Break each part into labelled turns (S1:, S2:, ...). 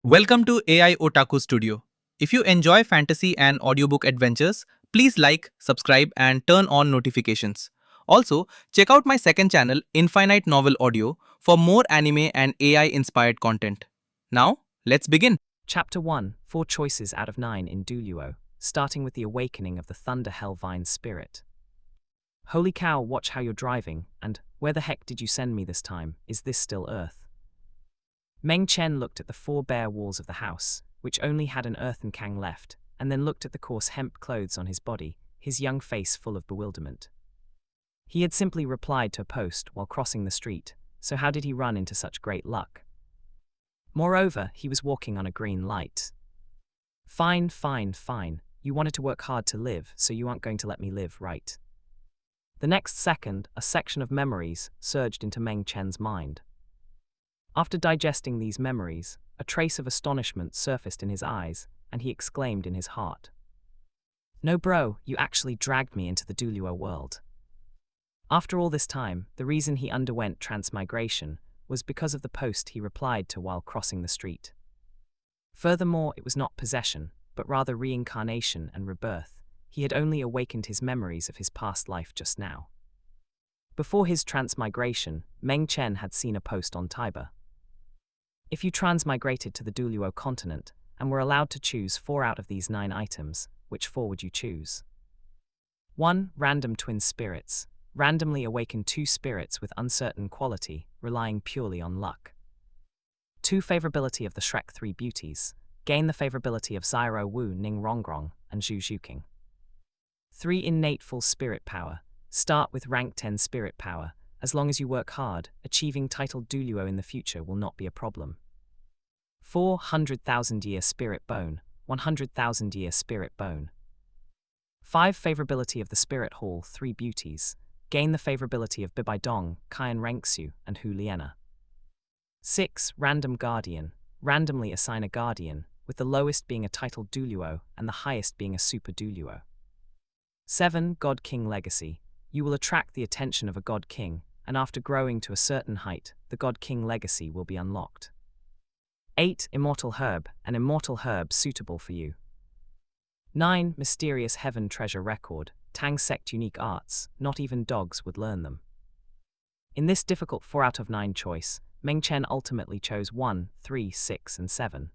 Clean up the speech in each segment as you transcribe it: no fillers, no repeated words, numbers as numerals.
S1: Welcome to AI Otaku Studio. If you enjoy fantasy and audiobook adventures, please like, subscribe, and turn on notifications. Also, check out my second channel, Infinite Novel Audio, for more anime and AI inspired content. Now, let's begin.
S2: Chapter 1 4 choices out of 9 in Douluo, starting with the awakening of the Thunder Hellvine spirit. Holy cow, watch how you're driving, and where the heck did you send me this time? Is this still Earth? Meng Chen looked at the 4 bare walls of the house, which only had an earthen kang left, and then looked at the coarse hemp clothes on his body, his young face full of bewilderment. He had simply replied to a post while crossing the street, so how did he run into such great luck? Moreover, he was walking on a green light. Fine. You wanted to work hard to live, so you aren't going to let me live, right? The next second, a section of memories surged into Meng Chen's mind. After digesting these memories, a trace of astonishment surfaced in his eyes, and he exclaimed in his heart. No bro, you actually dragged me into the Douluo world. After all this time, the reason he underwent transmigration was because of the post he replied to while crossing the street. Furthermore, it was not possession, but rather reincarnation and rebirth. He had only awakened his memories of his past life just now. Before his transmigration, Meng Chen had seen a post on Taiba. If you transmigrated to the Douluo Continent and were allowed to choose 4 out of these 9 items, which 4 would you choose? 1. Random twin spirits. Randomly awaken 2 spirits with uncertain quality, relying purely on luck. 2. Favorability of the Shrek 3 beauties. Gain the favorability of Zyro Wu Ning Rongrong and Zhu Zhuking. 3. Innate full spirit power. Start with rank 10 spirit power. As long as you work hard, achieving title Douluo in the future will not be a problem. 4. 100,000-year spirit bone. 100,000-year spirit bone. 5. Favorability of the Spirit Hall 3 beauties. Gain the favorability of Bibai Dong, Kaian Renxu, and Hu Liena. 6. Random guardian. Randomly assign a guardian, with the lowest being a title Douluo and the highest being a super Douluo. 7. God King legacy. You will attract the attention of a God King, and after growing to a certain height, the God King legacy will be unlocked. 8. Immortal herb. An immortal herb suitable for you. 9. Mysterious heaven treasure record. Tang sect unique arts, not even dogs would learn them. In this difficult 4 out of 9 choice, Meng Chen ultimately chose 1, 3, 6, and 7.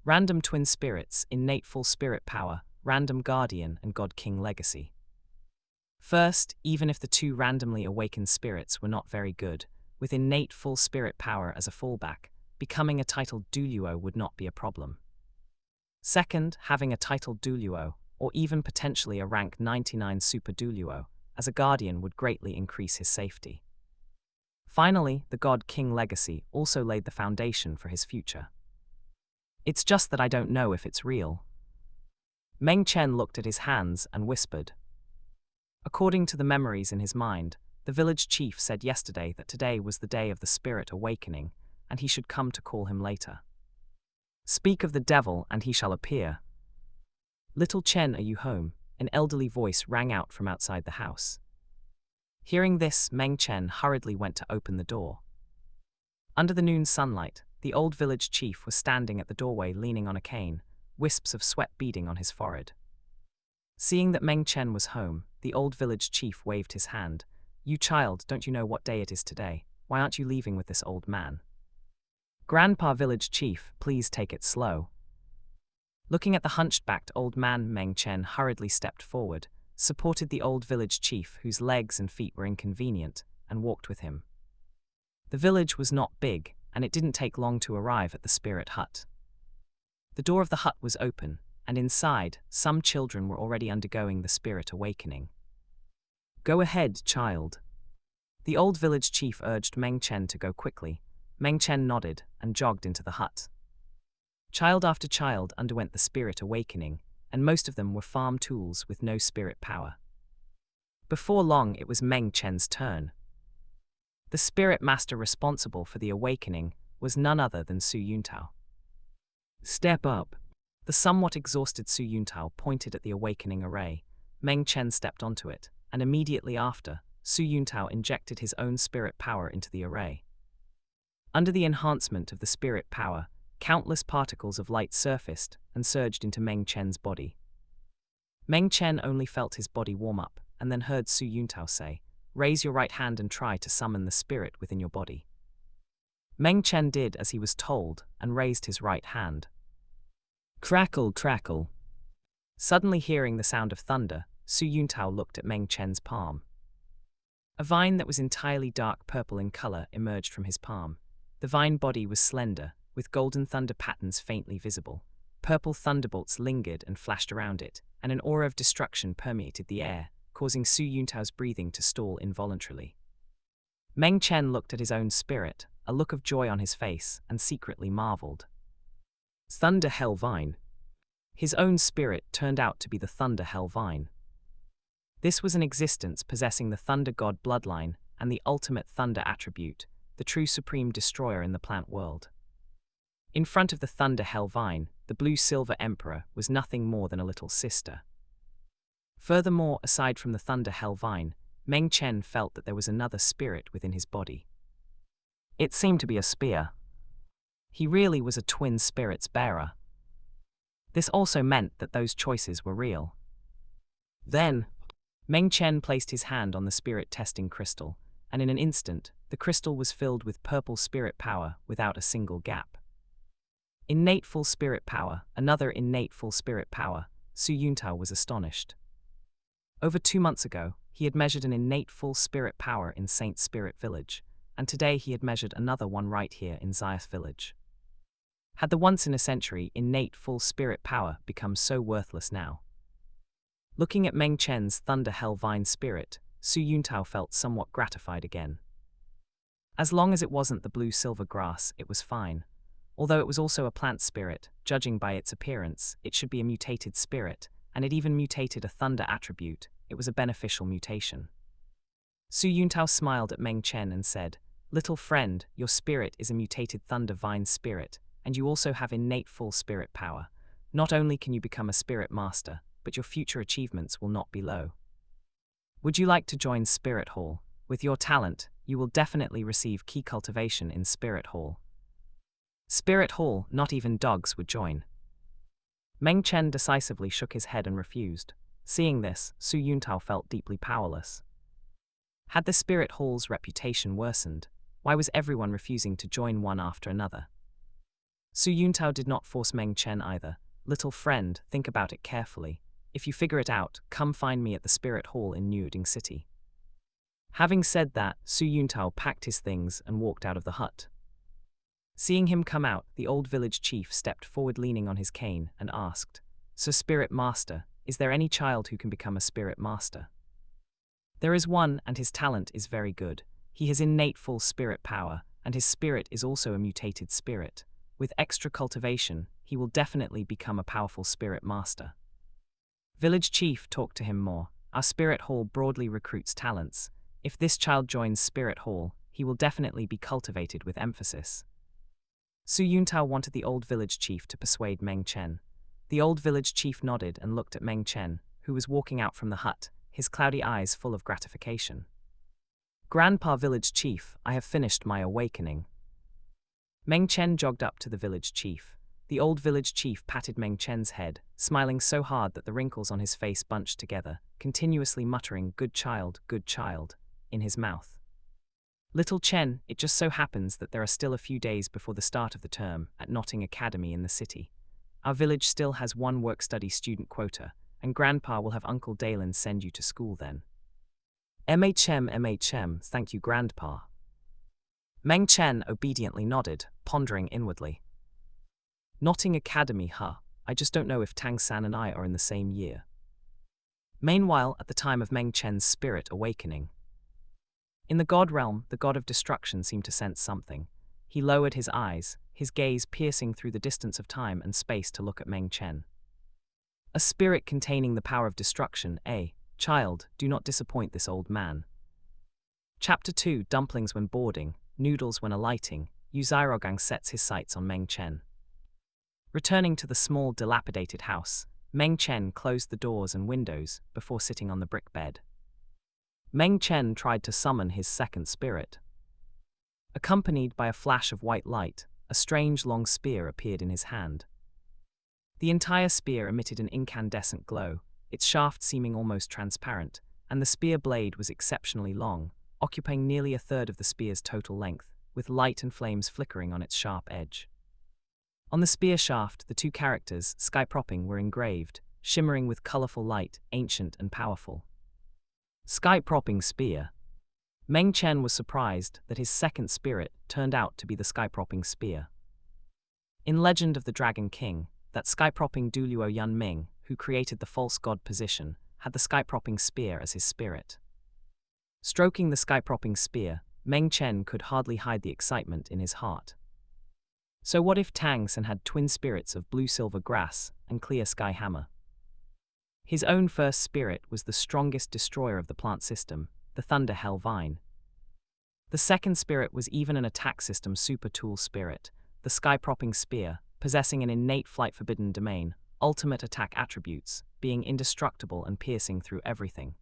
S2: Random twin spirits, innate full spirit power, random guardian, and God King legacy. First, even if the 2 randomly awakened spirits were not very good, with innate full spirit power as a fallback, becoming a titled Douluo would not be a problem. Second, having a titled Douluo, or even potentially a rank 99 super Douluo, as a guardian would greatly increase his safety. Finally, the God King legacy also laid the foundation for his future. It's just that I don't know if it's real. Meng Chen looked at his hands and whispered. According to the memories in his mind, the village chief said yesterday that today was the day of the spirit awakening, and he should come to call him later. Speak of the devil and he shall appear. Little Chen, are you home? An elderly voice rang out from outside the house. Hearing this, Meng Chen hurriedly went to open the door. Under the noon sunlight, the old village chief was standing at the doorway leaning on a cane, wisps of sweat beading on his forehead. Seeing that Meng Chen was home, the old village chief waved his hand. You child, don't you know what day it is today? Why aren't you leaving with this old man? Grandpa village chief, please take it slow. Looking at the hunchbacked old man, Meng Chen hurriedly stepped forward, supported the old village chief whose legs and feet were inconvenient, and walked with him. The village was not big, and it didn't take long to arrive at the spirit hut. The door of the hut was open, and inside, some children were already undergoing the spirit awakening. Go ahead, child. The old village chief urged Meng Chen to go quickly. Meng Chen nodded and jogged into the hut. Child after child underwent the spirit awakening, and most of them were farm tools with no spirit power. Before long, it was Meng Chen's turn. The spirit master responsible for the awakening was none other than Su Yuntao. Step up. The somewhat exhausted Su Yuntao pointed at the awakening array. Meng Chen stepped onto it, and immediately after, Su Yuntao injected his own spirit power into the array. Under the enhancement of the spirit power, countless particles of light surfaced and surged into Meng Chen's body. Meng Chen only felt his body warm up and then heard Su Yuntao say, "Raise your right hand and try to summon the spirit within your body." Meng Chen did as he was told and raised his right hand. Crackle, crackle. Suddenly hearing the sound of thunder, Su Yuntao looked at Meng Chen's palm. A vine that was entirely dark purple in color emerged from his palm. The vine body was slender, with golden thunder patterns faintly visible. Purple thunderbolts lingered and flashed around it, and an aura of destruction permeated the air, causing Su Yuntao's breathing to stall involuntarily. Meng Chen looked at his own spirit, a look of joy on his face, and secretly marveled. Thunder Hell Vine. His own spirit turned out to be the Thunder Hell Vine. This was an existence possessing the Thunder God bloodline and the ultimate Thunder attribute, the true supreme destroyer in the plant world. In front of the Thunder Hell Vine, the Blue-Silver Emperor was nothing more than a little sister. Furthermore, aside from the Thunder Hell Vine, Meng Chen felt that there was another spirit within his body. It seemed to be a spear. He really was a twin spirit's bearer. This also meant that those choices were real. Then, Meng Chen placed his hand on the spirit testing crystal, and in an instant, the crystal was filled with purple spirit power without a single gap. Innate full spirit power, another innate full spirit power. Su Yuntao was astonished. Over 2 months ago, he had measured an innate full spirit power in Saint Spirit Village, and today he had measured another one right here in Xiaoth Village. Had the once-in-a-century innate full spirit power become so worthless now? Looking at Meng Chen's Thunder Hell Vine spirit, Su Yuntao felt somewhat gratified again. As long as it wasn't the blue-silver grass, it was fine. Although it was also a plant spirit, judging by its appearance, it should be a mutated spirit, and it even mutated a thunder attribute. It was a beneficial mutation. Su Yuntao smiled at Meng Chen and said, "Little friend, your spirit is a mutated thunder vine spirit, and you also have innate full spirit power. Not only can you become a spirit master, but your future achievements will not be low. Would you like to join Spirit Hall? With your talent, you will definitely receive key cultivation in Spirit Hall." Spirit Hall, not even dogs would join. Meng Chen decisively shook his head and refused. Seeing this, Su Yuntao felt deeply powerless. Had the Spirit Hall's reputation worsened? Why was everyone refusing to join one after another? Su Yuntao did not force Meng Chen either. "Little friend, think about it carefully. If you figure it out, come find me at the Spirit Hall in Niuding City." Having said that, Su Yuntao packed his things and walked out of the hut. Seeing him come out, the old village chief stepped forward leaning on his cane and asked, "Sir Spirit Master, is there any child who can become a Spirit Master?" "There is one, and his talent is very good. He has innate full spirit power, and his spirit is also a mutated spirit. With extra cultivation, he will definitely become a powerful Spirit Master." Village chief talked to him more. "Our Spirit Hall broadly recruits talents. If this child joins Spirit Hall, he will definitely be cultivated with emphasis." Su Yuntao wanted the old village chief to persuade Meng Chen. The old village chief nodded and looked at Meng Chen, who was walking out from the hut, his cloudy eyes full of gratification. "Grandpa Village Chief, I have finished my awakening." Meng Chen jogged up to the village chief. The old village chief patted Meng Chen's head, smiling so hard that the wrinkles on his face bunched together, continuously muttering good child," in his mouth. "Little Chen, it just so happens that there are still a few days before the start of the term at Notting Academy in the city. Our village still has one work-study student quota, and Grandpa will have Uncle Dalen send you to school then." MHM, thank you Grandpa." Meng Chen obediently nodded, pondering inwardly. "Notting Academy, huh? I just don't know if Tang San and I are in the same year." Meanwhile, at the time of Meng Chen's spirit awakening, in the god realm, the god of destruction seemed to sense something. He lowered his eyes, his gaze piercing through the distance of time and space to look at Meng Chen. "A spirit containing the power of destruction, eh? Child, do not disappoint this old man." Chapter 2, Dumplings when boarding, noodles when alighting. Yu Xiaogang sets his sights on Meng Chen. Returning to the small, dilapidated house, Meng Chen closed the doors and windows before sitting on the brick bed. Meng Chen tried to summon his second spirit. Accompanied by a flash of white light, a strange long spear appeared in his hand. The entire spear emitted an incandescent glow, its shaft seeming almost transparent, and the spear blade was exceptionally long, occupying nearly a third of the spear's total length, with light and flames flickering on its sharp edge. On the spear shaft, the two characters, sky propping, were engraved, shimmering with colorful light, ancient and powerful. Sky propping spear. Meng Chen was surprised that his second spirit turned out to be the sky propping spear. In Legend of the Dragon King, that sky propping Douluo Yun Ming, who created the false god position, had the sky propping spear as his spirit. Stroking the sky propping spear, Meng Chen could hardly hide the excitement in his heart. So what if Tang San had twin spirits of blue-silver grass and clear sky hammer? His own first spirit was the strongest destroyer of the plant system, the Thunder Hell Vine. The second spirit was even an attack system super tool spirit, the sky propping spear, possessing an innate flight forbidden domain, ultimate attack attributes, being indestructible and piercing through everything.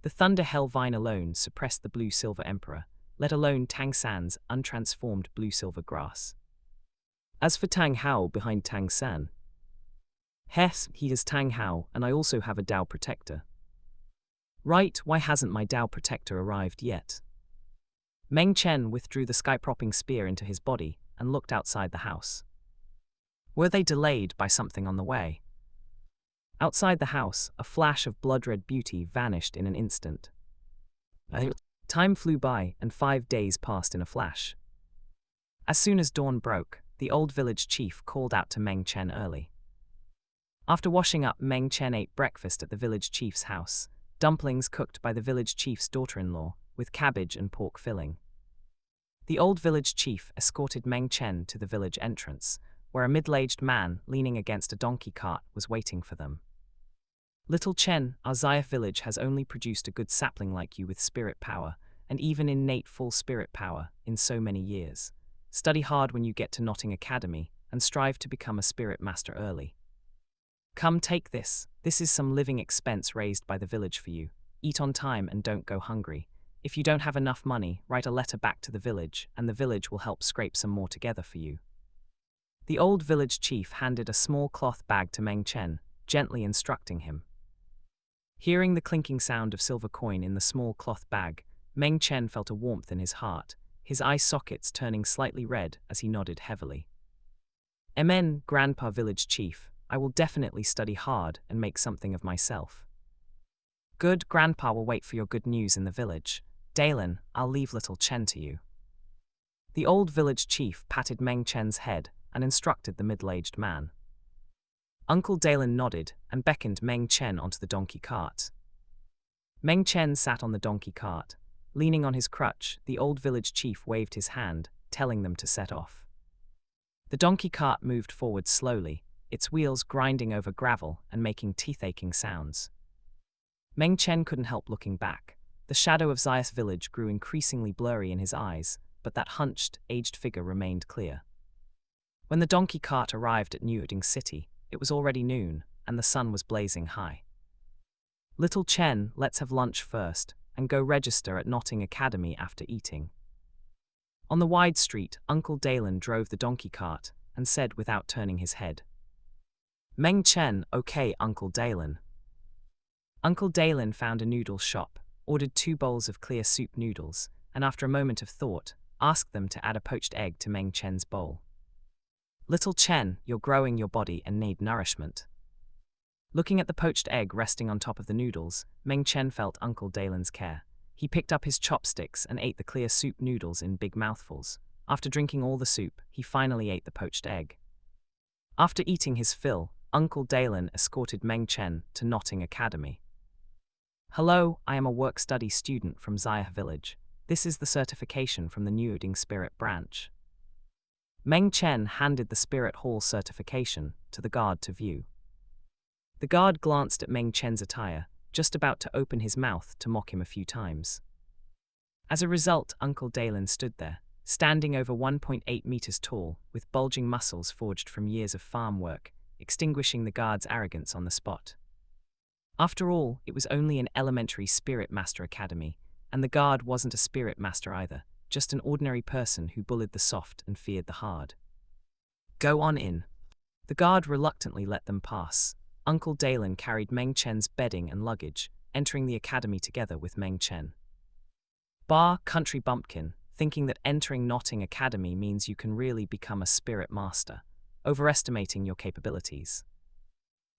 S2: The Thunder Hell Vine alone suppressed the blue-silver emperor, let alone Tang San's untransformed blue-silver grass. As for Tang Hao behind Tang San, Hess, he is Tang Hao, and I also have a Dao Protector. Right, why hasn't my Dao Protector arrived yet? Meng Chen withdrew the sky-propping spear into his body and looked outside the house. Were they delayed by something on the way? Outside the house, a flash of blood-red beauty vanished in an instant. Time flew by, and 5 days passed in a flash. As soon as dawn broke, the old village chief called out to Meng Chen early. After washing up, Meng Chen ate breakfast at the village chief's house, dumplings cooked by the village chief's daughter-in-law, with cabbage and pork filling. The old village chief escorted Meng Chen to the village entrance, where a middle-aged man leaning against a donkey cart was waiting for them. Little Chen, our Zayaf village has only produced a good sapling like you with spirit power, and even innate full spirit power, in so many years. Study hard when you get to Notting Academy, and strive to become a spirit master early. Come take this. This is some living expense raised by the village for you. Eat on time and don't go hungry. If you don't have enough money, write a letter back to the village, and the village will help scrape some more together for you. The old village chief handed a small cloth bag to Meng Chen, gently instructing him. Hearing the clinking sound of silver coin in the small cloth bag, Meng Chen felt a warmth in his heart, his eye sockets turning slightly red as he nodded heavily. Amen, Grandpa Village Chief, I will definitely study hard and make something of myself. Good, Grandpa will wait for your good news in the village. Dalen, I'll leave little Chen to you. The old village chief patted Meng Chen's head and instructed the middle-aged man. Uncle Dalen nodded and beckoned Meng Chen onto the donkey cart. Meng Chen sat on the donkey cart. Leaning on his crutch, the old village chief waved his hand, telling them to set off. The donkey cart moved forward slowly, its wheels grinding over gravel and making teeth-aching sounds. Meng Chen couldn't help looking back. The shadow of Zayas village grew increasingly blurry in his eyes, but that hunched, aged figure remained clear. When the donkey cart arrived at Newding City, it was already noon, and the sun was blazing high. Little Chen, let's have lunch first, and go register at Notting Academy after eating. On the wide street, Uncle Dalen drove the donkey cart, and said without turning his head. Meng Chen, okay, Uncle Dalen. Uncle Dalen found a noodle shop, ordered 2 bowls of clear soup noodles, and after a moment of thought, asked them to add a poached egg to Meng Chen's bowl. Little Chen, you're growing your body and need nourishment. Looking at the poached egg resting on top of the noodles, Meng Chen felt Uncle Dalen's care. He picked up his chopsticks and ate the clear soup noodles in big mouthfuls. After drinking all the soup, he finally ate the poached egg. After eating his fill, Uncle Dalen escorted Meng Chen to Notting Academy. Hello, I am a work-study student from Zaya Village. This is the certification from the Newding Spirit Branch. Meng Chen handed the Spirit Hall certification to the guard to view. The guard glanced at Meng Chen's attire, just about to open his mouth to mock him a few times. As a result, Uncle Dalen stood there, standing over 1.8 meters tall, with bulging muscles forged from years of farm work, extinguishing the guard's arrogance on the spot. After all, it was only an elementary Spirit Master Academy, and the guard wasn't a Spirit Master either. just an ordinary person who bullied the soft and feared the hard. Go on in. The guard reluctantly let them pass. Uncle Dalen carried Meng Chen's bedding and luggage, entering the academy together with Meng Chen. Country bumpkin, thinking that entering Notting Academy means you can really become a spirit master, overestimating your capabilities.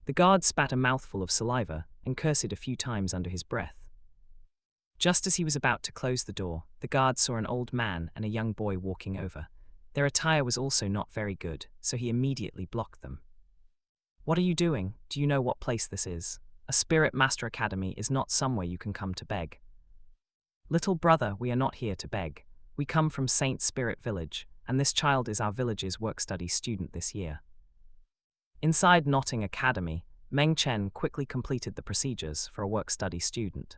S2: The guard spat a mouthful of saliva and cursed a few times under his breath. Just as he was about to close the door, the guard saw an old man and a young boy walking over. Their attire was also not very good, so he immediately blocked them. What are you doing? Do you know what place this is? A Spirit Master Academy is not somewhere you can come to beg. Little brother, we are not here to beg. We come from Saint Spirit Village, and this child is our village's work-study student this year. Inside Notting Academy, Meng Chen quickly completed the procedures for a work-study student.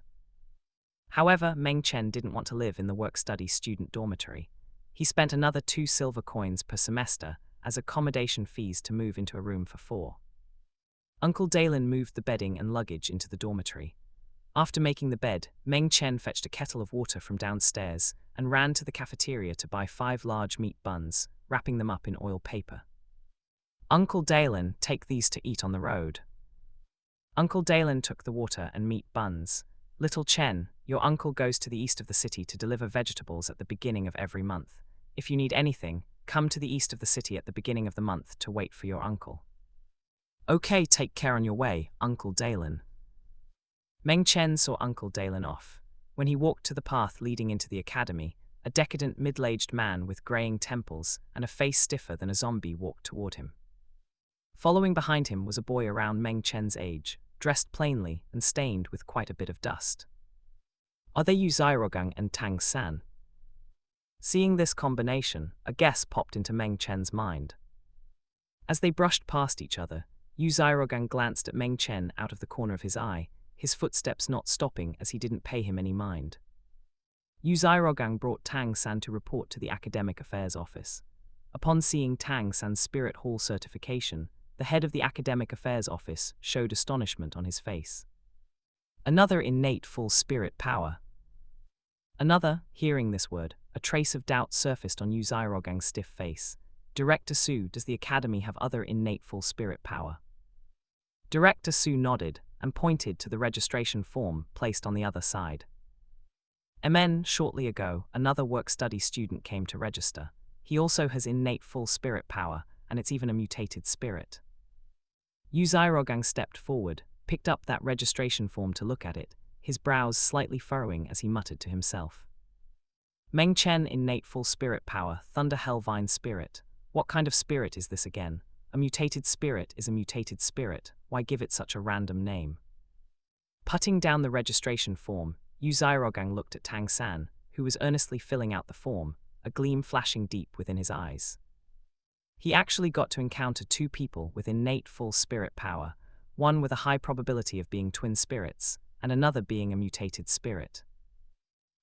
S2: However, Meng Chen didn't want to live in the work-study student dormitory. He spent another 2 silver coins per semester as accommodation fees to move into a room for 4. Uncle Dalen moved the bedding and luggage into the dormitory. After making the bed, Meng Chen fetched a kettle of water from downstairs and ran to the cafeteria to buy 5 large meat buns, wrapping them up in oil paper. Uncle Dalen, take these to eat on the road. Uncle Dalen took the water and meat buns. Little Chen, your uncle goes to the east of the city to deliver vegetables at the beginning of every month. If you need anything, come to the east of the city at the beginning of the month to wait for your uncle. Okay, take care on your way, Uncle Dalen. Meng Chen saw Uncle Dalen off. When he walked to the path leading into the academy, a decadent middle-aged man with graying temples and a face stiffer than a zombie walked toward him. Following behind him was a boy around Meng Chen's age, dressed plainly and stained with quite a bit of dust. Are they Yu Xiaogang and Tang San? Seeing this combination, a guess popped into Meng Chen's mind. As they brushed past each other, Yu Xiaogang glanced at Meng Chen out of the corner of his eye, his footsteps not stopping as he didn't pay him any mind. Yu Xiaogang brought Tang San to report to the Academic Affairs Office. Upon seeing Tang San's Spirit Hall certification, the head of the Academic Affairs Office showed astonishment on his face. Another innate full spirit power. Another, hearing this word, a trace of doubt surfaced on Yu Xiaogang's stiff face. Director Su, does the Academy have other innate full spirit power? Director Su nodded and pointed to the registration form placed on the other side. Shortly ago, another work-study student came to register. He also has innate full spirit power, and it's even a mutated spirit. Yu Xiaogang stepped forward, picked up that registration form to look at it, his brows slightly furrowing as he muttered to himself. Meng Chen innate full spirit power, Thunder Hellvine spirit. What kind of spirit is this again? A mutated spirit is a mutated spirit, why give it such a random name? Putting down the registration form, Yu Xiaogang looked at Tang San, who was earnestly filling out the form, a gleam flashing deep within his eyes. He actually got to encounter 2 people with innate full spirit power, one with a high probability of being twin spirits, and another being a mutated spirit.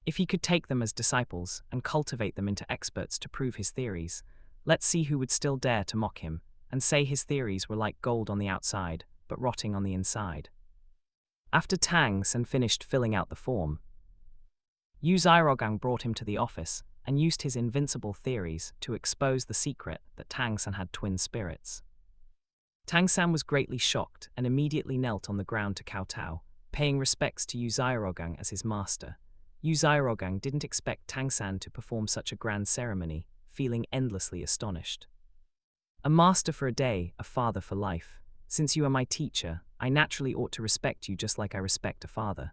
S2: If he could take them as disciples and cultivate them into experts to prove his theories, let's see who would still dare to mock him and say his theories were like gold on the outside, but rotting on the inside. After Tang San finished filling out the form, Yu Xiaogang brought him to the office and used his invincible theories to expose the secret that Tang San had twin spirits. Tang San was greatly shocked and immediately knelt on the ground to kowtow, paying respects to Yu Xiaogang as his master. Yu Xiaogang didn't expect Tang San to perform such a grand ceremony, feeling endlessly astonished. A master for a day, a father for life. Since you are my teacher, I naturally ought to respect you just like I respect a father.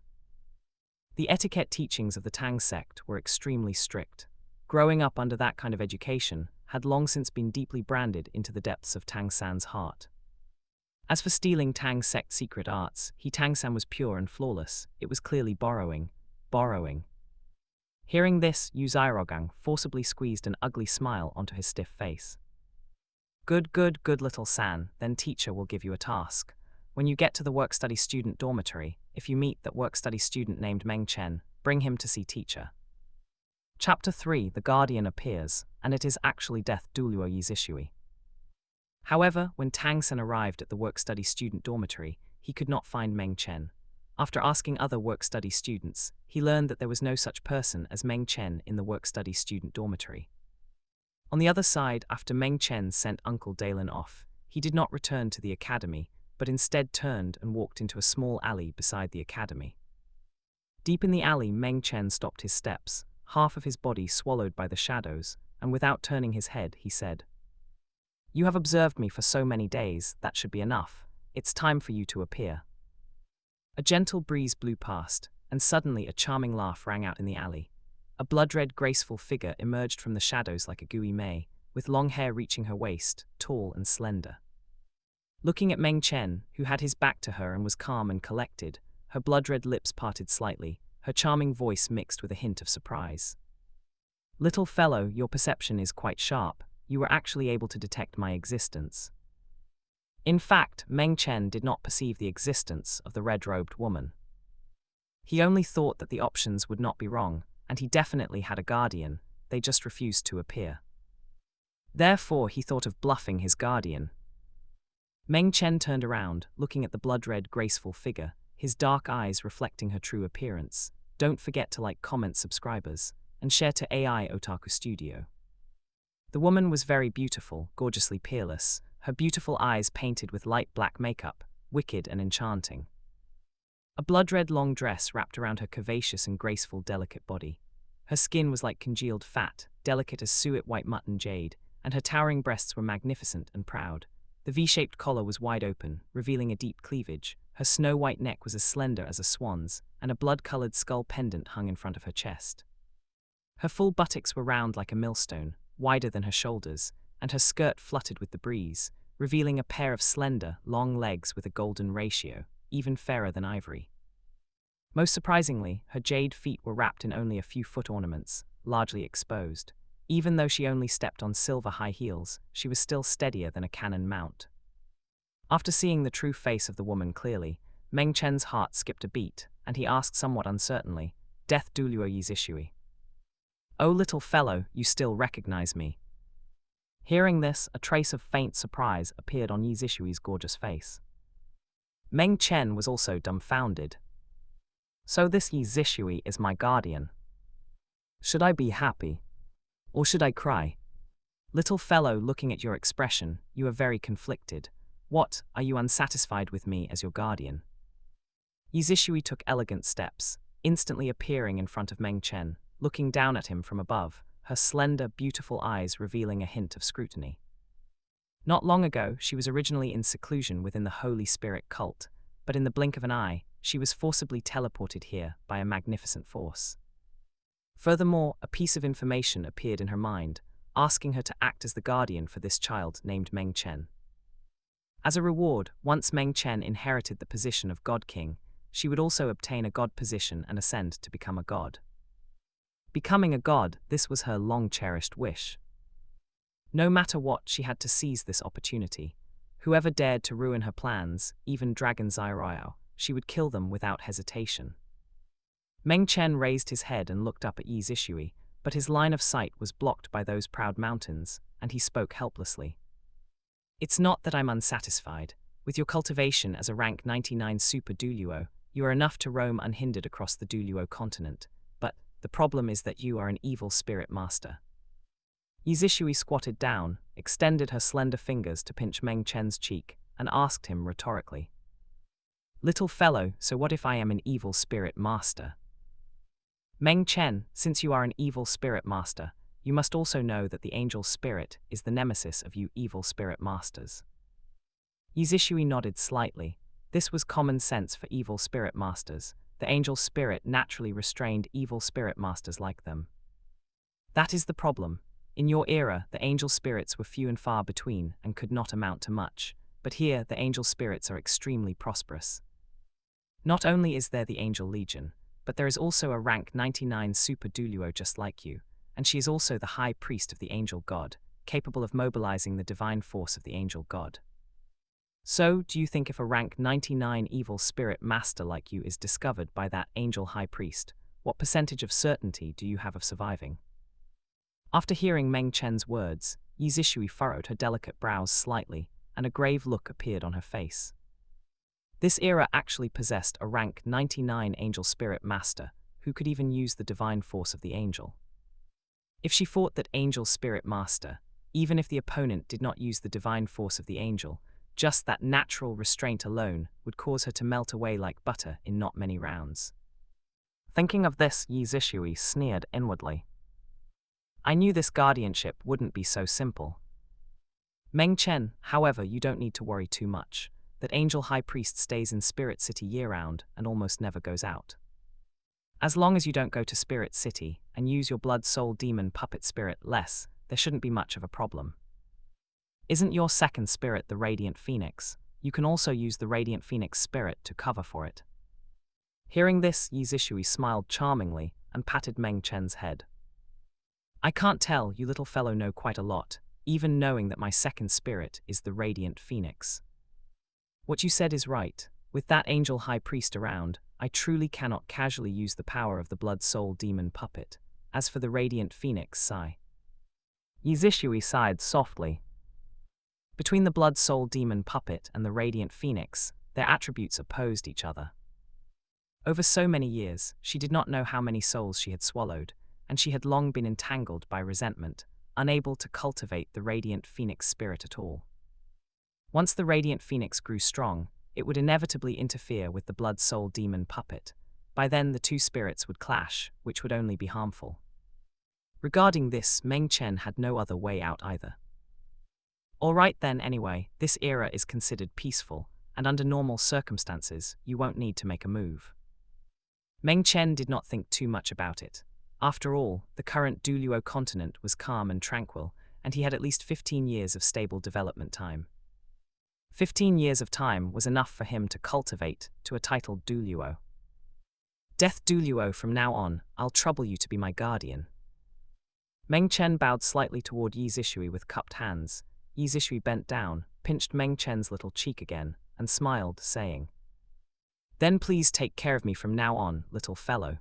S2: The etiquette teachings of the Tang sect were extremely strict. Growing up under that kind of education had long since been deeply branded into the depths of Tang San's heart. As for stealing Tang sect secret arts, Tang San was pure and flawless. It was clearly borrowing. Hearing this, Yu Xiaogang forcibly squeezed an ugly smile onto his stiff face. Good little San, then teacher will give you a task. When you get to the work-study student dormitory, if you meet that work-study student named Meng Chen, bring him to see teacher. Chapter 3, The Guardian appears, and it is actually Death Douluo Yizishui. However, when Tang San arrived at the work-study student dormitory, he could not find Meng Chen. After asking other work-study students, he learned that there was no such person as Meng Chen in the work-study student dormitory. On the other side, after Meng Chen sent Uncle Dalen off, he did not return to the academy, but instead turned and walked into a small alley beside the academy. Deep in the alley, Meng Chen stopped his steps, half of his body swallowed by the shadows, and without turning his head, he said, "You have observed me for so many days, that should be enough. It's time for you to appear." A gentle breeze blew past, and suddenly a charming laugh rang out in the alley. A blood-red, graceful figure emerged from the shadows like a gooey May, with long hair reaching her waist, tall and slender. Looking at Meng Chen, who had his back to her and was calm and collected, her blood-red lips parted slightly, her charming voice mixed with a hint of surprise. "Little fellow, your perception is quite sharp. You were actually able to detect my existence." In fact, Meng Chen did not perceive the existence of the red-robed woman. He only thought that the options would not be wrong, and he definitely had a guardian, they just refused to appear. Therefore, he thought of bluffing his guardian. Meng Chen turned around, looking at the blood-red, graceful figure, his dark eyes reflecting her true appearance. Don't forget to like, comment, subscribers, and share to AI Otaku Studio. The woman was very beautiful, gorgeously peerless, her beautiful eyes painted with light black makeup, wicked and enchanting. A blood-red long dress wrapped around her curvaceous and graceful, delicate body. Her skin was like congealed fat, delicate as suet white mutton jade, and her towering breasts were magnificent and proud. The V-shaped collar was wide open, revealing a deep cleavage. Her snow-white neck was as slender as a swan's, and a blood-colored skull pendant hung in front of her chest. Her full buttocks were round like a millstone, wider than her shoulders, and her skirt fluttered with the breeze, revealing a pair of slender, long legs with a golden ratio, even fairer than ivory. Most surprisingly, her jade feet were wrapped in only a few foot ornaments, largely exposed. Even though she only stepped on silver high heels, she was still steadier than a cannon mount. After seeing the true face of the woman clearly, Meng Chen's heart skipped a beat, and he asked somewhat uncertainly, "Death Douluo Yizishui. Oh little fellow, you still recognize me." Hearing this, a trace of faint surprise appeared on Yizishui's gorgeous face. Meng Chen was also dumbfounded. "So this Yizishui is my guardian. Should I be happy? Or should I cry? Little fellow, looking at your expression, you are very conflicted. What, are you unsatisfied with me as your guardian?" Yizishui took elegant steps, instantly appearing in front of Meng Chen, looking down at him from above, her slender, beautiful eyes revealing a hint of scrutiny. Not long ago, she was originally in seclusion within the Holy Spirit cult, but in the blink of an eye, she was forcibly teleported here by a magnificent force. Furthermore, a piece of information appeared in her mind, asking her to act as the guardian for this child named Meng Chen. As a reward, once Meng Chen inherited the position of God King, she would also obtain a god position and ascend to become a god. Becoming a god, this was her long-cherished wish. No matter what, she had to seize this opportunity. Whoever dared to ruin her plans, even Dragon Zairoyao, she would kill them without hesitation. Meng Chen raised his head and looked up at Yizishui, but his line of sight was blocked by those proud mountains, and he spoke helplessly. "It's not that I'm unsatisfied. With your cultivation as a rank 99 Super Douluo, you are enough to roam unhindered across the Douluo Continent, but the problem is that you are an evil spirit master." Yizishui squatted down, extended her slender fingers to pinch Meng Chen's cheek, and asked him rhetorically, "Little fellow, so what if I am an evil spirit master?" Meng Chen, since you are an evil spirit master, you must also know that the angel spirit is the nemesis of you evil spirit masters. Yizishui nodded slightly. This was common sense for evil spirit masters. The angel spirit naturally restrained evil spirit masters like them. That is the problem. In your era, the angel spirits were few and far between and could not amount to much, but here the angel spirits are extremely prosperous. Not only is there the Angel Legion, but there is also a rank 99 Super Douluo just like you, and she is also the High Priest of the Angel God, capable of mobilizing the divine force of the Angel God. So, do you think if a rank 99 evil spirit master like you is discovered by that Angel High Priest, what percentage of certainty do you have of surviving? After hearing Meng Chen's words, Yizishui furrowed her delicate brows slightly, and a grave look appeared on her face. This era actually possessed a rank 99 angel spirit master, who could even use the divine force of the angel. If she fought that angel spirit master, even if the opponent did not use the divine force of the angel, just that natural restraint alone would cause her to melt away like butter in not many rounds. Thinking of this, Yi Zishui sneered inwardly. I knew this guardianship wouldn't be so simple. Meng Chen, however, you don't need to worry too much. That angel high priest stays in Spirit City year-round and almost never goes out. As long as you don't go to Spirit City and use your blood soul demon puppet spirit less, there shouldn't be much of a problem. Isn't your second spirit the Radiant Phoenix? You can also use the Radiant Phoenix spirit to cover for it. Hearing this, Yi Zishui smiled charmingly and patted Meng Chen's head. I can't tell, you little fellow know quite a lot, even knowing that my second spirit is the Radiant Phoenix. What you said is right. With that angel high priest around, I truly cannot casually use the power of the blood soul demon puppet. As for the Radiant Phoenix, sigh. Yi Zishui sighed softly. Between the blood soul demon puppet and the Radiant Phoenix, their attributes opposed each other. Over so many years, she did not know how many souls she had swallowed, and she had long been entangled by resentment, unable to cultivate the Radiant Phoenix spirit at all. Once the Radiant Phoenix grew strong, it would inevitably interfere with the blood soul demon puppet. By then the two spirits would clash, which would only be harmful. Regarding this, Meng Chen had no other way out either. Alright then, anyway, this era is considered peaceful, and under normal circumstances, you won't need to make a move. Meng Chen did not think too much about it. After all, the current Douluo Continent was calm and tranquil, and he had at least 15 years of stable development time. 15 years of time was enough for him to cultivate to a titled Douluo. Death Douluo, from now on, I'll trouble you to be my guardian. Meng Chen bowed slightly toward Yi Zishui with cupped hands. Yi Zishui bent down, pinched Meng Chen's little cheek again, and smiled, saying, Then please take care of me from now on, little fellow.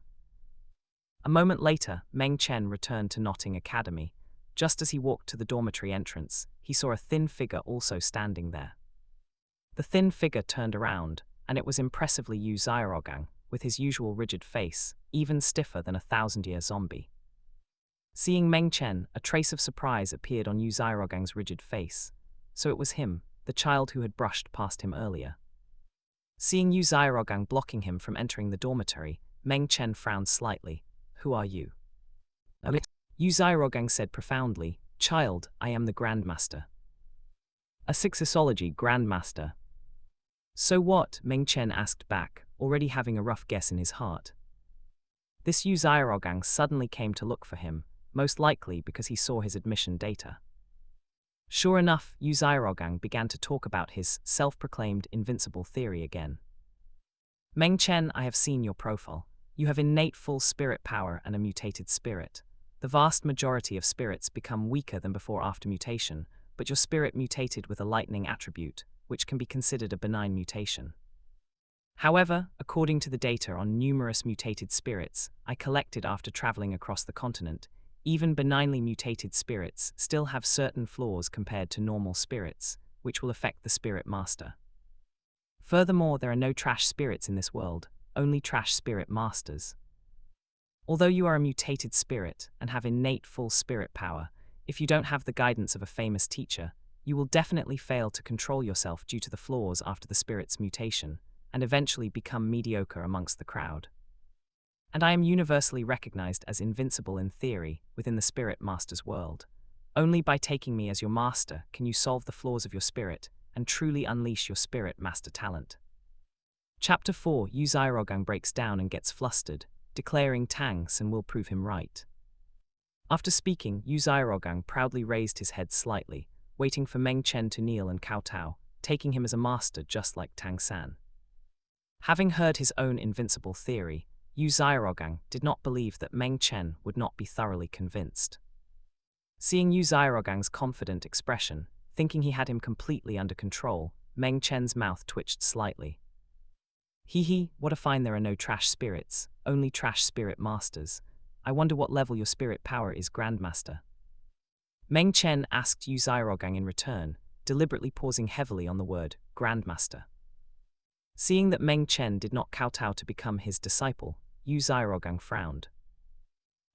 S2: A moment later, Meng Chen returned to Notting Academy. Just as he walked to the dormitory entrance, he saw a thin figure also standing there. The thin figure turned around, and it was impressively Yu Xiaogang, with his usual rigid face, even stiffer than a 1,000-year zombie. Seeing Meng Chen, a trace of surprise appeared on Yu Xiaogang's rigid face. So it was him, the child who had brushed past him earlier. Seeing Yu Xiaogang blocking him from entering the dormitory, Meng Chen frowned slightly. Who are you? Yu Xiaogang said profoundly, Child, I am the Grandmaster. A Sixisology Grandmaster. So what? Meng Chen asked back, already having a rough guess in his heart. This Yu Xiaogang suddenly came to look for him, most likely because he saw his admission data. Sure enough, Yu Xiaogang began to talk about his self-proclaimed invincible theory again. Meng Chen, I have seen your profile. You have innate full spirit power and a mutated spirit. The vast majority of spirits become weaker than before after mutation, but your spirit mutated with a lightning attribute, which can be considered a benign mutation. However, according to the data on numerous mutated spirits I collected after traveling across the continent, even benignly mutated spirits still have certain flaws compared to normal spirits, which will affect the spirit master. Furthermore, there are no trash spirits in this world, only trash spirit masters. Although you are a mutated spirit and have innate full spirit power, if you don't have the guidance of a famous teacher, you will definitely fail to control yourself due to the flaws after the spirit's mutation, and eventually become mediocre amongst the crowd. And I am universally recognized as invincible in theory within the spirit master's world. Only by taking me as your master can you solve the flaws of your spirit and truly unleash your spirit master talent. Chapter 4. Yu Xiaogang breaks down and gets flustered, declaring Tang San will prove him right. After speaking, Yu Xiaogang proudly raised his head slightly, waiting for Meng Chen to kneel and kowtow, taking him as a master just like Tang San. Having heard his own invincible theory, Yu Xiaogang did not believe that Meng Chen would not be thoroughly convinced. Seeing Yu Xiaogang's confident expression, thinking he had him completely under control, Meng Chen's mouth twitched slightly. Hee, what a find there are no trash spirits, only trash spirit masters. I wonder what level your spirit power is, Grandmaster. Meng Chen asked Yu Xiaogang in return, deliberately pausing heavily on the word Grandmaster. Seeing that Meng Chen did not kowtow to become his disciple, Yu Xiaogang frowned.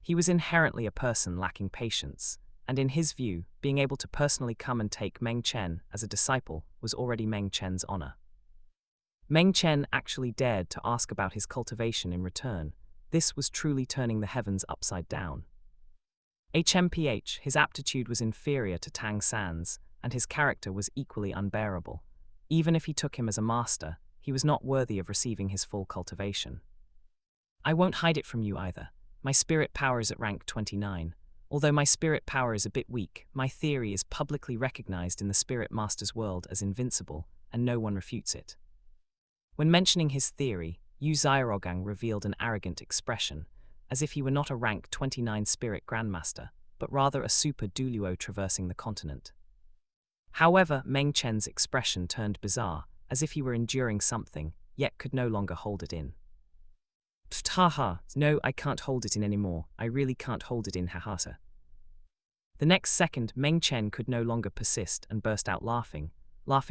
S2: He was inherently a person lacking patience, and in his view, being able to personally come and take Meng Chen as a disciple was already Meng Chen's honor. Meng Chen actually dared to ask about his cultivation in return. This was truly turning the heavens upside down. HMPH, his aptitude was inferior to Tang San's, and his character was equally unbearable. Even if he took him as a master, he was not worthy of receiving his full cultivation. I won't hide it from you either. My spirit power is at rank 29. Although my spirit power is a bit weak, my theory is publicly recognized in the Spirit Master's world as invincible, and no one refutes it. When mentioning his theory, Yu Xiaogang revealed an arrogant expression, as if he were not a rank 29 spirit grandmaster, but rather a super Douluo traversing the continent. However, Meng Chen's expression turned bizarre, as if he were enduring something, yet could no longer hold it in. Pfft, haha, no, I can't hold it in anymore, I really can't hold it in, haha. The next second, Meng Chen could no longer persist and burst out laughing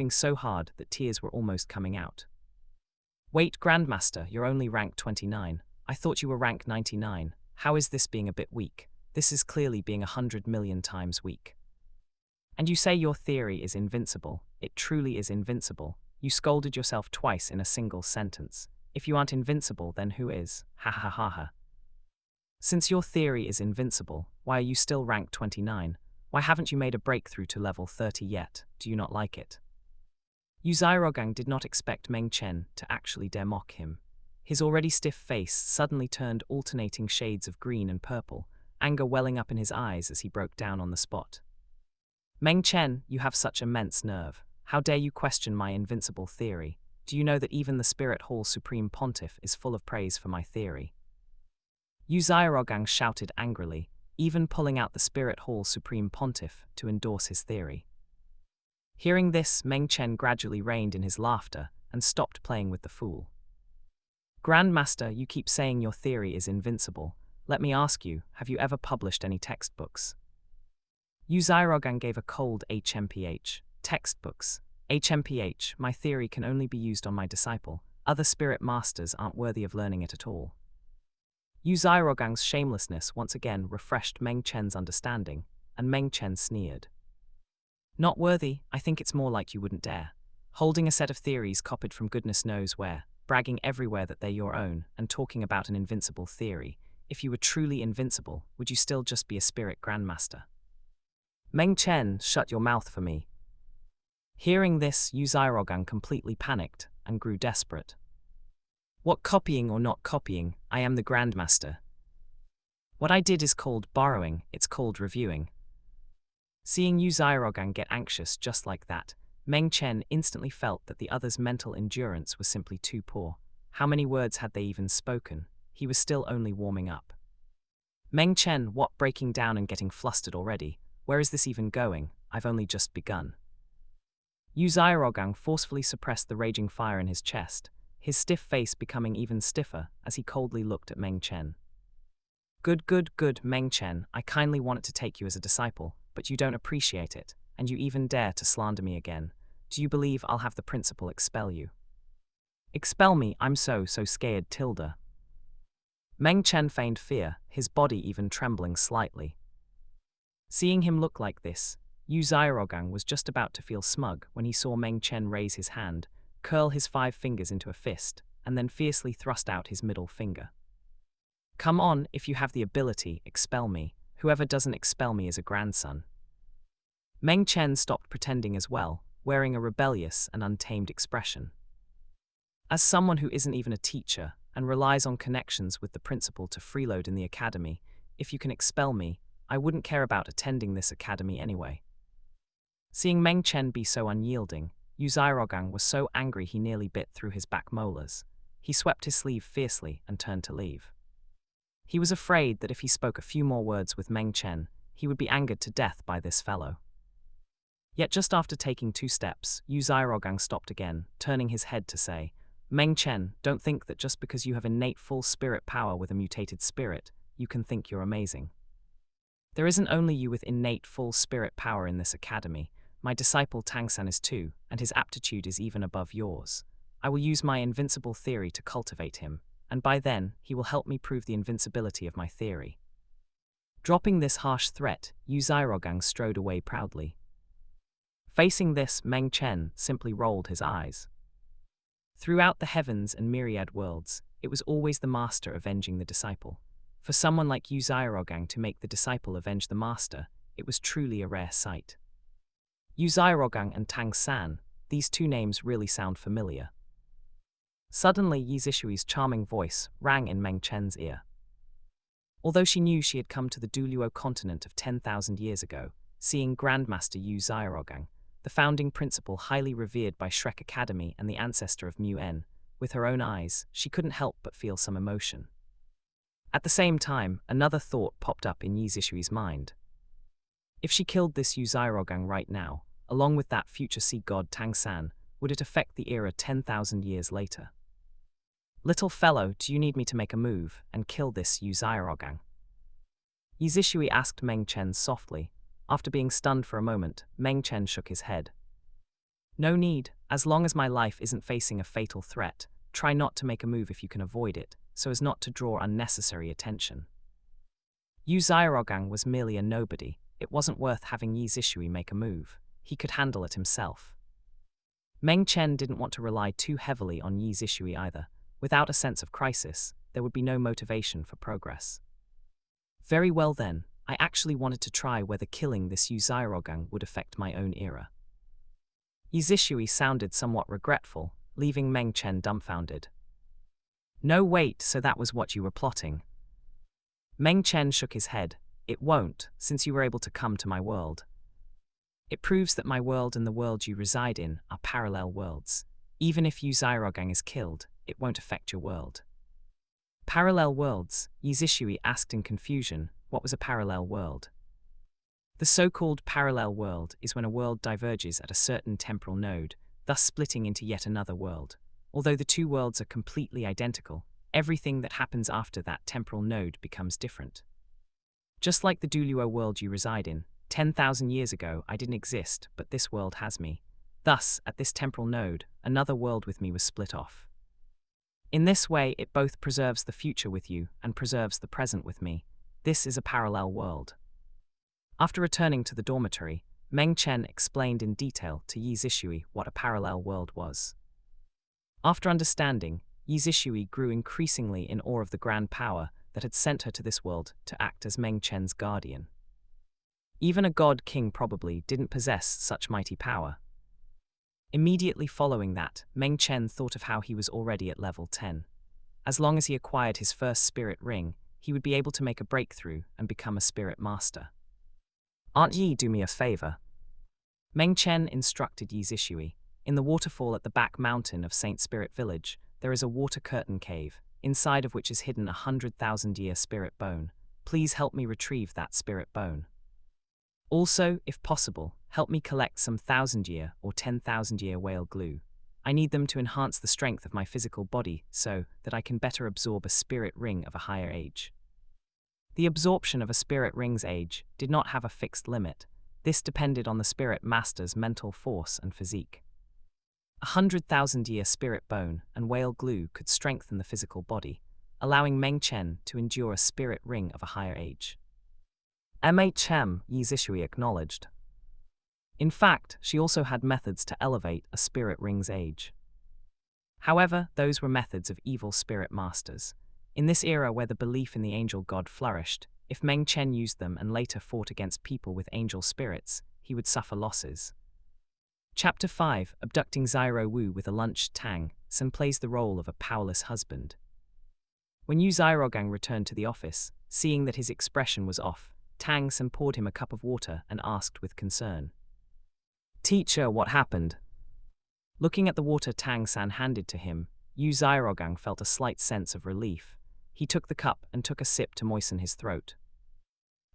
S2: so hard that tears were almost coming out. Wait, Grandmaster, you're only rank 29. I thought you were rank 99. How is this being a bit weak? This is clearly being 100 million times weak. And you say your theory is invincible. It truly is invincible. You scolded yourself twice in a single sentence. If you aren't invincible, then who is? Ha ha ha ha. Since your theory is invincible, why are you still rank 29? Why haven't you made a breakthrough to level 30 yet? Do you not like it? Yu Xiaogang did not expect Meng Chen to actually dare mock him. His already stiff face suddenly turned alternating shades of green and purple, anger welling up in his eyes as he broke down on the spot. Meng Chen, you have such immense nerve. How dare you question my invincible theory? Do you know that even the Spirit Hall Supreme Pontiff is full of praise for my theory? Yu Xiaogang shouted angrily, even pulling out the Spirit Hall Supreme Pontiff to endorse his theory. Hearing this, Meng Chen gradually reined in his laughter and stopped playing with the fool. Grandmaster, you keep saying your theory is invincible. Let me ask you, have you ever published any textbooks? Yu Xiaogang gave a cold HMPH. Textbooks. HMPH, my theory can only be used on my disciple. Other spirit masters aren't worthy of learning it at all. Yu Xiaogang's shamelessness once again refreshed Meng Chen's understanding, and Meng Chen sneered. Not worthy, I think it's more like you wouldn't dare. Holding a set of theories copied from goodness knows where, bragging everywhere that they're your own, and talking about an invincible theory. If you were truly invincible, would you still just be a spirit grandmaster? Meng Chen, shut your mouth for me. Hearing this, Yu Xiaogang completely panicked and grew desperate. What copying or not copying, I am the grandmaster. What I did is called borrowing, it's called reviewing. Seeing Yu Xiaogang get anxious just like that, Meng Chen instantly felt that the other's mental endurance was simply too poor. How many words had they even spoken? He was still only warming up. Meng Chen, what, breaking down and getting flustered already? Where is this even going? I've only just begun. Yu Xiaogang forcefully suppressed the raging fire in his chest, his stiff face becoming even stiffer as he coldly looked at Meng Chen. Good, Meng Chen, I kindly wanted to take you as a disciple, but you don't appreciate it, and you even dare to slander me again. Do you believe I'll have the principal expel you? Expel me, I'm so scared, tilde. Meng Chen feigned fear, his body even trembling slightly. Seeing him look like this, Yu Xiaogang was just about to feel smug when he saw Meng Chen raise his hand, curl his 5 fingers into a fist, and then fiercely thrust out his middle finger. Come on, if you have the ability, expel me. Whoever doesn't expel me is a grandson. Meng Chen stopped pretending as well, wearing a rebellious and untamed expression. As someone who isn't even a teacher and relies on connections with the principal to freeload in the academy, if you can expel me, I wouldn't care about attending this academy anyway. Seeing Meng Chen be so unyielding, Yu Xiaogang was so angry he nearly bit through his back molars. He swept his sleeve fiercely and turned to leave. He was afraid that if he spoke a few more words with Meng Chen, he would be angered to death by this fellow. Yet just after taking 2 steps, Yu Xiaogang stopped again, turning his head to say, Meng Chen, don't think that just because you have innate full spirit power with a mutated spirit, you can think you're amazing. There isn't only you with innate full spirit power in this academy. My disciple Tangsan is too, and his aptitude is even above yours. I will use my invincible theory to cultivate him, and by then, he will help me prove the invincibility of my theory. Dropping this harsh threat, Yu Xiaogang strode away proudly. Facing this, Meng Chen simply rolled his eyes. Throughout the heavens and myriad worlds, it was always the master avenging the disciple. For someone like Yu Xiaogang to make the disciple avenge the master, it was truly a rare sight. Yu Xiaogang and Tang San, these two names really sound familiar. Suddenly, Yi Zishui's charming voice rang in Meng Chen's ear. Although she knew she had come to the Douluo Continent of 10,000 years ago, seeing Grandmaster Yu Xiaogang, the founding principal highly revered by Shrek Academy and the ancestor of Mu En, with her own eyes, she couldn't help but feel some emotion. At the same time, another thought popped up in Yi Zishui's mind. If she killed this Yu Xiaogang right now, along with that future sea god Tang San, would it affect the era 10,000 years later? Little fellow, do you need me to make a move and kill this Yu Xiaogang? Yi Zishui asked Meng Chen softly. After being stunned for a moment, Meng Chen shook his head. No need, as long as my life isn't facing a fatal threat, try not to make a move if you can avoid it, so as not to draw unnecessary attention. Yu Xiaogang was merely a nobody. It wasn't worth having Yi Zishui make a move. He could handle it himself. Meng Chen didn't want to rely too heavily on Yi Zishui either. Without a sense of crisis, there would be no motivation for progress. Very well then, I actually wanted to try whether killing this Yu Xiaogang would affect my own era. Yi Zishui sounded somewhat regretful, leaving Meng Chen dumbfounded. No wait, so that was what you were plotting. Meng Chen shook his head. It won't, since you were able to come to my world. It proves that my world and the world you reside in are parallel worlds. Even if Yu Xiaogang is killed, it won't affect your world. Parallel worlds, Yi Zishui asked in confusion. What was a parallel world? The so-called parallel world is when a world diverges at a certain temporal node, thus splitting into yet another world. Although the two worlds are completely identical, everything that happens after that temporal node becomes different. Just like the Douluo world you reside in, 10,000 years ago I didn't exist, but this world has me. Thus, at this temporal node, another world with me was split off. In this way, it both preserves the future with you and preserves the present with me. This is a parallel world. After returning to the dormitory, Meng Chen explained in detail to Yi Zishui what a parallel world was. After understanding, Yi Zishui grew increasingly in awe of the grand power that had sent her to this world to act as Meng Chen's guardian. Even a god king probably didn't possess such mighty power. Immediately following that, Meng Chen thought of how he was already at level 10. As long as he acquired his first spirit ring, he would be able to make a breakthrough and become a spirit master. Aunt Yi, do me a favor. Meng Chen instructed Yi Zishui. In the waterfall at the back mountain of Saint Spirit Village, there is a water curtain cave, inside of which is hidden 100,000-year spirit bone. Please help me retrieve that spirit bone. Also, if possible, help me collect some 1,000-year or 10,000-year whale glue. I need them to enhance the strength of my physical body so that I can better absorb a spirit ring of a higher age. The absorption of a spirit ring's age did not have a fixed limit. This depended on the spirit master's mental force and physique. 100,000-year spirit bone and whale glue could strengthen the physical body, allowing Meng Chen to endure a spirit ring of a higher age. MHM, Yi Zishui acknowledged. In fact, she also had methods to elevate a spirit ring's age. However, those were methods of evil spirit masters. In this era where the belief in the angel god flourished, if Meng Chen used them and later fought against people with angel spirits, he would suffer losses. Chapter 5, Abducting Zyro Wu with a lunch. Tang San plays the role of a powerless husband. When Yu Xiaogang returned to the office, seeing that his expression was off, Tang San poured him a cup of water and asked with concern. Teacher, what happened? Looking at the water Tang San handed to him, Yu Xiaogang felt a slight sense of relief. He took the cup and took a sip to moisten his throat.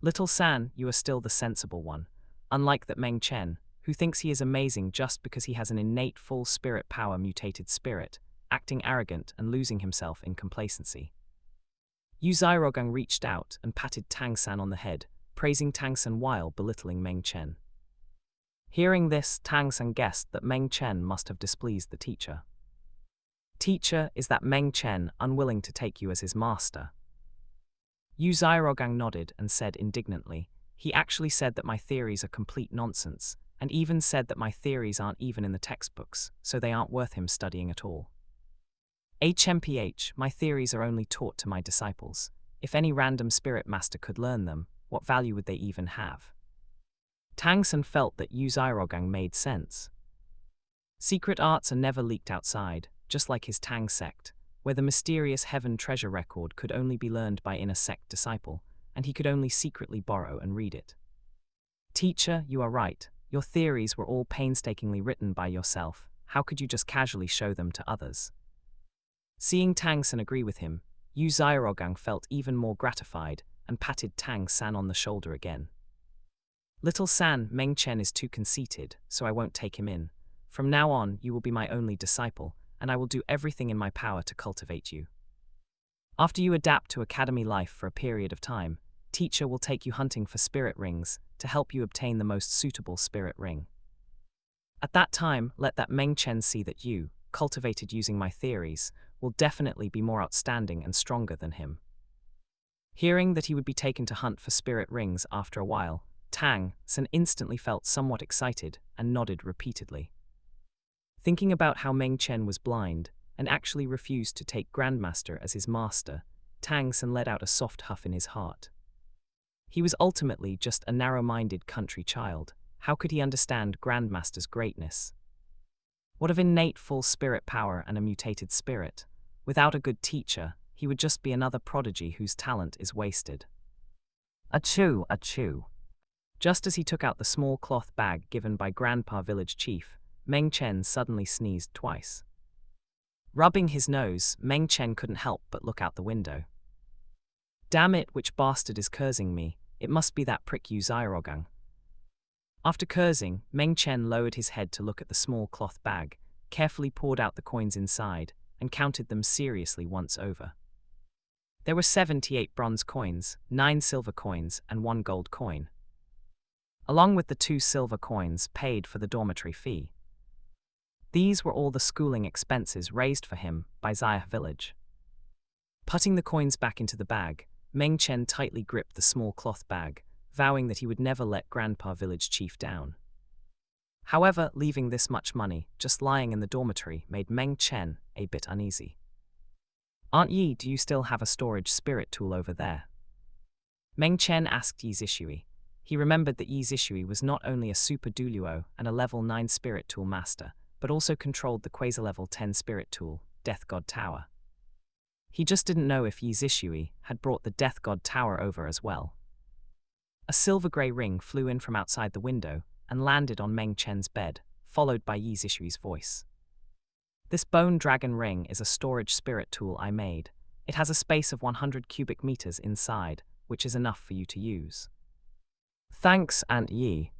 S2: Little San, you are still the sensible one, unlike that Meng Chen, who thinks he is amazing just because he has an innate full spirit power mutated spirit, acting arrogant and losing himself in complacency. Yu Xiaogang reached out and patted Tang San on the head, praising Tang San while belittling Meng Chen. Hearing this, Tang San guessed that Meng Chen must have displeased the teacher. Teacher, is that Meng Chen unwilling to take you as his master? Yu Xiaogang nodded and said indignantly, he actually said that my theories are complete nonsense, and even said that my theories aren't even in the textbooks, so they aren't worth him studying at all. HMPH, my theories are only taught to my disciples. If any random spirit master could learn them, what value would they even have? Tang San felt that Yu Xiaogang made sense. Secret arts are never leaked outside, just like his Tang sect, where the mysterious heaven treasure record could only be learned by inner sect disciple, and he could only secretly borrow and read it. Teacher, you are right. Your theories were all painstakingly written by yourself. How could you just casually show them to others? Seeing Tang San agree with him, Yu Xiaogang felt even more gratified and patted Tang San on the shoulder again. Little San, Meng Chen is too conceited, so I won't take him in. From now on, you will be my only disciple, and I will do everything in my power to cultivate you. After you adapt to academy life for a period of time, teacher will take you hunting for spirit rings to help you obtain the most suitable spirit ring. At that time, let that Meng Chen see that you, cultivated using my theories, will definitely be more outstanding and stronger than him. Hearing that he would be taken to hunt for spirit rings after a while, Tang San instantly felt somewhat excited and nodded repeatedly. Thinking about how Meng Chen was blind and actually refused to take Grandmaster as his master, Tang San let out a soft huff in his heart. He was ultimately just a narrow-minded country child. How could he understand Grandmaster's greatness? What of innate full spirit power and a mutated spirit? Without a good teacher, he would just be another prodigy whose talent is wasted. Achoo, achoo. Just as he took out the small cloth bag given by Grandpa Village Chief, Meng Chen suddenly sneezed twice. Rubbing his nose, Meng Chen couldn't help but look out the window. Damn it, which bastard is cursing me? It must be that prick Yu Xiaogang. After cursing, Meng Chen lowered his head to look at the small cloth bag, carefully poured out the coins inside, and counted them seriously once over. There were 78 bronze coins, 9 silver coins, and 1 gold coin, along with the 2 silver coins paid for the dormitory fee. These were all the schooling expenses raised for him by Xia Village. Putting the coins back into the bag, Meng Chen tightly gripped the small cloth bag, vowing that he would never let Grandpa Village Chief down. However, leaving this much money just lying in the dormitory made Meng Chen a bit uneasy. Aunt Yi, do you still have a storage spirit tool over there? Meng Chen asked Yi Zishui. He remembered that Yi Zishui was not only a super Douluo and a level 9 spirit tool master, but also controlled the quasi-level 10 spirit tool, Death God Tower. He just didn't know if Yi Zishui had brought the Death God Tower over as well. A silver-grey ring flew in from outside the window and landed on Meng Chen's bed, followed by Yi Zishui's voice. This bone dragon ring is a storage spirit tool I made. It has a space of 100 cubic meters inside, which is enough for you to use. Thanks, Aunt Yi.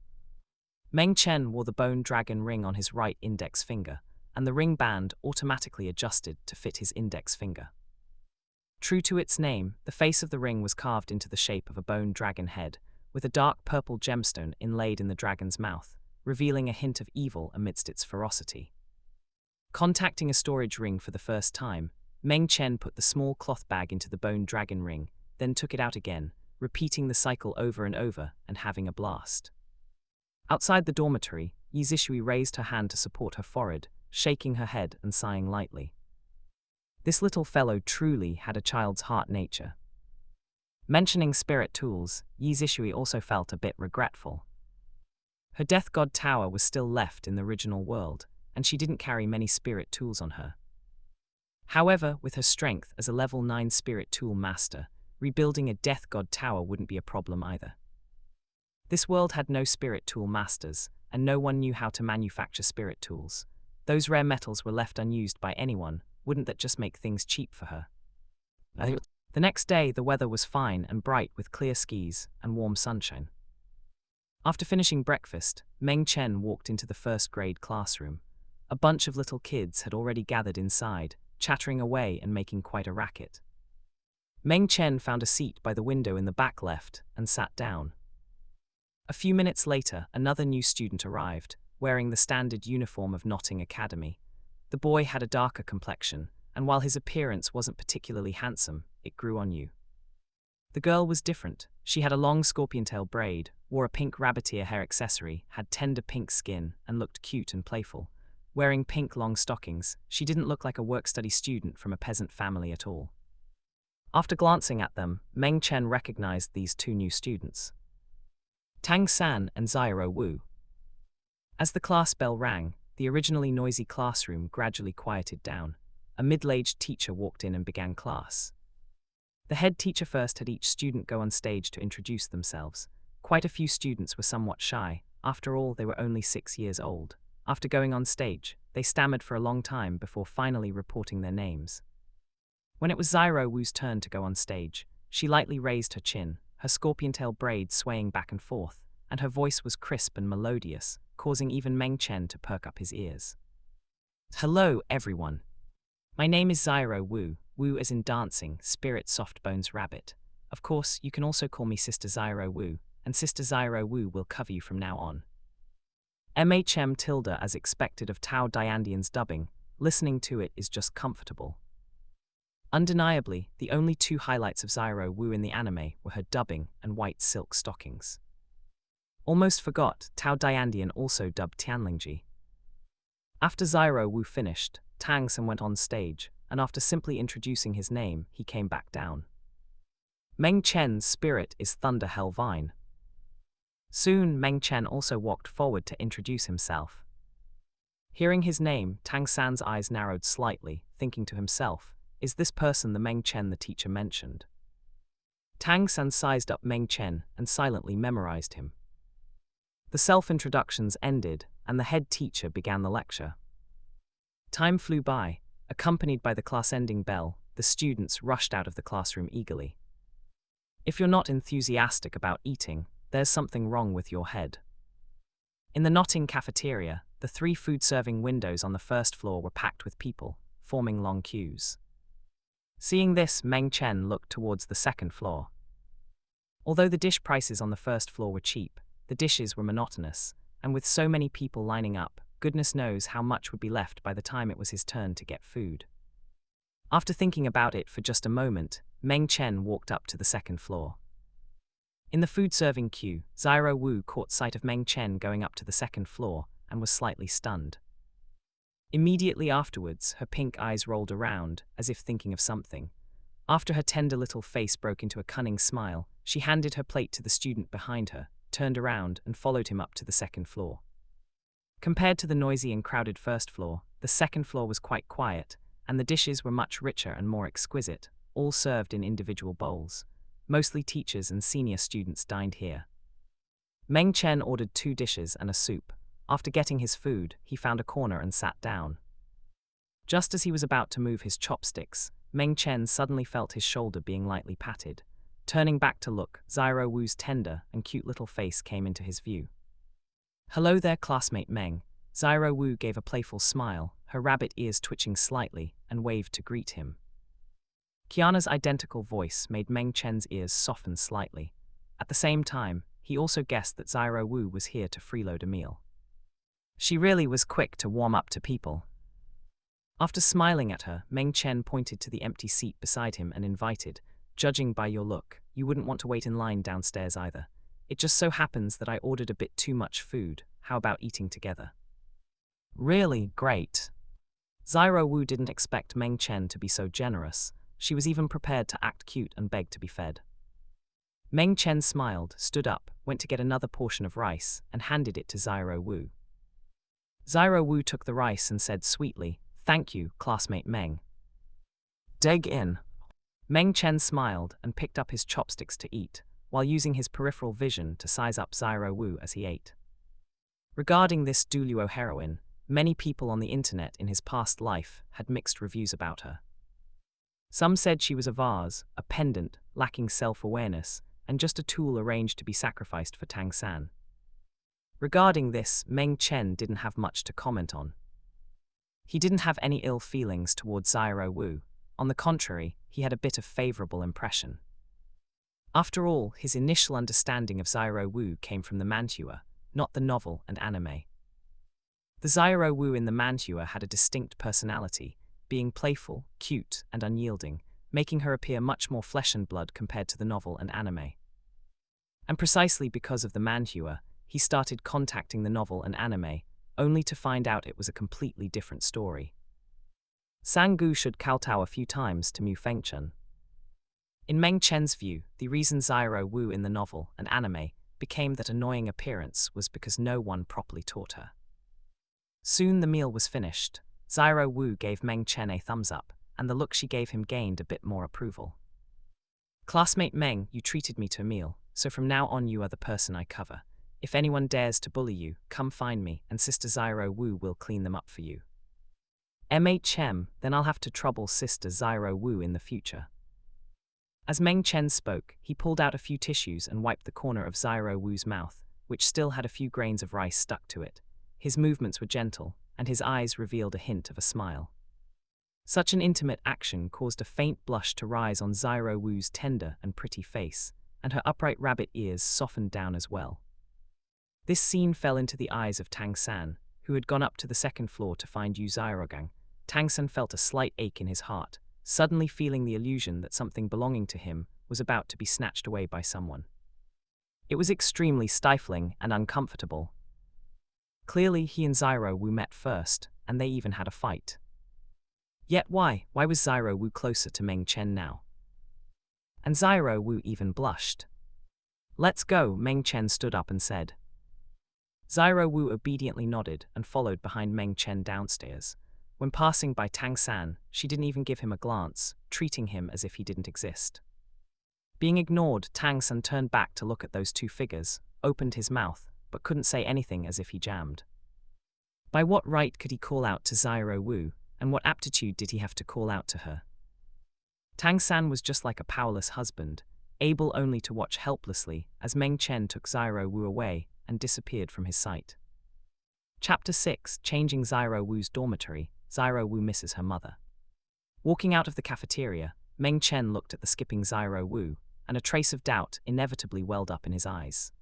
S2: Meng Chen wore the bone dragon ring on his right index finger, and the ring band automatically adjusted to fit his index finger. True to its name, the face of the ring was carved into the shape of a bone dragon head, with a dark purple gemstone inlaid in the dragon's mouth, revealing a hint of evil amidst its ferocity. Contacting a storage ring for the first time, Meng Chen put the small cloth bag into the bone dragon ring, then took it out again, repeating the cycle over and over and having a blast. Outside the dormitory, Yi Zishui raised her hand to support her forehead, shaking her head and sighing lightly. This little fellow truly had a child's heart nature. Mentioning spirit tools, Yi Zishui also felt a bit regretful. Her Death God Tower was still left in the original world, and she didn't carry many spirit tools on her. However, with her strength as a level 9 spirit tool master, rebuilding a Death God Tower wouldn't be a problem either. This world had no spirit tool masters, and no one knew how to manufacture spirit tools. Those rare metals were left unused by anyone. Wouldn't that just make things cheap for her? The next day, the weather was fine and bright with clear skies and warm sunshine. After finishing breakfast, Meng Chen walked into the first grade classroom. A bunch of little kids had already gathered inside, chattering away and making quite a racket. Meng Chen found a seat by the window in the back left and sat down. A few minutes later, another new student arrived, wearing the standard uniform of Notting Academy. The boy had a darker complexion, and while his appearance wasn't particularly handsome, it grew on you. The girl was different. She had a long scorpion-tail braid, wore a pink rabbit ear hair accessory, had tender pink skin, and looked cute and playful. Wearing pink long stockings, she didn't look like a work-study student from a peasant family at all. After glancing at them, Meng Chen recognized these two new students: Tang San and Xiao Wu. As the class bell rang, the originally noisy classroom gradually quieted down. A middle-aged teacher walked in and began class. The head teacher first had each student go on stage to introduce themselves. Quite a few students were somewhat shy. After all, they were only 6 years old. After going on stage, they stammered for a long time before finally reporting their names. When it was Xiao Wu's turn to go on stage, she lightly raised her chin, her scorpion-tail braid swaying back and forth, and her voice was crisp and melodious, causing even Meng Chen to perk up his ears. Hello, everyone. My name is Xiao Wu, Wu as in dancing, spirit soft bones rabbit. Of course, you can also call me Sister Xiao Wu, and Sister Xiao Wu will cover you from now on. MHM Tilda as expected of Tao Diandian's dubbing, listening to it is just comfortable. Undeniably, the only two highlights of Xiao Wu in the anime were her dubbing and white silk stockings. Almost forgot, Tao Diandian also dubbed Tianlingji. After Xiao Wu finished, Tang San went on stage, and after simply introducing his name, he came back down. Meng Chen's spirit is Thunder Hell Vine. Soon, Meng Chen also walked forward to introduce himself. Hearing his name, Tang San's eyes narrowed slightly, thinking to himself, is this person the Meng Chen the teacher mentioned? Tang San sized up Meng Chen and silently memorized him. The self-introductions ended, and the head teacher began the lecture. Time flew by. Accompanied by the class-ending bell, the students rushed out of the classroom eagerly. If you're not enthusiastic about eating, there's something wrong with your head. In the Notting cafeteria, the 3 food-serving windows on the first floor were packed with people, forming long queues. Seeing this, Meng Chen looked towards the second floor. Although the dish prices on the first floor were cheap, the dishes were monotonous, and with so many people lining up, goodness knows how much would be left by the time it was his turn to get food. After thinking about it for just a moment, Meng Chen walked up to the second floor. In the food-serving queue, Xiao Wu caught sight of Meng Chen going up to the second floor and was slightly stunned. Immediately afterwards, her pink eyes rolled around, as if thinking of something. After her tender little face broke into a cunning smile, she handed her plate to the student behind her, turned around and followed him up to the second floor. Compared to the noisy and crowded first floor, the second floor was quite quiet, and the dishes were much richer and more exquisite, all served in individual bowls. Mostly teachers and senior students dined here. Meng Chen ordered 2 dishes and a soup. After getting his food, he found a corner and sat down. Just as he was about to move his chopsticks, Meng Chen suddenly felt his shoulder being lightly patted. Turning back to look, Xiao Wu's tender and cute little face came into his view. Hello there, classmate Meng. Xiao Wu gave a playful smile, her rabbit ears twitching slightly, and waved to greet him. Kiana's identical voice made Meng Chen's ears soften slightly. At the same time, he also guessed that Xiao Wu was here to freeload a meal. She really was quick to warm up to people. After smiling at her, Meng Chen pointed to the empty seat beside him and invited, judging by your look, you wouldn't want to wait in line downstairs either. It just so happens that I ordered a bit too much food. How about eating together? Really great. Xiao Wu didn't expect Meng Chen to be so generous. She was even prepared to act cute and beg to be fed. Meng Chen smiled, stood up, went to get another portion of rice, and handed it to Xiao Wu. Xiao Wu took the rice and said sweetly, "Thank you, classmate Meng." Dig in. Meng Chen smiled and picked up his chopsticks to eat, while using his peripheral vision to size up Xiao Wu as he ate. Regarding this Douluo heroine, many people on the internet in his past life had mixed reviews about her. Some said she was a vase, a pendant, lacking self-awareness, and just a tool arranged to be sacrificed for Tang San. Regarding this, Meng Chen didn't have much to comment on. He didn't have any ill feelings towards Xiao Wu. On the contrary, he had a bit of favorable impression. After all, his initial understanding of Xiao Wu came from the manhwa, not the novel and anime. The Zyro Wu in the manhua had a distinct personality, being playful, cute, and unyielding, making her appear much more flesh and blood compared to the novel and anime. And precisely because of the manhua, he started contacting the novel and anime, only to find out it was a completely different story. Sang-gu should kowtow a few times to Mu Fengchen. In Meng Chen's view, the reason Zyro Wu in the novel and anime became that annoying appearance was because no one properly taught her. Soon the meal was finished. Zyro Wu gave Meng Chen a thumbs up, and the look she gave him gained a bit more approval. Classmate Meng, you treated me to a meal, so from now on you are the person I cover. If anyone dares to bully you, come find me, and Sister Zyro Wu will clean them up for you. MHM, then I'll have to trouble Sister Zyro Wu in the future. As Meng Chen spoke, he pulled out a few tissues and wiped the corner of Zyro Wu's mouth, which still had a few grains of rice stuck to it. His movements were gentle, and his eyes revealed a hint of a smile. Such an intimate action caused a faint blush to rise on Zyro Wu's tender and pretty face, and her upright rabbit ears softened down as well. This scene fell into the eyes of Tang San, who had gone up to the second floor to find Yu Xiaogang. Tang San felt a slight ache in his heart, suddenly feeling the illusion that something belonging to him was about to be snatched away by someone. It was extremely stifling and uncomfortable. Clearly, he and Zyro Wu met first, and they even had a fight. Yet why? Why was Zyro Wu closer to Meng Chen now? And Zyro Wu even blushed. Let's go, Meng Chen stood up and said. Zyro Wu obediently nodded and followed behind Meng Chen downstairs. When passing by Tang San, she didn't even give him a glance, treating him as if he didn't exist. Being ignored, Tang San turned back to look at those two figures, opened his mouth, but couldn't say anything as if he jammed. By what right could he call out to Zyro Wu, and what aptitude did he have to call out to her? Tang San was just like a powerless husband, able only to watch helplessly as Meng Chen took Zyro Wu away and disappeared from his sight. Chapter 6, Changing Zyro Wu's Dormitory. Zyro Wu misses her mother. Walking out of the cafeteria, Meng Chen looked at the skipping Zyro Wu, and a trace of doubt inevitably welled up in his eyes.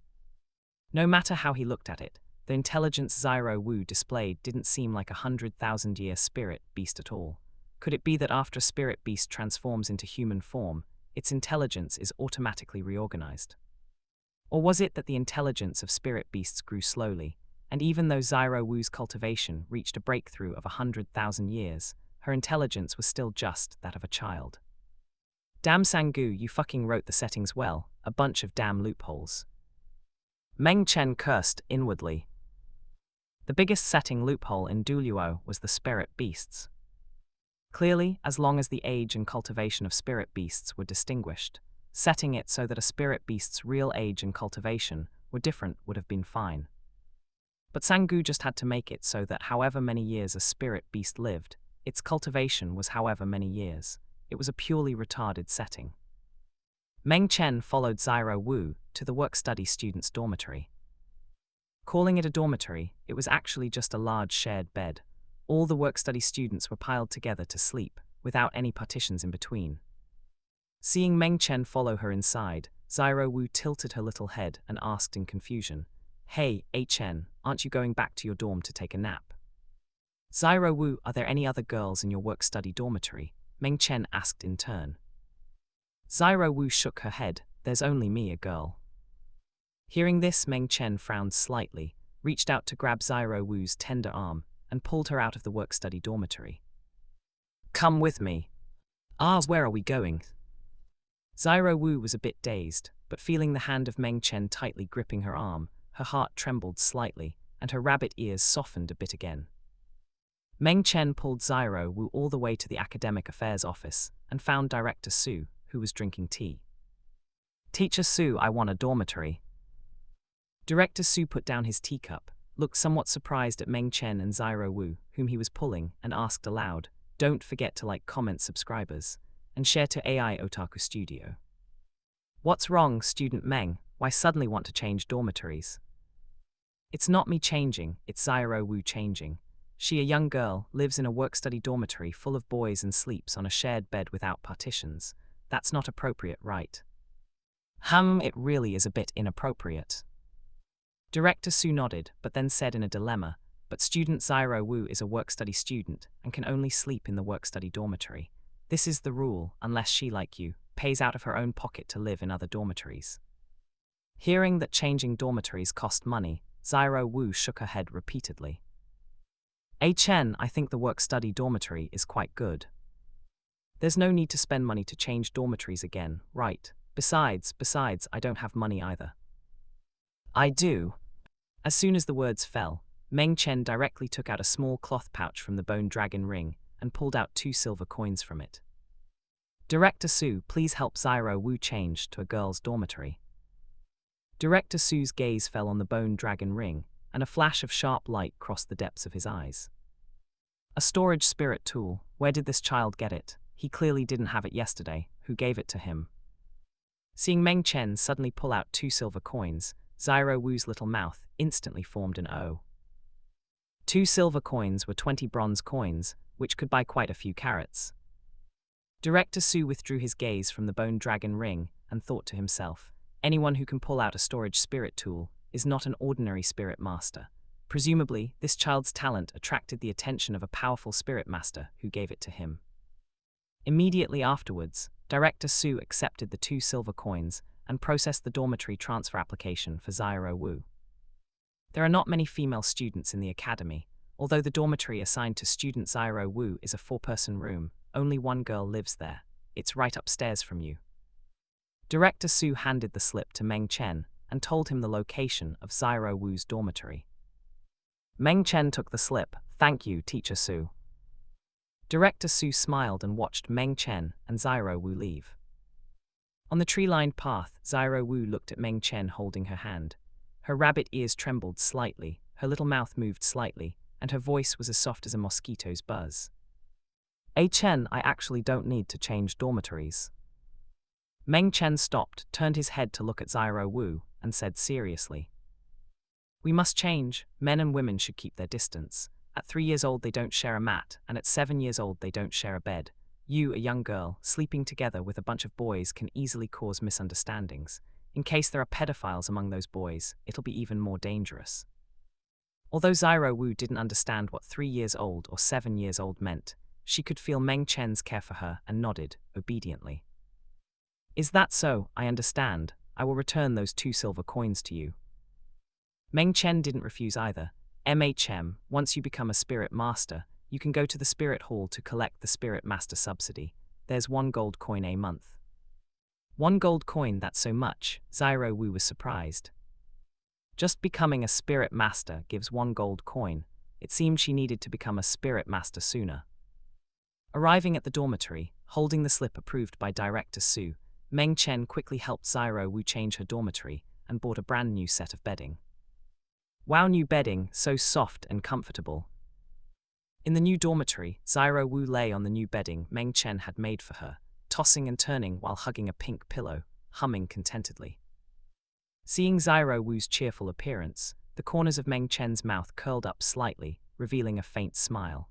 S2: No matter how he looked at it, the intelligence Zyro Wu displayed didn't seem like a 100,000-year spirit beast at all. Could it be that after a spirit beast transforms into human form, its intelligence is automatically reorganized? Or was it that the intelligence of spirit beasts grew slowly, and even though Zyro Wu's cultivation reached a breakthrough of 100,000 years, her intelligence was still just that of a child? Damn Sang-gu, you fucking wrote the settings well, a bunch of damn loopholes. Meng Chen cursed inwardly. The biggest setting loophole in Douluo was the spirit beasts. Clearly, as long as the age and cultivation of spirit beasts were distinguished, setting it so that a spirit beast's real age and cultivation were different would have been fine. But Sang-gu just had to make it so that however many years a spirit beast lived, its cultivation was however many years. It was a purely retarded setting. Meng Chen followed Zyro Wu to the work-study students' dormitory. Calling it a dormitory, it was actually just a large shared bed. All the work-study students were piled together to sleep, without any partitions in between. Seeing Meng Chen follow her inside, Zyro Wu tilted her little head and asked in confusion, "Hey, Chen, aren't you going back to your dorm to take a nap?" "Zyro Wu, are there any other girls in your work-study dormitory?" Meng Chen asked in turn. Zyro Wu shook her head. "There's only me, a girl." Hearing this, Meng Chen frowned slightly, reached out to grab Zyro Wu's tender arm, and pulled her out of the work-study dormitory. "Come with me." "Ah, where are we going?" Zyro Wu was a bit dazed, but feeling the hand of Meng Chen tightly gripping her arm, her heart trembled slightly, and her rabbit ears softened a bit again. Meng Chen pulled Zyro Wu all the way to the academic affairs office and found Director Su, who was drinking tea. "Teacher Su, I want a dormitory." Director Su put down his teacup, looked somewhat surprised at Meng Chen and Zyro Wu, whom he was pulling, and asked aloud, "Don't forget to like, comment, subscribers, and share to AI Otaku Studio." "What's wrong, student Meng? Why suddenly want to change dormitories?" "It's not me changing, it's Zyro Wu changing. She, a young girl, lives in a work-study dormitory full of boys and sleeps on a shared bed without partitions. That's not appropriate, right?" It really is a bit inappropriate." Director Su nodded, but then said in a dilemma, but student Zyro Wu is a work-study student and can only sleep in the work-study dormitory. This is the rule, unless she, like you, pays out of her own pocket to live in other dormitories. Hearing that changing dormitories cost money, Zyro Wu shook her head repeatedly. Chen, I think the work-study dormitory is quite good. There's no need to spend money to change dormitories again, right? Besides, I don't have money either. I do. As soon as the words fell, Meng Chen directly took out a small cloth pouch from the bone dragon ring and pulled out 2 silver coins from it. Director Su, please help Zyro Wu change to a girl's dormitory. Director Su's gaze fell on the bone dragon ring, and a flash of sharp light crossed the depths of his eyes. A storage spirit tool, where did this child get it? He clearly didn't have it yesterday. Who gave it to him? Seeing Meng Chen suddenly pull out 2 silver coins, Zyro Wu's little mouth instantly formed an O. 2 silver coins were 20 bronze coins, which could buy quite a few carrots. Director Su withdrew his gaze from the bone dragon ring and thought to himself, anyone who can pull out a storage spirit tool is not an ordinary spirit master. Presumably, this child's talent attracted the attention of a powerful spirit master who gave it to him. Immediately afterwards, Director Su accepted the 2 silver coins and processed the dormitory transfer application for Zyro Wu. There are not many female students in the academy. Although the dormitory assigned to student Zyro Wu is a 4-person room, only 1 girl lives there. It's right upstairs from you. Director Su handed the slip to Meng Chen and told him the location of Zyro Wu's dormitory. Meng Chen took the slip. Thank you, Teacher Su. Director Su smiled and watched Meng Chen and Zyro Wu leave. On the tree-lined path, Zyro Wu looked at Meng Chen holding her hand. Her rabbit ears trembled slightly, her little mouth moved slightly, and her voice was as soft as a mosquito's buzz. Chen, I actually don't need to change dormitories. Meng Chen stopped, turned his head to look at Zyro Wu, and said seriously. We must change. Men and women should keep their distance. At 3 years old they don't share a mat, and at 7 years old they don't share a bed. You, a young girl, sleeping together with a bunch of boys can easily cause misunderstandings. In case there are pedophiles among those boys, it'll be even more dangerous. Although Zyro Wu didn't understand what 3 years old or 7 years old meant, she could feel Meng Chen's care for her and nodded, obediently. Is that so? I understand. I will return those 2 silver coins to you. Meng Chen didn't refuse either. Once you become a spirit master, you can go to the spirit hall to collect the spirit master subsidy. There's 1 gold coin a month. 1 gold coin, that's so much. Zyro Wu was surprised. Just becoming a spirit master gives 1 gold coin. It seemed she needed to become a spirit master sooner. Arriving at the dormitory, holding the slip approved by Director Su, Meng Chen quickly helped Zyro Wu change her dormitory and bought a brand new set of bedding. Wow, new bedding, so soft and comfortable. In the new dormitory, Zyro Wu lay on the new bedding Meng Chen had made for her, tossing and turning while hugging a pink pillow, humming contentedly. Seeing Zyro Wu's cheerful appearance, the corners of Meng Chen's mouth curled up slightly, revealing a faint smile.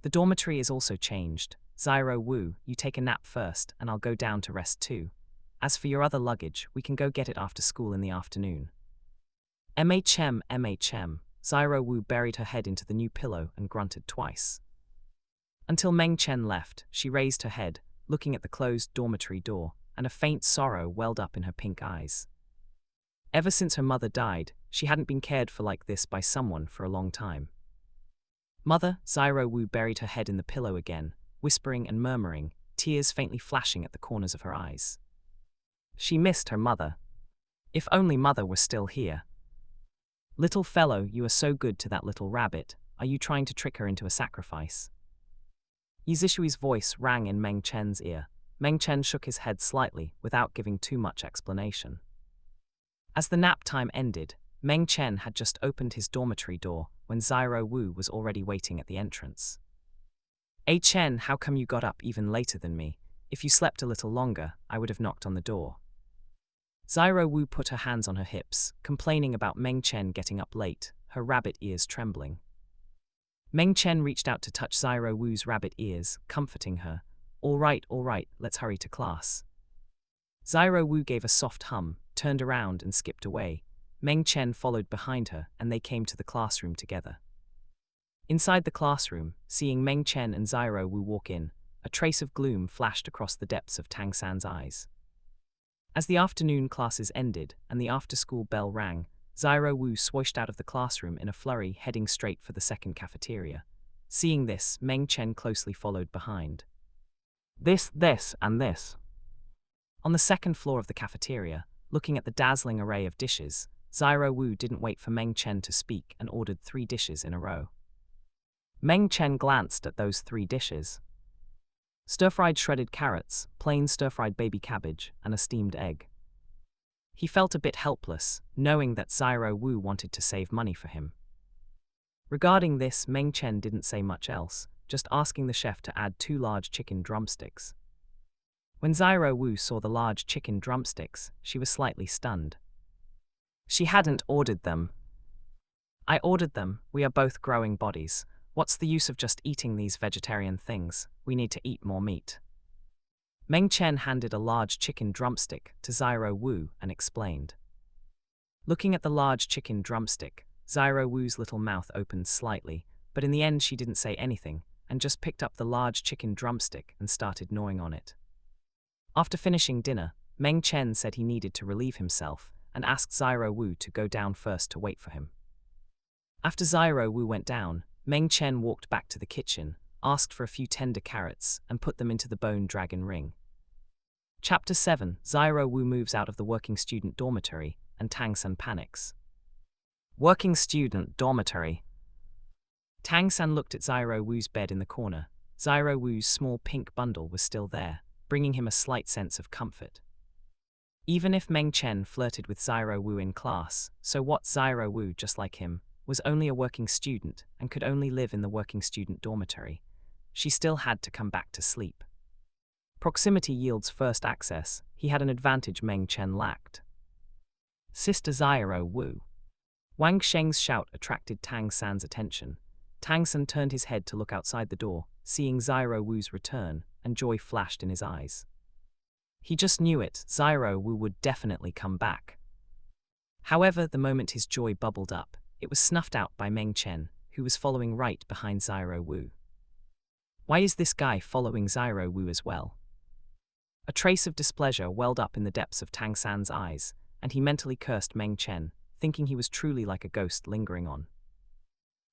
S2: The dormitory is also changed. Zyro Wu, you take a nap first, and I'll go down to rest too. As for your other luggage, we can go get it after school in the afternoon. MHM. Zyro Wu buried her head into the new pillow and grunted twice. Until Meng Chen left, she raised her head, looking at the closed dormitory door, and a faint sorrow welled up in her pink eyes. Ever since her mother died, she hadn't been cared for like this by someone for a long time. Mother, Zyro Wu buried her head in the pillow again, whispering and murmuring, tears faintly flashing at the corners of her eyes. She missed her mother. If only mother were still here. Little fellow, you are so good to that little rabbit. Are you trying to trick her into a sacrifice? Yizishui's voice rang in Meng Chen's ear. Meng Chen shook his head slightly, without giving too much explanation. As the nap time ended, Meng Chen had just opened his dormitory door when Zyro Wu was already waiting at the entrance. Chen, how come you got up even later than me? If you slept a little longer, I would have knocked on the door. Zyro Wu put her hands on her hips, complaining about Meng Chen getting up late, her rabbit ears trembling. Meng Chen reached out to touch Zyro Wu's rabbit ears, comforting her. All right, let's hurry to class. Zyro Wu gave a soft hum, turned around and skipped away. Meng Chen followed behind her and they came to the classroom together. Inside the classroom, seeing Meng Chen and Xiao Wu walk in, a trace of gloom flashed across the depths of Tang San's eyes. As the afternoon classes ended and the after-school bell rang, Xiao Wu swooshed out of the classroom in a flurry, heading straight for the second cafeteria. Seeing this, Meng Chen closely followed behind. This, and this. On the second floor of the cafeteria, looking at the dazzling array of dishes, Xiao Wu didn't wait for Meng Chen to speak and ordered 3 dishes in a row. Meng Chen glanced at those 3 dishes. Stir-fried shredded carrots, plain stir-fried baby cabbage, and a steamed egg. He felt a bit helpless, knowing that Xiao Wu wanted to save money for him. Regarding this, Meng Chen didn't say much else, just asking the chef to add 2 large chicken drumsticks. When Xiao Wu saw the large chicken drumsticks, she was slightly stunned. She hadn't ordered them. I ordered them, we are both growing bodies. What's the use of just eating these vegetarian things? We need to eat more meat. Meng Chen handed a large chicken drumstick to Xiao Wu and explained. Looking at the large chicken drumstick, Xiao Wu's little mouth opened slightly, but in the end she didn't say anything and just picked up the large chicken drumstick and started gnawing on it. After finishing dinner, Meng Chen said he needed to relieve himself and asked Xiao Wu to go down first to wait for him. After Xiao Wu went down, Meng Chen walked back to the kitchen, asked for a few tender carrots, and put them into the bone dragon ring. Chapter 7. Xiao Wu moves out of the working student dormitory, and Tang San panics. Working student dormitory. Tang San looked at Xiao Wu's bed in the corner. Xiao Wu's small pink bundle was still there, bringing him a slight sense of comfort. Even if Meng Chen flirted with Xiao Wu in class, so what? Xiao Wu, just like him, was only a working student and could only live in the working student dormitory. She still had to come back to sleep. Proximity yields first access. He had an advantage Meng Chen lacked. Sister Xiao Wu. Wang Sheng's shout attracted Tang San's attention. Tang San turned his head to look outside the door, seeing Xiao Wu's return, and joy flashed in his eyes. He just knew it, Xiao Wu would definitely come back. However, the moment his joy bubbled up, it was snuffed out by Meng Chen, who was following right behind Xiao Wu. Why is this guy following Xiao Wu as well? A trace of displeasure welled up in the depths of Tang San's eyes, and he mentally cursed Meng Chen, thinking he was truly like a ghost lingering on.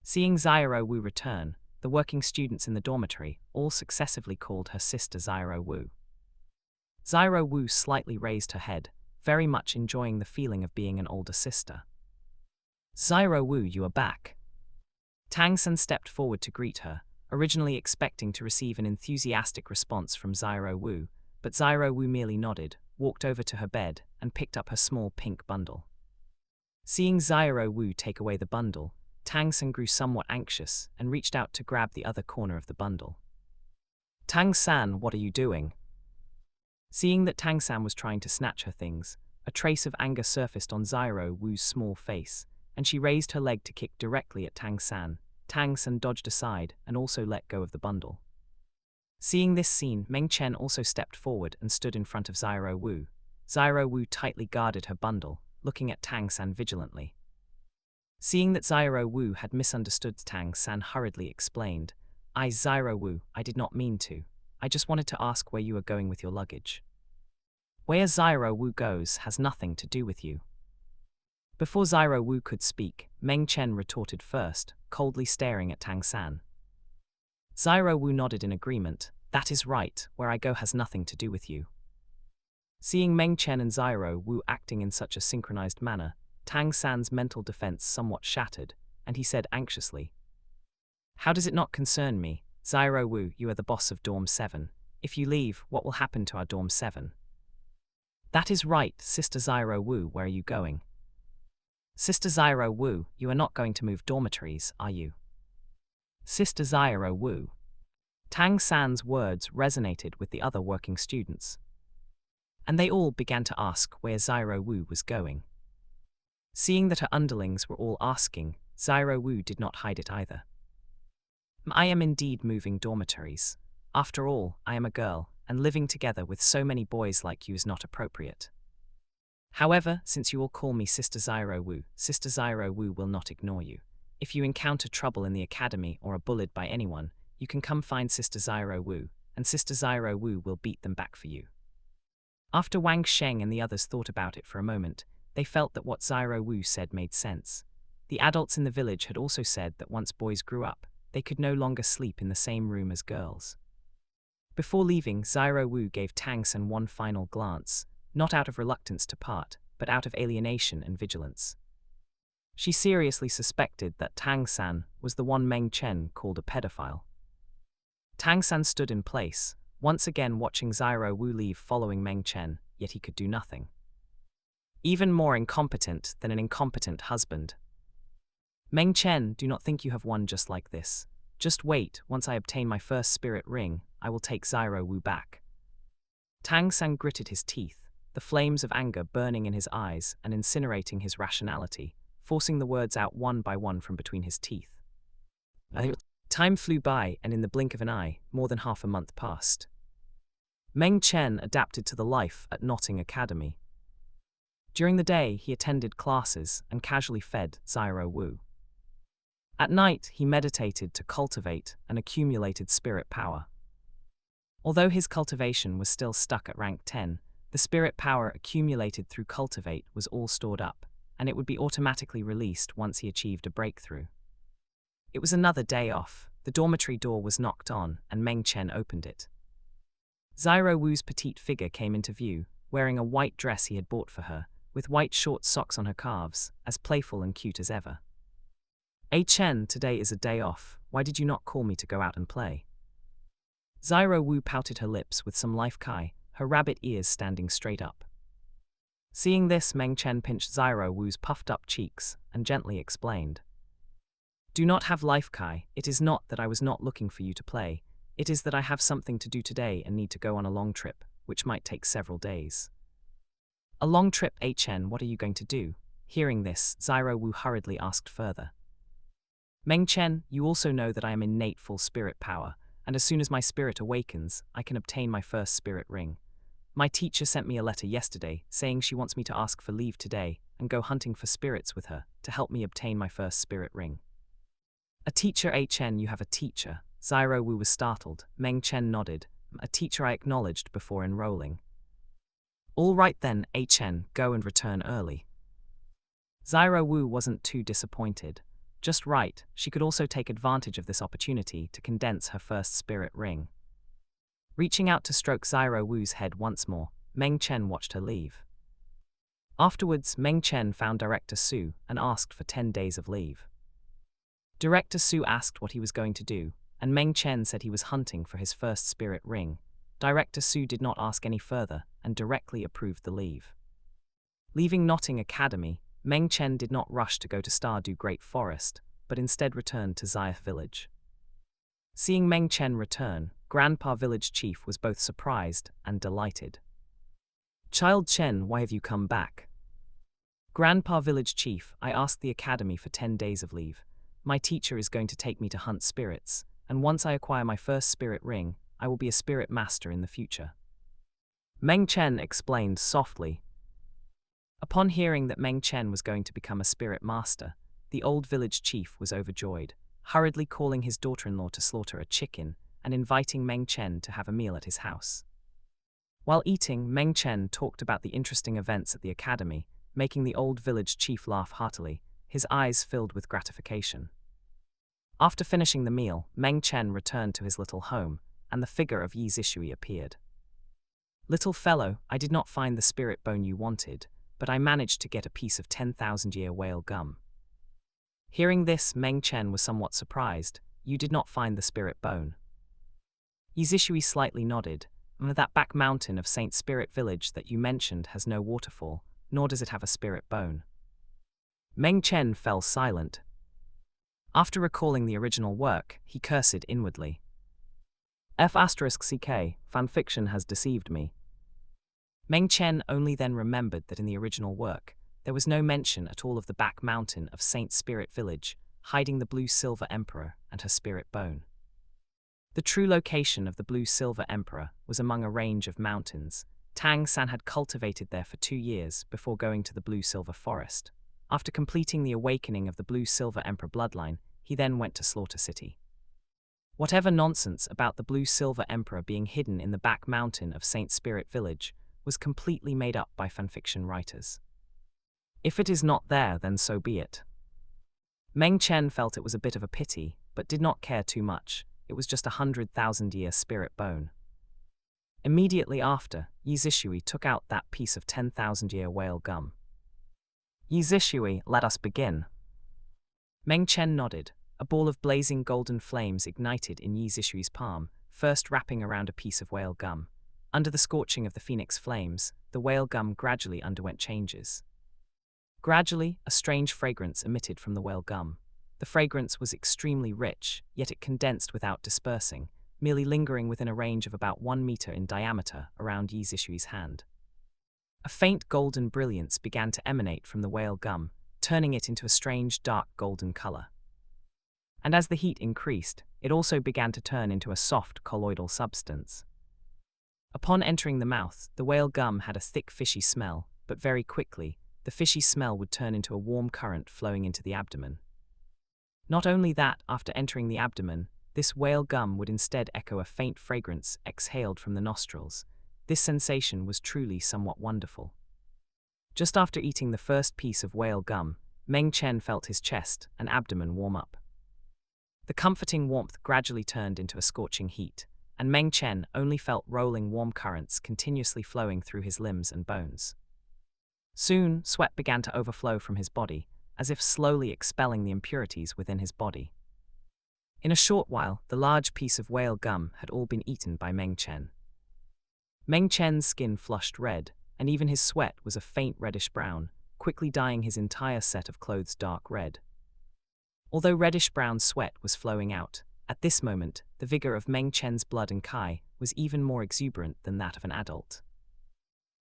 S2: Seeing Xiao Wu return, the working students in the dormitory all successively called her sister Xiao Wu. Xiao Wu slightly raised her head, very much enjoying the feeling of being an older sister. Xiao Wu, you are back. Tang San stepped forward to greet her, originally expecting to receive an enthusiastic response from Xiao Wu, but Xiao Wu merely nodded, walked over to her bed, and picked up her small pink bundle. Seeing Xiao Wu take away the bundle, Tang San grew somewhat anxious and reached out to grab the other corner of the bundle. Tang San, what are you doing? Seeing that Tang San was trying to snatch her things, a trace of anger surfaced on Xiao Wu's small face, and she raised her leg to kick directly at Tang San. Tang San dodged aside and also let go of the bundle. Seeing this scene, Meng Chen also stepped forward and stood in front of Xiao Wu. Xiao Wu tightly guarded her bundle, looking at Tang San vigilantly. Seeing that Xiao Wu had misunderstood, Tang San hurriedly explained, Xiao Wu, I did not mean to. I just wanted to ask where you are going with your luggage. Where Xiao Wu goes has nothing to do with you. Before Xiao Wu could speak, Meng Chen retorted first, coldly staring at Tang San. Xiao Wu nodded in agreement. That is right, where I go has nothing to do with you. Seeing Meng Chen and Xiao Wu acting in such a synchronized manner, Tang San's mental defense somewhat shattered, and he said anxiously, How does it not concern me? Xiao Wu, you are the boss of Dorm 7. If you leave, what will happen to our Dorm 7? That is right, Sister Xiao Wu, where are you going? Sister Xiao Wu, you are not going to move dormitories, are you? Sister Xiao Wu. Tang San's words resonated with the other working students, and they all began to ask where Xiao Wu was going. Seeing that her underlings were all asking, Xiao Wu did not hide it either. I am indeed moving dormitories. After all, I am a girl, and living together with so many boys like you is not appropriate. However, since you all call me Sister Zyro Wu, Sister Zyro Wu will not ignore you. If you encounter trouble in the academy or are bullied by anyone, you can come find Sister Zyro Wu, and Sister Zyro Wu will beat them back for you. After Wang Sheng and the others thought about it for a moment, they felt that what Zyro Wu said made sense. The adults in the village had also said that once boys grew up, they could no longer sleep in the same room as girls. Before leaving, Zyro Wu gave Tang San one final glance, not out of reluctance to part, but out of alienation and vigilance. She seriously suspected that Tang San was the one Meng Chen called a pedophile. Tang San stood in place, once again watching Zyro Wu leave following Meng Chen, yet he could do nothing. Even more incompetent than an incompetent husband. Meng Chen, do not think you have won just like this. Just wait, once I obtain my first spirit ring, I will take Zyro Wu back. Tang San gritted his teeth, the flames of anger burning in his eyes and incinerating his rationality, forcing the words out one by one from between his teeth. Time flew by, and in the blink of an eye, more than half a month passed. Meng Chen adapted to the life at Notting Academy. During the day, he attended classes and casually fed Zyro Wu. At night, he meditated to cultivate and accumulated spirit power. Although his cultivation was still stuck at rank 10, the spirit power accumulated through Cultivate was all stored up, and it would be automatically released once he achieved a breakthrough. It was another day off. The dormitory door was knocked on, and Meng Chen opened it. Zyro Wu's petite figure came into view, wearing a white dress he had bought for her, with white short socks on her calves, as playful and cute as ever. "Hey Chen, today is a day off. Why did you not call me to go out and play?" Zyro Wu pouted her lips with some life kai, her rabbit ears standing straight up. Seeing this, Meng Chen pinched Zyro Wu's puffed-up cheeks and gently explained. "Do not have life kai. It is not that I was not looking for you to play. It is that I have something to do today and need to go on a long trip, which might take several days." "A long trip, Chen, what are you going to do?" Hearing this, Zyro Wu hurriedly asked further. "Meng Chen, you also know that I am innate full spirit power, and as soon as my spirit awakens, I can obtain my first spirit ring. My teacher sent me a letter yesterday saying she wants me to ask for leave today and go hunting for spirits with her to help me obtain my first spirit ring." "A teacher, Chen, you have a teacher." Zyro Wu was startled. Meng Chen nodded. "A teacher I acknowledged before enrolling." "All right then, Chen, go and return early." Zyro Wu wasn't too disappointed. Just right, she could also take advantage of this opportunity to condense her first spirit ring. Reaching out to stroke Zyro Wu's head once more, Meng Chen watched her leave. Afterwards, Meng Chen found Director Su and asked for 10 days of leave. Director Su asked what he was going to do, and Meng Chen said he was hunting for his first spirit ring. Director Su did not ask any further and directly approved the leave. Leaving Notting Academy, Meng Chen did not rush to go to Stardew Great Forest, but instead returned to Xiaoth Village. Seeing Meng Chen return, Grandpa Village Chief was both surprised and delighted. "Child Chen, why have you come back?" "Grandpa Village Chief, I asked the academy for 10 days of leave. My teacher is going to take me to hunt spirits, and once I acquire my first spirit ring, I will be a spirit master in the future." Meng Chen explained softly. Upon hearing that Meng Chen was going to become a spirit master, the old village chief was overjoyed, hurriedly calling his daughter-in-law to slaughter a chicken and inviting Meng Chen to have a meal at his house. While eating, Meng Chen talked about the interesting events at the academy, making the old village chief laugh heartily, his eyes filled with gratification. After finishing the meal, Meng Chen returned to his little home, and the figure of Yi Zishui appeared. "Little fellow, I did not find the spirit bone you wanted, but I managed to get a piece of 10,000-year whale gum." Hearing this, Meng Chen was somewhat surprised. "You did not find the spirit bone?" Yi Zishui slightly nodded. "That back mountain of Saint Spirit Village that you mentioned has no waterfall, nor does it have a spirit bone." Meng Chen fell silent. After recalling the original work, he cursed inwardly. F***ck, fanfiction has deceived me. Meng Chen only then remembered that in the original work, there was no mention at all of the back mountain of Saint Spirit Village, hiding the Blue-Silver Emperor and her spirit bone. The true location of the Blue-Silver Emperor was among a range of mountains, Tang San had cultivated there for 2 years before going to the Blue-Silver Forest. After completing the awakening of the Blue-Silver Emperor bloodline, he then went to Slaughter City. Whatever nonsense about the Blue-Silver Emperor being hidden in the back mountain of Saint Spirit Village was completely made up by fanfiction writers. If it is not there, then so be it. Meng Chen felt it was a bit of a pity, but did not care too much. It was just 100,000-year spirit bone. Immediately after, Yi Zishui took out that piece of 10,000-year whale gum. Yi Zishui, let us begin. Meng Chen nodded. A ball of blazing golden flames ignited in Yi Zishui's palm, first wrapping around a piece of whale gum. Under the scorching of the phoenix flames, the whale gum gradually underwent changes. Gradually, a strange fragrance emitted from the whale gum. The fragrance was extremely rich, yet it condensed without dispersing, merely lingering within a range of about 1 meter in diameter around Yi Zishui's hand. A faint golden brilliance began to emanate from the whale gum, turning it into a strange dark golden color. And as the heat increased, it also began to turn into a soft colloidal substance. Upon entering the mouth, the whale gum had a thick fishy smell, but very quickly, the fishy smell would turn into a warm current flowing into the abdomen. Not only that, after entering the abdomen, this whale gum would instead echo a faint fragrance exhaled from the nostrils. This sensation was truly somewhat wonderful. Just after eating the first piece of whale gum, Meng Chen felt his chest and abdomen warm up. The comforting warmth gradually turned into a scorching heat, and Meng Chen only felt rolling warm currents continuously flowing through his limbs and bones. Soon, sweat began to overflow from his body, as if slowly expelling the impurities within his body. In a short while, the large piece of whale gum had all been eaten by Meng Chen. Meng Chen's skin flushed red, and even his sweat was a faint reddish brown, quickly dyeing his entire set of clothes dark red. Although reddish-brown sweat was flowing out, at this moment, the vigor of Meng Chen's blood and kai was even more exuberant than that of an adult.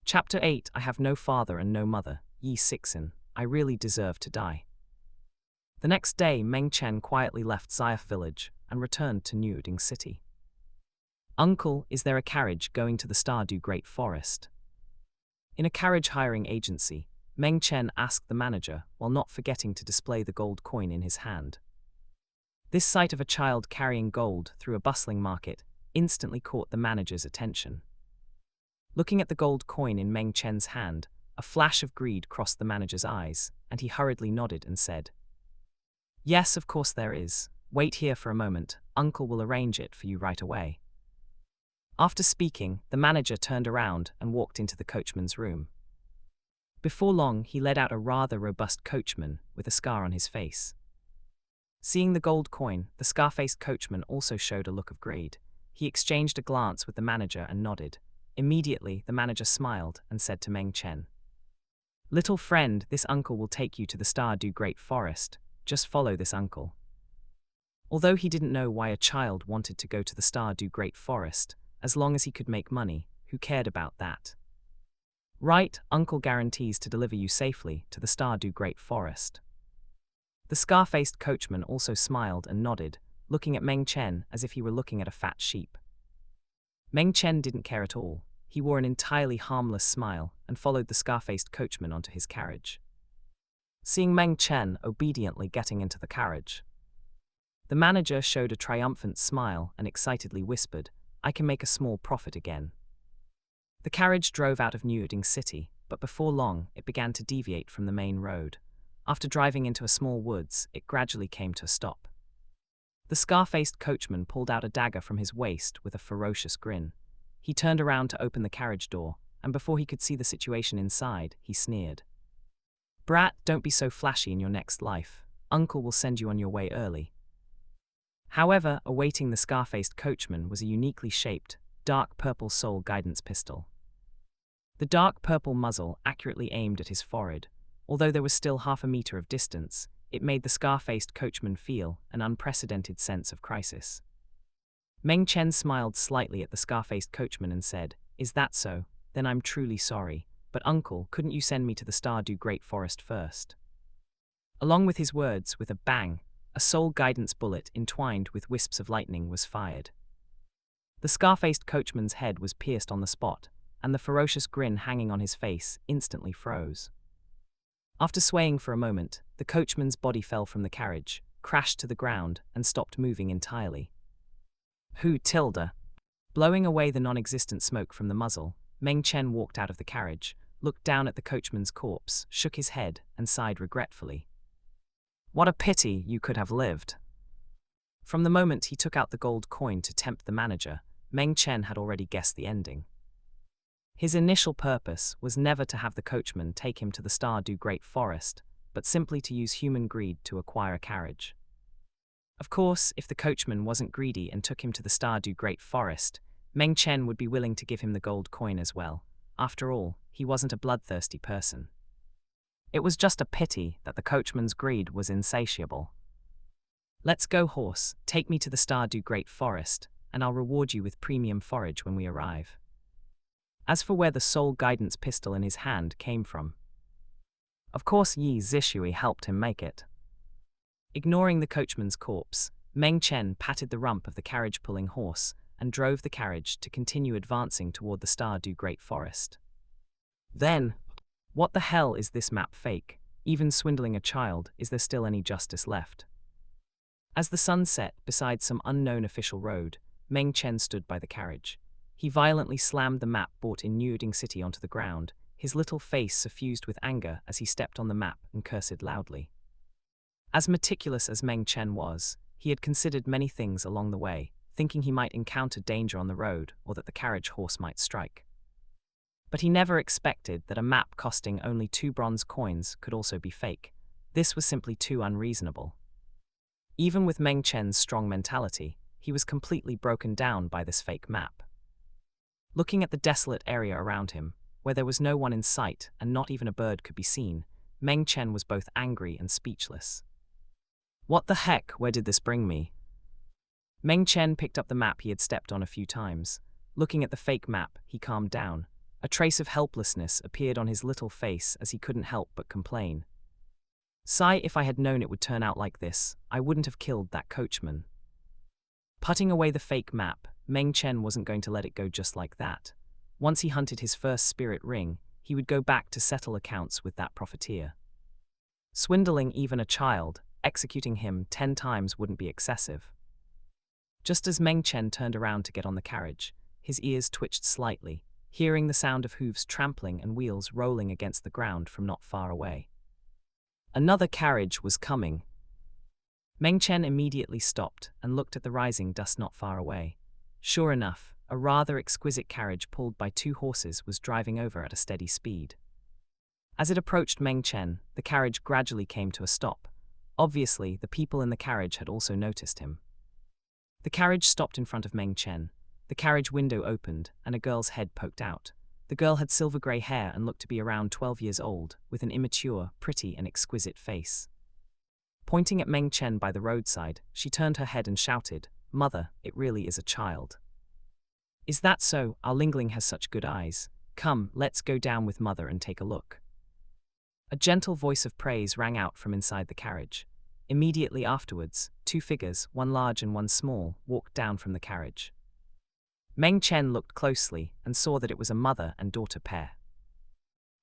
S2: Chapter 8 I have no father and no mother, Yi Sixin, I really deserve to die. The next day, Meng Chen quietly left Xiaf village and returned to Niuding City. Uncle, is there a carriage going to the Stardew Great Forest? In a carriage hiring agency, Meng Chen asked the manager while not forgetting to display the gold coin in his hand. This sight of a child carrying gold through a bustling market instantly caught the manager's attention. Looking at the gold coin in Meng Chen's hand, a flash of greed crossed the manager's eyes, and he hurriedly nodded and said, "Yes, of course there is. Wait here for a moment, Uncle will arrange it for you right away." After speaking, the manager turned around and walked into the coachman's room. Before long, he led out a rather robust coachman with a scar on his face. Seeing the gold coin, the scar-faced coachman also showed a look of greed. He exchanged a glance with the manager and nodded. Immediately, the manager smiled and said to Meng Chen, "Little friend, this uncle will take you to the Stardew Great Forest. Just follow this uncle." Although he didn't know why a child wanted to go to the Stardew Great Forest, as long as he could make money, who cared about that? Right, uncle guarantees to deliver you safely to the Stardew Great Forest. The scar-faced coachman also smiled and nodded, looking at Meng Chen as if he were looking at a fat sheep. Meng Chen didn't care at all. He wore an entirely harmless smile and followed the scar-faced coachman onto his carriage. Seeing Meng Chen obediently getting into the carriage, the manager showed a triumphant smile and excitedly whispered, "I can make a small profit again." The carriage drove out of Niuding City, but before long, it began to deviate from the main road. After driving into a small woods, it gradually came to a stop. The scar-faced coachman pulled out a dagger from his waist with a ferocious grin. He turned around to open the carriage door, and before he could see the situation inside, he sneered. "Brat, don't be so flashy in your next life. Uncle will send you on your way early." However, awaiting the scar-faced coachman was a uniquely shaped, dark purple soul guidance pistol. The dark purple muzzle accurately aimed at his forehead. Although there was still 1/2 meter of distance, it made the scar-faced coachman feel an unprecedented sense of crisis. Meng Chen smiled slightly at the scar-faced coachman and said, "Is that so? Then I'm truly sorry. But uncle, couldn't you send me to the Stardew Great Forest first?" Along with his words, with a bang, a soul guidance bullet entwined with wisps of lightning was fired. The scar-faced coachman's head was pierced on the spot, and the ferocious grin hanging on his face instantly froze. After swaying for a moment, the coachman's body fell from the carriage, crashed to the ground, and stopped moving entirely. Hu tilde. Blowing away the non-existent smoke from the muzzle, Meng Chen walked out of the carriage, looked down at the coachman's corpse, shook his head, and sighed regretfully. What a pity you could have lived. From the moment he took out the gold coin to tempt the manager, Meng Chen had already guessed the ending. His initial purpose was never to have the coachman take him to the Stardew Great Forest, but simply to use human greed to acquire a carriage. Of course, if the coachman wasn't greedy and took him to the Stardew Great Forest, Meng Chen would be willing to give him the gold coin as well. After all, he wasn't a bloodthirsty person. It was just a pity that the coachman's greed was insatiable. Let's go, horse, take me to the Stardew Great Forest, and I'll reward you with premium forage when we arrive. As for where the soul guidance pistol in his hand came from, of course Yi Zishui helped him make it. Ignoring the coachman's corpse, Meng Chen patted the rump of the carriage-pulling horse and drove the carriage to continue advancing toward the Stardew Great Forest. Then, what the hell is this map fake? Even swindling a child, is there still any justice left? As the sun set beside some unknown official road, Meng Chen stood by the carriage. He violently slammed the map bought in Nuding City onto the ground, his little face suffused with anger as he stepped on the map and cursed loudly. As meticulous as Meng Chen was, he had considered many things along the way, thinking he might encounter danger on the road or that the carriage horse might strike. But he never expected that a map costing only 2 bronze coins could also be fake. This was simply too unreasonable. Even with Meng Chen's strong mentality, he was completely broken down by this fake map. Looking at the desolate area around him, where there was no one in sight and not even a bird could be seen, Meng Chen was both angry and speechless. What the heck, where did this bring me? Meng Chen picked up the map he had stepped on a few times. Looking at the fake map, he calmed down. A trace of helplessness appeared on his little face as he couldn't help but complain. Sigh, if I had known it would turn out like this, I wouldn't have killed that coachman. Putting away the fake map, Meng Chen wasn't going to let it go just like that. Once he hunted his first spirit ring, he would go back to settle accounts with that profiteer. Swindling even a child, executing him 10 times wouldn't be excessive. Just as Meng Chen turned around to get on the carriage, his ears twitched slightly, hearing the sound of hooves trampling and wheels rolling against the ground from not far away. Another carriage was coming. Meng Chen immediately stopped and looked at the rising dust not far away. Sure enough, a rather exquisite carriage pulled by 2 horses was driving over at a steady speed. As it approached Meng Chen, the carriage gradually came to a stop. Obviously, the people in the carriage had also noticed him. The carriage stopped in front of Meng Chen. The carriage window opened, and a girl's head poked out. The girl had silver-grey hair and looked to be around 12 years old, with an immature, pretty, and exquisite face. Pointing at Meng Chen by the roadside, she turned her head and shouted, "Mother, it really is a child." "Is that so? Our Lingling has such good eyes. Come, let's go down with Mother and take a look." A gentle voice of praise rang out from inside the carriage. Immediately afterwards, 2 figures, one large and one small, walked down from the carriage. Meng Chen looked closely and saw that it was a mother and daughter pair.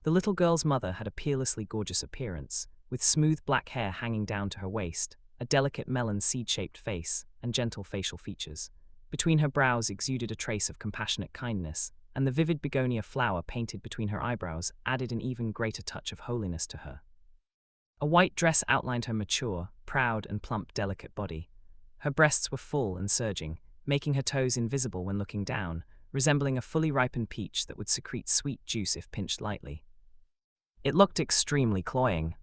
S2: The little girl's mother had a peerlessly gorgeous appearance, with smooth black hair hanging down to her waist, a delicate melon seed-shaped face, and gentle facial features. Between her brows exuded a trace of compassionate kindness, and the vivid begonia flower painted between her eyebrows added an even greater touch of holiness to her. A white dress outlined her mature, proud, and plump, delicate body. Her breasts were full and surging, making her toes invisible when looking down, resembling a fully ripened peach that would secrete sweet juice if pinched lightly. It looked extremely cloying.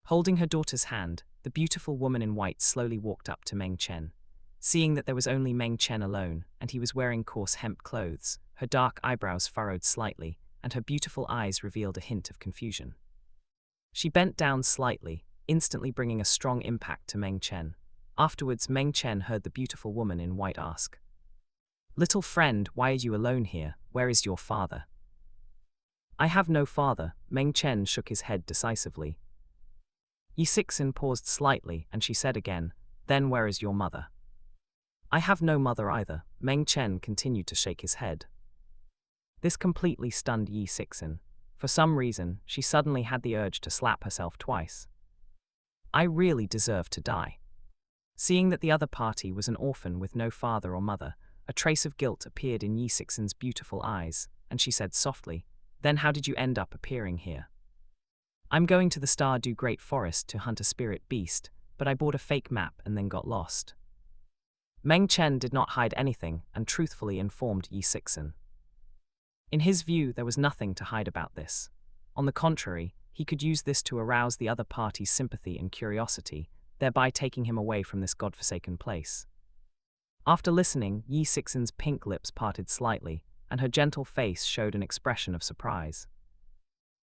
S2: Holding her daughter's hand, the beautiful woman in white slowly walked up to Meng Chen. Seeing that there was only Meng Chen alone, and he was wearing coarse hemp clothes, her dark eyebrows furrowed slightly, and her beautiful eyes revealed a hint of confusion. She bent down slightly, instantly bringing a strong impact to Meng Chen. Afterwards, Meng Chen heard the beautiful woman in white ask, "Little friend, why are you alone here? Where is your father?" "I have no father," Meng Chen shook his head decisively. Yi Sixin paused slightly, and she said again, "Then where is your mother?" "I have no mother either," Meng Chen continued to shake his head. This completely stunned Yi Sixin. For some reason, she suddenly had the urge to slap herself twice. I really deserve to die. Seeing that the other party was an orphan with no father or mother, a trace of guilt appeared in Yi Sixin's beautiful eyes, and she said softly, "Then how did you end up appearing here?" "I'm going to the Stardew Great Forest to hunt a spirit beast, but I bought a fake map and then got lost." Meng Chen did not hide anything and truthfully informed Yi Sixin. In his view, there was nothing to hide about this. On the contrary, he could use this to arouse the other party's sympathy and curiosity, thereby taking him away from this godforsaken place. After listening, Yi Sixin's pink lips parted slightly, and her gentle face showed an expression of surprise.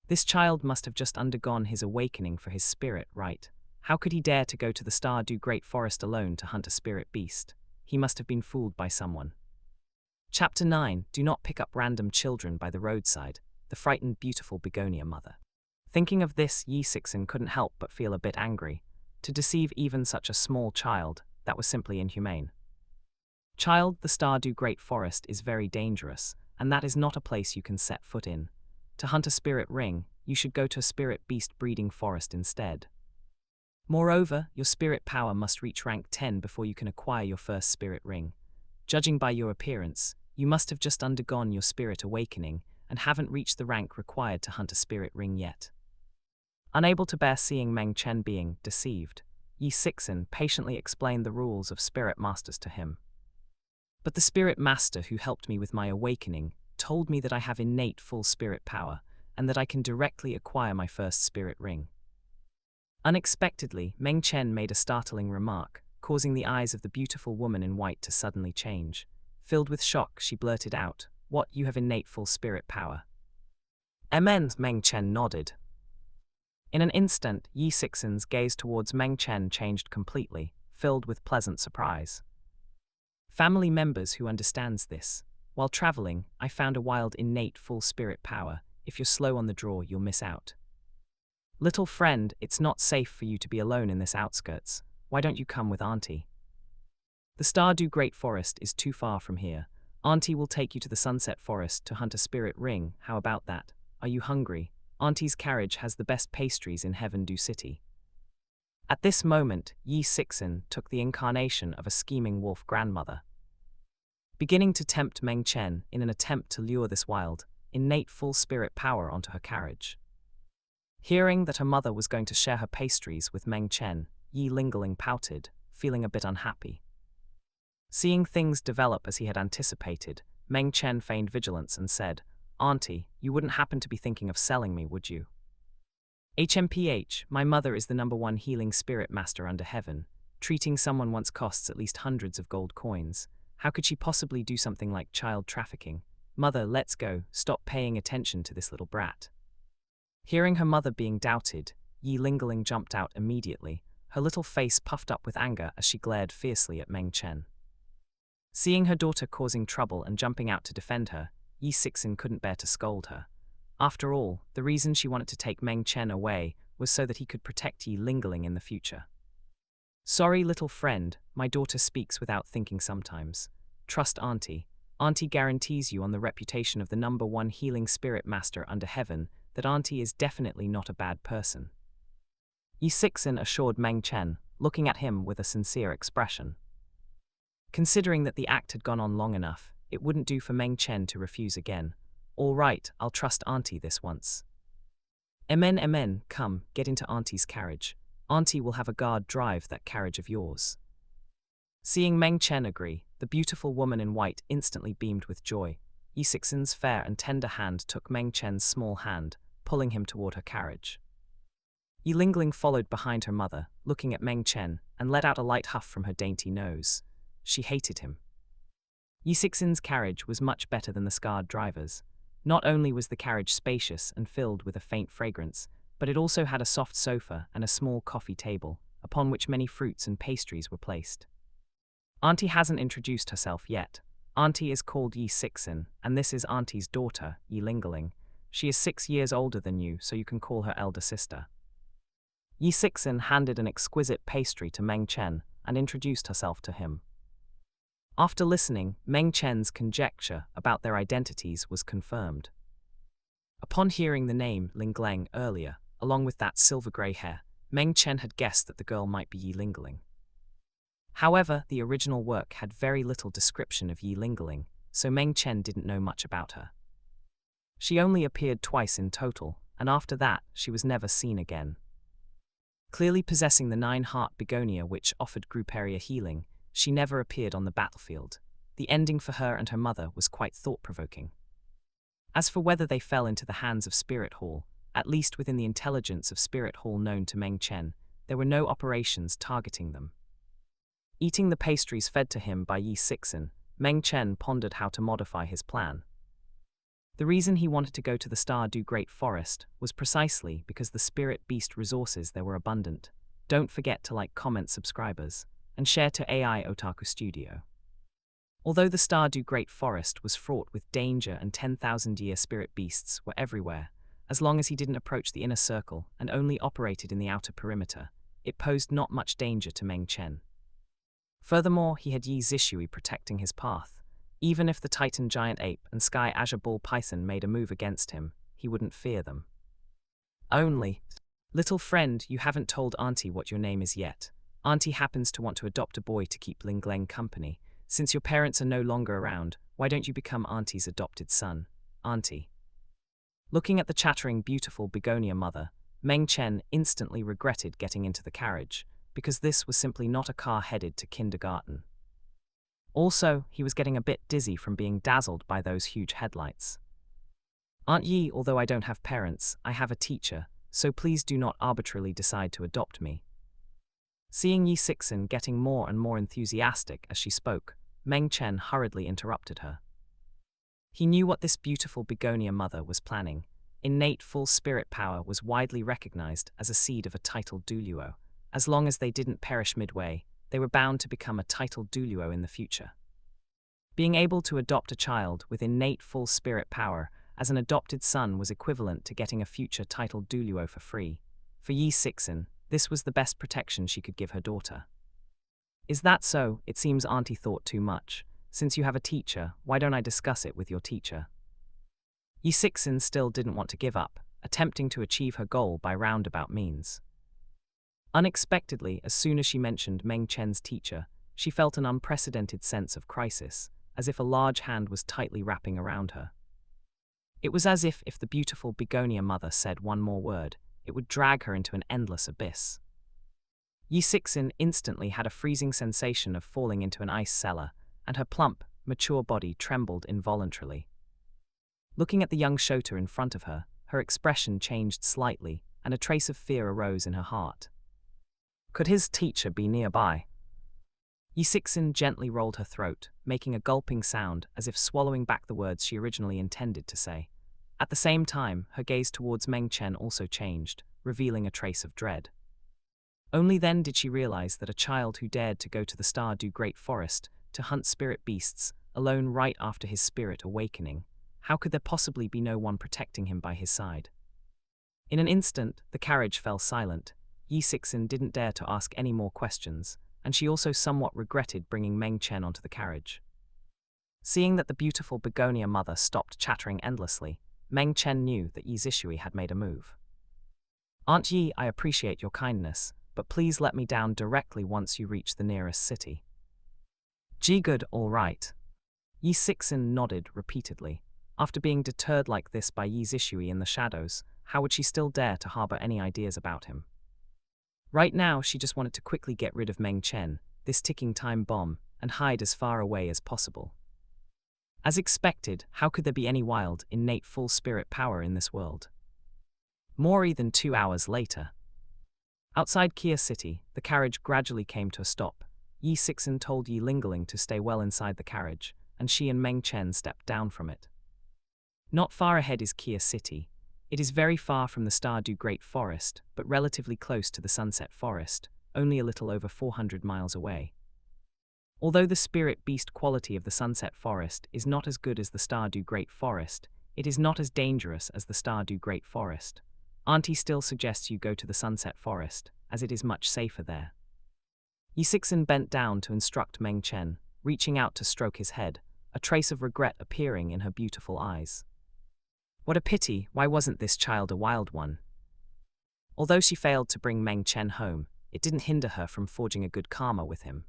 S2: This child must have just undergone his awakening for his spirit, right? How could he dare to go to the Stardew Great Forest alone to hunt a spirit beast? He must have been fooled by someone. Chapter 9. Do not pick up random children by the roadside. The frightened beautiful begonia mother. Thinking of this, Yi Sixin couldn't help but feel a bit angry. To deceive even such a small child, that was simply inhumane. Child, the Stardew Great Forest is very dangerous, and that is not a place you can set foot in. To hunt a spirit ring, you should go to a spirit beast breeding forest instead. Moreover, your spirit power must reach rank 10 before you can acquire your first spirit ring. Judging by your appearance, you must have just undergone your spirit awakening and haven't reached the rank required to hunt a spirit ring yet. Unable to bear seeing Meng Chen being deceived, Yi Sixin patiently explained the rules of spirit masters to him. But the spirit master who helped me with my awakening told me that I have innate full spirit power and that I can directly acquire my first spirit ring. Unexpectedly, Meng Chen made a startling remark, causing the eyes of the beautiful woman in white to suddenly change. Filled with shock, she blurted out, "What, you have innate full spirit power?" Meng Chen nodded. In an instant, Yi Sixin's gaze towards Meng Chen changed completely, filled with pleasant surprise. Family members who understands this. While traveling, I found a wild innate full spirit power. If you're slow on the draw, you'll miss out. Little friend, it's not safe for you to be alone in this outskirts. Why don't you come with Auntie? The Stardew Great Forest is too far from here. Auntie will take you to the Sunset Forest to hunt a spirit ring. How about that? Are you hungry? Auntie's carriage has the best pastries in Heaven Dew City. At this moment, Yi Sixin took the incarnation of a scheming wolf grandmother. Beginning to tempt Meng Chen in an attempt to lure this wild, innate full spirit power onto her carriage. Hearing that her mother was going to share her pastries with Meng Chen, Yi Lingling pouted, feeling a bit unhappy. Seeing things develop as he had anticipated, Meng Chen feigned vigilance and said, "Auntie, you wouldn't happen to be thinking of selling me, would you?" "HMPH, my mother is the #1 healing spirit master under heaven. Treating someone once costs at least hundreds of gold coins. How could she possibly do something like child trafficking? Mother, let's go, stop paying attention to this little brat." Hearing her mother being doubted, Yi Lingling jumped out immediately, her little face puffed up with anger as she glared fiercely at Meng Chen. Seeing her daughter causing trouble and jumping out to defend her, Yi Sixin couldn't bear to scold her. After all, the reason she wanted to take Meng Chen away was so that he could protect Yi Lingling in the future. "Sorry, little friend, my daughter speaks without thinking sometimes. Trust Auntie. Auntie guarantees you on the reputation of the #1 healing spirit master under heaven that Auntie is definitely not a bad person." Yi Sixin assured Meng Chen, looking at him with a sincere expression. Considering that the act had gone on long enough, it wouldn't do for Meng Chen to refuse again. "All right, I'll trust Auntie this once." Amen, come, get into Auntie's carriage. Auntie will have a guard drive that carriage of yours." Seeing Meng Chen agree, the beautiful woman in white instantly beamed with joy. Yi Sixin's fair and tender hand took Meng Chen's small hand, pulling him toward her carriage. Yi Lingling followed behind her mother, looking at Meng Chen, and let out a light huff from her dainty nose. She hated him. Yi Sixin's carriage was much better than the scarred driver's. Not only was the carriage spacious and filled with a faint fragrance, but it also had a soft sofa and a small coffee table, upon which many fruits and pastries were placed. Auntie hasn't introduced herself yet. Auntie is called Yi Sixin, and this is Auntie's daughter, Yi Lingling. She is 6 years older than you, so you can call her elder sister. Yi Sixin handed an exquisite pastry to Meng Chen and introduced herself to him. After listening, Meng Chen's conjecture about their identities was confirmed. Upon hearing the name Ling Gleng earlier, along with that silver-grey hair, Meng Chen had guessed that the girl might be Yi Lingling. However, the original work had very little description of Yi Lingling, so Meng Chen didn't know much about her. She only appeared twice in total, and after that, she was never seen again. Clearly possessing the 9-heart begonia which offered group area healing, she never appeared on the battlefield. The ending for her and her mother was quite thought-provoking. As for whether they fell into the hands of Spirit Hall, at least within the intelligence of Spirit Hall known to Meng Chen, there were no operations targeting them. Eating the pastries fed to him by Yi Sixin, Meng Chen pondered how to modify his plan. The reason he wanted to go to the Stardew Great Forest was precisely because the spirit beast resources there were abundant. Don't forget to like, comment, subscribers, and share to AI Otaku Studio. Although the Stardew Great Forest was fraught with danger and 10,000-year spirit beasts were everywhere, as long as he didn't approach the inner circle and only operated in the outer perimeter, it posed not much danger to Meng Chen. Furthermore, he had Yi Zishui protecting his path. Even if the Titan Giant Ape and Sky Azure Bull Python made a move against him, he wouldn't fear them. Only, little friend, you haven't told Auntie what your name is yet. Auntie happens to want to adopt a boy to keep Ling Gleng company. Since your parents are no longer around, why don't you become Auntie's adopted son, Auntie? Looking at the chattering, beautiful begonia mother, Meng Chen instantly regretted getting into the carriage, because this was simply not a car headed to kindergarten. Also, he was getting a bit dizzy from being dazzled by those huge headlights. Aunt Yi, although I don't have parents, I have a teacher, so please do not arbitrarily decide to adopt me. Seeing Yi Sixin getting more and more enthusiastic as she spoke, Meng Chen hurriedly interrupted her. He knew what this beautiful begonia mother was planning. Innate full spirit power was widely recognized as a seed of a titled Douluo. As long as they didn't perish midway, they were bound to become a titled Douluo in the future. Being able to adopt a child with innate full spirit power as an adopted son was equivalent to getting a future titled Douluo for free. For Yi Sixin, this was the best protection she could give her daughter. Is that so? It seems Auntie thought too much. Since you have a teacher, why don't I discuss it with your teacher? Yi Sixin still didn't want to give up, attempting to achieve her goal by roundabout means. Unexpectedly, as soon as she mentioned Meng Chen's teacher, she felt an unprecedented sense of crisis, as if a large hand was tightly wrapping around her. It was as if the beautiful begonia mother said one more word, it would drag her into an endless abyss. Yi Sixin instantly had a freezing sensation of falling into an ice cellar, and her plump, mature body trembled involuntarily. Looking at the young Shota in front of her, her expression changed slightly, and a trace of fear arose in her heart. Could his teacher be nearby? Yi Sixin gently rolled her throat, making a gulping sound as if swallowing back the words she originally intended to say. At the same time, her gaze towards Meng Chen also changed, revealing a trace of dread. Only then did she realize that a child who dared to go to the Stardew Great Forest to hunt spirit beasts, alone right after his spirit awakening, how could there possibly be no one protecting him by his side? In an instant, the carriage fell silent. Yi Sixin didn't dare to ask any more questions, and she also somewhat regretted bringing Meng Chen onto the carriage. Seeing that the beautiful begonia mother stopped chattering endlessly, Meng Chen knew that Yi Zishui had made a move. Aunt Yi, I appreciate your kindness, but please let me down directly once you reach the nearest city. Good, all right. Yi Sixin nodded repeatedly. After being deterred like this by Yi Zishui in the shadows, how would she still dare to harbor any ideas about him? Right now, she just wanted to quickly get rid of Meng Chen, this ticking time bomb, and hide as far away as possible. As expected, how could there be any wild, innate full spirit power in this world? More than 2 hours later. Outside Kia City, the carriage gradually came to a stop. Yi Sixin told Yi Lingling to stay well inside the carriage, and she and Meng Chen stepped down from it. Not far ahead is Kia City. It is very far from the Stardew Great Forest, but relatively close to the Sunset Forest, only a little over 400 miles away. Although the spirit beast quality of the Sunset Forest is not as good as the Stardew Great Forest, it is not as dangerous as the Stardew Great Forest. Auntie still suggests you go to the Sunset Forest, as it is much safer there. Yi Sixin bent down to instruct Meng Chen, reaching out to stroke his head, a trace of regret appearing in her beautiful eyes. What a pity, why wasn't this child a wild one? Although she failed to bring Meng Chen home, it didn't hinder her from forging a good karma with him.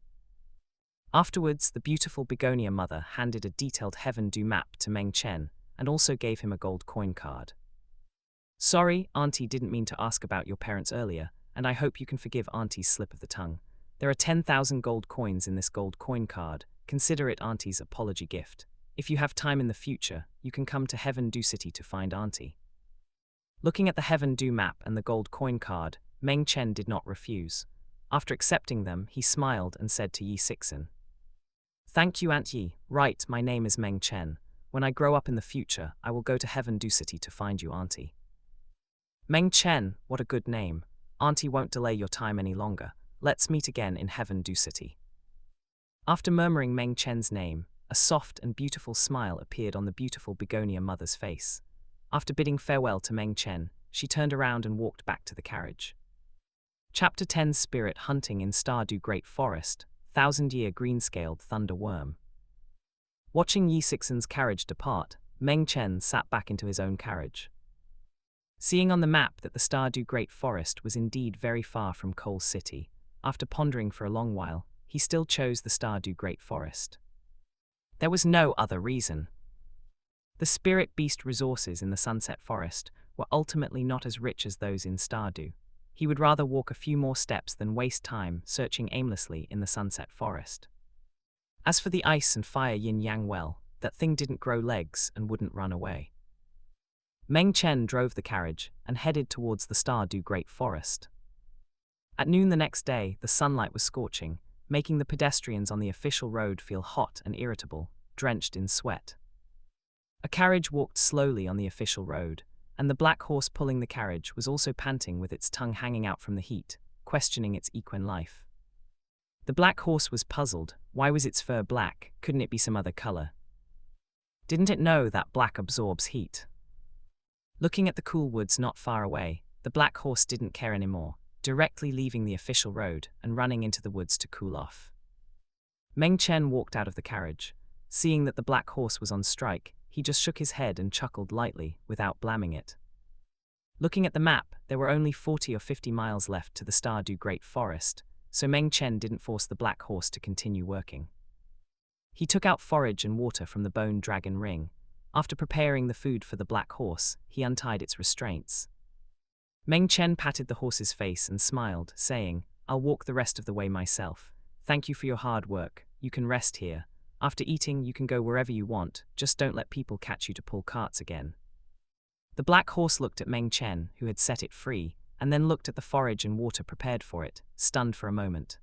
S2: Afterwards, the beautiful begonia mother handed a detailed Heaven Do map to Meng Chen and also gave him a gold coin card. Sorry, Auntie didn't mean to ask about your parents earlier, and I hope you can forgive Auntie's slip of the tongue. There are 10,000 gold coins in this gold coin card. Consider it Auntie's apology gift. If you have time in the future, you can come to Heaven Do City to find Auntie. Looking at the Heaven Do map and the gold coin card, Meng Chen did not refuse. After accepting them, he smiled and said to Yi Sixin, "Thank you, Aunt Yi. Right, my name is Meng Chen. When I grow up in the future, I will go to Heaven Do City to find you, Auntie." Meng Chen, what a good name. Auntie won't delay your time any longer. Let's meet again in Heaven Do City. After murmuring Meng Chen's name, a soft and beautiful smile appeared on the beautiful begonia mother's face. After bidding farewell to Meng Chen, she turned around and walked back to the carriage. Chapter 10 Spirit Hunting in Stardew Great Forest, Thousand-Year Green-Scaled Thunder Worm. Watching Yi Sixin's carriage depart, Meng Chen sat back into his own carriage. Seeing on the map that the Stardew Great Forest was indeed very far from Coal City, after pondering for a long while, he still chose the Stardew Great Forest. There was no other reason. The spirit beast resources in the Sunset Forest were ultimately not as rich as those in Stardew. He would rather walk a few more steps than waste time searching aimlessly in the Sunset Forest. As for the ice and fire yin-yang well, that thing didn't grow legs and wouldn't run away. Meng Chen drove the carriage and headed towards the Stardew Great Forest. At noon the next day, the sunlight was scorching, making the pedestrians on the official road feel hot and irritable, drenched in sweat. A carriage walked slowly on the official road, and the black horse pulling the carriage was also panting with its tongue hanging out from the heat, questioning its equine life. The black horse was puzzled. Why was its fur black? Couldn't it be some other color? Didn't it know that black absorbs heat? Looking at the cool woods not far away, the black horse didn't care anymore, directly leaving the official road and running into the woods to cool off. Meng Chen walked out of the carriage. Seeing that the black horse was on strike, he just shook his head and chuckled lightly, without blaming it. Looking at the map, there were only 40 or 50 miles left to the Stardew Great Forest, so Meng Chen didn't force the black horse to continue working. He took out forage and water from the bone dragon ring. After preparing the food for the black horse, he untied its restraints. Meng Chen patted the horse's face and smiled, saying, "I'll walk the rest of the way myself. Thank you for your hard work. You can rest here. After eating, you can go wherever you want, just don't let people catch you to pull carts again." The black horse looked at Meng Chen, who had set it free, and then looked at the forage and water prepared for it, stunned for a moment.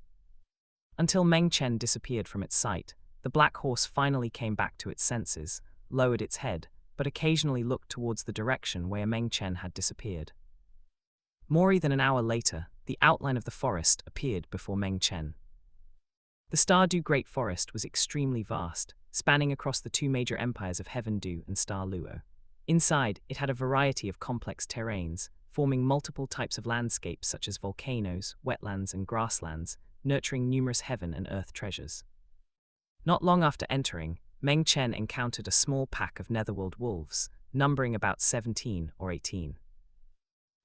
S2: Until Meng Chen disappeared from its sight, the black horse finally came back to its senses, lowered its head, but occasionally looked towards the direction where Meng Chen had disappeared. More than an hour later, the outline of the forest appeared before Meng Chen. The Stardew Great Forest was extremely vast, spanning across the two major empires of Heaven Do and Star Luo. Inside, it had a variety of complex terrains, forming multiple types of landscapes such as volcanoes, wetlands, and grasslands, nurturing numerous heaven and earth treasures. Not long after entering, Meng Chen encountered a small pack of netherworld wolves, numbering about 17 or 18.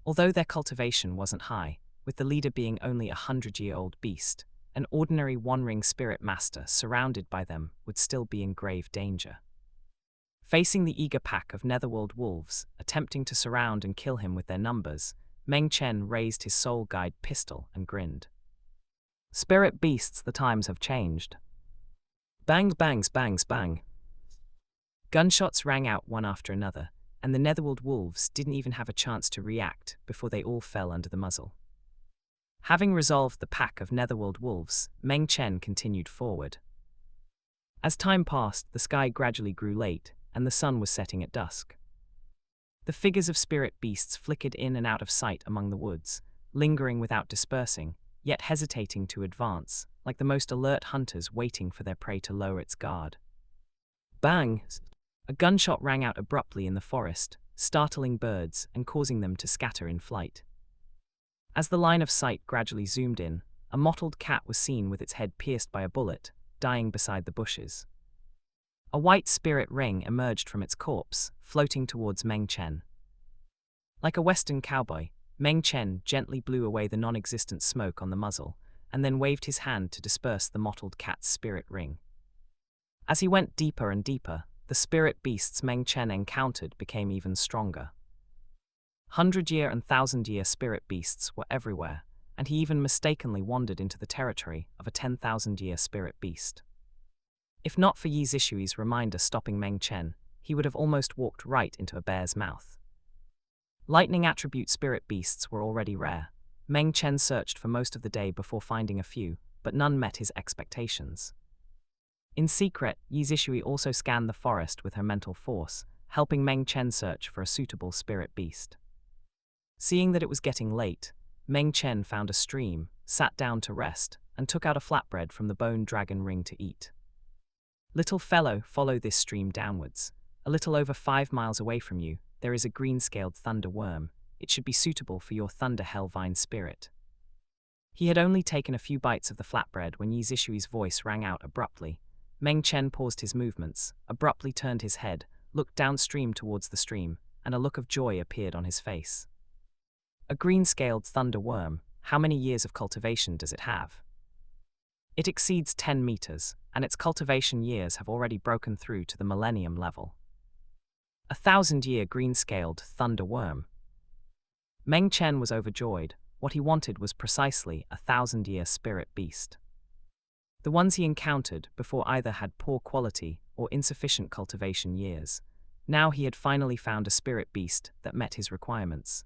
S2: Although their cultivation wasn't high, with the leader being only a 100-year-old beast, an ordinary one-ring spirit master surrounded by them would still be in grave danger. Facing the eager pack of netherworld wolves, attempting to surround and kill him with their numbers, Meng Chen raised his soul guide pistol and grinned. "Spirit beasts, the times have changed." Bangs, bangs, bangs, bang. Gunshots rang out one after another, and the netherworld wolves didn't even have a chance to react before they all fell under the muzzle. Having resolved the pack of netherworld wolves, Meng Chen continued forward. As time passed, the sky gradually grew late, and the sun was setting at dusk. The figures of spirit beasts flickered in and out of sight among the woods, lingering without dispersing, yet hesitating to advance, like the most alert hunters waiting for their prey to lower its guard. Bang! A gunshot rang out abruptly in the forest, startling birds and causing them to scatter in flight. As the line of sight gradually zoomed in, a mottled cat was seen with its head pierced by a bullet, dying beside the bushes. A white spirit ring emerged from its corpse, floating towards Meng Chen. Like a Western cowboy, Meng Chen gently blew away the non-existent smoke on the muzzle, and then waved his hand to disperse the mottled cat's spirit ring. As he went deeper and deeper, the spirit beasts Meng Chen encountered became even stronger. 100-year and 1000-year spirit beasts were everywhere, and he even mistakenly wandered into the territory of a 10,000-year spirit beast. If not for Yi Zishui's reminder stopping Meng Chen, he would have almost walked right into a bear's mouth. Lightning attribute spirit beasts were already rare. Meng Chen searched for most of the day before finding a few, but none met his expectations. In secret, Yi Zishui also scanned the forest with her mental force, helping Meng Chen search for a suitable spirit beast. Seeing that it was getting late, Meng Chen found a stream, sat down to rest, and took out a flatbread from the bone dragon ring to eat. Little fellow, follow this stream downwards. A little over 5 miles away from you, there is a green-scaled thunder worm. It should be suitable for your thunder hellvine spirit. He had only taken a few bites of the flatbread when Yi Zishui's voice rang out abruptly. Meng Chen paused his movements, abruptly turned his head, looked downstream towards the stream, and a look of joy appeared on his face. A green-scaled thunder worm, how many years of cultivation does it have? It exceeds 10 meters, and its cultivation years have already broken through to the millennium level. A 1000-year green-scaled thunder worm. Meng Chen was overjoyed. What he wanted was precisely a 1000-year spirit beast. The ones he encountered before either had poor quality or insufficient cultivation years. Now he had finally found a spirit beast that met his requirements.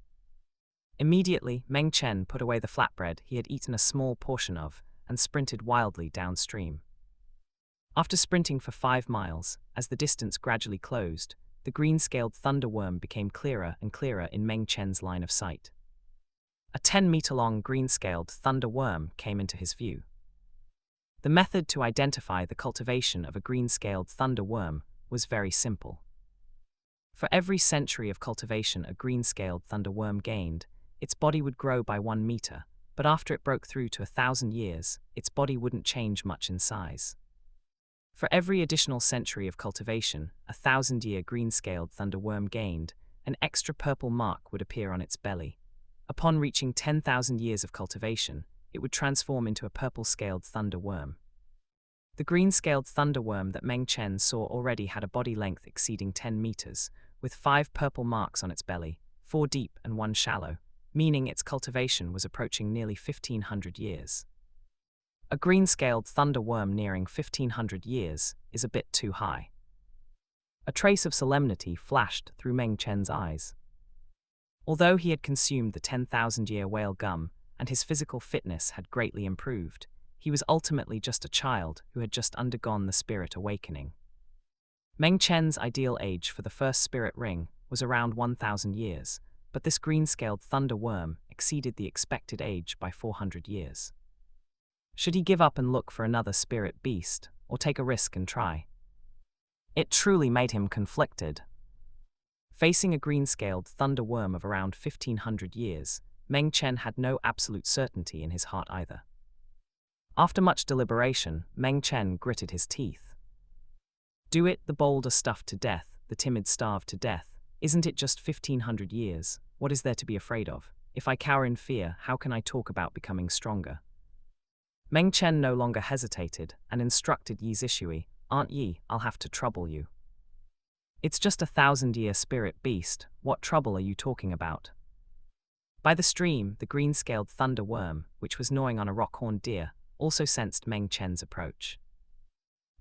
S2: Immediately, Meng Chen put away the flatbread he had eaten a small portion of and sprinted wildly downstream. After sprinting for 5 miles, as the distance gradually closed, the green-scaled thunder worm became clearer and clearer in Meng Chen's line of sight. A 10-meter-long green-scaled thunder worm came into his view. The method to identify the cultivation of a green-scaled thunder worm was very simple. For every century of cultivation a green-scaled thunder worm gained, its body would grow by 1 meter, but after it broke through to 1,000 years, its body wouldn't change much in size. For every additional century of cultivation, a 1000-year green-scaled thunder worm gained, an extra purple mark would appear on its belly. Upon reaching 10,000 years of cultivation, it would transform into a purple-scaled thunder worm. The green-scaled thunder worm that Meng Chen saw already had a body length exceeding 10 meters, with 5 purple marks on its belly, 4 deep and 1 shallow, meaning its cultivation was approaching nearly 1,500 years. A green-scaled thunder worm nearing 1,500 years is a bit too high. A trace of solemnity flashed through Meng Chen's eyes. Although he had consumed the 10,000-year whale gum and his physical fitness had greatly improved, he was ultimately just a child who had just undergone the spirit awakening. Meng Chen's ideal age for the first spirit ring was around 1,000 years, but this green-scaled thunder worm exceeded the expected age by 400 years. Should he give up and look for another spirit beast, or take a risk and try? It truly made him conflicted. Facing a green-scaled thunder worm of around 1,500 years, Meng Chen had no absolute certainty in his heart either. After much deliberation, Meng Chen gritted his teeth. Do it, the bold are stuffed to death, the timid starve to death. Isn't it just 1,500 years? What is there to be afraid of? If I cower in fear, how can I talk about becoming stronger? Meng Chen no longer hesitated and instructed Yi Zishui, Aunt Yi, I'll have to trouble you. It's just a 1000-year spirit beast, what trouble are you talking about? By the stream, the green-scaled thunder worm, which was gnawing on a rock-horned deer, also sensed Meng Chen's approach.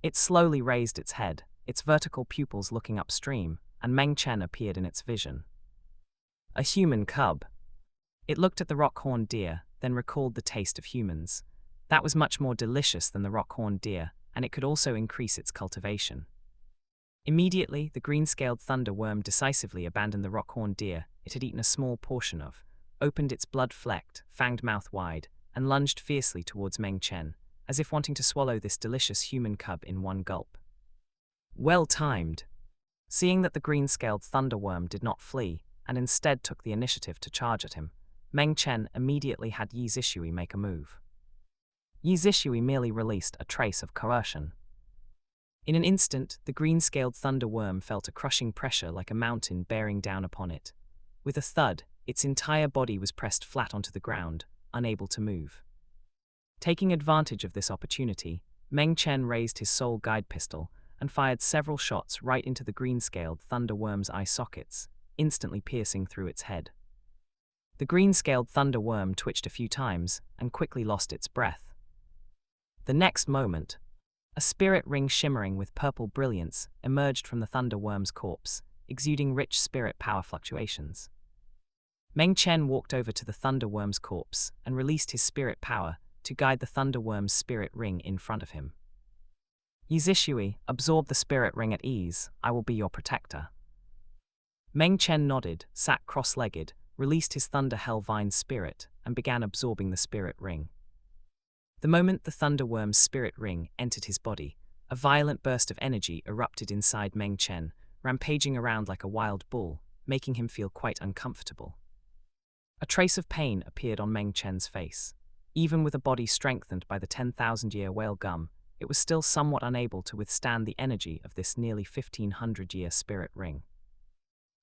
S2: It slowly raised its head, its vertical pupils looking upstream, and Meng Chen appeared in its vision. A human cub. It looked at the rock-horned deer, then recalled the taste of humans. That was much more delicious than the rock-horned deer, and it could also increase its cultivation. Immediately, the green-scaled thunder worm decisively abandoned the rock-horned deer it had eaten a small portion of, opened its blood-flecked, fanged mouth wide, and lunged fiercely towards Meng Chen, as if wanting to swallow this delicious human cub in one gulp. Well timed. Seeing that the green-scaled thunder worm did not flee, and instead took the initiative to charge at him, Meng Chen immediately had Yi Zishui make a move. Yi Zishui merely released a trace of coercion. In an instant, the green-scaled thunder worm felt a crushing pressure like a mountain bearing down upon it. With a thud, its entire body was pressed flat onto the ground, unable to move. Taking advantage of this opportunity, Meng Chen raised his soul guide pistol and fired several shots right into the green-scaled thunder worm's eye sockets, instantly piercing through its head. The green-scaled thunder worm twitched a few times and quickly lost its breath. The next moment, a spirit ring shimmering with purple brilliance emerged from the thunder worm's corpse, exuding rich spirit power fluctuations. Meng Chen walked over to the thunder worm's corpse and released his spirit power to guide the thunder worm's spirit ring in front of him. Yi Zishui, absorb the spirit ring at ease, I will be your protector. Meng Chen nodded, sat cross-legged, released his thunder hellvine spirit, and began absorbing the spirit ring. The moment the thunder worm's spirit ring entered his body, a violent burst of energy erupted inside Meng Chen, rampaging around like a wild bull, making him feel quite uncomfortable. A trace of pain appeared on Meng Chen's face. Even with a body strengthened by the 10,000-year whale gum, it was still somewhat unable to withstand the energy of this nearly 1,500-year spirit ring.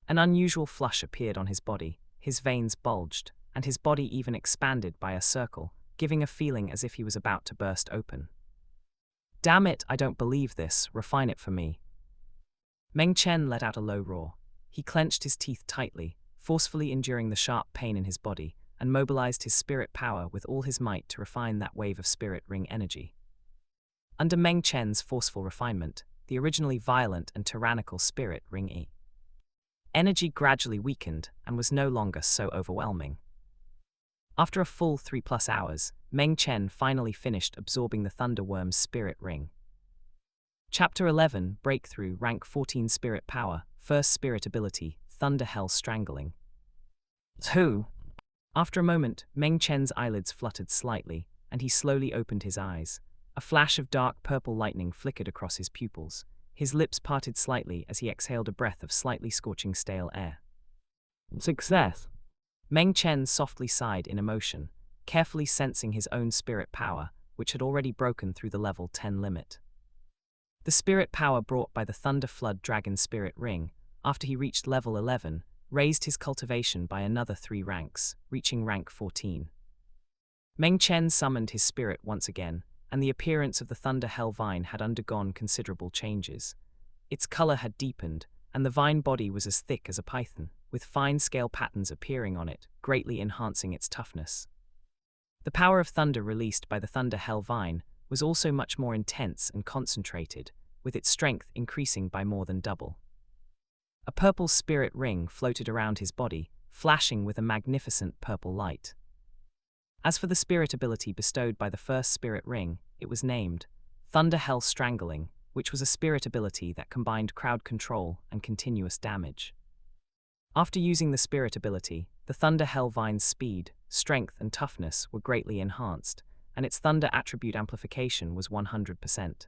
S2: An unusual flush appeared on his body, his veins bulged, and his body even expanded by a circle, giving a feeling as if he was about to burst open. Damn it, I don't believe this, refine it for me. Meng Chen let out a low roar. He clenched his teeth tightly, forcefully enduring the sharp pain in his body, and mobilized his spirit power with all his might to refine that wave of spirit ring energy. Under Meng Chen's forceful refinement, the originally violent and tyrannical spirit ring energy gradually weakened and was no longer so overwhelming. After a full 3+ hours, Meng Chen finally finished absorbing the thunder worm's spirit ring. Chapter 11, Breakthrough, Rank 14 Spirit Power, First Spirit Ability, Thunder Hell Strangling. 2. After a moment, Meng Chen's eyelids fluttered slightly, and he slowly opened his eyes. A flash of dark purple lightning flickered across his pupils. His lips parted slightly as he exhaled a breath of slightly scorching stale air. Success! Meng Chen softly sighed in emotion, carefully sensing his own spirit power, which had already broken through the level 10 limit. The spirit power brought by the Thunder Flood Dragon Spirit Ring, after he reached level 11, raised his cultivation by another 3 ranks, reaching rank 14. Meng Chen summoned his spirit once again, and the appearance of the Thunder Hell Vine had undergone considerable changes. Its color had deepened, and the vine body was as thick as a python, with fine scale patterns appearing on it, greatly enhancing its toughness. The power of thunder released by the Thunder Hell Vine was also much more intense and concentrated, with its strength increasing by more than double. A purple spirit ring floated around his body, flashing with a magnificent purple light. As for the spirit ability bestowed by the first spirit ring, it was named Thunder Hell Strangling, which was a spirit ability that combined crowd control and continuous damage. After using the spirit ability, the Thunder Hell Vine's speed, strength, and toughness were greatly enhanced, and its thunder attribute amplification was 100%.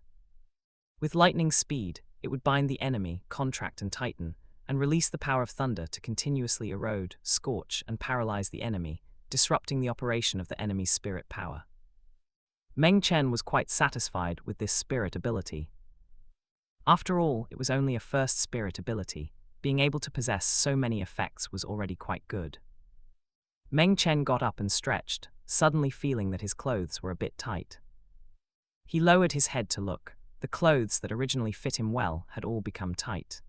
S2: With lightning speed, it would bind the enemy, contract and tighten, and release the power of thunder to continuously erode, scorch, and paralyze the enemy, disrupting the operation of the enemy's spirit power. Meng Chen was quite satisfied with this spirit ability. After all, it was only a first spirit ability. Being able to possess so many effects was already quite good. Meng Chen got up and stretched, suddenly feeling that his clothes were a bit tight. He lowered his head to look. The clothes that originally fit him well had all become tight.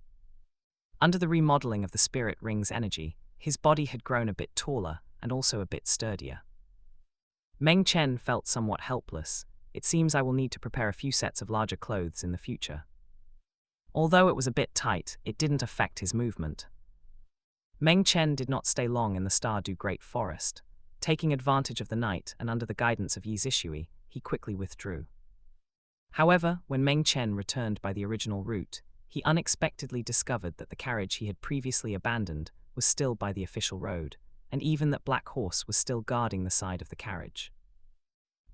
S2: Under the remodeling of the spirit ring's energy, his body had grown a bit taller and also a bit sturdier. Meng Chen felt somewhat helpless. It seems I will need to prepare a few sets of larger clothes in the future. Although it was a bit tight, it didn't affect his movement. Meng Chen did not stay long in the Stardew Great Forest. Taking advantage of the night and under the guidance of Yi Zishui, he quickly withdrew. However, when Meng Chen returned by the original route, he unexpectedly discovered that the carriage he had previously abandoned was still by the official road, and even that Black Horse was still guarding the side of the carriage.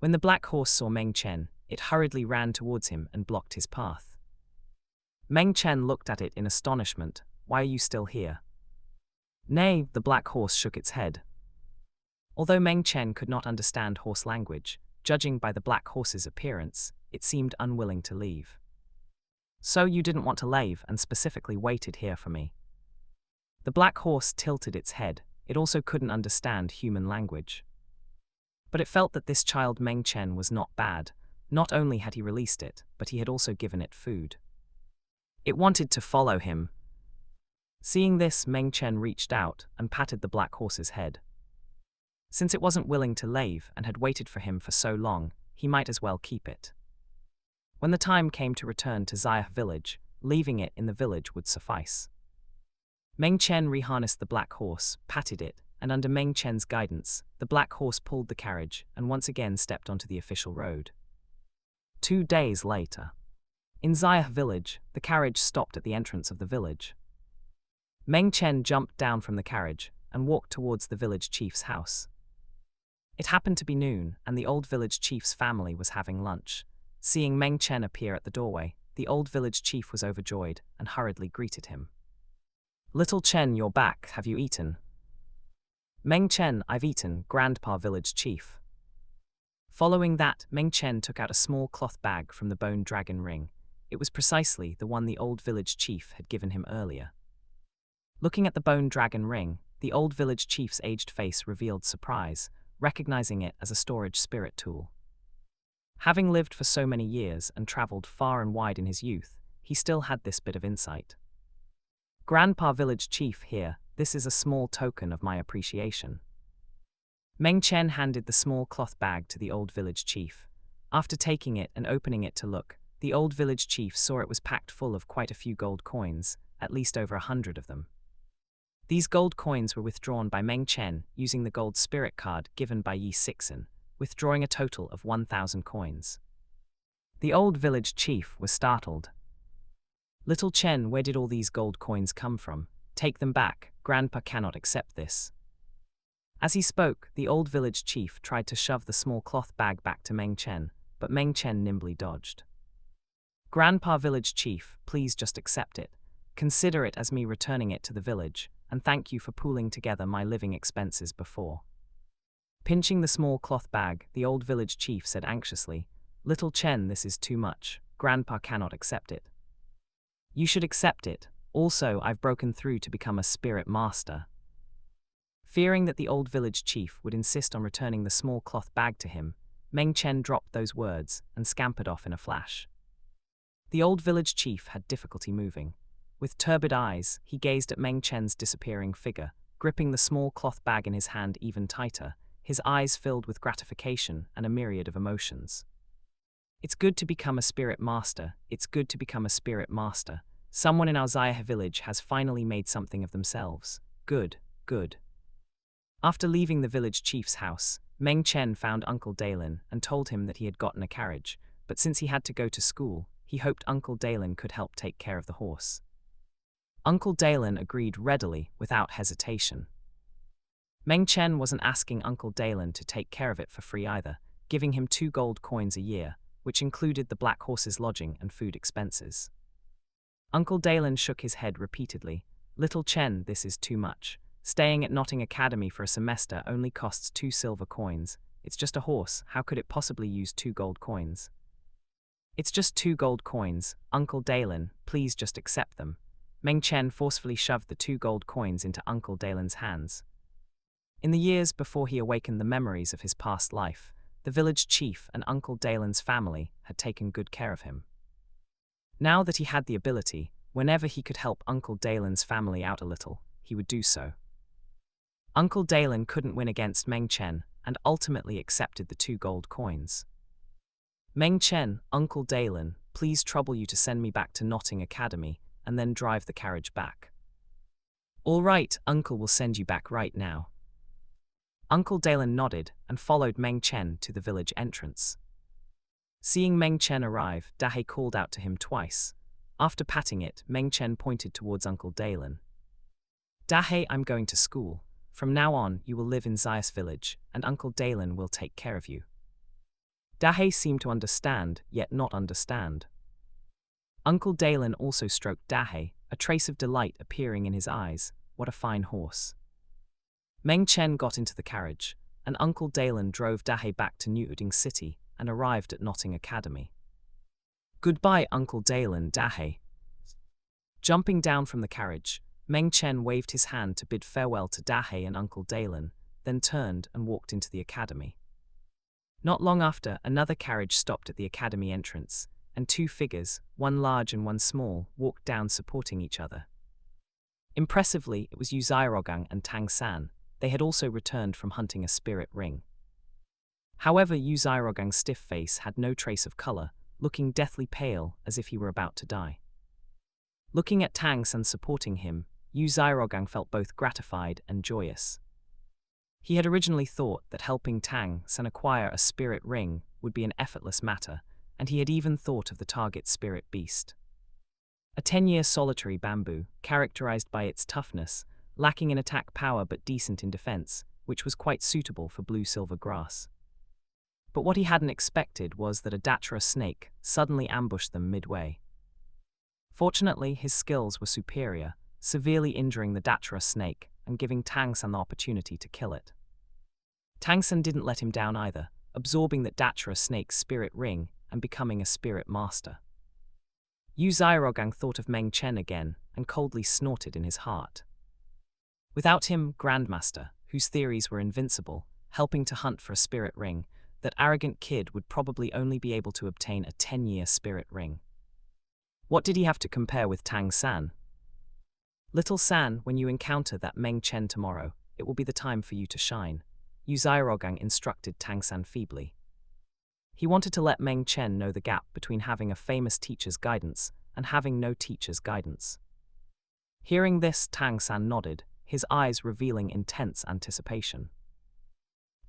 S2: When the Black Horse saw Meng Chen, it hurriedly ran towards him and blocked his path. Meng Chen looked at it in astonishment. Why are you still here? Nay, the Black Horse shook its head. Although Meng Chen could not understand horse language, Judging by the black horse's appearance, it seemed unwilling to leave. So you didn't want to leave and specifically waited here for me. The black horse tilted its head. It also couldn't understand human language. But it felt that this child Meng Chen was not bad. Not only had he released it, but he had also given it food. It wanted to follow him. Seeing this, Meng Chen reached out and patted the black horse's head. Since it wasn't willing to leave and had waited for him for so long, he might as well keep it. When the time came to return to Zaya village, leaving it in the village would suffice. Meng Chen reharnessed the black horse, patted it, and under Meng Chen's guidance, the black horse pulled the carriage and once again stepped onto the official road. 2 days later. In Zaya village, the carriage stopped at the entrance of the village. Meng Chen jumped down from the carriage and walked towards the village chief's house. It happened to be noon, and the old village chief's family was having lunch. Seeing Meng Chen appear at the doorway, the old village chief was overjoyed and hurriedly greeted him. "Little Chen, you're back. Have you eaten?" "Meng Chen, I've eaten, Grandpa village chief." Following that, Meng Chen took out a small cloth bag from the bone dragon ring. It was precisely the one the old village chief had given him earlier. Looking at the bone dragon ring, the old village chief's aged face revealed surprise, recognizing it as a storage spirit tool. Having lived for so many years and traveled far and wide in his youth, he still had this bit of insight. "Grandpa village chief here, this is a small token of my appreciation." Meng Chen handed the small cloth bag to the old village chief. After taking it and opening it to look, the old village chief saw it was packed full of quite a few gold coins, at least over 100 of them. These gold coins were withdrawn by Meng Chen using the gold spirit card given by Yi Sixin, withdrawing a total of 1,000 coins. The old village chief was startled. "Little Chen, where did all these gold coins come from? Take them back, Grandpa cannot accept this." As he spoke, the old village chief tried to shove the small cloth bag back to Meng Chen, but Meng Chen nimbly dodged. "Grandpa village chief, please just accept it. Consider it as me returning it to the village, and thank you for pooling together my living expenses before." Pinching the small cloth bag, the old village chief said anxiously, "Little Chen, this is too much. Grandpa cannot accept it." "You should accept it. Also, I've broken through to become a spirit master." Fearing that the old village chief would insist on returning the small cloth bag to him, Meng Chen dropped those words and scampered off in a flash. The old village chief had difficulty moving. With turbid eyes, he gazed at Meng Chen's disappearing figure, gripping the small cloth bag in his hand even tighter, his eyes filled with gratification and a myriad of emotions. "It's good to become a spirit master. It's good to become a spirit master. Someone in our Zaya village has finally made something of themselves. Good, good." After leaving the village chief's house, Meng Chen found Uncle Dalen and told him that he had gotten a carriage, but since he had to go to school, he hoped Uncle Dalen could help take care of the horse. Uncle Dalen agreed readily, without hesitation. Meng Chen wasn't asking Uncle Dalen to take care of it for free either, giving him 2 gold coins a year, which included the black horse's lodging and food expenses. Uncle Dalen shook his head repeatedly. "Little Chen, this is too much. Staying at Notting Academy for a semester only costs 2 silver coins. It's just a horse, how could it possibly use 2 gold coins?" "It's just 2 gold coins, Uncle Dalen, please just accept them." Meng Chen forcefully shoved the 2 gold coins into Uncle Dalen's hands. In the years before he awakened the memories of his past life, the village chief and Uncle Dalen's family had taken good care of him. Now that he had the ability, whenever he could help Uncle Dalen's family out a little, he would do so. Uncle Dalen couldn't win against Meng Chen and ultimately accepted the 2 gold coins. "Meng Chen, Uncle Dalen, please trouble you to send me back to Notting Academy and then drive the carriage back." "All right, Uncle will send you back right now." Uncle Dalen nodded and followed Meng Chen to the village entrance. Seeing Meng Chen arrive, Dahe called out to him twice. After patting it, Meng Chen pointed towards Uncle Dalen. "Dahe, I'm going to school. From now on, you will live in Zayas village, and Uncle Dalen will take care of you." Dahe seemed to understand, yet not understand. Uncle Dalen also stroked Dahe, a trace of delight appearing in his eyes. What a fine horse. Meng Chen got into the carriage, and Uncle Dalen drove Dahe back to New Uding City and arrived at Notting Academy. Goodbye, Uncle Dalen, Dahe. Jumping down from the carriage, Meng Chen waved his hand to bid farewell to Dahe and Uncle Dalen, then turned and walked into the academy. Not long after, another carriage stopped at the academy entrance, and two figures, one large and one small, walked down supporting each other. Impressively, it was Yu Xiaogang and Tang San. They had also returned from hunting a spirit ring. However, Yu Xiaogang's stiff face had no trace of color, looking deathly pale as if he were about to die. Looking at Tang San supporting him, Yu Xiaogang felt both gratified and joyous. He had originally thought that helping Tang San acquire a spirit ring would be an effortless matter, and he had even thought of the target spirit beast. A 10-year solitary bamboo, characterized by its toughness, lacking in attack power but decent in defense, which was quite suitable for blue-silver grass. But what he hadn't expected was that a Datura snake suddenly ambushed them midway. Fortunately, his skills were superior, severely injuring the Datura snake and giving Tang San the opportunity to kill it. Tang San didn't let him down either, absorbing that Datura snake's spirit ring and becoming a spirit master. Yu Xiaogang thought of Meng Chen again and coldly snorted in his heart. Without him, Grandmaster, whose theories were invincible, helping to hunt for a spirit ring, that arrogant kid would probably only be able to obtain a 10-year spirit ring. What did he have to compare with Tang San? Little San, when you encounter that Meng Chen tomorrow, it will be the time for you to shine, Yu Xiaogang instructed Tang San feebly. He wanted to let Meng Chen know the gap between having a famous teacher's guidance and having no teacher's guidance. Hearing this, Tang San nodded, his eyes revealing intense anticipation.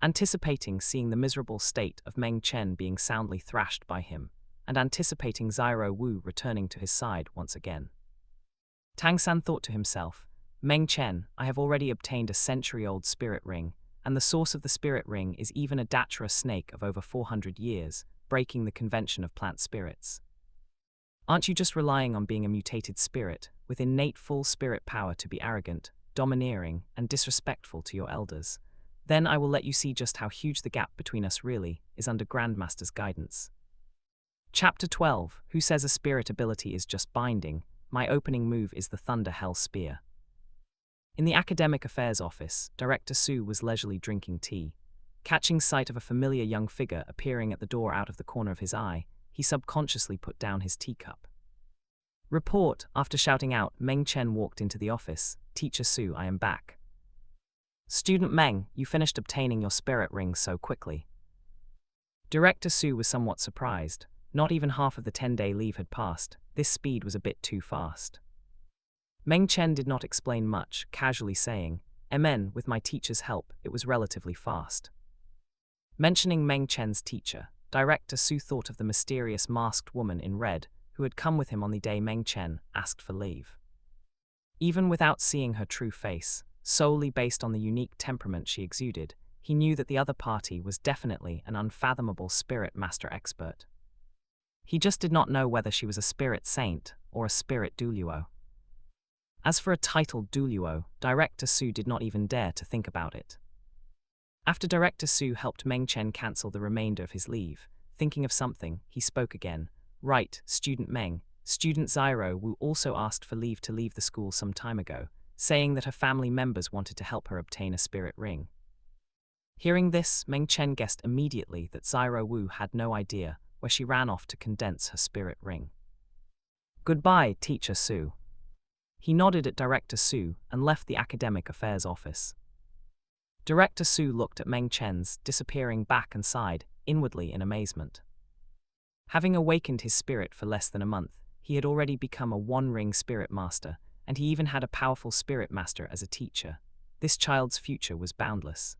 S2: Anticipating seeing the miserable state of Meng Chen being soundly thrashed by him, and anticipating Xiao Wu returning to his side once again. Tang San thought to himself, Meng Chen, I have already obtained a century-old spirit ring, and the source of the spirit ring is even a Datura snake of over 400 years, breaking the convention of plant spirits. Aren't you just relying on being a mutated spirit, with innate full spirit power to be arrogant, domineering, and disrespectful to your elders? Then I will let you see just how huge the gap between us really is under Grandmaster's guidance. Chapter 12, Who Says a Spirit Ability is Just Binding? My opening move is the Thunder Hell Spear. In the Academic Affairs Office, Director Su was leisurely drinking tea. Catching sight of a familiar young figure appearing at the door out of the corner of his eye, he subconsciously put down his teacup. Report, after shouting out, Meng Chen walked into the office. Teacher Su, I am back. Student Meng, you finished obtaining your spirit ring so quickly. Director Su was somewhat surprised. Not even half of the 10-day leave had passed. This speed was a bit too fast. Meng Chen did not explain much, casually saying, "Amen, with my teacher's help, it was relatively fast." Mentioning Meng Chen's teacher, Director Su thought of the mysterious masked woman in red who had come with him on the day Meng Chen asked for leave. Even without seeing her true face, solely based on the unique temperament she exuded, he knew that the other party was definitely an unfathomable spirit master expert. He just did not know whether she was a spirit saint or a spirit Douluo. As for a titled Douluo, Director Su did not even dare to think about it. After Director Su helped Meng Chen cancel the remainder of his leave, thinking of something, he spoke again. Right, Student Meng. Student Xiao Wu also asked for leave to leave the school some time ago, saying that her family members wanted to help her obtain a spirit ring. Hearing this, Meng Chen guessed immediately that Xiao Wu had no idea, where she ran off to condense her spirit ring. Goodbye, Teacher Su. He nodded at Director Su and left the Academic Affairs Office. Director Su looked at Meng Chen's disappearing back and sighed, inwardly in amazement. Having awakened his spirit for less than a month, he had already become a one-ring spirit master, and he even had a powerful spirit master as a teacher. This child's future was boundless.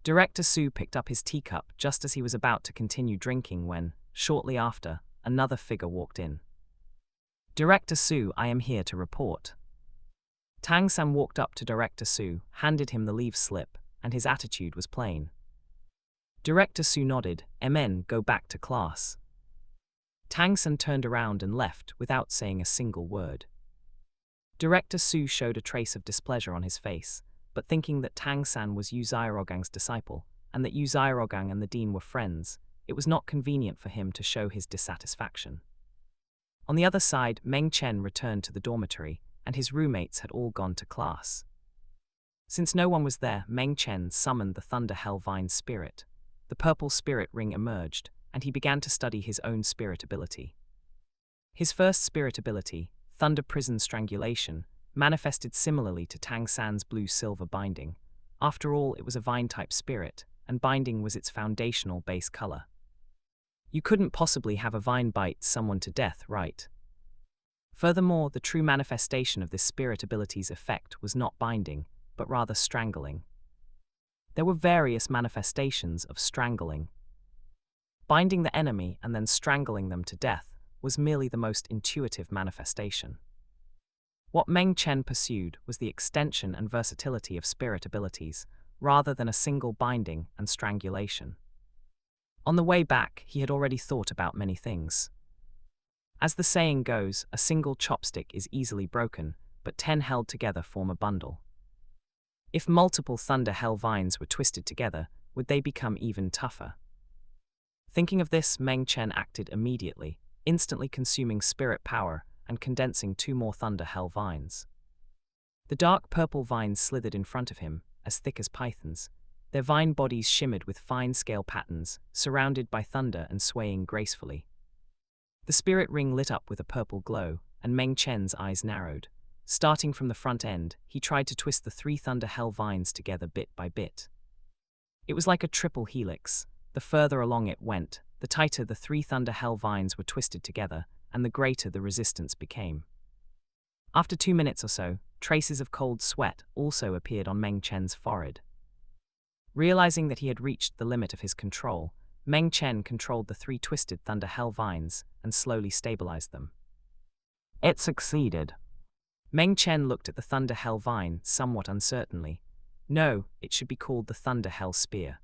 S2: Director Su picked up his teacup just as he was about to continue drinking when, shortly after, another figure walked in. Director Su, I am here to report. Tang San walked up to Director Su, handed him the leave slip, and his attitude was plain. Director Su nodded, Amen, go back to class. Tang San turned around and left without saying a single word. Director Su showed a trace of displeasure on his face, but thinking that Tang San was Yu Xiaogang's disciple, and that Yu Xiaogang and the dean were friends, it was not convenient for him to show his dissatisfaction. On the other side, Meng Chen returned to the dormitory, and his roommates had all gone to class. Since no one was there, Meng Chen summoned the Thunder Hell Vine spirit. The purple spirit ring emerged, and he began to study his own spirit ability. His first spirit ability, Thunder Prison Strangulation, manifested similarly to Tang San's blue-silver binding. After all, it was a vine-type spirit, and binding was its foundational base color. You couldn't possibly have a vine bite someone to death, right? Furthermore, the true manifestation of this spirit ability's effect was not binding, but rather strangling. There were various manifestations of strangling. Binding the enemy and then strangling them to death was merely the most intuitive manifestation. What Meng Chen pursued was the extension and versatility of spirit abilities, rather than a single binding and strangulation. On the way back, he had already thought about many things. As the saying goes, a single chopstick is easily broken, but 10 held together form a bundle. If multiple Thunder Hell Vines were twisted together, would they become even tougher? Thinking of this, Meng Chen acted immediately, instantly consuming spirit power and condensing 2 more Thunder Hell Vines. The dark purple vines slithered in front of him, as thick as pythons. Their vine bodies shimmered with fine scale patterns, surrounded by thunder and swaying gracefully. The spirit ring lit up with a purple glow, and Meng Chen's eyes narrowed. Starting from the front end, he tried to twist the 3 Thunder Hell Vines together bit by bit. It was like a triple helix. The further along it went, the tighter the 3 Thunder Hell Vines were twisted together, and the greater the resistance became. After 2 minutes or so, traces of cold sweat also appeared on Meng Chen's forehead. Realizing that he had reached the limit of his control, Meng Chen controlled the 3 twisted Thunder Hell Vines and slowly stabilized them. It succeeded. Meng Chen looked at the Thunder Hell Vine somewhat uncertainly. No, it should be called the Thunder Hell Spear.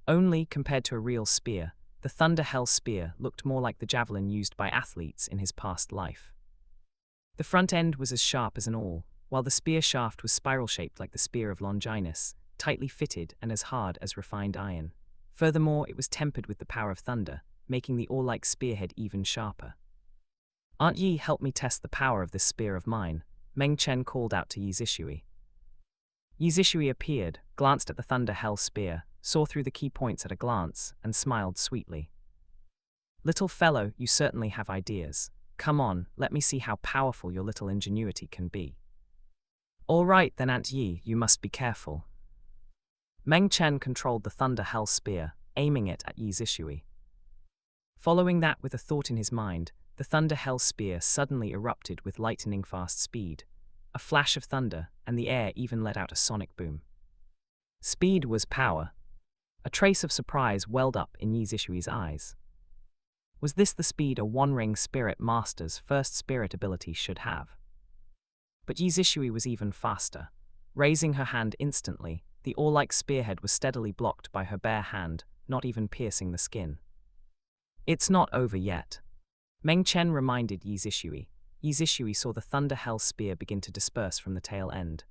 S2: Only, compared to a real spear, the Thunder Hell Spear looked more like the javelin used by athletes in his past life. The front end was as sharp as an awl, while the spear shaft was spiral-shaped like the spear of Longinus, tightly fitted and as hard as refined iron. Furthermore, it was tempered with the power of thunder, making the awl-like spearhead even sharper. "Aunt Yi, help me test the power of this spear of mine," Meng Chen called out to Yi Zishui. Yi Zishui appeared, glanced at the Thunder Hell Spear, saw through the key points at a glance, and smiled sweetly. "Little fellow, you certainly have ideas. Come on, let me see how powerful your little ingenuity can be." "All right then, Aunt Yi, you must be careful." Meng Chen controlled the Thunder Hell Spear, aiming it at Yi Zishui. Following that with a thought in his mind, the Thunder Hell Spear suddenly erupted with lightning-fast speed. A flash of thunder, and the air even let out a sonic boom. Speed was power. A trace of surprise welled up in Yi Zishui's eyes. Was this the speed a One-Ring Spirit Master's first spirit ability should have? But Yi Zishui was even faster. Raising her hand instantly, the awl-like spearhead was steadily blocked by her bare hand, not even piercing the skin. "It's not over yet." Meng Chen reminded Yi Zishui. Yi Zishui saw the Thunder Hell Spear begin to disperse from the tail end.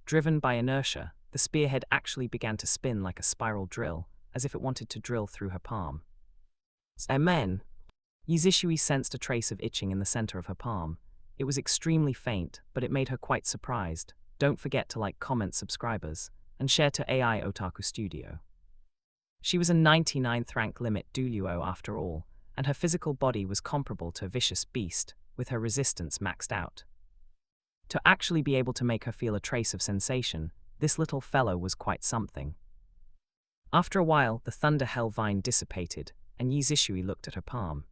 S2: Driven by inertia, the spearhead actually began to spin like a spiral drill, as if it wanted to drill through her palm. Amen. Yi Zishui sensed a trace of itching in the center of her palm. It was extremely faint, but it made her quite surprised. Don't forget to like, comment, subscribers, and share to AI Otaku Studio. She was a 99th rank limit Douluo after all, and her physical body was comparable to a vicious beast, with her resistance maxed out. To actually be able to make her feel a trace of sensation, this little fellow was quite something. After a while, the Thunder Hell Vine dissipated, and Yi Zishui looked at her palm.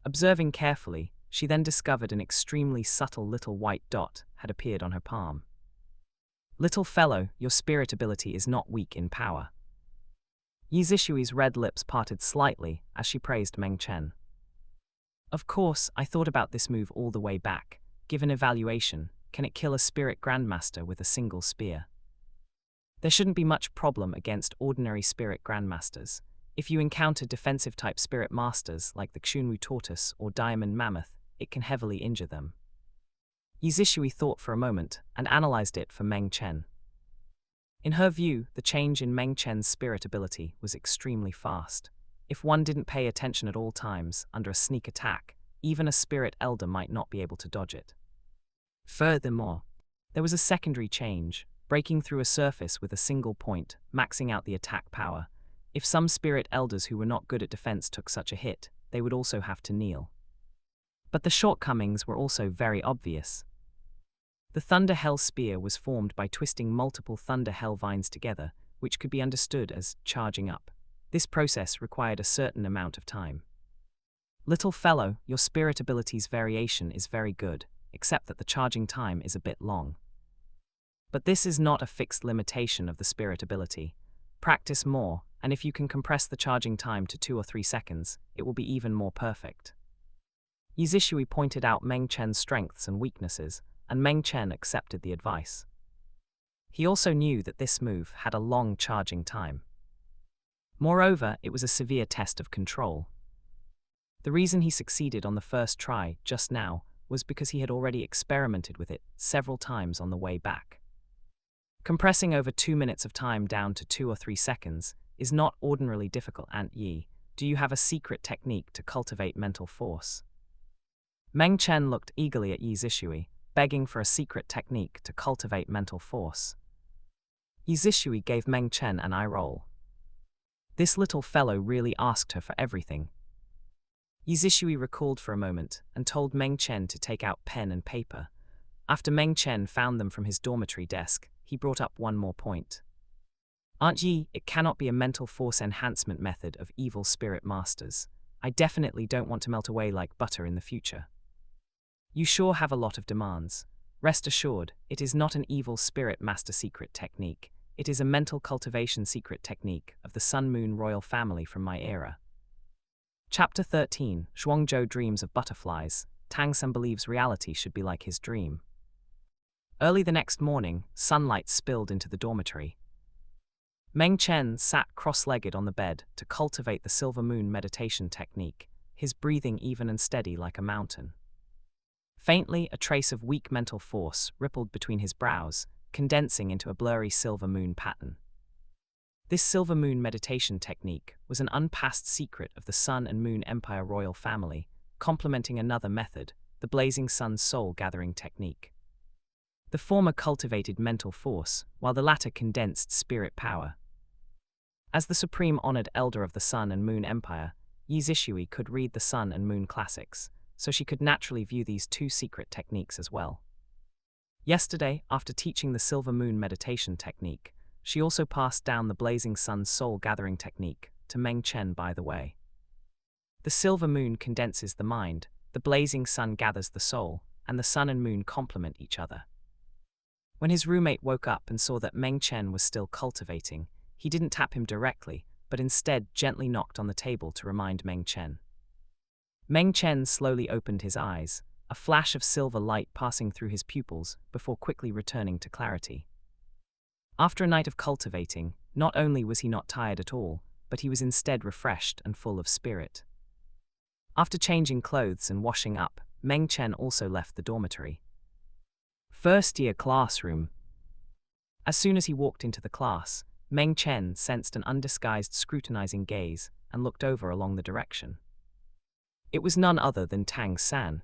S2: Observing carefully, she then discovered an extremely subtle little white dot had appeared on her palm. "Little fellow, your spirit ability is not weak in power." Yi Zishui's red lips parted slightly as she praised Meng Chen. "Of course, I thought about this move all the way back. Given evaluation, can it kill a spirit grandmaster with a single spear? There shouldn't be much problem against ordinary spirit grandmasters. If you encounter defensive-type spirit masters like the Xunwu Tortoise or Diamond Mammoth, it can heavily injure them." Yi Zishui thought for a moment and analyzed it for Meng Chen. In her view, the change in Meng Chen's spirit ability was extremely fast. If one didn't pay attention at all times, under a sneak attack, even a spirit elder might not be able to dodge it. Furthermore, there was a secondary change, breaking through a surface with a single point, maxing out the attack power. If some spirit elders who were not good at defense took such a hit, they would also have to kneel. But the shortcomings were also very obvious. The Thunder Hell Spear was formed by twisting multiple Thunder Hell vines together, which could be understood as charging up. This process required a certain amount of time. Little fellow, your spirit ability's variation is very good, except that the charging time is a bit long. But this is not a fixed limitation of the spirit ability. Practice more, and if you can compress the charging time to 2 or 3 seconds, it will be even more perfect. Yi Zishui pointed out Meng Chen's strengths and weaknesses, and Meng Chen accepted the advice. He also knew that this move had a long charging time. Moreover, it was a severe test of control. The reason he succeeded on the first try just now was because he had already experimented with it several times on the way back. Compressing over 2 minutes of time down to 2 or 3 seconds is not ordinarily difficult. Aunt Yi, do you have a secret technique to cultivate mental force? Meng Chen looked eagerly at Yi Zishui, begging for a secret technique to cultivate mental force. Yi Zishui gave Meng Chen an eye roll. This little fellow really asked her for everything. Yi Zishui recalled for a moment and told Meng Chen to take out pen and paper. After Meng Chen found them from his dormitory desk, he brought up one more point. Aunt Yi, it cannot be a mental force enhancement method of evil spirit masters. I definitely don't want to melt away like butter in the future. You sure have a lot of demands. Rest assured, it is not an evil spirit master secret technique. It is a mental cultivation secret technique of the Sun Moon royal family from my era. Chapter 13, Shuangzhou dreams of butterflies. Tang San believes reality should be like his dream. Early the next morning, sunlight spilled into the dormitory. Meng Chen sat cross-legged on the bed to cultivate the silver moon meditation technique, his breathing even and steady like a mountain. Faintly, a trace of weak mental force rippled between his brows, condensing into a blurry silver moon pattern. This silver moon meditation technique was an unpassed secret of the Sun and Moon Empire royal family, complementing another method, the Blazing Sun Soul Gathering technique. The former cultivated mental force, while the latter condensed spirit power. As the supreme honored elder of the Sun and Moon Empire, Yi Zishui could read the Sun and Moon classics, so she could naturally view these two secret techniques as well. Yesterday, after teaching the Silver Moon meditation technique, she also passed down the Blazing Sun Soul Gathering technique to Meng Chen by the way. The Silver Moon condenses the mind, the Blazing Sun gathers the soul, and the Sun and Moon complement each other. When his roommate woke up and saw that Meng Chen was still cultivating, he didn't tap him directly, but instead gently knocked on the table to remind Meng Chen. Meng Chen slowly opened his eyes, a flash of silver light passing through his pupils before quickly returning to clarity. After a night of cultivating, not only was he not tired at all, but he was instead refreshed and full of spirit. After changing clothes and washing up, Meng Chen also left the dormitory. First-year classroom. As soon as he walked into the class, Meng Chen sensed an undisguised scrutinizing gaze and looked over along the direction. It was none other than Tang San.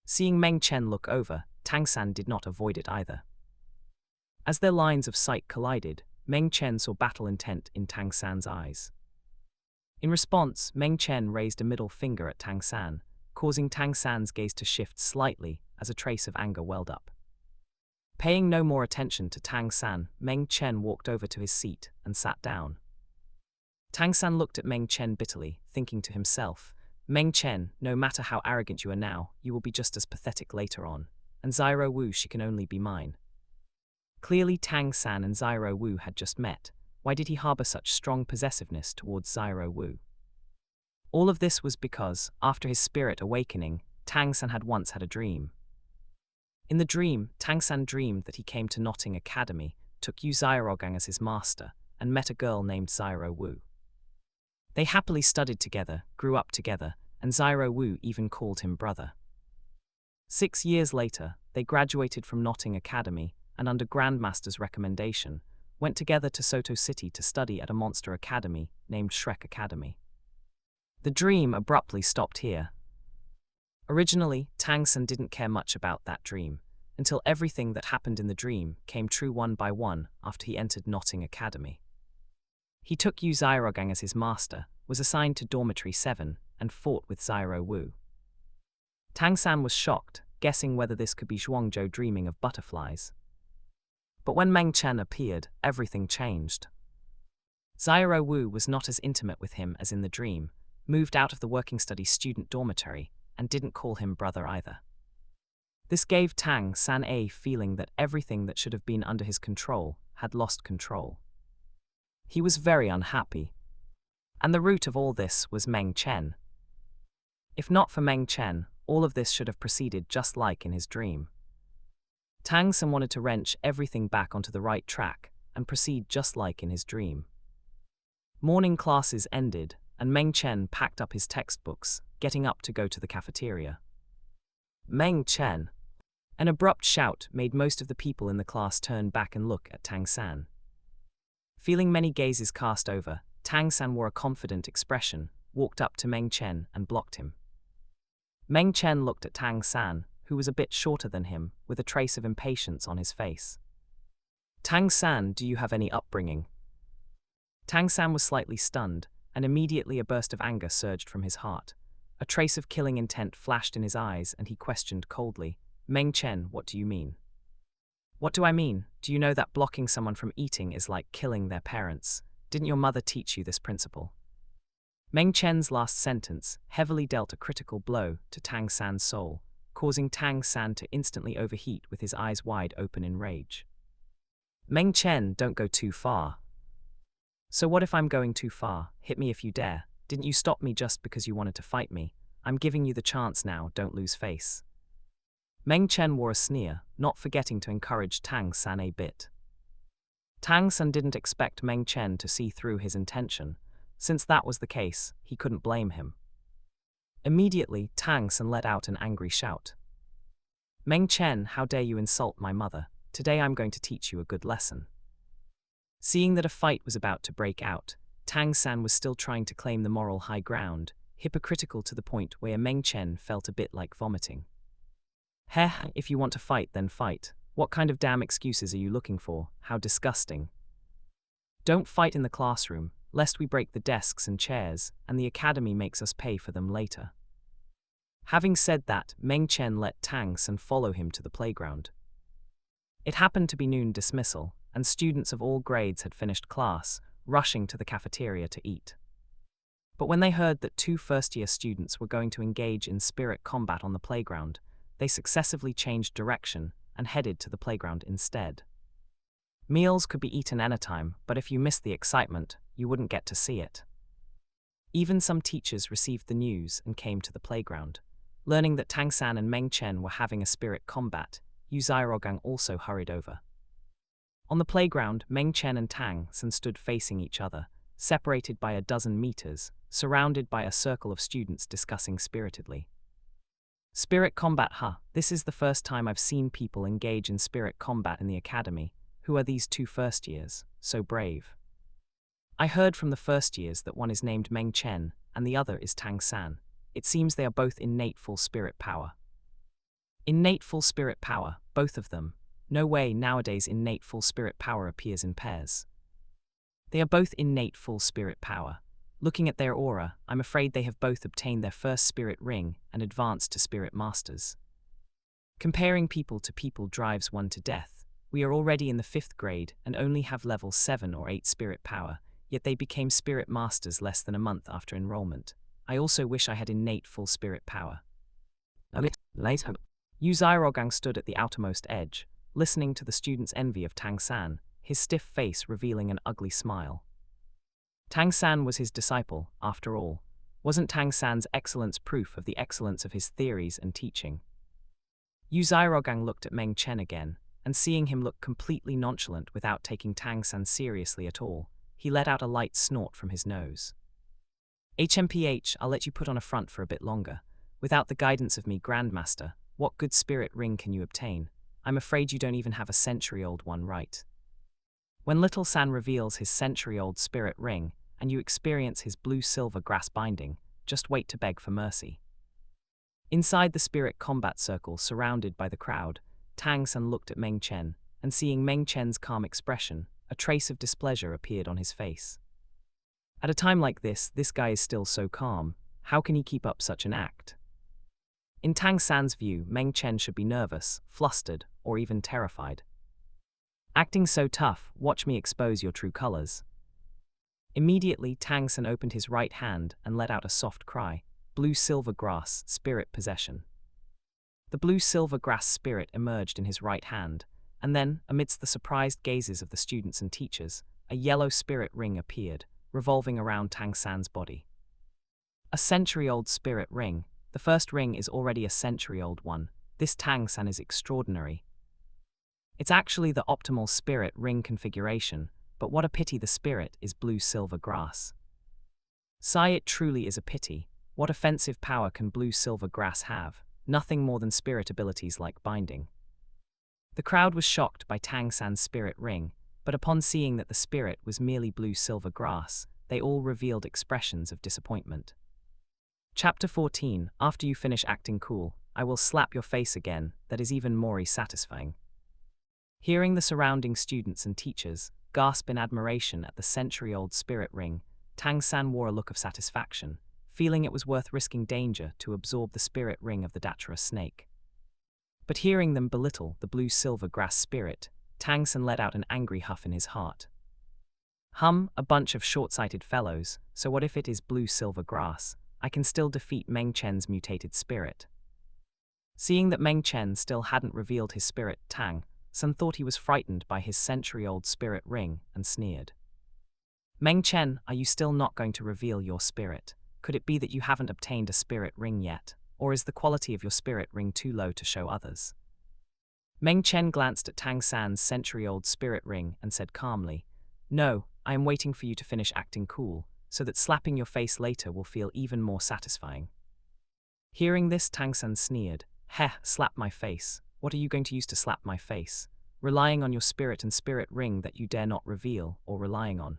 S2: Seeing Meng Chen look over, Tang San did not avoid it either. As their lines of sight collided, Meng Chen saw battle intent in Tang San's eyes. In response, Meng Chen raised a middle finger at Tang San, causing Tang San's gaze to shift slightly as a trace of anger welled up. Paying no more attention to Tang San, Meng Chen walked over to his seat and sat down. Tang San looked at Meng Chen bitterly, thinking to himself, Meng Chen, no matter how arrogant you are now, you will be just as pathetic later on, and Zyro Wu, she can only be mine. Clearly Tang San and Zyro Wu had just met. Why did he harbor such strong possessiveness towards Zyro Wu? All of this was because, after his spirit awakening, Tang San had once had a dream. In the dream, Tang San dreamed that he came to Notting Academy, took Yu Xiaogang as his master, and met a girl named Zyro Wu. They happily studied together, grew up together, and Zyro Wu even called him brother. 6 years later, they graduated from Notting Academy, and under Grandmaster's recommendation, went together to Soto City to study at a monster academy named Shrek Academy. The dream abruptly stopped here. Originally, Tang San didn't care much about that dream, until everything that happened in the dream came true one by one after he entered Notting Academy. He took Yu Xiaogang as his master, was assigned to Dormitory 7, and fought with Xiao Wu. Tang San was shocked, guessing whether this could be Zhuangzhou dreaming of butterflies. But when Meng Chen appeared, everything changed. Xiao Wu was not as intimate with him as in the dream, moved out of the working study student dormitory, and didn't call him brother either. This gave Tang San a feeling that everything that should have been under his control had lost control. He was very unhappy. And the root of all this was Meng Chen. If not for Meng Chen, all of this should have proceeded just like in his dream. Tang San wanted to wrench everything back onto the right track and proceed just like in his dream. Morning classes ended, and Meng Chen packed up his textbooks, getting up to go to the cafeteria. Meng Chen! An abrupt shout made most of the people in the class turn back and look at Tang San. Feeling many gazes cast over, Tang San wore a confident expression, walked up to Meng Chen and blocked him. Meng Chen looked at Tang San, who was a bit shorter than him, with a trace of impatience on his face. Tang San, do you have any upbringing? Tang San was slightly stunned, and immediately a burst of anger surged from his heart. A trace of killing intent flashed in his eyes, and he questioned coldly, Meng Chen, what do you mean? What do I mean? Do you know that blocking someone from eating is like killing their parents? Didn't your mother teach you this principle? Meng Chen's last sentence heavily dealt a critical blow to Tang San's soul, causing Tang San to instantly overheat with his eyes wide open in rage. Meng Chen, don't go too far. So what if I'm going too far? Hit me if you dare. Didn't you stop me just because you wanted to fight me? I'm giving you the chance now, don't lose face. Meng Chen wore a sneer, not forgetting to encourage Tang San a bit. Tang San didn't expect Meng Chen to see through his intention. Since that was the case, he couldn't blame him. Immediately, Tang San let out an angry shout. Meng Chen, how dare you insult my mother? Today I'm going to teach you a good lesson. Seeing that a fight was about to break out, Tang San was still trying to claim the moral high ground, hypocritical to the point where Meng Chen felt a bit like vomiting. Heh, if you want to fight, then fight. What kind of damn excuses are you looking for? How disgusting. Don't fight in the classroom, lest we break the desks and chairs, and the academy makes us pay for them later. Having said that, Meng Chen let Tang San follow him to the playground. It happened to be noon dismissal, and students of all grades had finished class, rushing to the cafeteria to eat. But when they heard that 2 first-year students were going to engage in spirit combat on the playground, they successively changed direction and headed to the playground instead. Meals could be eaten anytime, but if you missed the excitement, you wouldn't get to see it. Even some teachers received the news and came to the playground. Learning that Tang San and Meng Chen were having a spirit combat, Yu Xiaogang also hurried over. On the playground, Meng Chen and Tang San stood facing each other, separated by a dozen meters, surrounded by a circle of students discussing spiritedly. Spirit combat, huh? This is the first time I've seen people engage in spirit combat in the academy. Who are these 2 first years? So brave. I heard from the first years that one is named Meng Chen and the other is Tang San. It seems they are both innate full spirit power. Innate full spirit power, both of them. No way nowadays innate full spirit power appears in pairs. They are both innate full spirit power. Looking at their aura, I'm afraid they have both obtained their first spirit ring and advanced to spirit masters. Comparing people to people drives one to death. We are already in the 5th grade and only have level 7 or 8 spirit power, yet they became spirit masters less than a month after enrollment. I also wish I had innate full spirit power. A bit later, Yu Xiaogang stood at the outermost edge, listening to the student's envy of Tang San, his stiff face revealing an ugly smile. Tang San was his disciple, after all. Wasn't Tang San's excellence proof of the excellence of his theories and teaching? Yu Xiaogang looked at Meng Chen again, and seeing him look completely nonchalant without taking Tang San seriously at all, he let out a light snort from his nose. HMPH, I'll let you put on a front for a bit longer. Without the guidance of me, Grandmaster, what good spirit ring can you obtain? I'm afraid you don't even have a century-old one, right? When Little San reveals his century-old spirit ring, and you experience his blue-silver grass binding, just wait to beg for mercy. Inside the spirit combat circle surrounded by the crowd, Tang San looked at Meng Chen, and seeing Meng Chen's calm expression, a trace of displeasure appeared on his face. At a time like this guy is still so calm. How can he keep up such an act? In Tang San's view, Meng Chen should be nervous, flustered, or even terrified. Acting so tough, watch me expose your true colors. Immediately, Tang San opened his right hand and let out a soft cry, blue-silver grass, spirit possession. The blue-silver grass spirit emerged in his right hand, and then, amidst the surprised gazes of the students and teachers, a yellow spirit ring appeared, revolving around Tang San's body. A century-old spirit ring. The first ring is already a century-old one. This Tang San is extraordinary. It's actually the optimal spirit ring configuration, but what a pity the spirit is blue-silver grass. Sigh, it truly is a pity. What offensive power can blue-silver grass have? Nothing more than spirit abilities like binding. The crowd was shocked by Tang San's spirit ring, but upon seeing that the spirit was merely blue-silver grass, they all revealed expressions of disappointment. Chapter 14. After you finish acting cool, I will slap your face again. That is even more satisfying. Hearing the surrounding students and teachers gasp in admiration at the century-old spirit ring, Tang San wore a look of satisfaction, feeling it was worth risking danger to absorb the spirit ring of the Datura snake. But hearing them belittle the blue-silver grass spirit, Tang San let out an angry huff in his heart. A bunch of short-sighted fellows, so what if it is blue-silver grass? I can still defeat Meng Chen's mutated spirit. Seeing that Meng Chen still hadn't revealed his spirit, Tang San thought he was frightened by his century-old spirit ring and sneered. Meng Chen, are you still not going to reveal your spirit? Could it be that you haven't obtained a spirit ring yet, or is the quality of your spirit ring too low to show others? Meng Chen glanced at Tang San's century-old spirit ring and said calmly, No, I am waiting for you to finish acting cool, so that slapping your face later will feel even more satisfying. Hearing this, Tang San sneered, Heh, slap my face. What are you going to use to slap my face? Relying on your spirit and spirit ring that you dare not reveal, or relying on.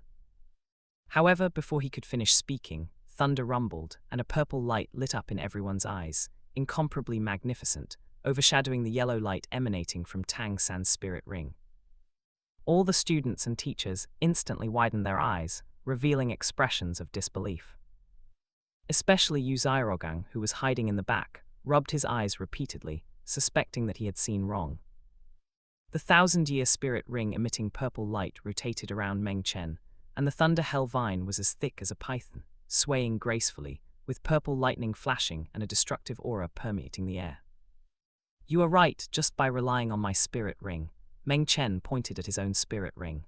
S2: However, before he could finish speaking, thunder rumbled, and a purple light lit up in everyone's eyes, incomparably magnificent, overshadowing the yellow light emanating from Tang San's spirit ring. All the students and teachers instantly widened their eyes, revealing expressions of disbelief. Especially Yu Xiaogang, who was hiding in the back, rubbed his eyes repeatedly, suspecting that he had seen wrong. The thousand-year spirit ring emitting purple light rotated around Meng Chen, and the thunder hell vine was as thick as a python, swaying gracefully, with purple lightning flashing and a destructive aura permeating the air. You are right, just by relying on my spirit ring. Meng Chen pointed at his own spirit ring.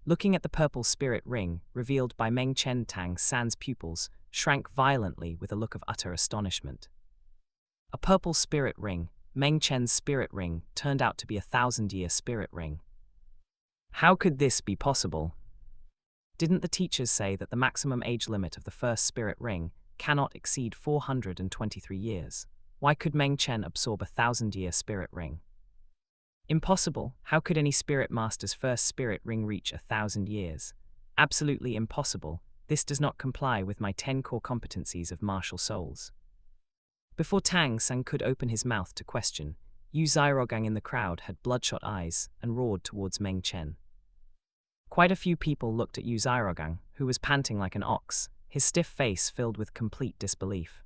S2: Looking at the purple spirit ring, revealed by Meng Chen, Tang San's pupils shrank violently with a look of utter astonishment. A purple spirit ring, Meng Chen's spirit ring, turned out to be a thousand-year spirit ring. How could this be possible? Didn't the teachers say that the maximum age limit of the first spirit ring cannot exceed 423 years? Why could Meng Chen absorb a thousand-year spirit ring? Impossible. How could any spirit master's first spirit ring reach 1,000 years? Absolutely impossible. This does not comply with my 10 core competencies of martial souls. Before Tang San could open his mouth to question, Yu Xiaogang in the crowd had bloodshot eyes and roared towards Meng Chen. Quite a few people looked at Yu Xiaogang, who was panting like an ox, his stiff face filled with complete disbelief.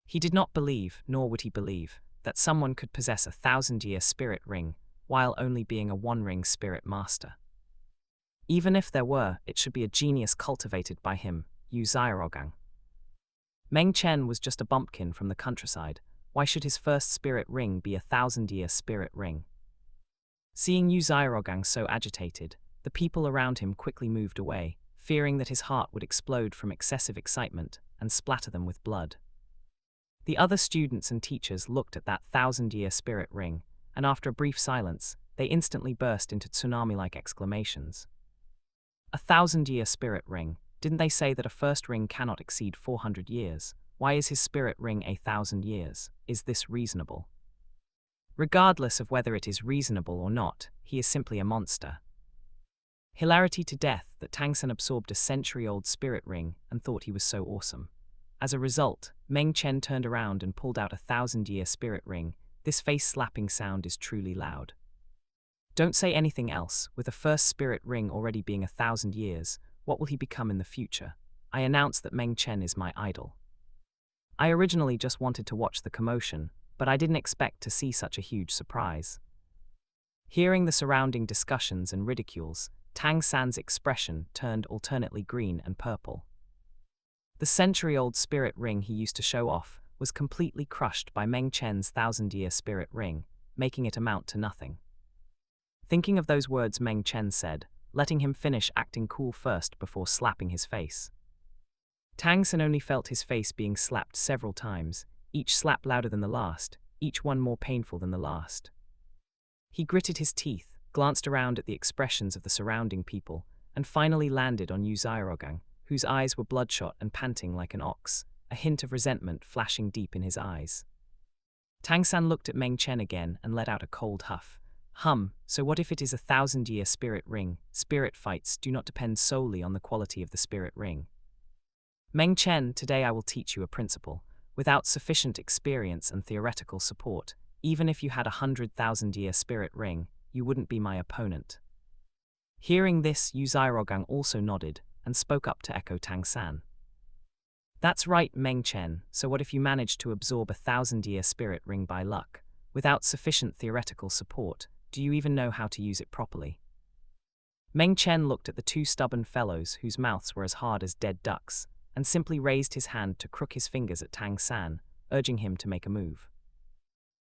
S2: He did not believe, nor would he believe, that someone could possess a thousand-year spirit ring while only being a one-ring spirit master. Even if there were, it should be a genius cultivated by him, Yu Xiaogang. Meng Chen was just a bumpkin from the countryside. Why should his first spirit ring be a thousand-year spirit ring? Seeing Yu Xiaogang so agitated, the people around him quickly moved away, fearing that his heart would explode from excessive excitement and splatter them with blood. The other students and teachers looked at that thousand-year spirit ring, and after a brief silence, they instantly burst into tsunami-like exclamations. A thousand-year spirit ring. Didn't they say that a first ring cannot exceed 400 years? Why is his spirit ring 1,000 years? Is this reasonable? Regardless of whether it is reasonable or not, he is simply a monster. Hilarity to death that Tang San absorbed a century-old spirit ring and thought he was so awesome. As a result, Meng Chen turned around and pulled out a 1,000-year spirit ring. This face-slapping sound is truly loud. Don't say anything else. With a first spirit ring already being 1,000 years, what will he become in the future? I announce that Meng Chen is my idol. I originally just wanted to watch the commotion, but I didn't expect to see such a huge surprise. Hearing the surrounding discussions and ridicules, Tang San's expression turned alternately green and purple. The century-old spirit ring he used to show off was completely crushed by Meng Chen's 1,000-year spirit ring, making it amount to nothing. Thinking of those words Meng Chen said, letting him finish acting cool first before slapping his face. Tang San only felt his face being slapped several times, each slap louder than the last, each one more painful than the last. He gritted his teeth, glanced around at the expressions of the surrounding people, and finally landed on Yu Xiaogang, whose eyes were bloodshot and panting like an ox, a hint of resentment flashing deep in his eyes. Tang San looked at Meng Chen again and let out a cold huff. So what if it is a 1,000-year spirit ring? Spirit fights do not depend solely on the quality of the spirit ring. Meng Chen, today I will teach you a principle. Without sufficient experience and theoretical support, even if you had a 100,000-year spirit ring, you wouldn't be my opponent. Hearing this, Yu Xiaogang also nodded and spoke up to echo Tang San. That's right, Meng Chen, so what if you managed to absorb a 1,000-year spirit ring by luck? Without sufficient theoretical support, do you even know how to use it properly? Meng Chen looked at the two stubborn fellows whose mouths were as hard as dead ducks, and simply raised his hand to crook his fingers at Tang San, urging him to make a move.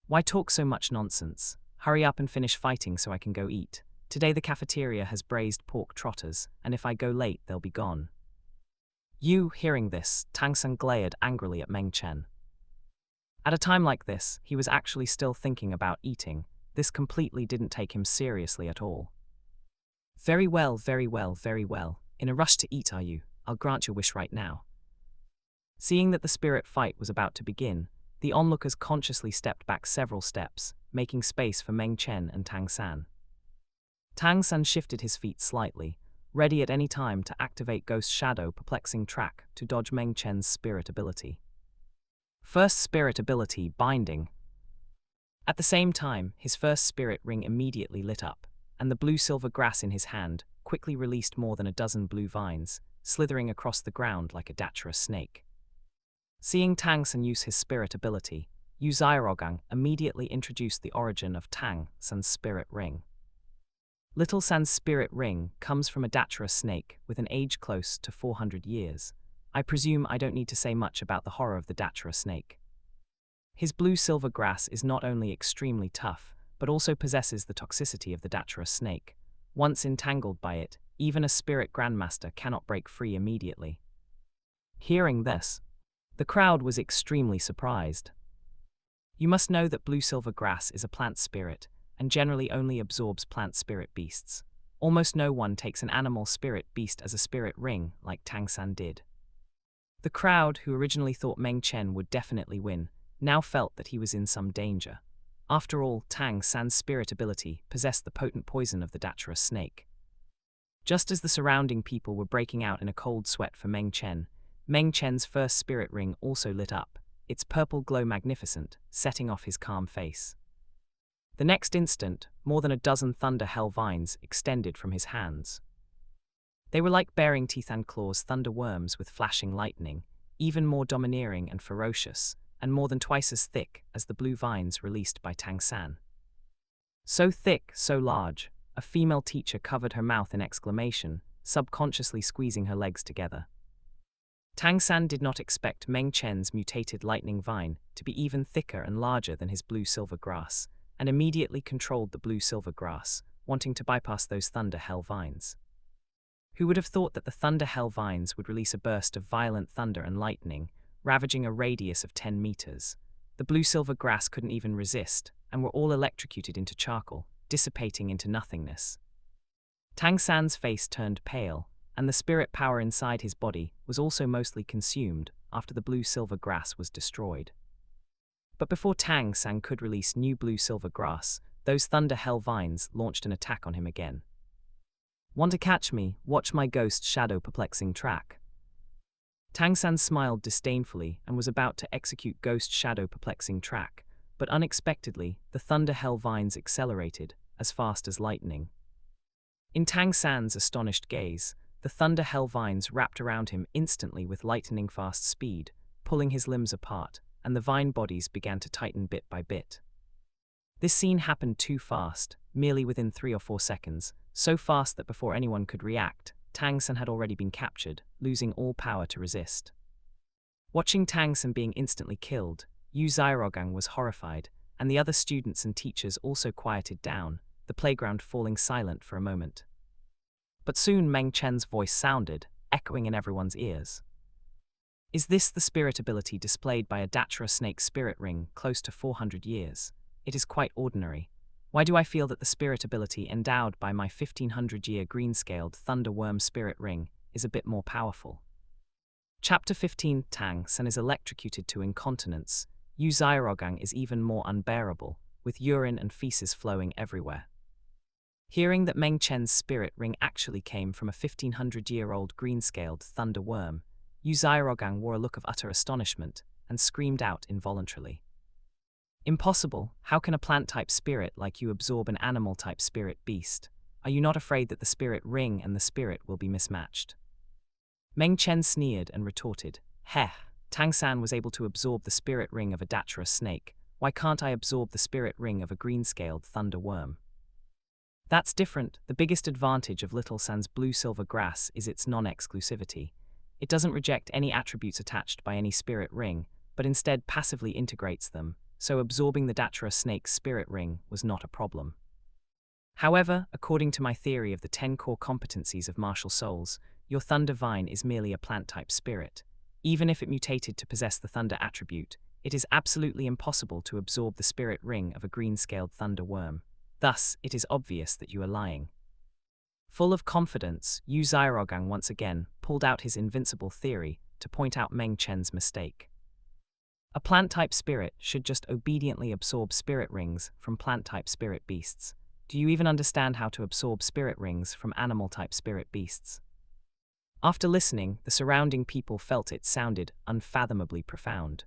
S2: Why talk so much nonsense? Hurry up and finish fighting so I can go eat. Today the cafeteria has braised pork trotters, and if I go late they'll be gone. Hearing this, Tang San glared angrily at Meng Chen. At a time like this, he was actually still thinking about eating. This completely didn't take him seriously at all. Very well, very well, very well. In a rush to eat, are you? I'll grant your wish right now. Seeing that the spirit fight was about to begin, the onlookers consciously stepped back several steps, making space for Meng Chen and Tang San. Tang San shifted his feet slightly, ready at any time to activate Ghost Shadow Perplexing Track to dodge Meng Chen's spirit ability. First spirit ability, Binding. At the same time, his first spirit ring immediately lit up, and the blue-silver grass in his hand quickly released more than a dozen blue vines, slithering across the ground like a daturous snake. Seeing Tang San use his spirit ability, Yu Xiaogang immediately introduced the origin of Tang San's spirit ring. Little San's spirit ring comes from a daturous snake with an age close to 400 years. I presume I don't need to say much about the horror of the datura snake. His blue-silver grass is not only extremely tough, but also possesses the toxicity of the datura snake. Once entangled by it, even a spirit grandmaster cannot break free immediately. Hearing this, the crowd was extremely surprised. You must know that blue-silver grass is a plant spirit, and generally only absorbs plant spirit beasts. Almost no one takes an animal spirit beast as a spirit ring like Tang San did. The crowd, who originally thought Meng Chen would definitely win, now felt that he was in some danger. After all, Tang San's spirit ability possessed the potent poison of the datura snake. Just as the surrounding people were breaking out in a cold sweat for Meng Chen's first spirit ring also lit up, its purple glow magnificent, setting off his calm face. The next instant, more than a dozen thunder hell vines extended from his hands. They were like bearing teeth and claws thunder worms with flashing lightning, even more domineering and ferocious, and more than twice as thick as the blue vines released by Tang San. So thick, so large, a female teacher covered her mouth in exclamation, subconsciously squeezing her legs together. Tang San did not expect Meng Chen's mutated lightning vine to be even thicker and larger than his blue-silver grass, and immediately controlled the blue-silver grass, wanting to bypass those thunder hell vines. Who would have thought that the thunder hell vines would release a burst of violent thunder and lightning, ravaging a radius of 10 meters? The blue-silver grass couldn't even resist, and were all electrocuted into charcoal, dissipating into nothingness. Tang San's face turned pale, and the spirit power inside his body was also mostly consumed after the blue-silver grass was destroyed. But before Tang San could release new blue-silver grass, those thunder hell vines launched an attack on him again. Want to catch me? Watch my ghost shadow perplexing track. Tang San smiled disdainfully and was about to execute ghost shadow perplexing track, but unexpectedly, the thunder hell vines accelerated, as fast as lightning. In Tang San's astonished gaze, the thunder hell vines wrapped around him instantly with lightning-fast speed, pulling his limbs apart, and the vine bodies began to tighten bit by bit. This scene happened too fast, merely within 3 or 4 seconds, so fast that before anyone could react, Tang San had already been captured, losing all power to resist. Watching Tang San being instantly killed, Yu Xiaogang was horrified, and the other students and teachers also quieted down, the playground falling silent for a moment. But soon Meng Chen's voice sounded, echoing in everyone's ears. Is this the spirit ability displayed by a Datura snake spirit ring close to 400 years? It is quite ordinary. Why do I feel that the spirit ability endowed by my 1500-year green-scaled thunder worm spirit ring is a bit more powerful? Chapter 15. Tang San is electrocuted to incontinence. Yu Xiaogang is even more unbearable, with urine and feces flowing everywhere. Hearing that Meng Chen's spirit ring actually came from a 1500-year-old green-scaled thunder worm, Yu Xiaogang wore a look of utter astonishment and screamed out involuntarily. Impossible! How can a plant-type spirit like you absorb an animal-type spirit beast? Are you not afraid that the spirit ring and the spirit will be mismatched? Meng Chen sneered and retorted, Heh, Tang San was able to absorb the spirit ring of a Datura snake. Why can't I absorb the spirit ring of a green-scaled thunder worm? That's different. The biggest advantage of Little San's blue-silver grass is its non-exclusivity. It doesn't reject any attributes attached by any spirit ring, but instead passively integrates them, so absorbing the Datura snake's spirit ring was not a problem. However, according to my theory of the 10 core competencies of martial souls, your thunder vine is merely a plant-type spirit. Even if it mutated to possess the thunder attribute, it is absolutely impossible to absorb the spirit ring of a green-scaled thunder worm. Thus, it is obvious that you are lying. Full of confidence, Yu Xiaogang once again pulled out his invincible theory to point out Meng Chen's mistake. A plant-type spirit should just obediently absorb spirit rings from plant-type spirit beasts. Do you even understand how to absorb spirit rings from animal-type spirit beasts? After listening, the surrounding people felt it sounded unfathomably profound.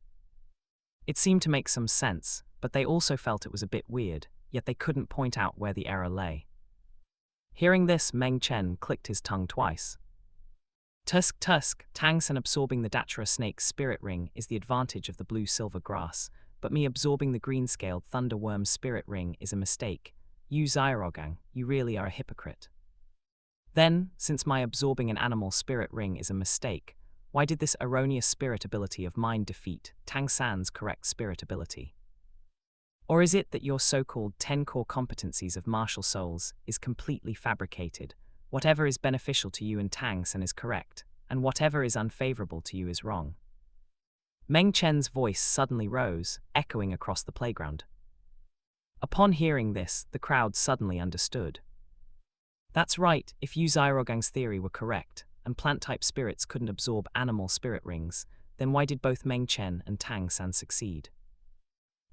S2: It seemed to make some sense, but they also felt it was a bit weird, yet they couldn't point out where the error lay. Hearing this, Meng Chen clicked his tongue twice. Tusk, Tang San absorbing the Datura snake's spirit ring is the advantage of the blue-silver grass, but me absorbing the green-scaled thunder worm's spirit ring is a mistake. Yu Xiaogang, you really are a hypocrite. Then, since my absorbing an animal spirit ring is a mistake, why did this erroneous spirit ability of mine defeat Tang San's correct spirit ability? Or is it that your so-called 10 core competencies of martial souls is completely fabricated? Whatever is beneficial to you and Tang San is correct, and whatever is unfavorable to you is wrong. Meng Chen's voice suddenly rose, echoing across the playground. Upon hearing this, the crowd suddenly understood. That's right, if Yu Xiaogang's theory were correct, and plant-type spirits couldn't absorb animal spirit rings, then why did both Meng Chen and Tang San succeed?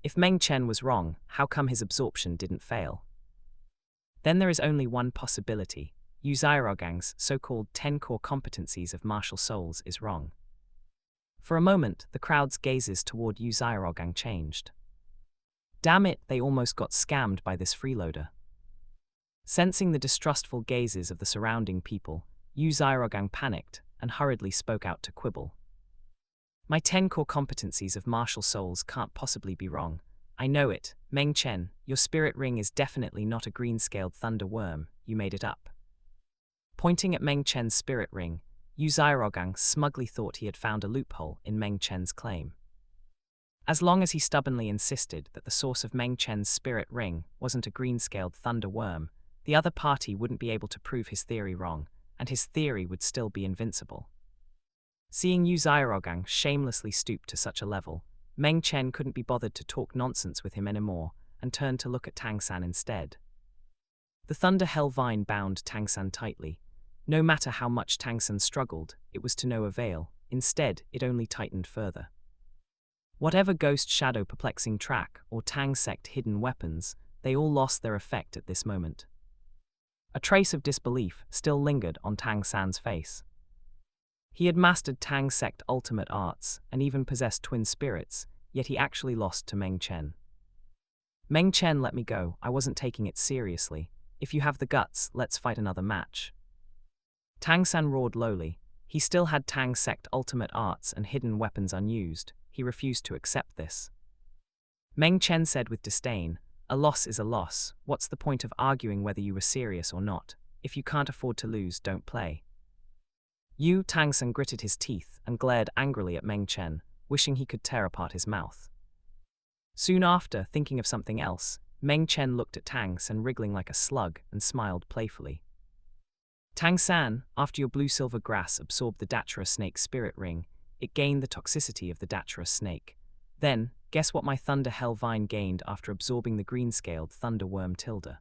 S2: If Meng Chen was wrong, how come his absorption didn't fail? Then there is only one possibility. Yu Xiaogang's so-called 10 core competencies of martial souls is wrong. For a moment, the crowd's gazes toward Yu Xiaogang changed. Damn it, they almost got scammed by this freeloader. Sensing the distrustful gazes of the surrounding people, Yu Xiaogang panicked and hurriedly spoke out to quibble. My 10 core competencies of martial souls can't possibly be wrong. I know it. Meng Chen, your spirit ring is definitely not a green-scaled thunder worm, you made it up. Pointing at Meng Chen's spirit ring, Yu Xiaogang smugly thought he had found a loophole in Meng Chen's claim. As long as he stubbornly insisted that the source of Meng Chen's spirit ring wasn't a green-scaled thunder worm, the other party wouldn't be able to prove his theory wrong, and his theory would still be invincible. Seeing Yu Xiaogang shamelessly stoop to such a level, Meng Chen couldn't be bothered to talk nonsense with him anymore and turned to look at Tang San instead. The thunder hell vine bound Tang San tightly. No matter how much Tang San struggled, it was to no avail. Instead, it only tightened further. Whatever ghost shadow perplexing track or Tang sect hidden weapons, they all lost their effect at this moment. A trace of disbelief still lingered on Tang San's face. He had mastered Tang sect ultimate arts and even possessed twin spirits, yet he actually lost to Meng Chen. Meng Chen let me go, I wasn't taking it seriously. If you have the guts, let's fight another match. Tang San roared lowly. He still had Tang sect ultimate arts and hidden weapons unused. He refused to accept this. Meng Chen said with disdain, "A loss is a loss. What's the point of arguing whether you were serious or not? If you can't afford to lose, don't play." Tang San gritted his teeth and glared angrily at Meng Chen, wishing he could tear apart his mouth. Soon after, thinking of something else, Meng Chen looked at Tang San wriggling like a slug and smiled playfully. "Tang San, after your blue-silver grass absorbed the Datura snake spirit ring, it gained the toxicity of the Datura snake. Then, guess what my Thunder Hell Vine gained after absorbing the green-scaled Thunder Worm Tilda?"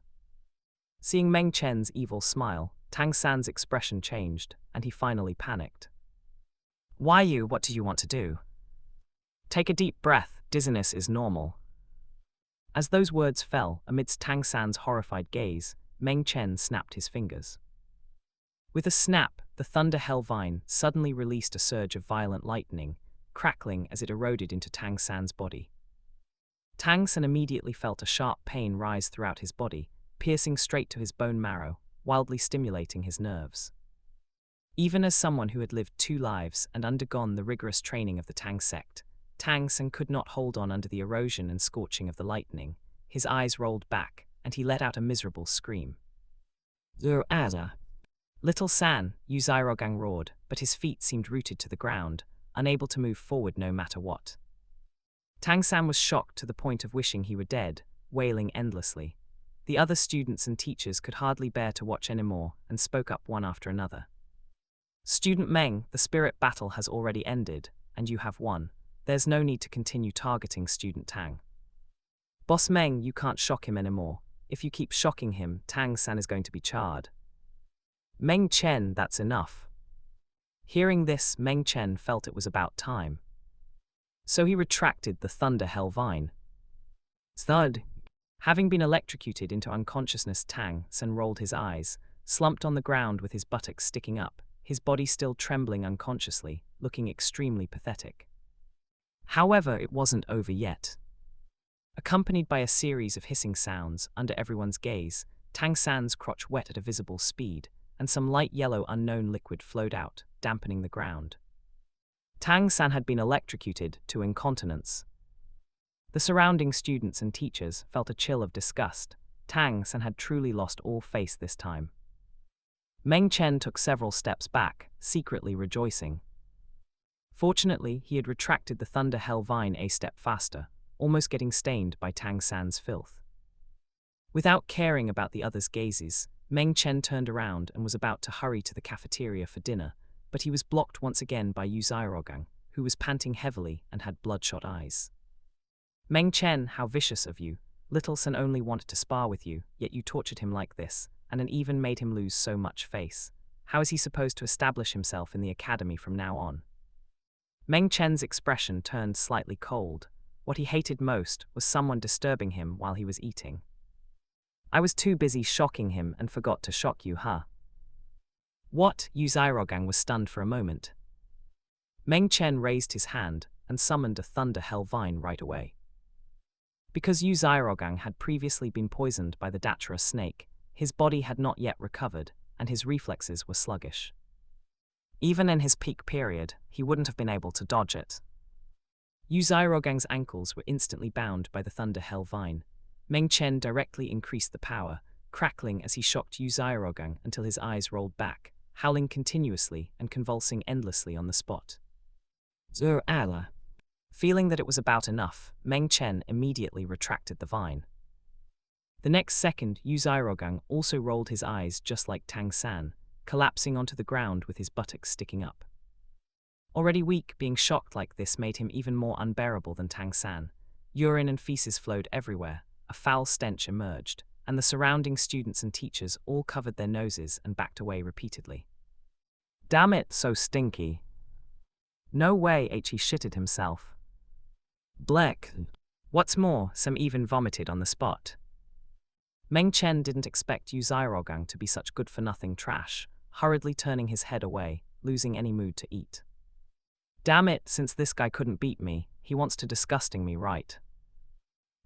S2: Seeing Meng Chen's evil smile, Tang San's expression changed, and he finally panicked. "Why you? What do you want to do?" "Take a deep breath, dizziness is normal." As those words fell, amidst Tang San's horrified gaze, Meng Chen snapped his fingers. With a snap, the Thunder Hell Vine suddenly released a surge of violent lightning, crackling as it eroded into Tang San's body. Tang San immediately felt a sharp pain rise throughout his body, piercing straight to his bone marrow, wildly stimulating his nerves. Even as someone who had lived 2 lives and undergone the rigorous training of the Tang sect, Tang San could not hold on under the erosion and scorching of the lightning. His eyes rolled back, and he let out a miserable scream. "Ada!" "Little San," Yu Xiaogang roared, but his feet seemed rooted to the ground, unable to move forward no matter what. Tang San was shocked to the point of wishing he were dead, wailing endlessly. The other students and teachers could hardly bear to watch anymore and spoke up one after another. "Student Meng, the spirit battle has already ended, and you have won. There's no need to continue targeting Student Tang. Boss Meng, you can't shock him anymore. If you keep shocking him, Tang San is going to be charred." "Meng Chen, that's enough." Hearing this, Meng Chen felt it was about time. So he retracted the Thunder Hell Vine. Thud! Having been electrocuted into unconsciousness, Tang San rolled his eyes, slumped on the ground with his buttocks sticking up, his body still trembling unconsciously, looking extremely pathetic. However, it wasn't over yet. Accompanied by a series of hissing sounds under everyone's gaze, Tang San's crotch wet at a visible speed, and some light yellow unknown liquid flowed out, dampening the ground. Tang San had been electrocuted to incontinence. The surrounding students and teachers felt a chill of disgust. Tang San had truly lost all face this time. Meng Chen took several steps back, secretly rejoicing. Fortunately, he had retracted the Thunder Hell Vine a step faster, almost getting stained by Tang San's filth. Without caring about the others' gazes, Meng Chen turned around and was about to hurry to the cafeteria for dinner, but he was blocked once again by Yu Xiaogang, who was panting heavily and had bloodshot eyes. "Meng Chen, how vicious of you. Little San only wanted to spar with you, yet you tortured him like this, and even made him lose so much face. How is he supposed to establish himself in the academy from now on?" Meng Chen's expression turned slightly cold. What he hated most was someone disturbing him while he was eating. "I was too busy shocking him and forgot to shock you, huh?" "What?" Yu Xiaogang was stunned for a moment. Meng Chen raised his hand and summoned a Thunder Hell Vine right away. Because Yu Xiaogang had previously been poisoned by the Datura snake, his body had not yet recovered, and his reflexes were sluggish. Even in his peak period, he wouldn't have been able to dodge it. Yu Xiaogang's ankles were instantly bound by the Thunder Hell Vine. Meng Chen directly increased the power, crackling as he shocked Yu Xiaogang until his eyes rolled back, howling continuously and convulsing endlessly on the spot. Allah. Feeling that it was about enough, Meng Chen immediately retracted the vine. The next second, Yu Xiaogang also rolled his eyes just like Tang San, collapsing onto the ground with his buttocks sticking up. Already weak, being shocked like this made him even more unbearable than Tang San. Urine and feces flowed everywhere, a foul stench emerged, and the surrounding students and teachers all covered their noses and backed away repeatedly. "Damn it, so stinky." "No way," he shitted himself. "Bleck." What's more, some even vomited on the spot. Meng Chen didn't expect Yu Xiaogang to be such good-for-nothing trash, hurriedly turning his head away, losing any mood to eat. Damn it, since this guy couldn't beat me, he wants to disgusting me, right?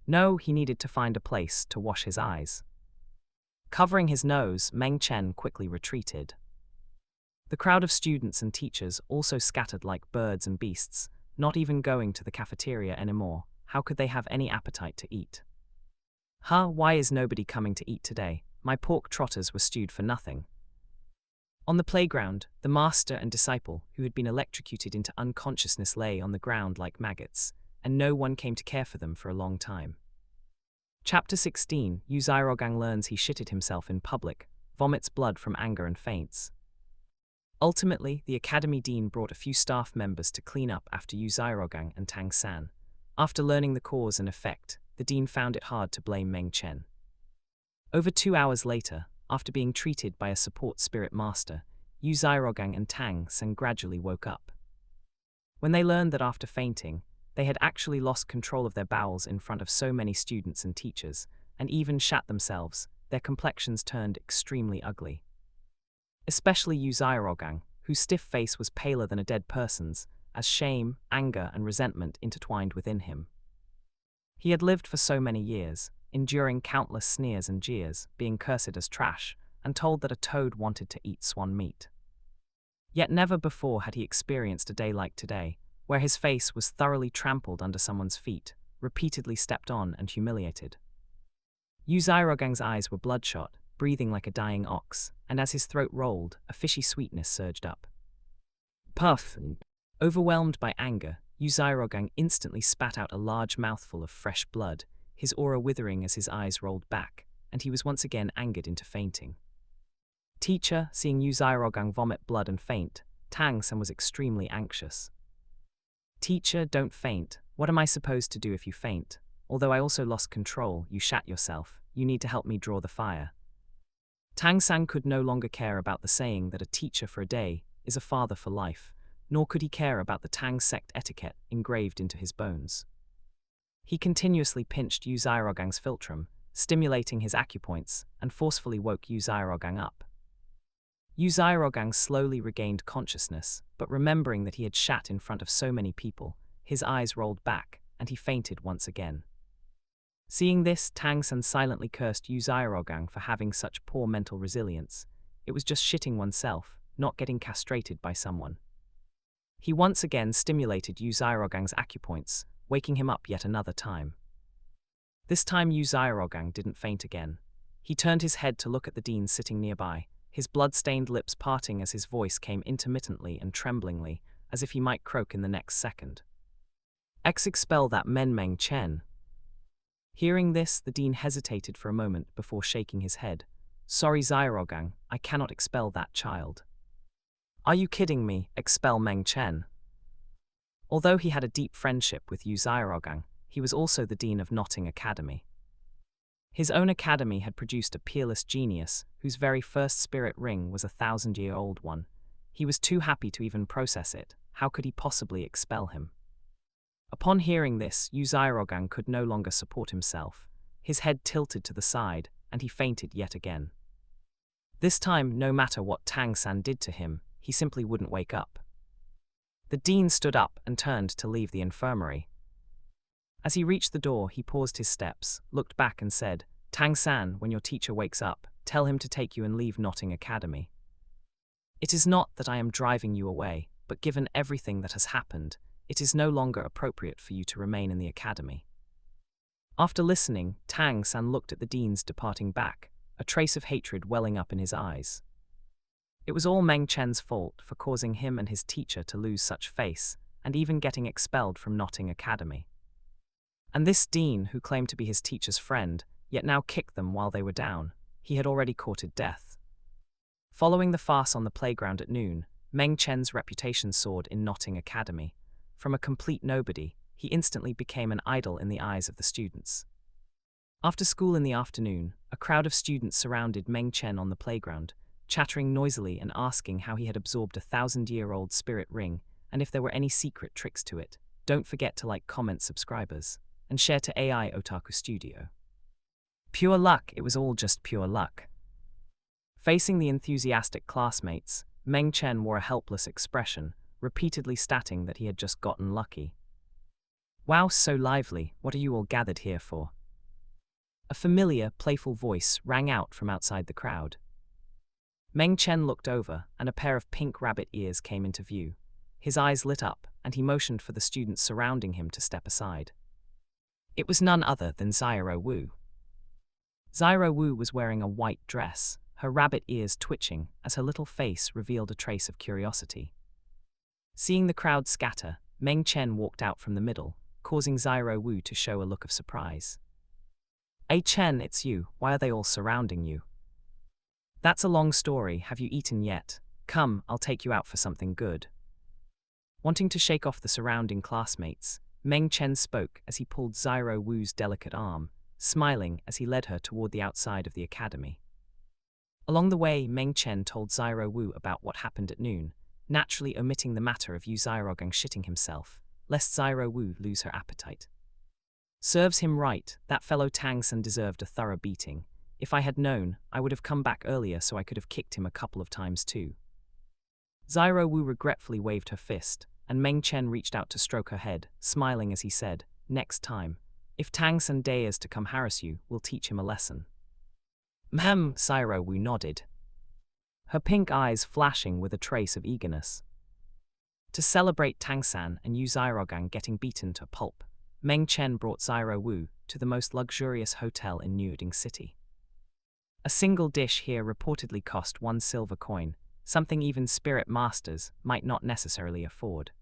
S2: No, he needed to find a place to wash his eyes. Covering his nose, Meng Chen quickly retreated. The crowd of students and teachers also scattered like birds and beasts, not even going to the cafeteria anymore. How could they have any appetite to eat? Why is nobody coming to eat today? My pork trotters were stewed for nothing. On the playground, the master and disciple, who had been electrocuted into unconsciousness, lay on the ground like maggots, and no one came to care for them for a long time. Chapter 16, Yu Xiaogang learns he shitted himself in public, vomits blood from anger and faints. Ultimately, the academy dean brought a few staff members to clean up after Yu Xiaogang and Tang San. After learning the cause and effect, the dean found it hard to blame Meng Chen. Over 2 hours later, after being treated by a support spirit master, Yu Xiaogang and Tang San gradually woke up. When they learned that after fainting, they had actually lost control of their bowels in front of so many students and teachers, and even shat themselves, their complexions turned extremely ugly. Especially Yu Xiaogang, whose stiff face was paler than a dead person's, as shame, anger, and resentment intertwined within him. He had lived for so many years, enduring countless sneers and jeers, being cursed as trash, and told that a toad wanted to eat swan meat. Yet never before had he experienced a day like today, where his face was thoroughly trampled under someone's feet, repeatedly stepped on and humiliated. Yu Xiaogang's eyes were bloodshot, breathing like a dying ox, and as his throat rolled, a fishy sweetness surged up. Puff! Overwhelmed by anger, Yu Xiaogang instantly spat out a large mouthful of fresh blood, his aura withering as his eyes rolled back, and he was once again angered into fainting. Teacher, seeing Yu Xiaogang vomit blood and faint, Tang San was extremely anxious. Teacher, don't faint. What am I supposed to do if you faint? Although I also lost control, you shat yourself. You need to help me draw the fire. Tang San could no longer care about the saying that a teacher for a day is a father for life, nor could he care about the Tang sect etiquette engraved into his bones. He continuously pinched Yu Xiaogang's philtrum, stimulating his acupoints, and forcefully woke Yu Xiaogang up. Yu Xiaogang slowly regained consciousness, but remembering that he had shat in front of so many people, his eyes rolled back, and he fainted once again. Seeing this, Tang San silently cursed Yu Xiaogang for having such poor mental resilience. It was just shitting oneself, not getting castrated by someone. He once again stimulated Yu Xiaogang's acupoints, waking him up yet another time. This time Yu Xiaogang didn't faint again. He turned his head to look at the dean sitting nearby, his blood-stained lips parting as his voice came intermittently and tremblingly, as if he might croak in the next second. Expel that Meng Chen. Hearing this, the dean hesitated for a moment before shaking his head. Sorry Xiaogang, I cannot expel that child. Are you kidding me? Expel Meng Chen. Although he had a deep friendship with Yu Xiaogang, he was also the dean of Notting Academy. His own academy had produced a peerless genius, whose very first spirit ring was a 1,000-year-old one. He was too happy to even process it. How could he possibly expel him? Upon hearing this, Yu Xiaogang could no longer support himself. His head tilted to the side, and he fainted yet again. This time, no matter what Tang San did to him, he simply wouldn't wake up. The dean stood up and turned to leave the infirmary. As he reached the door, he paused his steps, looked back and said, Tang San, when your teacher wakes up, tell him to take you and leave Notting Academy. It is not that I am driving you away, but given everything that has happened, it is no longer appropriate for you to remain in the academy. After listening, Tang San looked at the dean's departing back, a trace of hatred welling up in his eyes. It was all Meng Chen's fault for causing him and his teacher to lose such face, and even getting expelled from Notting Academy. And this dean, who claimed to be his teacher's friend, yet now kicked them while they were down, he had already courted death. Following the farce on the playground at noon, Meng Chen's reputation soared in Notting Academy. From a complete nobody, he instantly became an idol in the eyes of the students. After school in the afternoon, a crowd of students surrounded Meng Chen on the playground, chattering noisily and asking how he had absorbed a 1,000-year-old spirit ring, and if there were any secret tricks to it. Don't forget to like, comment, subscribers, and share to AI Otaku Studio. Pure luck, it was all just pure luck. Facing the enthusiastic classmates, Meng Chen wore a helpless expression, repeatedly stating that he had just gotten lucky. Wow, so lively, what are you all gathered here for? A familiar, playful voice rang out from outside the crowd. Meng Chen looked over, and a pair of pink rabbit ears came into view. His eyes lit up, and he motioned for the students surrounding him to step aside. It was none other than Xiao Wu. Xiao Wu was wearing a white dress, her rabbit ears twitching as her little face revealed a trace of curiosity. Seeing the crowd scatter, Meng Chen walked out from the middle, causing Xiao Wu to show a look of surprise. "Hey Chen, it's you, why are they all surrounding you?" "That's a long story, have you eaten yet? Come, I'll take you out for something good." Wanting to shake off the surrounding classmates, Meng Chen spoke as he pulled Xiao Wu's delicate arm, smiling as he led her toward the outside of the academy. Along the way, Meng Chen told Xiao Wu about what happened at noon, naturally omitting the matter of Yu Xiaogang shitting himself, lest Xiao Wu lose her appetite. "Serves him right, that fellow Tang San deserved a thorough beating. If I had known, I would have come back earlier so I could have kicked him a couple of times too." Xiao Wu regretfully waved her fist, and Meng Chen reached out to stroke her head, smiling as he said, "Next time, if Tang San dares to come harass you, we'll teach him a lesson." Xiao Wu nodded, her pink eyes flashing with a trace of eagerness. To celebrate Tang San and Yu Xiaogang getting beaten to pulp, Meng Chen brought Xiao Wu to the most luxurious hotel in Niuding City. A single dish here reportedly cost 1 silver coin, something even spirit masters might not necessarily afford.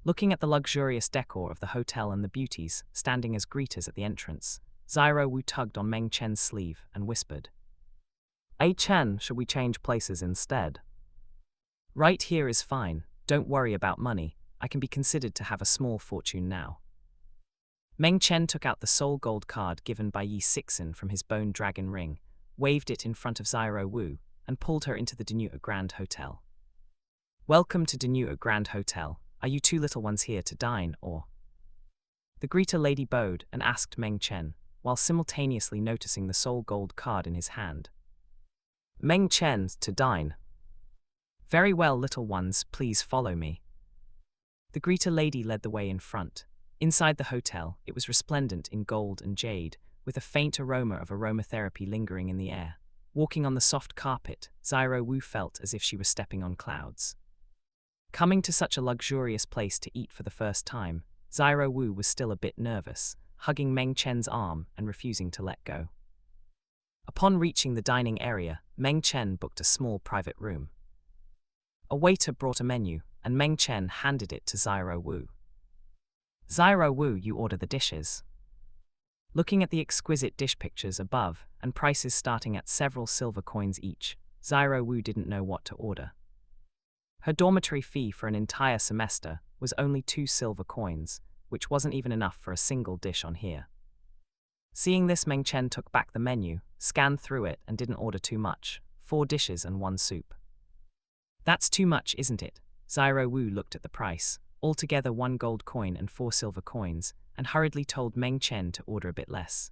S2: Looking at the luxurious decor of the hotel and the beauties standing as greeters at the entrance, Xiao Wu tugged on Meng Chen's sleeve and whispered, "Hey Chen, should we change places instead?" "Right here is fine, don't worry about money, I can be considered to have a small fortune now." Meng Chen took out the soul gold card given by Yi Sixin from his bone dragon ring, waved it in front of Xiao Wu, and pulled her into the Douluo Grand Hotel. "Welcome to Douluo Grand Hotel, are you two little ones here to dine, or?" The greeter lady bowed and asked Meng Chen, while simultaneously noticing the soul gold card in his hand. "Meng Chen's to dine." "Very well, little ones, please follow me." The greeter lady led the way in front. Inside the hotel, it was resplendent in gold and jade, with a faint aroma of aromatherapy lingering in the air. Walking on the soft carpet, Xiao Wu felt as if she was stepping on clouds. Coming to such a luxurious place to eat for the first time, Xiao Wu was still a bit nervous, hugging Meng Chen's arm and refusing to let go. Upon reaching the dining area, Meng Chen booked a small private room. A waiter brought a menu, and Meng Chen handed it to Xiao Wu. "Xiao Wu, you order the dishes." Looking at the exquisite dish pictures above, and prices starting at several silver coins each, Xiao Wu didn't know what to order. Her dormitory fee for an entire semester was only 2 silver coins, which wasn't even enough for a single dish on here. Seeing this, Meng Chen took back the menu, scanned through it, and didn't order too much, 4 dishes and 1 soup. "That's too much, isn't it?" Xiao Wu looked at the price, altogether 1 gold coin and 4 silver coins, and hurriedly told Meng Chen to order a bit less.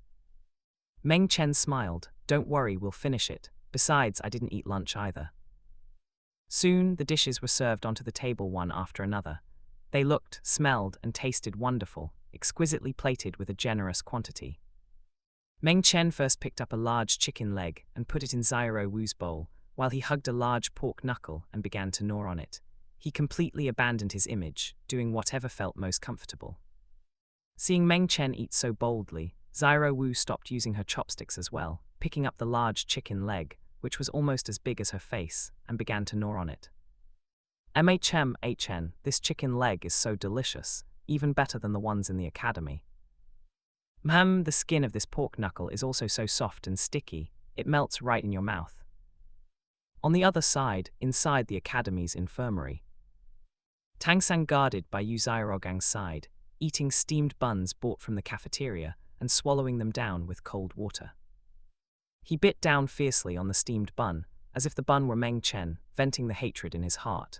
S2: Meng Chen smiled, "Don't worry, we'll finish it. Besides, I didn't eat lunch either." Soon, the dishes were served onto the table one after another. They looked, smelled, and tasted wonderful, exquisitely plated with a generous quantity. Meng Chen first picked up a large chicken leg and put it in Xiao Wu's bowl, while he hugged a large pork knuckle and began to gnaw on it. He completely abandoned his image, doing whatever felt most comfortable. Seeing Meng Chen eat so boldly, Xiao Wu stopped using her chopsticks as well, picking up the large chicken leg, which was almost as big as her face, and began to gnaw on it. "HM, this chicken leg is so delicious, even better than the ones in the academy." The skin of this pork knuckle is also so soft and sticky, it melts right in your mouth." On the other side, inside the academy's infirmary, Tang San guarded by Yu Xiaogang's side, eating steamed buns bought from the cafeteria and swallowing them down with cold water. He bit down fiercely on the steamed bun, as if the bun were Meng Chen, venting the hatred in his heart.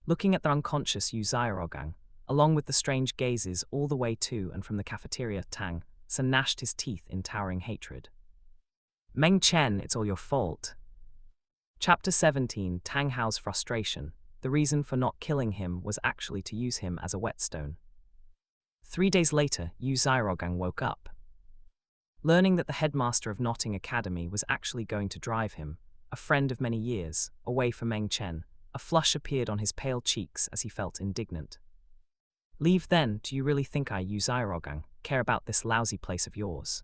S2: Looking at the unconscious Yu Xiaogang, along with the strange gazes all the way to and from the cafeteria, Tang Sun gnashed his teeth in towering hatred. Meng Chen, it's all your fault. Chapter 17, Tang Hao's frustration. The reason for not killing him was actually to use him as a whetstone. 3 days later, Yu Xiaogang woke up. Learning that the headmaster of Notting Academy was actually going to drive him, a friend of many years, away from Meng Chen, a flush appeared on his pale cheeks as he felt indignant. Leave then, do you really think I, Yu Xiaogang, care about this lousy place of yours?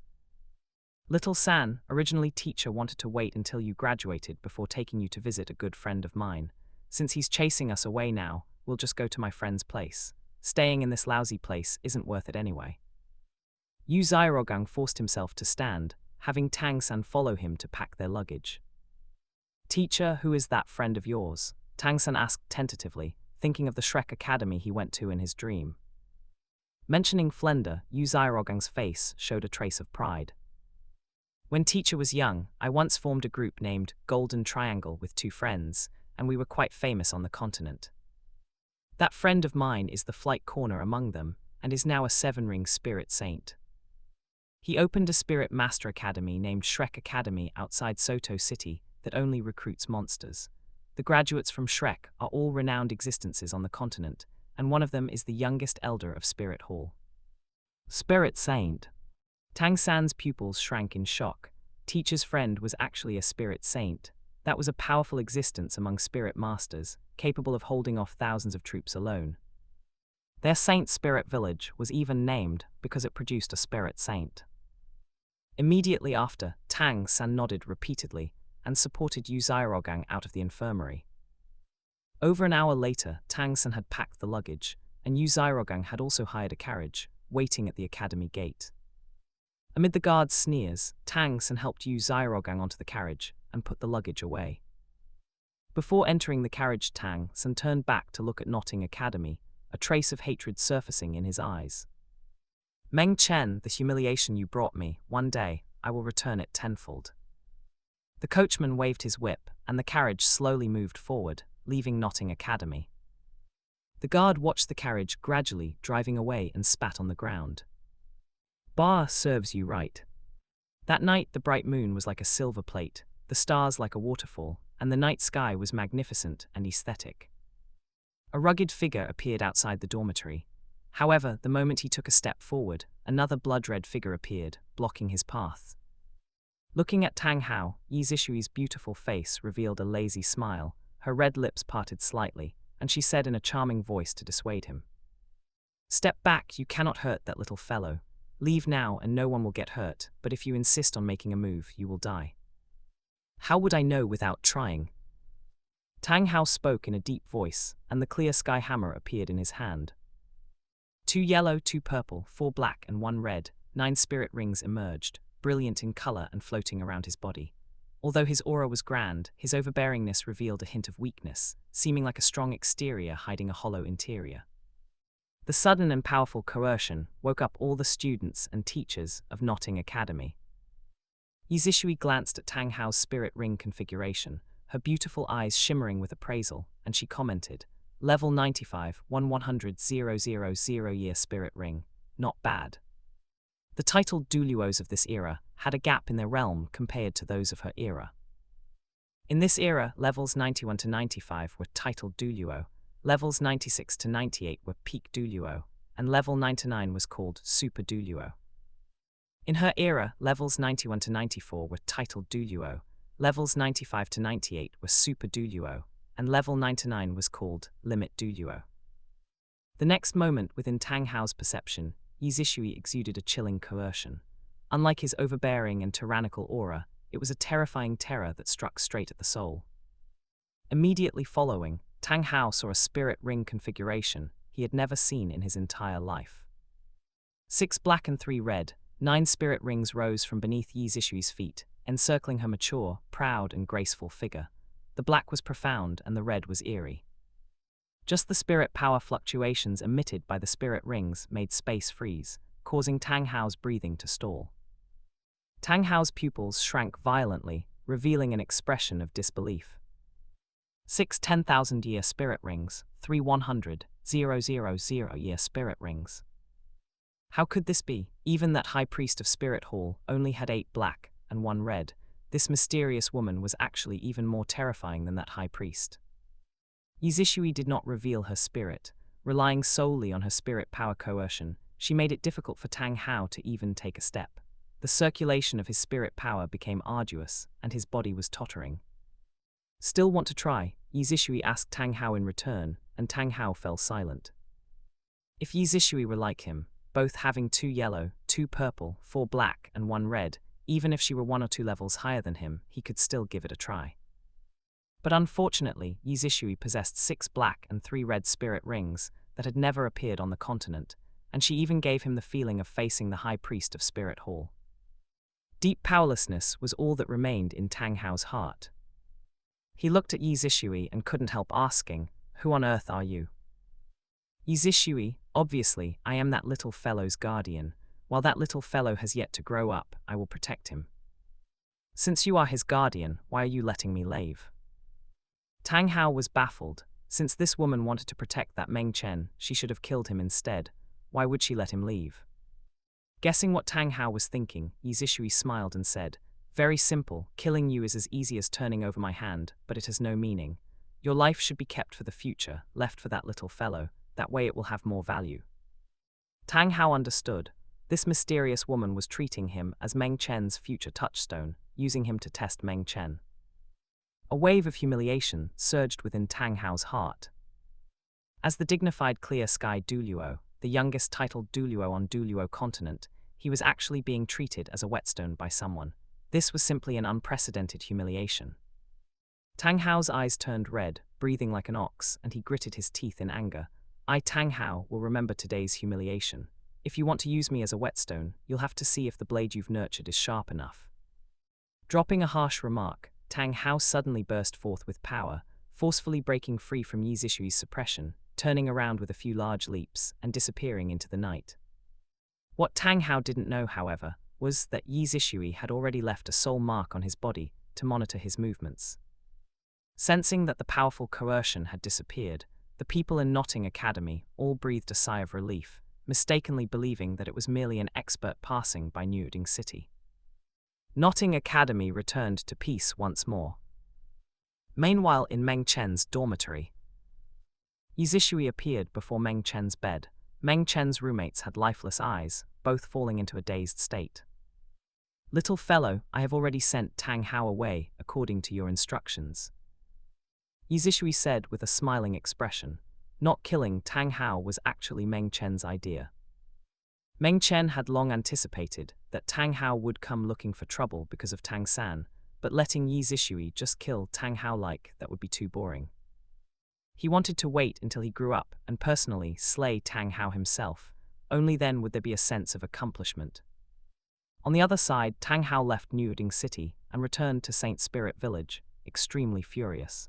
S2: Little San, originally teacher, wanted to wait until you graduated before taking you to visit a good friend of mine. Since he's chasing us away now, we'll just go to my friend's place. Staying in this lousy place isn't worth it anyway. Yu Xiaogang forced himself to stand, having Tang San follow him to pack their luggage. Teacher, who is that friend of yours? Tang San asked tentatively, thinking of the Shrek Academy he went to in his dream. Mentioning Flender, Yu Xiaogang's face showed a trace of pride. When teacher was young, I once formed a group named Golden Triangle with 2 friends, and we were quite famous on the continent. That friend of mine is the flight corner among them, and is now a 7-ring spirit saint. He opened a spirit master academy named Shrek Academy outside Soto City that only recruits monsters. The graduates from Shrek are all renowned existences on the continent, and one of them is the youngest elder of Spirit Hall. Spirit Saint. Tang San's pupils shrank in shock. Teacher's friend was actually a spirit saint. That was a powerful existence among spirit masters, capable of holding off thousands of troops alone. Their Saint Spirit Village was even named because it produced a spirit saint. Immediately after, Tang San nodded repeatedly and supported Yu Xiaogang out of the infirmary. Over an hour later, Tang San had packed the luggage, and Yu Xiaogang had also hired a carriage, waiting at the academy gate. Amid the guards' sneers, Tang San helped Yu Xiaogang onto the carriage and put the luggage away. Before entering the carriage, Tang San turned back to look at Notting Academy, a trace of hatred surfacing in his eyes. Meng Chen, the humiliation you brought me, one day, I will return it tenfold. The coachman waved his whip, and the carriage slowly moved forward, leaving Notting Academy. The guard watched the carriage gradually driving away and spat on the ground. Bah serves you right. That night the bright moon was like a silver plate, the stars like a waterfall, and the night sky was magnificent and aesthetic. A rugged figure appeared outside the dormitory. However, the moment he took a step forward, another blood-red figure appeared, blocking his path. Looking at Tang Hao, Yi Zishui's beautiful face revealed a lazy smile, her red lips parted slightly, and she said in a charming voice to dissuade him. Step back, you cannot hurt that little fellow. Leave now and no one will get hurt, but if you insist on making a move, you will die. How would I know without trying? Tang Hao spoke in a deep voice, and the clear sky hammer appeared in his hand. 2 yellow, 2 purple, 4 black and 1 red, 9 spirit rings emerged, brilliant in color and floating around his body. Although his aura was grand, his overbearingness revealed a hint of weakness, seeming like a strong exterior hiding a hollow interior. The sudden and powerful coercion woke up all the students and teachers of Notting Academy. Yi Zishui glanced at Tang Hao's spirit ring configuration, her beautiful eyes shimmering with appraisal, and she commented, Level 95, 100,000 year spirit ring, not bad. The titled Douluos of this era had a gap in their realm compared to those of her era. In this era, levels 91 to 95 were titled Douluo, levels 96 to 98 were peak Douluo, and level 99 was called Super Douluo. In her era, levels 91 to 94 were titled Douluo, levels 95 to 98 were Super Douluo, and level 99 was called Limit Douluo. The next moment within Tang Hao's perception, Yi Zishui exuded a chilling coercion. Unlike his overbearing and tyrannical aura, it was a terrifying terror that struck straight at the soul. Immediately following, Tang Hao saw a spirit ring configuration he had never seen in his entire life. 6 black and 3 red, 9 spirit rings rose from beneath Yi Zishui's feet, encircling her mature, proud and graceful figure. The black was profound and the red was eerie. Just the spirit power fluctuations emitted by the spirit rings made space freeze, causing Tang Hao's breathing to stall. Tang Hao's pupils shrank violently, revealing an expression of disbelief. 6 10,000-year spirit rings, 3 100,000 year spirit rings. How could this be? Even that high priest of Spirit Hall only had 8 black and 1 red. This mysterious woman was actually even more terrifying than that high priest. Yizishui did not reveal her spirit. Relying solely on her spirit power coercion, she made it difficult for Tang Hao to even take a step. The circulation of his spirit power became arduous, and his body was tottering. Still want to try? Yizishui asked Tang Hao in return, and Tang Hao fell silent. If Yizishui were like him, both having 2 yellow, 2 purple, 4 black, and 1 red, even if she were 1 or 2 levels higher than him, he could still give it a try. But unfortunately, Yizishui possessed 6 black and 3 red spirit rings that had never appeared on the continent, and she even gave him the feeling of facing the high priest of Spirit Hall. Deep powerlessness was all that remained in Tang Hao's heart. He looked at Yizishui and couldn't help asking, "Who on earth are you?" Yizishui, obviously, I am that little fellow's guardian. While that little fellow has yet to grow up, I will protect him. Since you are his guardian, why are you letting me leave? Tang Hao was baffled. Since this woman wanted to protect that Meng Chen, she should have killed him instead. Why would she let him leave? Guessing what Tang Hao was thinking, Yizishui smiled and said, "Very simple, killing you is as easy as turning over my hand, but it has no meaning. Your life should be kept for the future, left for that little fellow, that way it will have more value." Tang Hao understood. This mysterious woman was treating him as Meng Chen's future touchstone, using him to test Meng Chen. A wave of humiliation surged within Tang Hao's heart. As the dignified clear sky Douluo, the youngest titled Douluo on Douluo Continent, he was actually being treated as a whetstone by someone. This was simply an unprecedented humiliation. Tang Hao's eyes turned red, breathing like an ox, and he gritted his teeth in anger. I, Tang Hao, will remember today's humiliation. If you want to use me as a whetstone, you'll have to see if the blade you've nurtured is sharp enough. Dropping a harsh remark, Tang Hao suddenly burst forth with power, forcefully breaking free from Yizishui's suppression, turning around with a few large leaps, and disappearing into the night. What Tang Hao didn't know, however, was that Yizishui had already left a soul mark on his body to monitor his movements. Sensing that the powerful coercion had disappeared, the people in Notting Academy all breathed a sigh of relief, mistakenly believing that it was merely an expert passing by Newding City. Notting Academy returned to peace once more. Meanwhile, in Meng Chen's dormitory, Yizishui appeared before Meng Chen's bed. Meng Chen's roommates had lifeless eyes, both falling into a dazed state. Little fellow, I have already sent Tang Hao away, according to your instructions. Yizishui said with a smiling expression. Not killing Tang Hao was actually Meng Chen's idea. Meng Chen had long anticipated that Tang Hao would come looking for trouble because of Tang San, but letting Yizishui just kill Tang Hao that would be too boring. He wanted to wait until he grew up and personally slay Tang Hao himself. Only then would there be a sense of accomplishment. On the other side, Tang Hao left Newding City and returned to Saint Spirit Village, extremely furious.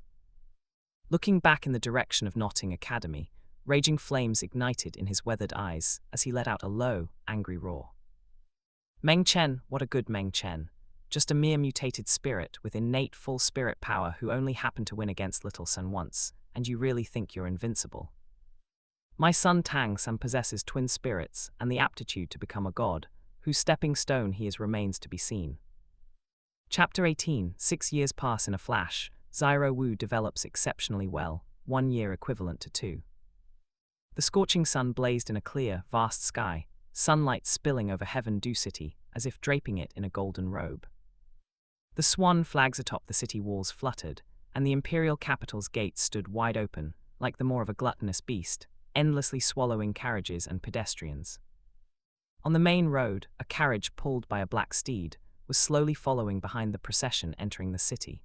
S2: Looking back in the direction of Notting Academy, raging flames ignited in his weathered eyes as he let out a low, angry roar. Meng Chen, what a good Meng Chen. Just a mere mutated spirit with innate full spirit power who only happened to win against Little Sun once, and you really think you're invincible. My son Tang San possesses twin spirits and the aptitude to become a god, whose stepping stone he is remains to be seen. Chapter 18, 6 years pass in a flash. Zyro Wu develops exceptionally well, 1 year equivalent to 2. The scorching sun blazed in a clear, vast sky, sunlight spilling over Heaven Du City, as if draping it in a golden robe. The swan flags atop the city walls fluttered, and the imperial capital's gates stood wide open, like the maw of a gluttonous beast, endlessly swallowing carriages and pedestrians. On the main road, a carriage pulled by a black steed was slowly following behind the procession entering the city.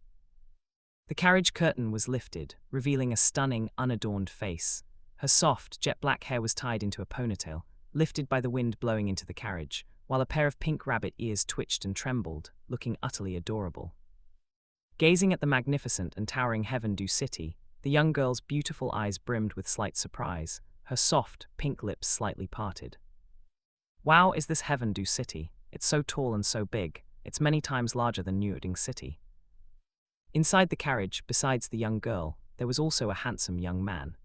S2: The carriage curtain was lifted, revealing a stunning, unadorned face. Her soft, jet-black hair was tied into a ponytail, lifted by the wind blowing into the carriage, while a pair of pink rabbit ears twitched and trembled, looking utterly adorable. Gazing at the magnificent and towering Heaven Du City, the young girl's beautiful eyes brimmed with slight surprise, her soft, pink lips slightly parted. Wow, is this Heaven Du City? It's so tall and so big, it's many times larger than Newding City. Inside the carriage, besides the young girl, there was also a handsome young man.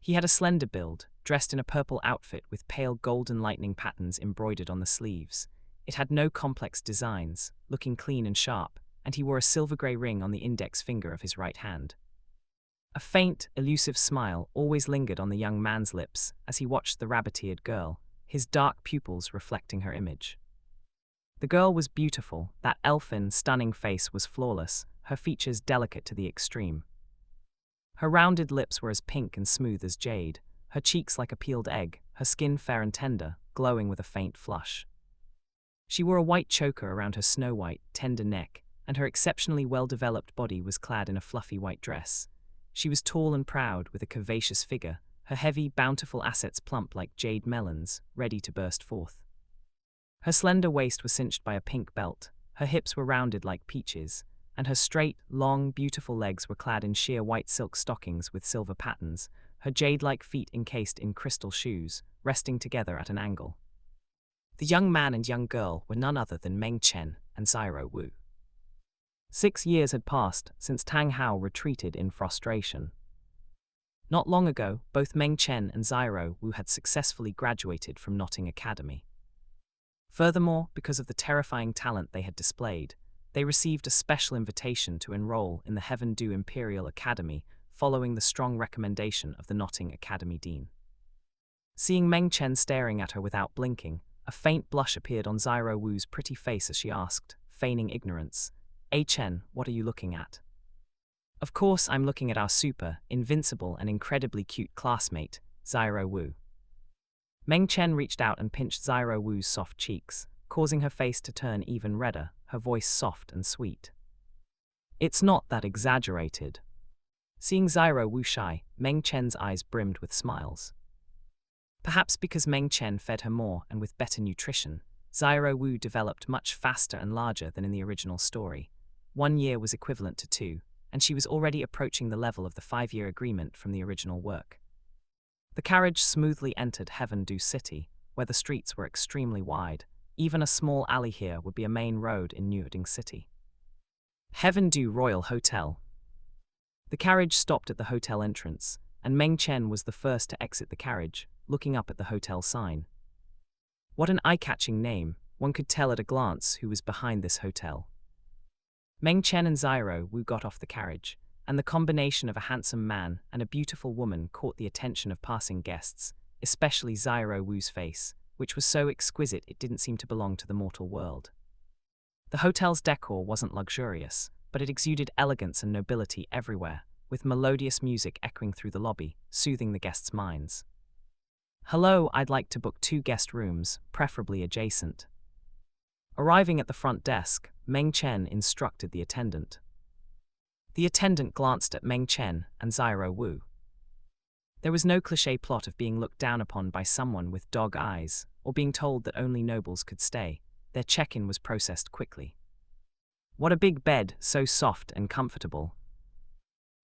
S2: He had a slender build, dressed in a purple outfit with pale golden lightning patterns embroidered on the sleeves. It had no complex designs, looking clean and sharp, and he wore a silver-grey ring on the index finger of his right hand. A faint, elusive smile always lingered on the young man's lips as he watched the rabbit-eared girl, his dark pupils reflecting her image. The girl was beautiful, that elfin, stunning face was flawless, her features delicate to the extreme. Her rounded lips were as pink and smooth as jade, her cheeks like a peeled egg, her skin fair and tender, glowing with a faint flush. She wore a white choker around her snow-white, tender neck, and her exceptionally well-developed body was clad in a fluffy white dress. She was tall and proud, with a curvaceous figure, her heavy, bountiful assets plump like jade melons, ready to burst forth. Her slender waist was cinched by a pink belt, her hips were rounded like peaches, and her straight, long, beautiful legs were clad in sheer white silk stockings with silver patterns, her jade-like feet encased in crystal shoes, resting together at an angle. The young man and young girl were none other than Meng Chen and Xiao Wu. 6 years had passed since Tang Hao retreated in frustration. Not long ago, both Meng Chen and Xiao Wu had successfully graduated from Notting Academy. Furthermore, because of the terrifying talent they had displayed, they received a special invitation to enroll in the Heaven Du Imperial Academy following the strong recommendation of the Notting Academy Dean. Seeing Meng Chen staring at her without blinking, a faint blush appeared on Xiao Wu's pretty face as she asked, feigning ignorance, Chen, what are you looking at? Of course I'm looking at our super, invincible and incredibly cute classmate, Xiao Wu. Meng Chen reached out and pinched Xiao Wu's soft cheeks, causing her face to turn even redder, her voice soft and sweet. It's not that exaggerated. Seeing Xiao Wu shy, Meng Chen's eyes brimmed with smiles. Perhaps because Meng Chen fed her more and with better nutrition, Xiao Wu developed much faster and larger than in the original story. 1 year was equivalent to 2, and she was already approaching the level of the 5-year agreement from the original work. The carriage smoothly entered Heaven Du City, where the streets were extremely wide. Even a small alley here would be a main road in Newding City. Heaven Du Royal Hotel. The carriage stopped at the hotel entrance, and Meng Chen was the first to exit the carriage, looking up at the hotel sign. What an eye-catching name, one could tell at a glance who was behind this hotel. Meng Chen and Xiao Wu got off the carriage, and the combination of a handsome man and a beautiful woman caught the attention of passing guests, especially Xiao Wu's face, which was so exquisite it didn't seem to belong to the mortal world. The hotel's decor wasn't luxurious, but it exuded elegance and nobility everywhere, with melodious music echoing through the lobby, soothing the guests' minds. Hello, I'd like to book 2 guest rooms, preferably adjacent. Arriving at the front desk, Meng Chen instructed the attendant. The attendant glanced at Meng Chen and Xiao Wu. There was no cliché plot of being looked down upon by someone with dog eyes, or being told that only nobles could stay. Their check-in was processed quickly. What a big bed, so soft and comfortable.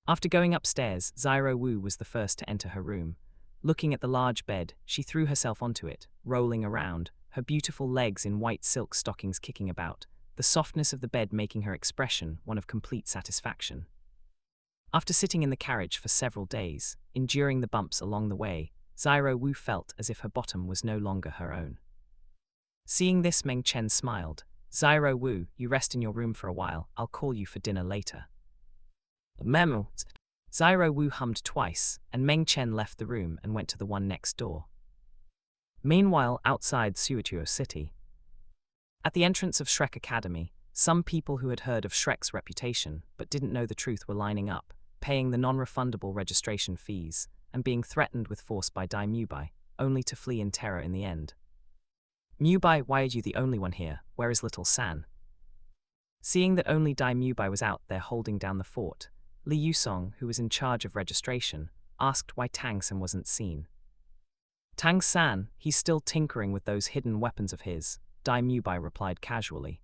S2: After going upstairs, Xiao Wu was the first to enter her room. Looking at the large bed, she threw herself onto it, rolling around, her beautiful legs in white silk stockings kicking about, the softness of the bed making her expression one of complete satisfaction. After sitting in the carriage for several days, enduring the bumps along the way, Xiao Wu felt as if her bottom was no longer her own. Seeing this, Meng Chen smiled. Xiao Wu, you rest in your room for a while, I'll call you for dinner later. Memo. Xiao Wu hummed twice, and Meng Chen left the room and went to the one next door. Meanwhile, outside Suituo City. At the entrance of Shrek Academy, some people who had heard of Shrek's reputation but didn't know the truth were lining up, paying the non-refundable registration fees, and being threatened with force by Dai Mubai, only to flee in terror in the end. Mubai, why are you the only one here? Where is little San? Seeing that only Dai Mubai was out there holding down the fort, Li Yusong, who was in charge of registration, asked why Tang San wasn't seen. Tang San, he's still tinkering with those hidden weapons of his, Dai Mubai replied casually.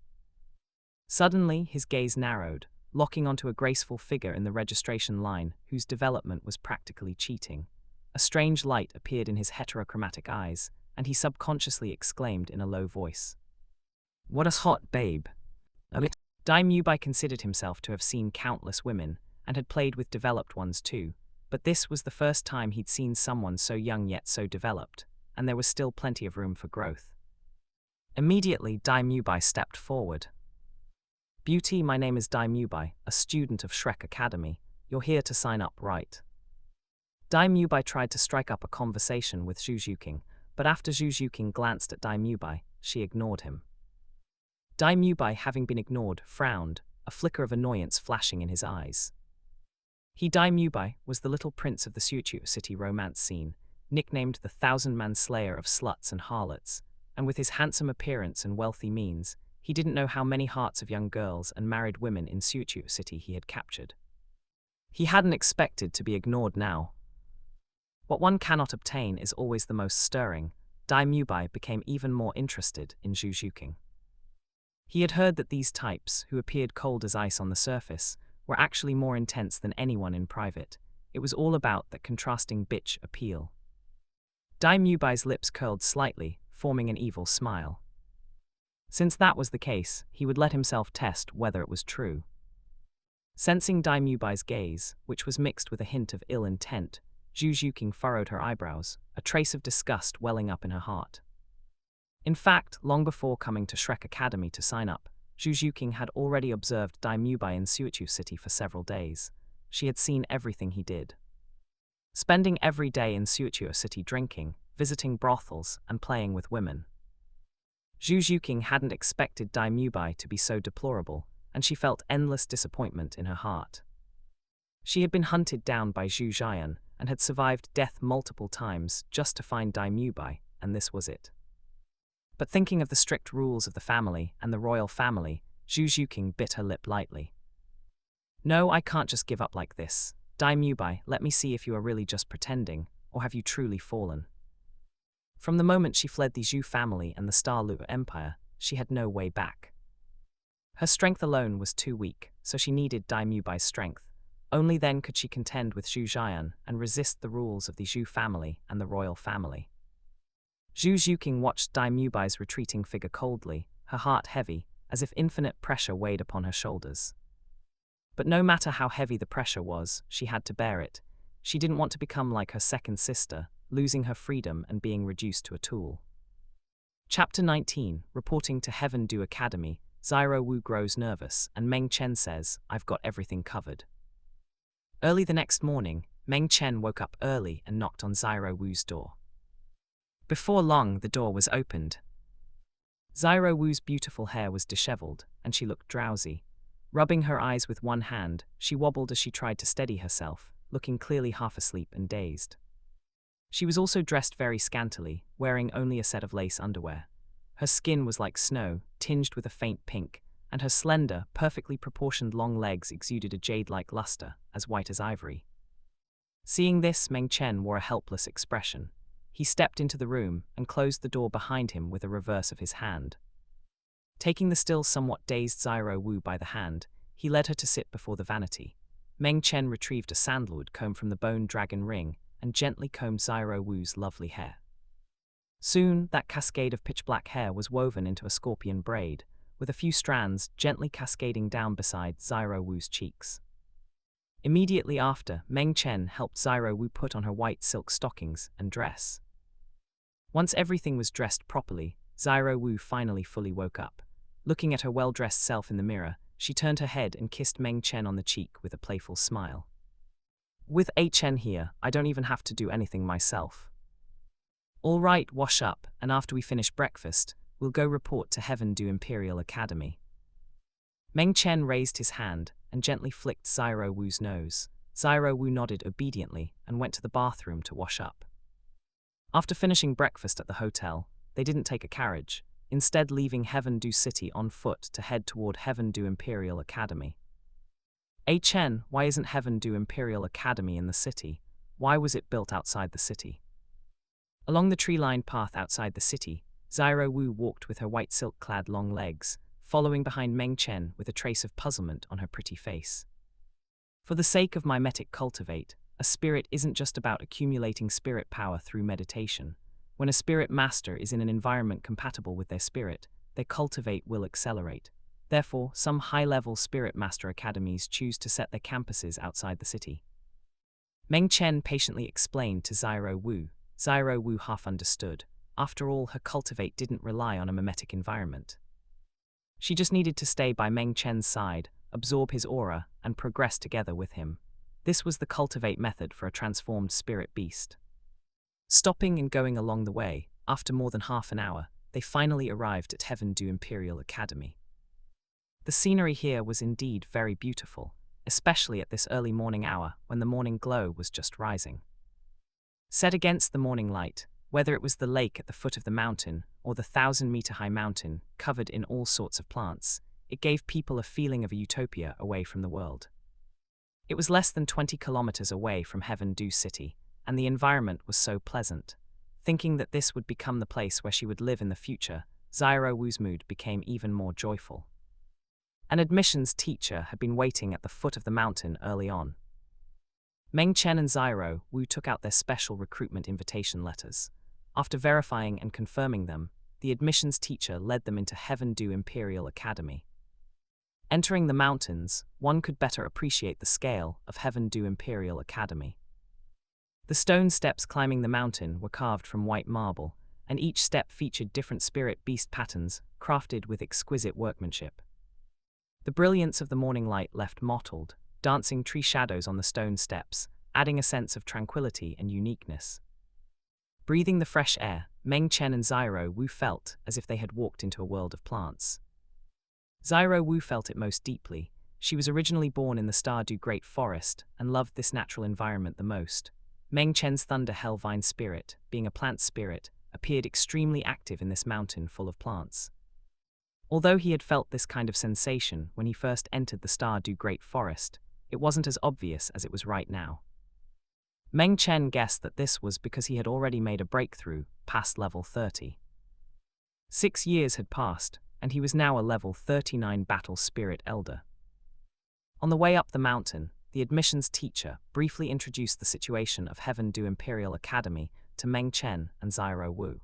S2: Suddenly, his gaze narrowed, locking onto a graceful figure in the registration line whose development was practically cheating. A strange light appeared in his heterochromatic eyes, and he subconsciously exclaimed in a low voice, "What a hot babe!" Dai Mubai considered himself to have seen countless women, and had played with developed ones too, but this was the first time he'd seen someone so young yet so developed, and there was still plenty of room for growth. Immediately, Dai Mubai stepped forward. "Beauty, my name is Dai Mubai, a student of Shrek Academy. You're here to sign up, right?" Dai Mubai tried to strike up a conversation with Zhu Zhuqing, but after Zhu Zhuqing glanced at Dai Mubai, she ignored him. Dai Mubai, having been ignored, frowned, a flicker of annoyance flashing in his eyes. He, Dai Mubai, was the little prince of the Suchu city romance scene, nicknamed the Thousand-Man Slayer of sluts and harlots, and with his handsome appearance and wealthy means, he didn't know how many hearts of young girls and married women in Suchu city he had captured. He hadn't expected to be ignored now. What one cannot obtain is always the most stirring. Dai Mubai became even more interested in Zhu Zhuqing. He had heard that these types, who appeared cold as ice on the surface, were actually more intense than anyone in private. It was all about that contrasting bitch appeal. Dai Mubai's lips curled slightly, forming an evil smile. Since that was the case, he would let himself test whether it was true. Sensing Dai Mubai's gaze, which was mixed with a hint of ill intent, Zhu Zhuqing furrowed her eyebrows, a trace of disgust welling up in her heart. In fact, long before coming to Shrek Academy to sign up, Zhu Zhuqing had already observed Dai Mubai in Suichu City for several days. She had seen everything he did. Spending every day in Suichu City drinking, visiting brothels, and playing with women. Zhu Zhuqing hadn't expected Dai Mubai to be so deplorable, and she felt endless disappointment in her heart. She had been hunted down by Zhu Xian, and had survived death multiple times just to find Dai Mubai, and this was it. But thinking of the strict rules of the family and the royal family, Zhu Zhuqing bit her lip lightly. "No, I can't just give up like this. Dai Mubai, let me see if you are really just pretending, or have you truly fallen?" From the moment she fled the Zhu family and the Star Lu Empire, she had no way back. Her strength alone was too weak, so she needed Dai Mubai's strength. Only then could she contend with Zhu Xian and resist the rules of the Zhu family and the royal family. Zhu Zhuqing watched Dai Mubai's retreating figure coldly, her heart heavy, as if infinite pressure weighed upon her shoulders. But no matter how heavy the pressure was, she had to bear it. She didn't want to become like her second sister, losing her freedom and being reduced to a tool. Chapter 19, reporting to Heaven Du Academy, Zyro Wu grows nervous, and Meng Chen says, "I've got everything covered." Early the next morning, Meng Chen woke up early and knocked on Zyro Wu's door. Before long, the door was opened. Zyro Wu's beautiful hair was disheveled, and she looked drowsy. Rubbing her eyes with one hand, she wobbled as she tried to steady herself, looking clearly half asleep and dazed. She was also dressed very scantily, wearing only a set of lace underwear. Her skin was like snow, tinged with a faint pink, and her slender, perfectly proportioned long legs exuded a jade-like luster, as white as ivory. Seeing this, Meng Chen wore a helpless expression. He stepped into the room and closed the door behind him with a reverse of his hand. Taking the still somewhat dazed Zyro Wu by the hand, he led her to sit before the vanity. Meng Chen retrieved a sandalwood comb from the bone dragon ring and gently combed Zyro Wu's lovely hair. Soon, that cascade of pitch-black hair was woven into a scorpion braid, with a few strands gently cascading down beside Zyro Wu's cheeks. Immediately after, Meng Chen helped Zyro Wu put on her white silk stockings and dress. Once everything was dressed properly, Zyro Wu finally fully woke up. Looking at her well-dressed self in the mirror, she turned her head and kissed Meng Chen on the cheek with a playful smile. "With Chen here, I don't even have to do anything myself. All right, wash up, and after we finish breakfast, we'll go report to Heaven Du Imperial Academy." Meng Chen raised his hand and gently flicked Zyro Wu's nose. Zyro Wu nodded obediently and went to the bathroom to wash up. After finishing breakfast at the hotel, they didn't take a carriage, instead leaving Heaven Du City on foot to head toward Heaven Du Imperial Academy. Chen, why isn't Heaven Du Imperial Academy in the city? Why was it built outside the city? Along the tree-lined path outside the city, Zyro Wu walked with her white silk-clad long legs, following behind Meng Chen with a trace of puzzlement on her pretty face. For the sake of mimetic cultivate, a spirit isn't just about accumulating spirit power through meditation. When a spirit master is in an environment compatible with their spirit, their cultivate will accelerate. Therefore, some high-level spirit master academies choose to set their campuses outside the city. Meng Chen patiently explained to Zyro Wu. Zyro Wu half understood. After all, her Cultivate didn't rely on a mimetic environment. She just needed to stay by Meng Chen's side, absorb his aura, and progress together with him. This was the Cultivate method for a transformed spirit beast. Stopping and going along the way, after more than half an hour, they finally arrived at Heaven Du Imperial Academy. The scenery here was indeed very beautiful, especially at this early morning hour when the morning glow was just rising. Set against the morning light, whether it was the lake at the foot of the mountain or the 1,000-meter-high mountain covered in all sorts of plants, it gave people a feeling of a utopia away from the world. It was less than 20 kilometers away from Heaven Du City, and the environment was so pleasant. Thinking that this would become the place where she would live in the future, Zyro Wu's mood became even more joyful. An admissions teacher had been waiting at the foot of the mountain early on. Meng Chen and Zyro Wu took out their special recruitment invitation letters. After verifying and confirming them, the admissions teacher led them into Heaven Du Imperial Academy. Entering the mountains, one could better appreciate the scale of Heaven Du Imperial Academy. The stone steps climbing the mountain were carved from white marble, and each step featured different spirit beast patterns crafted with exquisite workmanship. The brilliance of the morning light left mottled, dancing tree shadows on the stone steps, adding a sense of tranquility and uniqueness. Breathing the fresh air, Meng Chen and Zyro Wu felt as if they had walked into a world of plants. Zyro Wu felt it most deeply. She was originally born in the Stardew Great Forest and loved this natural environment the most. Meng Chen's Thunder Hellvine spirit, being a plant spirit, appeared extremely active in this mountain full of plants. Although he had felt this kind of sensation when he first entered the Stardew Great Forest, it wasn't as obvious as it was right now. Meng Chen guessed that this was because he had already made a breakthrough past level 30. 6 years had passed, and he was now a level 39 Battle Spirit Elder. On the way up the mountain, the admissions teacher briefly introduced the situation of Heaven Du Imperial Academy to Meng Chen and Zyro Wu.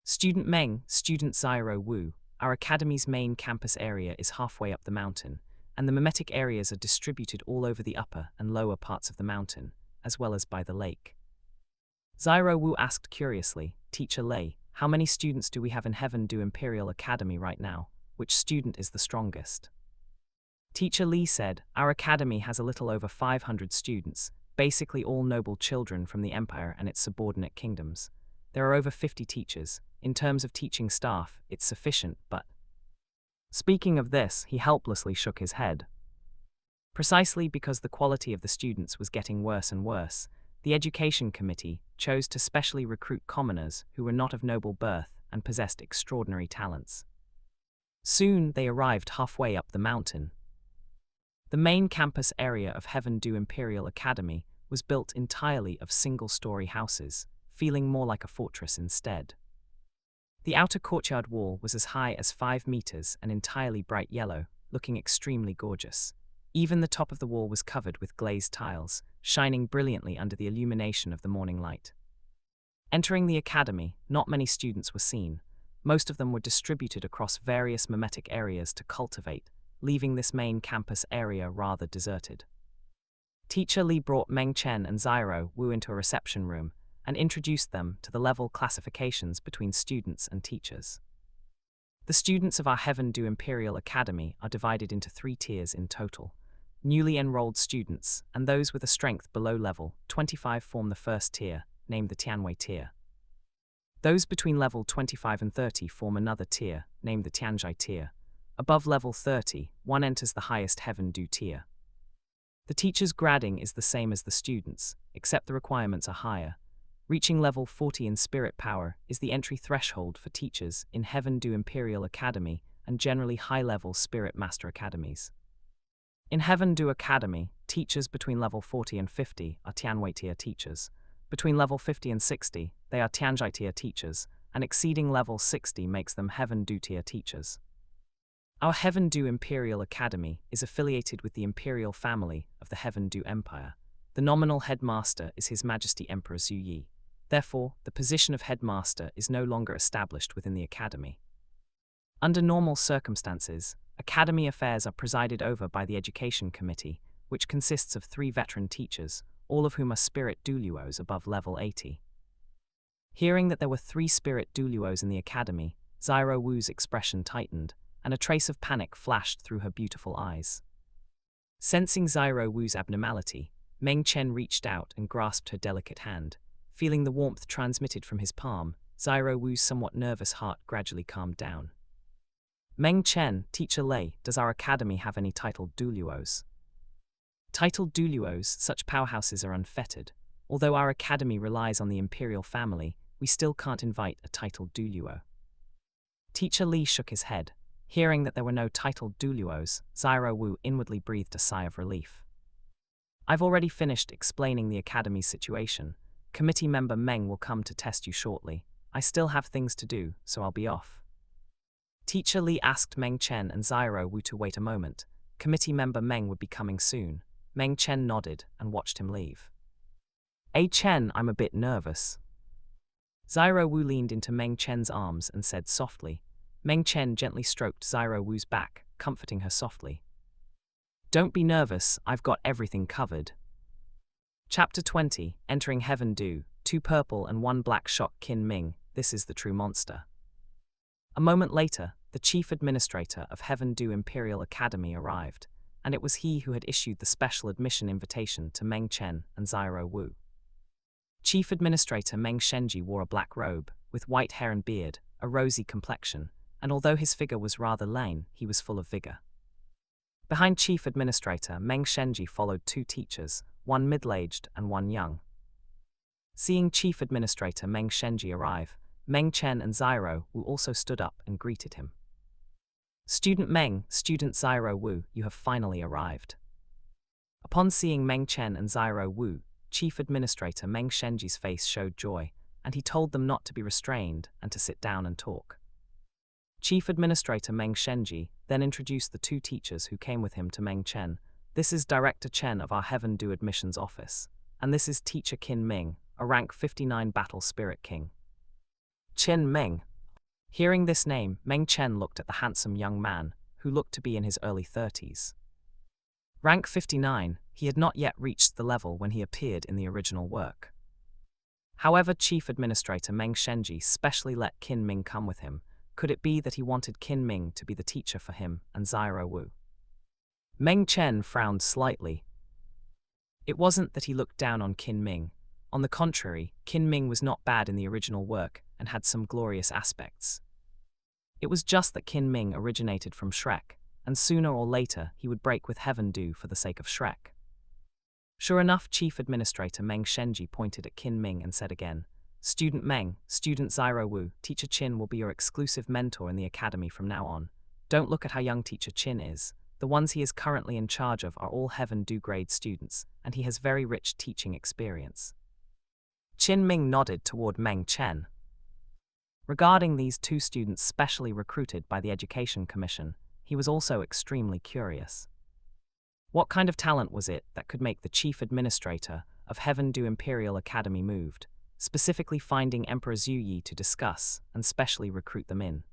S2: Student Meng, Student Zyro Wu, our academy's main campus area is halfway up the mountain, and the mimetic areas are distributed all over the upper and lower parts of the mountain, as well as by the lake. Zyro Wu asked curiously, Teacher Lei, how many students do we have in Heaven Du Imperial Academy right now? Which student is the strongest? Teacher Li said, our academy has a little over 500 students, basically all noble children from the empire and its subordinate kingdoms. There are over 50 teachers. In terms of teaching staff, it's sufficient, but... Speaking of this, he helplessly shook his head. Precisely because the quality of the students was getting worse and worse, the education committee chose to specially recruit commoners who were not of noble birth and possessed extraordinary talents. Soon they arrived halfway up the mountain. The main campus area of Heaven Du Imperial Academy was built entirely of single-story houses, feeling more like a fortress instead. The outer courtyard wall was as high as 5 meters and entirely bright yellow, looking extremely gorgeous. Even the top of the wall was covered with glazed tiles, shining brilliantly under the illumination of the morning light. Entering the academy, not many students were seen. Most of them were distributed across various mimetic areas to cultivate, leaving this main campus area rather deserted. Teacher Li brought Meng Chen and Zyro Wu into a reception room and introduced them to the level classifications between students and teachers. The students of our Heaven Du Imperial Academy are divided into 3 tiers in total. Newly enrolled students and those with a strength below level 25 form the first tier, named the Tianwei tier. Those between level 25 and 30 form another tier, named the Tianzhai tier. Above level 30, one enters the highest Heaven Du tier. The teacher's grading is the same as the students, except the requirements are higher. Reaching level 40 in spirit power is the entry threshold for teachers in Heaven Du Imperial Academy and generally high-level spirit master academies. In Heaven Du Academy, teachers between level 40 and 50 are Tianwei tier teachers. Between level 50 and 60, they are Tianzhai tier teachers, and exceeding level 60 makes them Heaven Du tier teachers. Our Heaven Du Imperial Academy is affiliated with the imperial family of the Heaven Du Empire. The nominal headmaster is His Majesty Emperor Zhu Yi. Therefore, the position of headmaster is no longer established within the academy. Under normal circumstances, academy affairs are presided over by the education committee, which consists of 3 veteran teachers, all of whom are spirit Douluos above level 80. Hearing that there were 3 spirit Douluos in the academy, Zyro Wu's expression tightened, and a trace of panic flashed through her beautiful eyes. Sensing Zyro Wu's abnormality, Meng Chen reached out and grasped her delicate hand. Feeling the warmth transmitted from his palm, Zyro Wu's somewhat nervous heart gradually calmed down. Meng Chen, Teacher Lei, does our academy have any titled Douluos? Titled Douluos, such powerhouses are unfettered. Although our academy relies on the imperial family, we still can't invite a titled Douluo. Teacher Li shook his head. Hearing that there were no titled Douluos, Zyro Wu inwardly breathed a sigh of relief. I've already finished explaining the academy's situation. Committee member Meng will come to test you shortly. I still have things to do, so I'll be off. Teacher Li asked Meng Chen and Zyro Wu to wait a moment. Committee member Meng would be coming soon. Meng Chen nodded and watched him leave. Chen, I'm a bit nervous. Zyro Wu leaned into Meng Chen's arms and said softly. Meng Chen gently stroked Zyro Wu's back, comforting her softly. Don't be nervous, I've got everything covered. Chapter 20, Entering Heaven Do, 2 purple and 1 black shot Qin Ming, this is the true monster. A moment later, the chief administrator of Heaven Do Imperial Academy arrived, and it was he who had issued the special admission invitation to Meng Chen and Zyro Wu. Chief Administrator Meng Shenji wore a black robe, with white hair and beard, a rosy complexion, and although his figure was rather lean, he was full of vigor. Behind Chief Administrator Meng Shenji followed 2 teachers, one middle-aged and one young. Seeing Chief Administrator Meng Shenji arrive, Meng Chen and Zyro Wu also stood up and greeted him. Student Meng, Student Zyro Wu, you have finally arrived. Upon seeing Meng Chen and Zyro Wu, Chief Administrator Meng Shenji's face showed joy, and he told them not to be restrained and to sit down and talk. Chief Administrator Meng Shenji then introduced the 2 teachers who came with him to Meng Chen. This is Director Chen of our Heaven Do Admissions Office, and this is Teacher Qin Ming, a rank 59 Battle Spirit King. Qin Ming. Hearing this name, Meng Chen looked at the handsome young man, who looked to be in his early 30s. Rank 59, he had not yet reached the level when he appeared in the original work. However, Chief Administrator Meng Shenji specially let Qin Ming come with him. Could it be that he wanted Qin Ming to be the teacher for him and Zyro Wu? Meng Chen frowned slightly. It wasn't that he looked down on Qin Ming. On the contrary, Qin Ming was not bad in the original work and had some glorious aspects. It was just that Qin Ming originated from Shrek, and sooner or later he would break with Heaven Do for the sake of Shrek. Sure enough, Chief Administrator Meng Shenji pointed at Qin Ming and said again, Student Meng, Student Zyro Wu, Teacher Qin will be your exclusive mentor in the academy from now on. Don't look at how young Teacher Qin is. The ones he is currently in charge of are all Heaven Do grade students, and he has very rich teaching experience. Qin Ming nodded toward Meng Chen. Regarding these 2 students specially recruited by the Education Commission, he was also extremely curious. What kind of talent was it that could make the Chief Administrator of Heaven Do Imperial Academy moved, specifically finding Emperor Zhu Yi to discuss and specially recruit them in?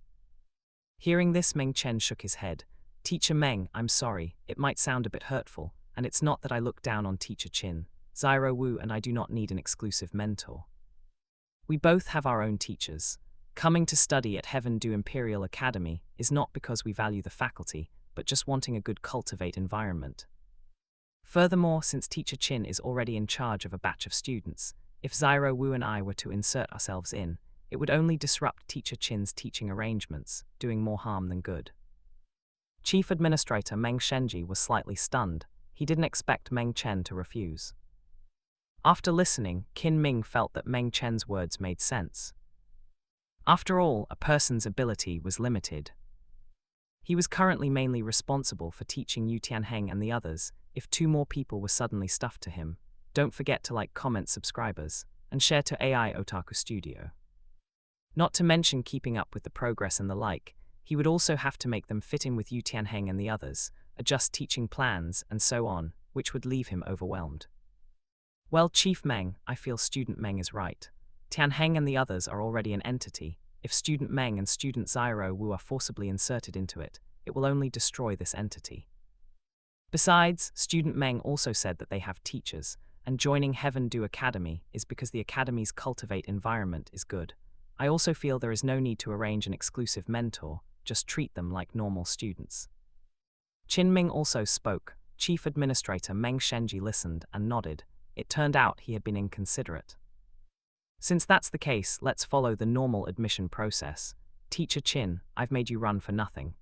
S2: Hearing this, Meng Chen shook his head. Teacher Meng, I'm sorry, it might sound a bit hurtful, and it's not that I look down on Teacher Qin. Zyro Wu and I do not need an exclusive mentor. We both have our own teachers. Coming to study at Heaven Do Imperial Academy is not because we value the faculty, but just wanting a good cultivate environment. Furthermore, since Teacher Qin is already in charge of a batch of students, if Zyro Wu and I were to insert ourselves in, it would only disrupt Teacher Qin's teaching arrangements, doing more harm than good. Chief Administrator Meng Shenji was slightly stunned. He didn't expect Meng Chen to refuse. After listening, Qin Ming felt that Meng Chen's words made sense. After all, a person's ability was limited. He was currently mainly responsible for teaching Yu Tianheng and the others. If 2 more people were suddenly stuffed to him, don't forget to like, comment, subscribers, and share to AI Otaku Studio. Not to mention keeping up with the progress and the like, he would also have to make them fit in with Yu Tianheng and the others, adjust teaching plans, and so on, which would leave him overwhelmed. Well, Chief Meng, I feel Student Meng is right. Tianheng and the others are already an entity. If Student Meng and Student Zyro Wu are forcibly inserted into it, it will only destroy this entity. Besides, Student Meng also said that they have teachers, and joining Heaven Do Academy is because the Academy's Cultivate environment is good. I also feel there is no need to arrange an exclusive mentor, just treat them like normal students. Qin Ming also spoke. Chief Administrator Meng Shenji listened and nodded. It turned out he had been inconsiderate. Since that's the case, let's follow the normal admission process. Teacher Qin, I've made you run for nothing.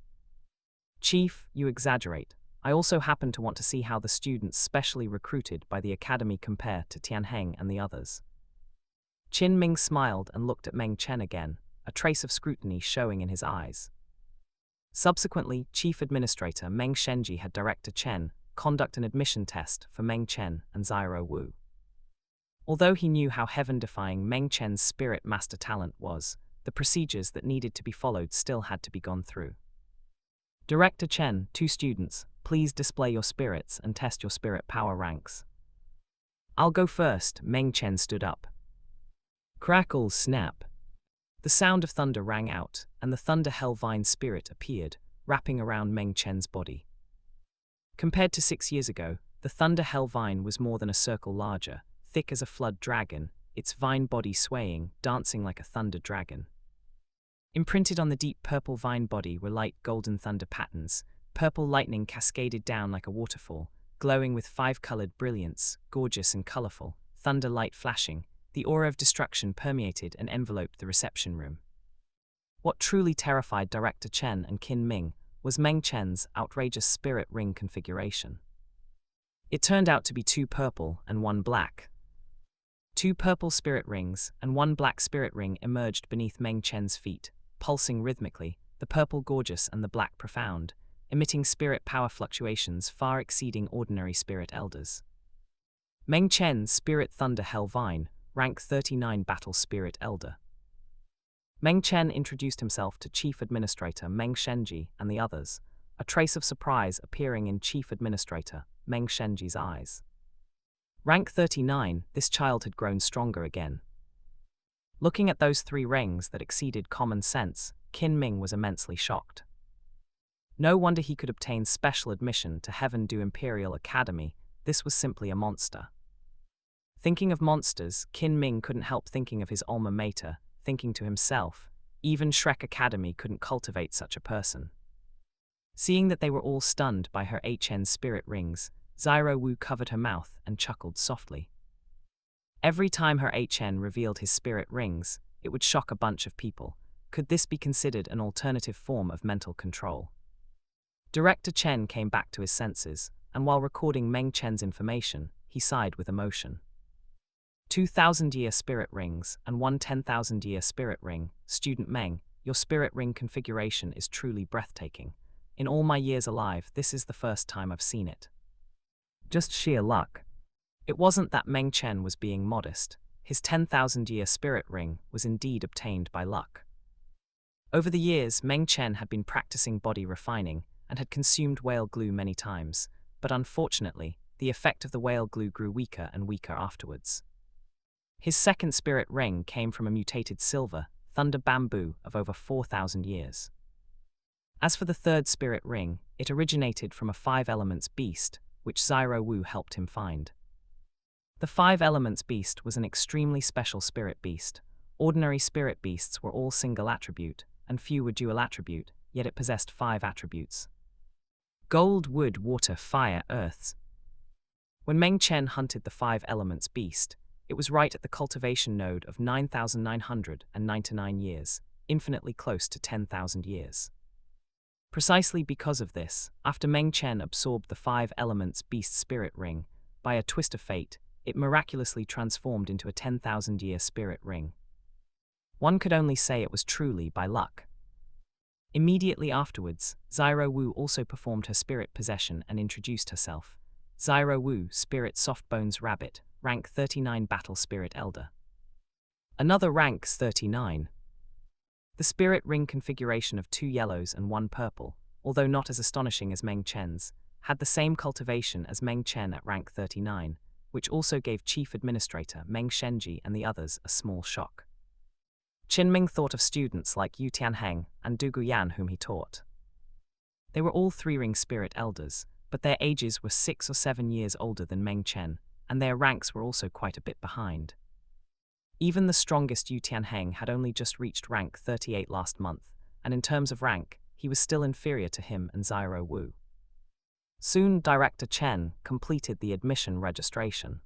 S2: Chief, you exaggerate. I also happen to want to see how the students specially recruited by the Academy compare to Tianheng and the others. Qin Ming smiled and looked at Meng Chen again, a trace of scrutiny showing in his eyes. Subsequently, Chief Administrator Meng Shenji had Director Chen conduct an admission test for Meng Chen and Zyro Wu. Although he knew how heaven-defying Meng Chen's spirit master talent was, the procedures that needed to be followed still had to be gone through. Director Chen, 2 students, please display your spirits and test your spirit power ranks. I'll go first. Meng Chen stood up. Crackles, snap. The sound of thunder rang out, and the Thunder Hellvine spirit appeared, wrapping around Meng Chen's body. Compared to 6 years ago, the Thunder Hellvine was more than a circle larger, thick as a flood dragon, its vine body swaying, dancing like a thunder dragon. Imprinted on the deep purple vine body were light golden thunder patterns. Purple lightning cascaded down like a waterfall, glowing with 5-colored brilliance, gorgeous and colorful, thunder light flashing. The aura of destruction permeated and enveloped the reception room. What truly terrified Director Chen and Qin Ming was Meng Chen's outrageous spirit ring configuration. It turned out to be 2 purple and 1 black. 2 purple spirit rings and 1 black spirit ring emerged beneath Meng Chen's feet, pulsing rhythmically, the purple gorgeous and the black profound, emitting spirit power fluctuations far exceeding ordinary spirit elders. Meng Chen's Spirit Thunder Hellvine, rank 39 Battle Spirit Elder. Meng Chen introduced himself to Chief Administrator Meng Shenji and the others, a trace of surprise appearing in Chief Administrator Meng Shenji's eyes. Rank 39, this child had grown stronger again. Looking at those 3 rings that exceeded common sense, Qin Ming was immensely shocked. No wonder he could obtain special admission to Heaven Do Imperial Academy. This was simply a monster. Thinking of monsters, Qin Ming couldn't help thinking of his alma mater, thinking to himself, even Shrek Academy couldn't cultivate such a person. Seeing that they were all stunned by her HN spirit rings, Zyro Wu covered her mouth and chuckled softly. Every time her HN revealed his spirit rings, it would shock a bunch of people. Could this be considered an alternative form of mental control? Director Chen came back to his senses, and while recording Meng Chen's information, he sighed with emotion. 2,000-year spirit rings and 1 10,000-year spirit ring. Student Meng, your spirit ring configuration is truly breathtaking. In all my years alive, this is the first time I've seen it. Just sheer luck. It wasn't that Meng Chen was being modest. His 10,000-year spirit ring was indeed obtained by luck. Over the years, Meng Chen had been practicing body refining and had consumed whale glue many times, but unfortunately, the effect of the whale glue grew weaker and weaker afterwards. His second spirit ring came from a mutated silver, thunder bamboo of over 4,000 years. As for the third spirit ring, it originated from a 5 elements beast, which Zyro Wu helped him find. The 5 elements beast was an extremely special spirit beast. Ordinary spirit beasts were all single attribute, and few were dual attribute, yet it possessed 5 attributes. Gold, wood, water, fire, earths. When Meng Chen hunted the 5 elements beast, it was right at the cultivation node of 9,999 years, infinitely close to 10,000 years. Precisely because of this, after Meng Chen absorbed the 5 elements beast spirit ring, by a twist of fate, it miraculously transformed into a 10,000-year spirit ring. One could only say it was truly by luck. Immediately afterwards, Zyro Wu also performed her spirit possession and introduced herself. Zyro Wu, Spirit Softbones Rabbit, rank 39 Battle Spirit Elder. Another ranks 39. The spirit ring configuration of 2 yellows and 1 purple, although not as astonishing as Meng Chen's, had the same cultivation as Meng Chen at rank 39, which also gave Chief Administrator Meng Shenji and the others a small shock. Qin Ming thought of students like Yu Tianheng and Du Guyan whom he taught. They were all 3-ring spirit elders, but their ages were 6 or 7 years older than Meng Chen, and their ranks were also quite a bit behind. Even the strongest Yu Tianheng had only just reached rank 38 last month, and in terms of rank, he was still inferior to him and Zyro Wu. Soon, Director Chen completed the admission registration.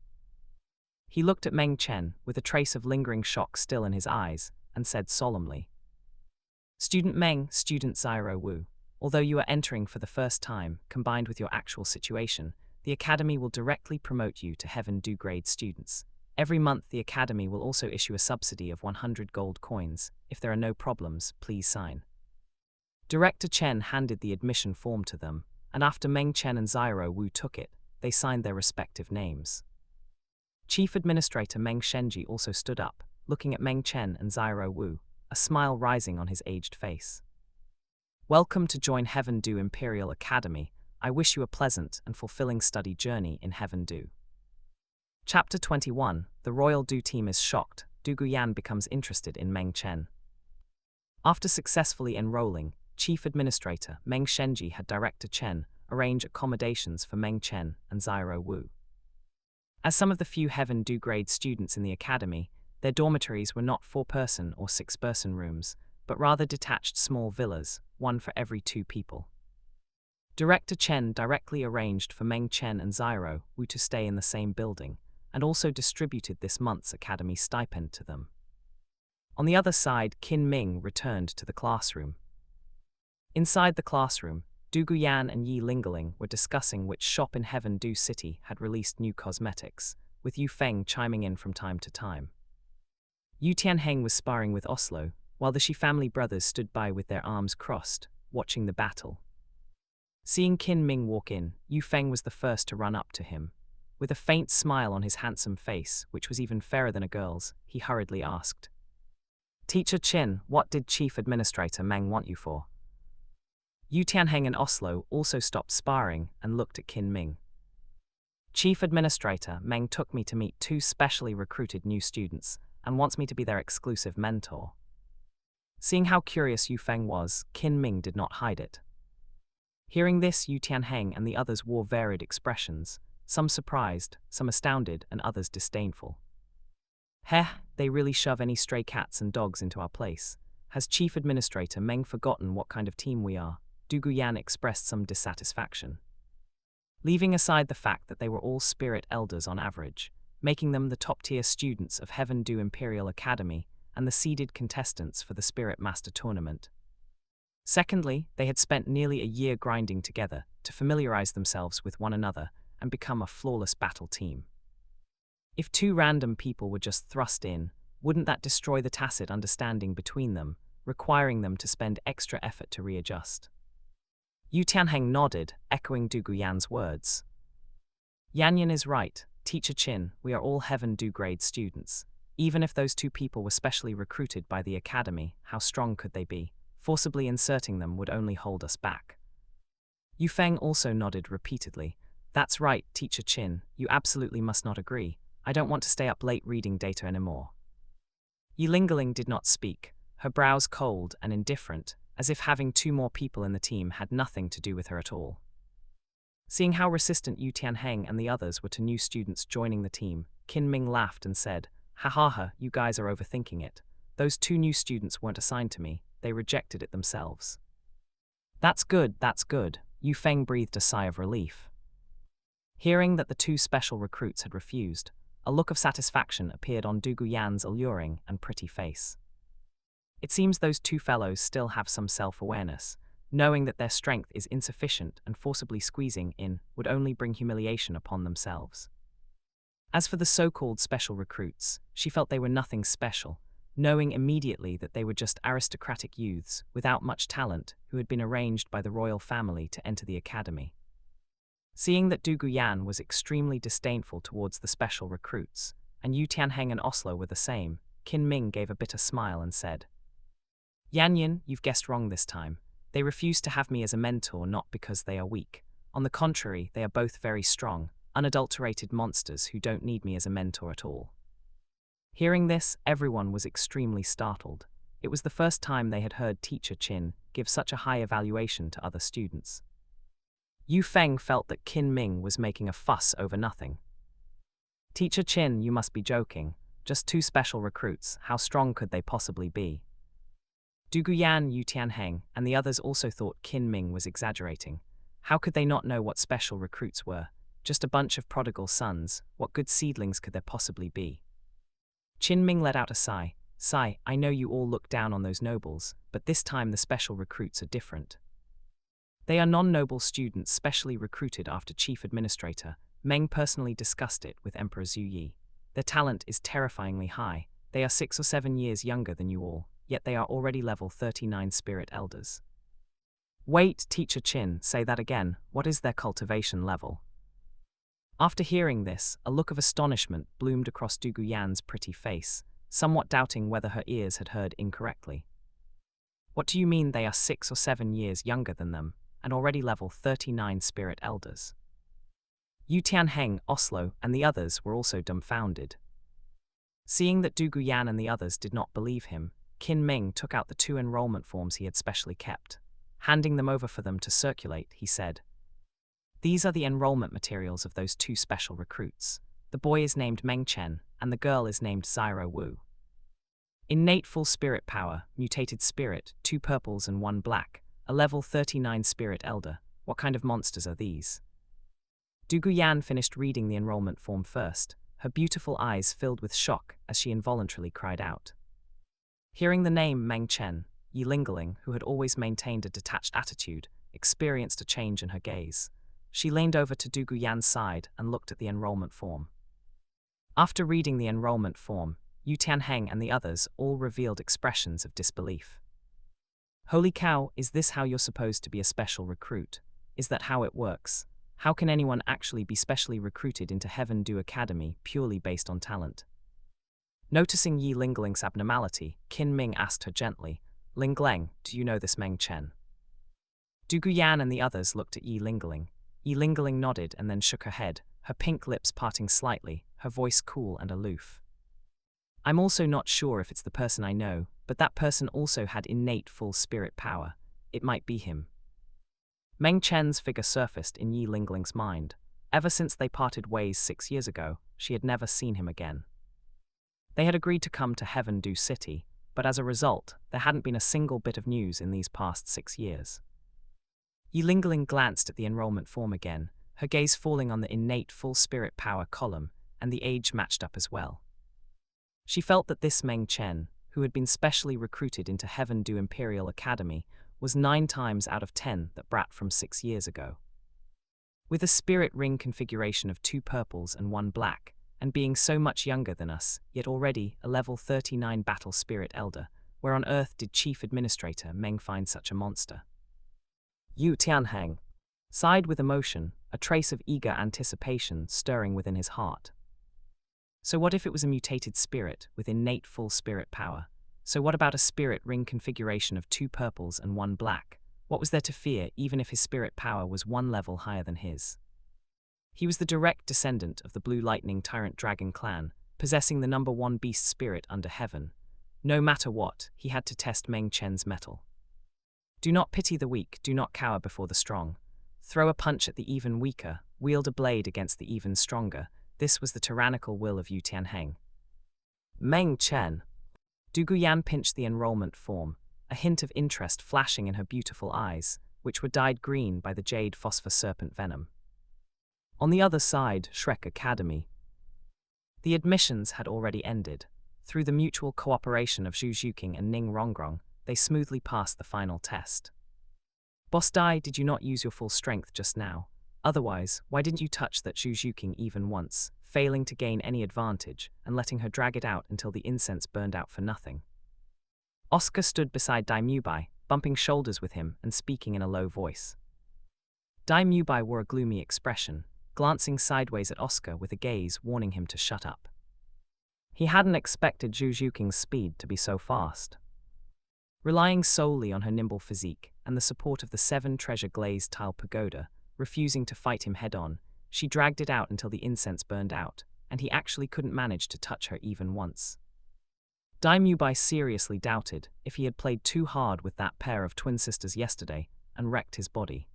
S2: He looked at Meng Chen with a trace of lingering shock still in his eyes and said solemnly, "Student Meng, Student Zyro Wu, although you are entering for the first time, combined with your actual situation, the Academy will directly promote you to Heaven Do grade students. Every month, the Academy will also issue a subsidy of 100 gold coins. If there are no problems, please sign." Director Chen handed the admission form to them, and after Meng Chen and Zyro Wu took it, they signed their respective names. Chief Administrator Meng Shenji also stood up, looking at Meng Chen and Zyro Wu, a smile rising on his aged face. "Welcome to join Heaven Do Imperial Academy. I wish you a pleasant and fulfilling study journey in Heaven Do." Chapter 21, The Royal Do team is shocked. Du Guyan becomes interested in Meng Chen. After successfully enrolling, Chief Administrator Meng Shenji had Director Chen arrange accommodations for Meng Chen and Zyro Wu. As some of the few Heaven Do grade students in the academy, their dormitories were not 4-person or 6-person rooms, but rather detached small villas, one for every 2 people. Director Chen directly arranged for Meng Chen and Zyro Wu to stay in the same building, and also distributed this month's academy stipend to them. On the other side, Qin Ming returned to the classroom. Inside the classroom, Du Guyan and Yi Lingling were discussing which shop in Heaven Do City had released new cosmetics, with Yu Feng chiming in from time to time. Yu Tianheng was sparring with Oslo, while the Shi family brothers stood by with their arms crossed, watching the battle. Seeing Qin Ming walk in, Yu Feng was the first to run up to him. With a faint smile on his handsome face, which was even fairer than a girl's, he hurriedly asked, "Teacher Qin, what did Chief Administrator Meng want you for?" Yu Tianheng and Oslo also stopped sparring and looked at Qin Ming. "Chief Administrator Meng took me to meet 2 specially recruited new students and wants me to be their exclusive mentor." Seeing how curious Yu Feng was, Qin Ming did not hide it. Hearing this, Yu Tianheng and the others wore varied expressions, some surprised, some astounded, and others disdainful. "Heh, they really shove any stray cats and dogs into our place. Has Chief Administrator Meng forgotten what kind of team we are?" Du Guyan expressed some dissatisfaction. Leaving aside the fact that they were all spirit elders on average, making them the top-tier students of Heaven Do Imperial Academy and the seeded contestants for the Spirit Master Tournament. Secondly, they had spent nearly a year grinding together to familiarize themselves with one another and become a flawless battle team. If 2 random people were just thrust in, wouldn't that destroy the tacit understanding between them, requiring them to spend extra effort to readjust? Yu Tianheng nodded, echoing Du Guyan's words. "Yanyan is right, Teacher Qin, we are all Heaven Do grade students. Even if those 2 people were specially recruited by the academy, how strong could they be? Forcibly inserting them would only hold us back." Yu Feng also nodded repeatedly. "That's right, Teacher Qin, you absolutely must not agree. I don't want to stay up late reading data anymore." Yi Lingling did not speak, her brows cold and indifferent, as if having 2 more people in the team had nothing to do with her at all. Seeing how resistant Yu Tianheng and the others were to new students joining the team, Qin Ming laughed and said, "Ha ha ha, you guys are overthinking it. Those 2 new students weren't assigned to me, they rejected it themselves." That's good, Yu Feng breathed a sigh of relief. Hearing that the 2 special recruits had refused, a look of satisfaction appeared on Du Guyan's alluring and pretty face. It seems those 2 fellows still have some self-awareness, knowing that their strength is insufficient and forcibly squeezing in would only bring humiliation upon themselves. As for the so-called special recruits, she felt they were nothing special, knowing immediately that they were just aristocratic youths without much talent who had been arranged by the royal family to enter the academy. Seeing that Du Guyan was extremely disdainful towards the special recruits, and Yu Tianheng and Oslo were the same, Qin Ming gave a bitter smile and said, "Yanyan, you've guessed wrong this time. They refuse to have me as a mentor not because they are weak. On the contrary, they are both very strong, unadulterated monsters who don't need me as a mentor at all." Hearing this, everyone was extremely startled. It was the first time they had heard Teacher Qin give such a high evaluation to other students. Yu Feng felt that Qin Ming was making a fuss over nothing. Teacher Qin, you must be joking. Just 2 special recruits, how strong could they possibly be? Du Guyan, Yu Tianheng, and the others also thought Qin Ming was exaggerating. How could they not know what special recruits were? Just a bunch of prodigal sons, what good seedlings could there possibly be? Qin Ming let out a sigh. Sigh, I know you all look down on those nobles, but this time the special recruits are different. They are non-noble students specially recruited after Chief Administrator. Meng personally discussed it with Emperor Zhu Yi. Their talent is terrifyingly high. They are 6 or 7 years younger than you all, yet they are already level 39 spirit elders. Wait, Teacher Qin, say that again. What is their cultivation level? After hearing this, a look of astonishment bloomed across Du Guyan's pretty face, somewhat doubting whether her ears had heard incorrectly. What do you mean they are 6 or 7 years younger than them, and already level 39 spirit elders? Yu Tianheng, Oslo, and the others were also dumbfounded. Seeing that Du Guyan and the others did not believe him, Qin Ming took out the 2 enrollment forms he had specially kept. Handing them over for them to circulate, he said, "These are the enrollment materials of those 2 special recruits. The boy is named Meng Chen, and the girl is named Zyro Wu. Innate full spirit power, mutated spirit, 2 purples and 1 black, a level 39 spirit elder. What kind of monsters are these?" Du Guyan finished reading the enrollment form first, her beautiful eyes filled with shock as she involuntarily cried out. Hearing the name Meng Chen, Yi Lingling, who had always maintained a detached attitude, experienced a change in her gaze. She leaned over to Du Guyan's side and looked at the enrollment form. After reading the enrollment form, Yu Tianheng and the others all revealed expressions of disbelief. Holy cow, is this how you're supposed to be a special recruit? Is that how it works? How can anyone actually be specially recruited into Heaven Du Academy purely based on talent? Noticing Yi Lingling's abnormality, Qin Ming asked her gently, "Lingleng, do you know this Meng Chen?" Du Guyan and the others looked at Yi Lingling. Yi Lingling nodded and then shook her head, her pink lips parting slightly, her voice cool and aloof. "I'm also not sure if it's the person I know, but that person also had innate full spirit power. It might be him." Meng Chen's figure surfaced in Yi Lingling's mind. Ever since they parted ways 6 years ago, she had never seen him again. They had agreed to come to Heaven Du City, but as a result, there hadn't been a single bit of news in these past 6 years. Yi Lingling glanced at the enrollment form again, her gaze falling on the innate full spirit power column, and the age matched up as well. She felt that this Meng Chen, who had been specially recruited into Heaven Du Imperial Academy, was 9 times out of 10 that brat from 6 years ago. With a spirit ring configuration of 2 purples and 1 black, and being so much younger than us, yet already a level 39 battle spirit elder, where on earth did Chief Administrator Meng find such a monster? Yu Tianheng sighed with emotion, a trace of eager anticipation stirring within his heart. So what if it was a mutated spirit with innate full spirit power? So what about a spirit ring configuration of 2 purples and 1 black? What was there to fear even if his spirit power was 1 level higher than his? He was the direct descendant of the Blue Lightning Tyrant Dragon clan, possessing the number 1 beast spirit under heaven. No matter what, he had to test Meng Chen's mettle. Do not pity the weak, do not cower before the strong. Throw a punch at the even weaker, wield a blade against the even stronger. This was the tyrannical will of Yu Tianheng. Meng Chen. Du Guyan pinched the enrollment form, a hint of interest flashing in her beautiful eyes, which were dyed green by the jade phosphor serpent venom. On the other side, Shrek Academy. The admissions had already ended. Through the mutual cooperation of Zhu Zhuqing and Ning Rongrong, they smoothly passed the final test. Boss Dai, did you not use your full strength just now? Otherwise, why didn't you touch that Zhu Zhuqing even once, failing to gain any advantage, and letting her drag it out until the incense burned out for nothing? Oscar stood beside Dai Mubai, bumping shoulders with him and speaking in a low voice. Dai Mubai wore a gloomy expression, glancing sideways at Oscar with a gaze warning him to shut up. He hadn't expected Zhu Zhuqing's speed to be so fast. Relying solely on her nimble physique and the support of the 7 treasure glazed tile pagoda, refusing to fight him head-on, she dragged it out until the incense burned out, and he actually couldn't manage to touch her even once. Dai Mubai seriously doubted if he had played too hard with that pair of twin sisters yesterday and wrecked his body.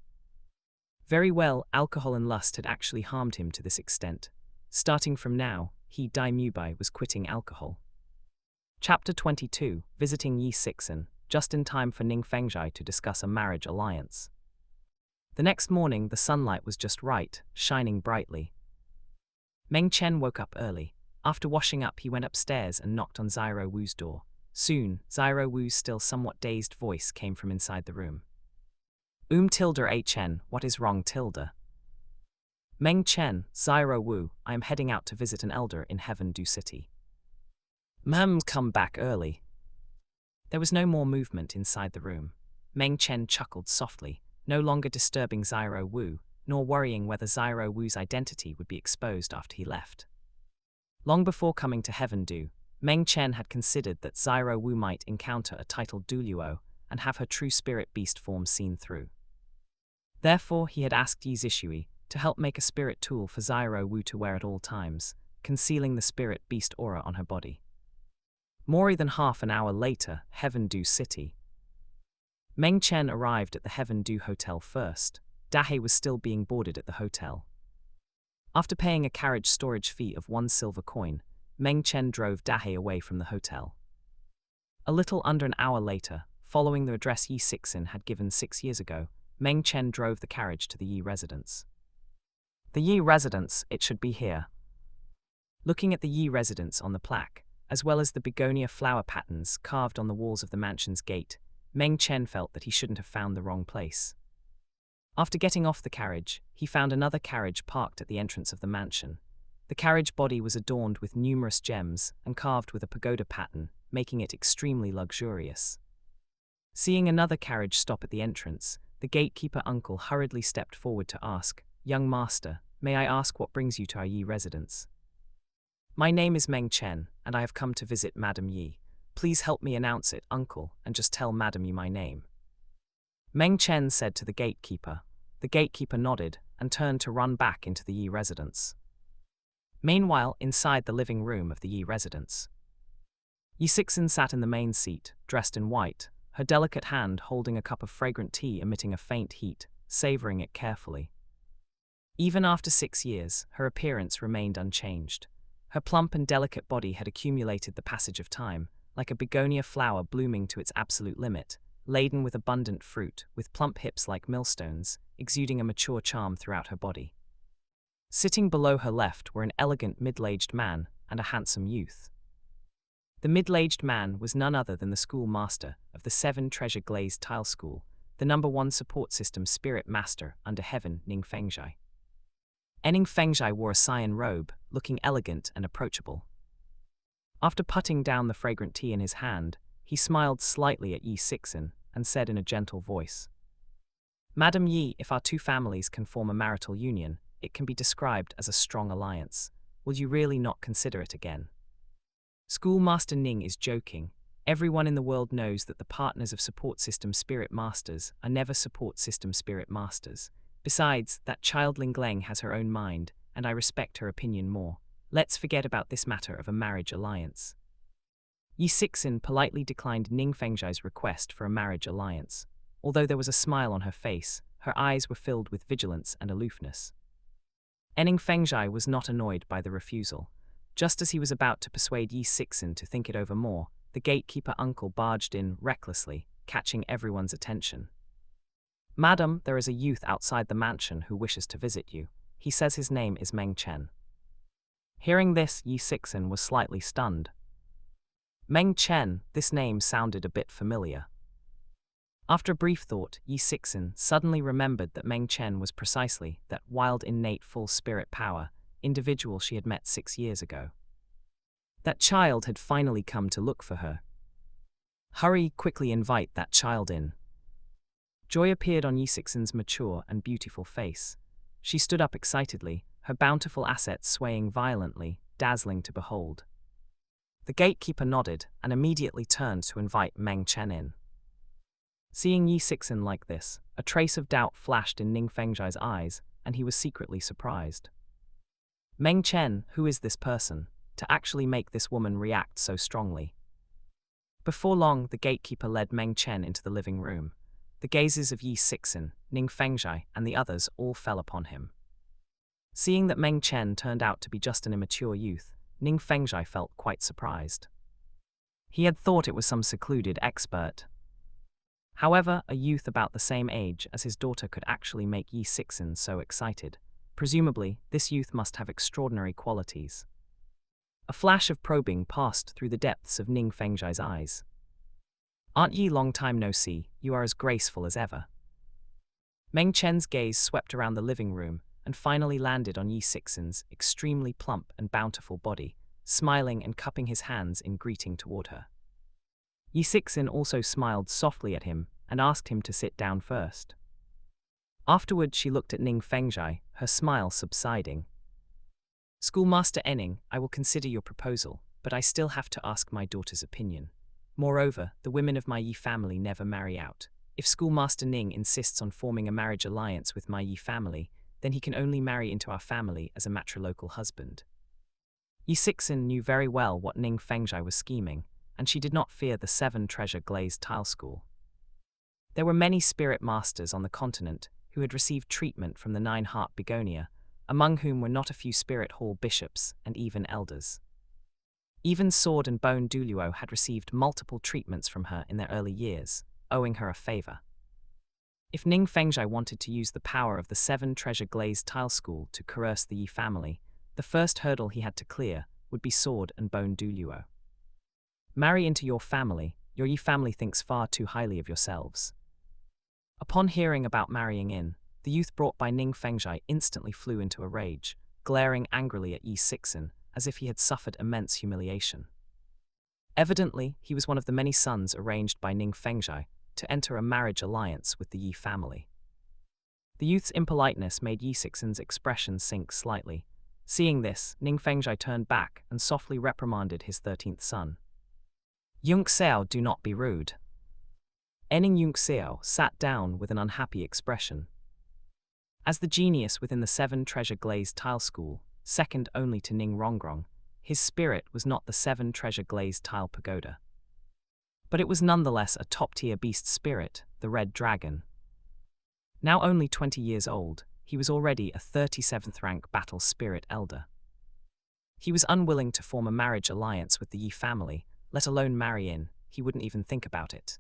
S2: Very well, alcohol and lust had actually harmed him to this extent. Starting from now, he Dai Mubai was quitting alcohol. Chapter 22, Visiting Yi Sixin, just in time for Ning Fengzhai to discuss a marriage alliance. The next morning, the sunlight was just right, shining brightly. Meng Chen woke up early. After washing up, he went upstairs and knocked on Xiao Wu's door. Soon, Xiao Wu's still somewhat dazed voice came from inside the room. Tilde A Chen, what is wrong tilde? Meng Chen, Xiao Wu, I am heading out to visit an elder in Heaven Du City. Come back early. There was no more movement inside the room. Meng Chen chuckled softly, no longer disturbing Xiao Wu, nor worrying whether Xiao Wu's identity would be exposed after he left. Long before coming to Heaven Du, Meng Chen had considered that Xiao Wu might encounter a titled Douluo and have her true spirit beast form seen through. Therefore, he had asked Yi Zishui to help make a spirit tool for Xiao Wu to wear at all times, concealing the spirit beast aura on her body. More than half an hour later, Heaven Du City. Meng Chen arrived at the Heaven Du Hotel first. Dahe was still being boarded at the hotel. After paying a carriage storage fee of 1 silver coin, Meng Chen drove Dahe away from the hotel. A little under an hour later, following the address Yi Sixin had given 6 years ago, Meng Chen drove the carriage to the Yi residence. The Yi residence, it should be here. Looking at the Yi residence on the plaque, as well as the begonia flower patterns carved on the walls of the mansion's gate, Meng Chen felt that he shouldn't have found the wrong place. After getting off the carriage, he found another carriage parked at the entrance of the mansion. The carriage body was adorned with numerous gems and carved with a pagoda pattern, making it extremely luxurious. Seeing another carriage stop at the entrance, the gatekeeper uncle hurriedly stepped forward to ask, "Young master, may I ask what brings you to our Yi residence?" "My name is Meng Chen, and I have come to visit Madam Yi. Please help me announce it, uncle, and just tell Madam Yi my name." Meng Chen said to the gatekeeper. The gatekeeper nodded and turned to run back into the Yi residence. Meanwhile, inside the living room of the Yi residence, Yi Sixin sat in the main seat, dressed in white, her delicate hand holding a cup of fragrant tea emitting a faint heat, savoring it carefully. Even after 6 years, her appearance remained unchanged. Her plump and delicate body had accumulated the passage of time, like a begonia flower blooming to its absolute limit, laden with abundant fruit, with plump hips like millstones, exuding a mature charm throughout her body. Sitting below her left were an elegant middle-aged man and a handsome youth. The middle-aged man was none other than the schoolmaster of the 7 Treasure Glazed Tile School, the #1 support system spirit master under heaven, Ning Fengzhai. Ning Fengzhai wore a cyan robe, looking elegant and approachable. After putting down the fragrant tea in his hand, he smiled slightly at Yi Sixin and said in a gentle voice, "Madam Yi, if our 2 families can form a marital union, it can be described as a strong alliance. Will you really not consider it again?" Schoolmaster Ning is joking. Everyone in the world knows that the partners of support system spirit masters are never support system spirit masters. Besides, that child Ling Gleng has her own mind, and I respect her opinion more. Let's forget about this matter of a marriage alliance. Yi Sixin politely declined Ning Fengzhai's request for a marriage alliance. Although there was a smile on her face, her eyes were filled with vigilance and aloofness. Ning Fengzhai was not annoyed by the refusal. Just as he was about to persuade Yi Sixin to think it over more, the gatekeeper uncle barged in recklessly, catching everyone's attention. "Madam, there is a youth outside the mansion who wishes to visit you. He says his name is Meng Chen." Hearing this, Yi Sixin was slightly stunned. Meng Chen, this name sounded a bit familiar. After a brief thought, Yi Sixin suddenly remembered that Meng Chen was precisely that wild innate full spirit power individual she had met 6 years ago. That child had finally come to look for her. "Hurry, quickly invite that child in." Joy appeared on Yi Sixin's mature and beautiful face. She stood up excitedly, her bountiful assets swaying violently, dazzling to behold. The gatekeeper nodded and immediately turned to invite Meng Chen in. Seeing Yi Sixin like this, a trace of doubt flashed in Ning Fengzhai's eyes, and he was secretly surprised. Meng Chen, who is this person, to actually make this woman react so strongly? Before long, the gatekeeper led Meng Chen into the living room. The gazes of Yi Sixin, Ning Fengzhai, and the others all fell upon him. Seeing that Meng Chen turned out to be just an immature youth, Ning Fengzhai felt quite surprised. He had thought it was some secluded expert. However, a youth about the same age as his daughter could actually make Yi Sixin so excited. Presumably, this youth must have extraordinary qualities. A flash of probing passed through the depths of Ning Fengzhai's eyes. "Aren't ye long time no see, you are as graceful as ever." Meng Chen's gaze swept around the living room and finally landed on Yi Sixin's extremely plump and bountiful body, smiling and cupping his hands in greeting toward her. Yi Sixin also smiled softly at him and asked him to sit down first. Afterward, she looked at Ning Fengzhai, her smile subsiding. "Schoolmaster Enning, I will consider your proposal, but I still have to ask my daughter's opinion. Moreover, the women of my Yi family never marry out. If Schoolmaster Ning insists on forming a marriage alliance with my Yi family, then he can only marry into our family as a matrilocal husband." Yi Sixin knew very well what Ning Fengzhai was scheming, and she did not fear the 7 treasure glazed tile school. There were many spirit masters on the continent who had received treatment from the 9-heart begonia, among whom were not a few spirit hall bishops and even elders. Even Sword and Bone Douluo had received multiple treatments from her in their early years, owing her a favor. If Ning Fengzhai wanted to use the power of the 7 treasure glazed tile school to coerce the Yi family, the first hurdle he had to clear would be Sword and Bone Douluo. "Marry into your Yi family thinks far too highly of yourselves." Upon hearing about marrying in, the youth brought by Ning Fengzhai instantly flew into a rage, glaring angrily at Yi Sixin as if he had suffered immense humiliation. Evidently, he was one of the many sons arranged by Ning Fengzhai to enter a marriage alliance with the Yi family. The youth's impoliteness made Yi Sixin's expression sink slightly. Seeing this, Ning Fengzhai turned back and softly reprimanded his 13th son. "Yung Xiao, do not be rude." Enning Yung Xiao sat down with an unhappy expression. As the genius within the 7 treasure glazed tile school, second only to Ning Rongrong, his spirit was not the 7 treasure glazed tile pagoda. But it was nonetheless a top-tier beast spirit, the Red Dragon. Now only 20 years old, he was already a 37th rank battle spirit elder. He was unwilling to form a marriage alliance with the Yi family, let alone marry in. He wouldn't even think about it.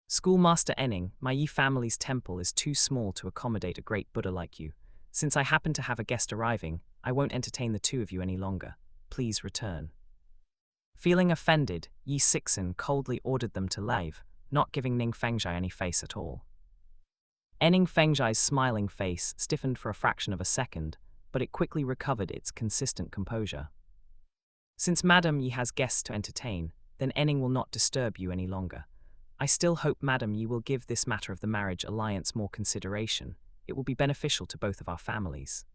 S2: "Schoolmaster Enning, my Yi family's temple is too small to accommodate a great Buddha like you. Since I happen to have a guest arriving, I won't entertain the 2 of you any longer. Please return." Feeling offended, Yi Sixin coldly ordered them to leave, not giving Ning Fengzhai any face at all. Ning Fengzhai's smiling face stiffened for a fraction of a second, but it quickly recovered its consistent composure. "Since Madam Yi has guests to entertain, then Enning will not disturb you any longer. I still hope, Madam, you will give this matter of the marriage alliance more consideration. It will be beneficial to both of our families."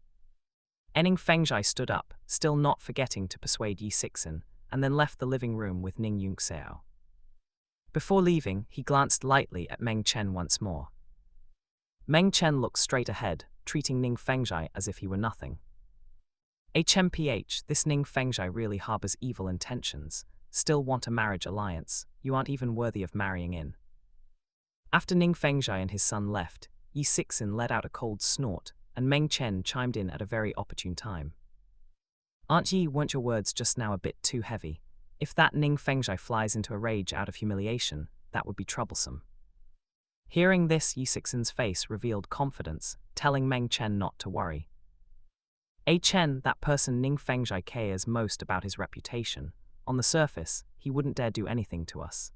S2: Ning Fengzhai stood up, still not forgetting to persuade Yi Sixin, and then left the living room with Ning Yung Xiao. Before leaving, he glanced lightly at Meng Chen once more. Meng Chen looked straight ahead, treating Ning Fengzhai as if he were nothing. "HMPH, this Ning Fengzhai really harbors evil intentions. Still want a marriage alliance, you aren't even worthy of marrying in." After Ning Fengzhai and his son left, Yi Sixin let out a cold snort, and Meng Chen chimed in at a very opportune time. Weren't your words just now a bit too heavy? If that Ning Fengzhai flies into a rage out of humiliation, that would be troublesome." Hearing this, Yi Sixin's face revealed confidence, telling Meng Chen not to worry. Chen, that person Ning Fengzhai cares most about his reputation. On the surface, he wouldn't dare do anything to us.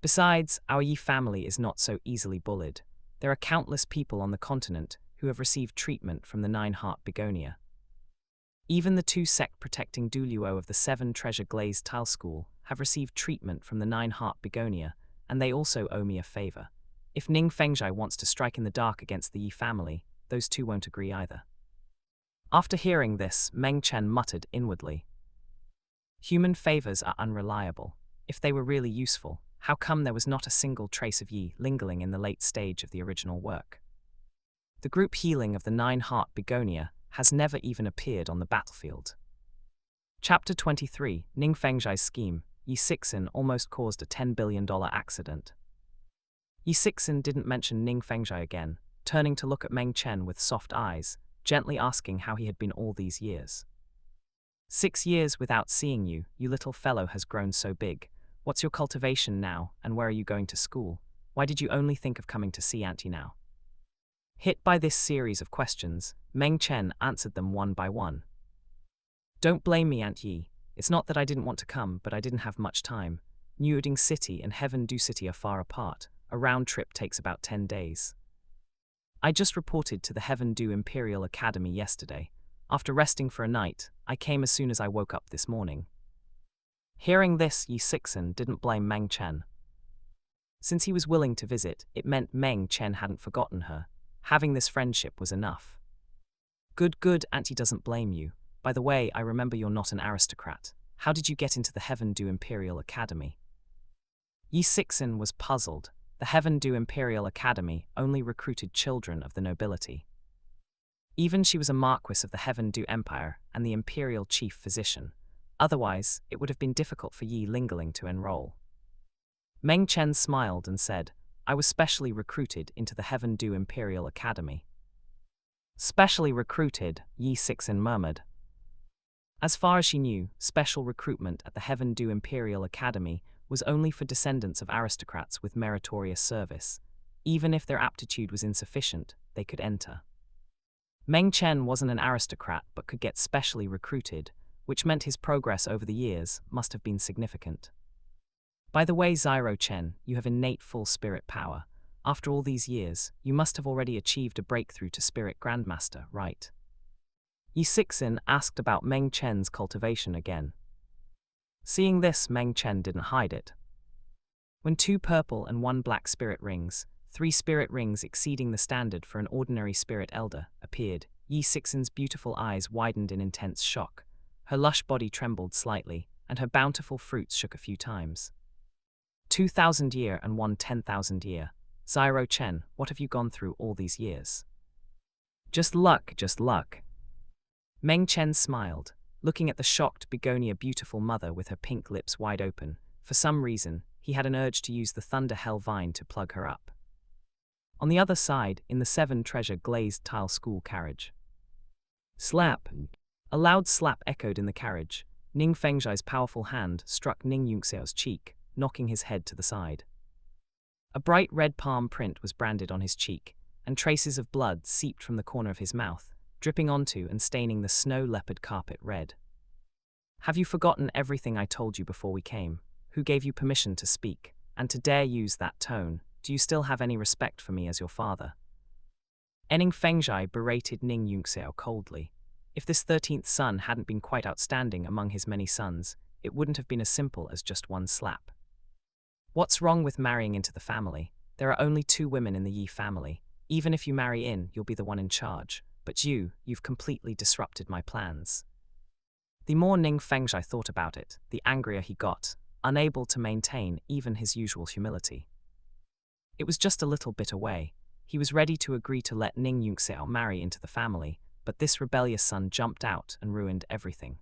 S2: Besides, our Yi family is not so easily bullied. There are countless people on the continent who have received treatment from the 9-heart begonia. Even the 2 sect protecting Douluo of the 7 treasure glazed tile school have received treatment from the 9-heart begonia, and they also owe me a favor. If Ning Fengzhai wants to strike in the dark against the Yi family, those 2 won't agree either. After hearing this, Meng Chen muttered inwardly. Human favors are unreliable. If they were really useful, how come there was not a single trace of Yi lingering in the late stage of the original work? The group healing of the 9-heart begonia has never even appeared on the battlefield. Chapter 23, Ning Fengzhai's scheme. Yi Sixin almost caused a $10 billion accident. Yi Sixin didn't mention Ning Fengzhai again, turning to look at Meng Chen with soft eyes, gently asking how he had been all these years. 6 years without seeing you, you little fellow has grown so big. What's your cultivation now, and where are you going to school? Why did you only think of coming to see Auntie now? Hit by this series of questions, Meng Chen answered them one by one. Don't blame me, Aunt Yi. It's not that I didn't want to come, but I didn't have much time. Newding City and Heaven-Du City are far apart. A round trip takes about 10 days. I just reported to the Heaven-Du Imperial Academy yesterday. After resting for a night, I came as soon as I woke up this morning. Hearing this, Yi Sixen didn't blame Meng Chen. Since he was willing to visit, it meant Meng Chen hadn't forgotten her. Having this friendship was enough. Good, Auntie doesn't blame you. By the way, I remember you're not an aristocrat. How did you get into the Heaven-Du Imperial Academy? Yi Sixen was puzzled. The Heaven-Du Imperial Academy only recruited children of the nobility. Even she was a marquis of the Heaven-Du Empire and the imperial chief physician. Otherwise, it would have been difficult for Yi Lingling to enroll. Meng Chen smiled and said, I was specially recruited into the Heaven-Du Imperial Academy. Specially recruited, Yi Sixen murmured. As far as she knew, special recruitment at the Heaven-Du Imperial Academy was only for descendants of aristocrats with meritorious service. Even if their aptitude was insufficient, they could enter. Meng Chen wasn't an aristocrat but could get specially recruited, which meant his progress over the years must have been significant. By the way, Zyro Chen, you have innate full spirit power. After all these years, you must have already achieved a breakthrough to Spirit Grandmaster, right? Yi Sixen asked about Meng Chen's cultivation again. Seeing this, Meng Chen didn't hide it. When 2 purple and 1 black spirit rings, 3 spirit rings exceeding the standard for an ordinary spirit elder, appeared, Yi Sixen's beautiful eyes widened in intense shock. Her lush body trembled slightly, and her bountiful fruits shook a few times. 2,000 year and 1 10,000 year. Zyro Chen, what have you gone through all these years? Just luck. Meng Chen smiled, looking at the shocked begonia beautiful mother with her pink lips wide open. For some reason, he had an urge to use the Thunder Hell Vine to plug her up. On the other side, in the 7 treasure glazed tile school carriage. Slap! A loud slap echoed in the carriage. Ning Fengzhai's powerful hand struck Ning Yunxiao's cheek, knocking his head to the side. A bright red palm print was branded on his cheek, and traces of blood seeped from the corner of his mouth, dripping onto and staining the snow leopard carpet red. Have you forgotten everything I told you before we came? Who gave you permission to speak, and to dare use that tone? Do you still have any respect for me as your father? Ning Fengzhai berated Ning Yunxiao coldly. If this 13th son hadn't been quite outstanding among his many sons, it wouldn't have been as simple as just 1 slap. What's wrong with marrying into the family? There are only 2 women in the Yi family. Even if you marry in, you'll be the one in charge. But you've completely disrupted my plans. The more Ning Fengzhai thought about it, the angrier he got, unable to maintain even his usual humility. It was just a little bit away. He was ready to agree to let Ning Yunxiao marry into the family, but this rebellious son jumped out and ruined everything.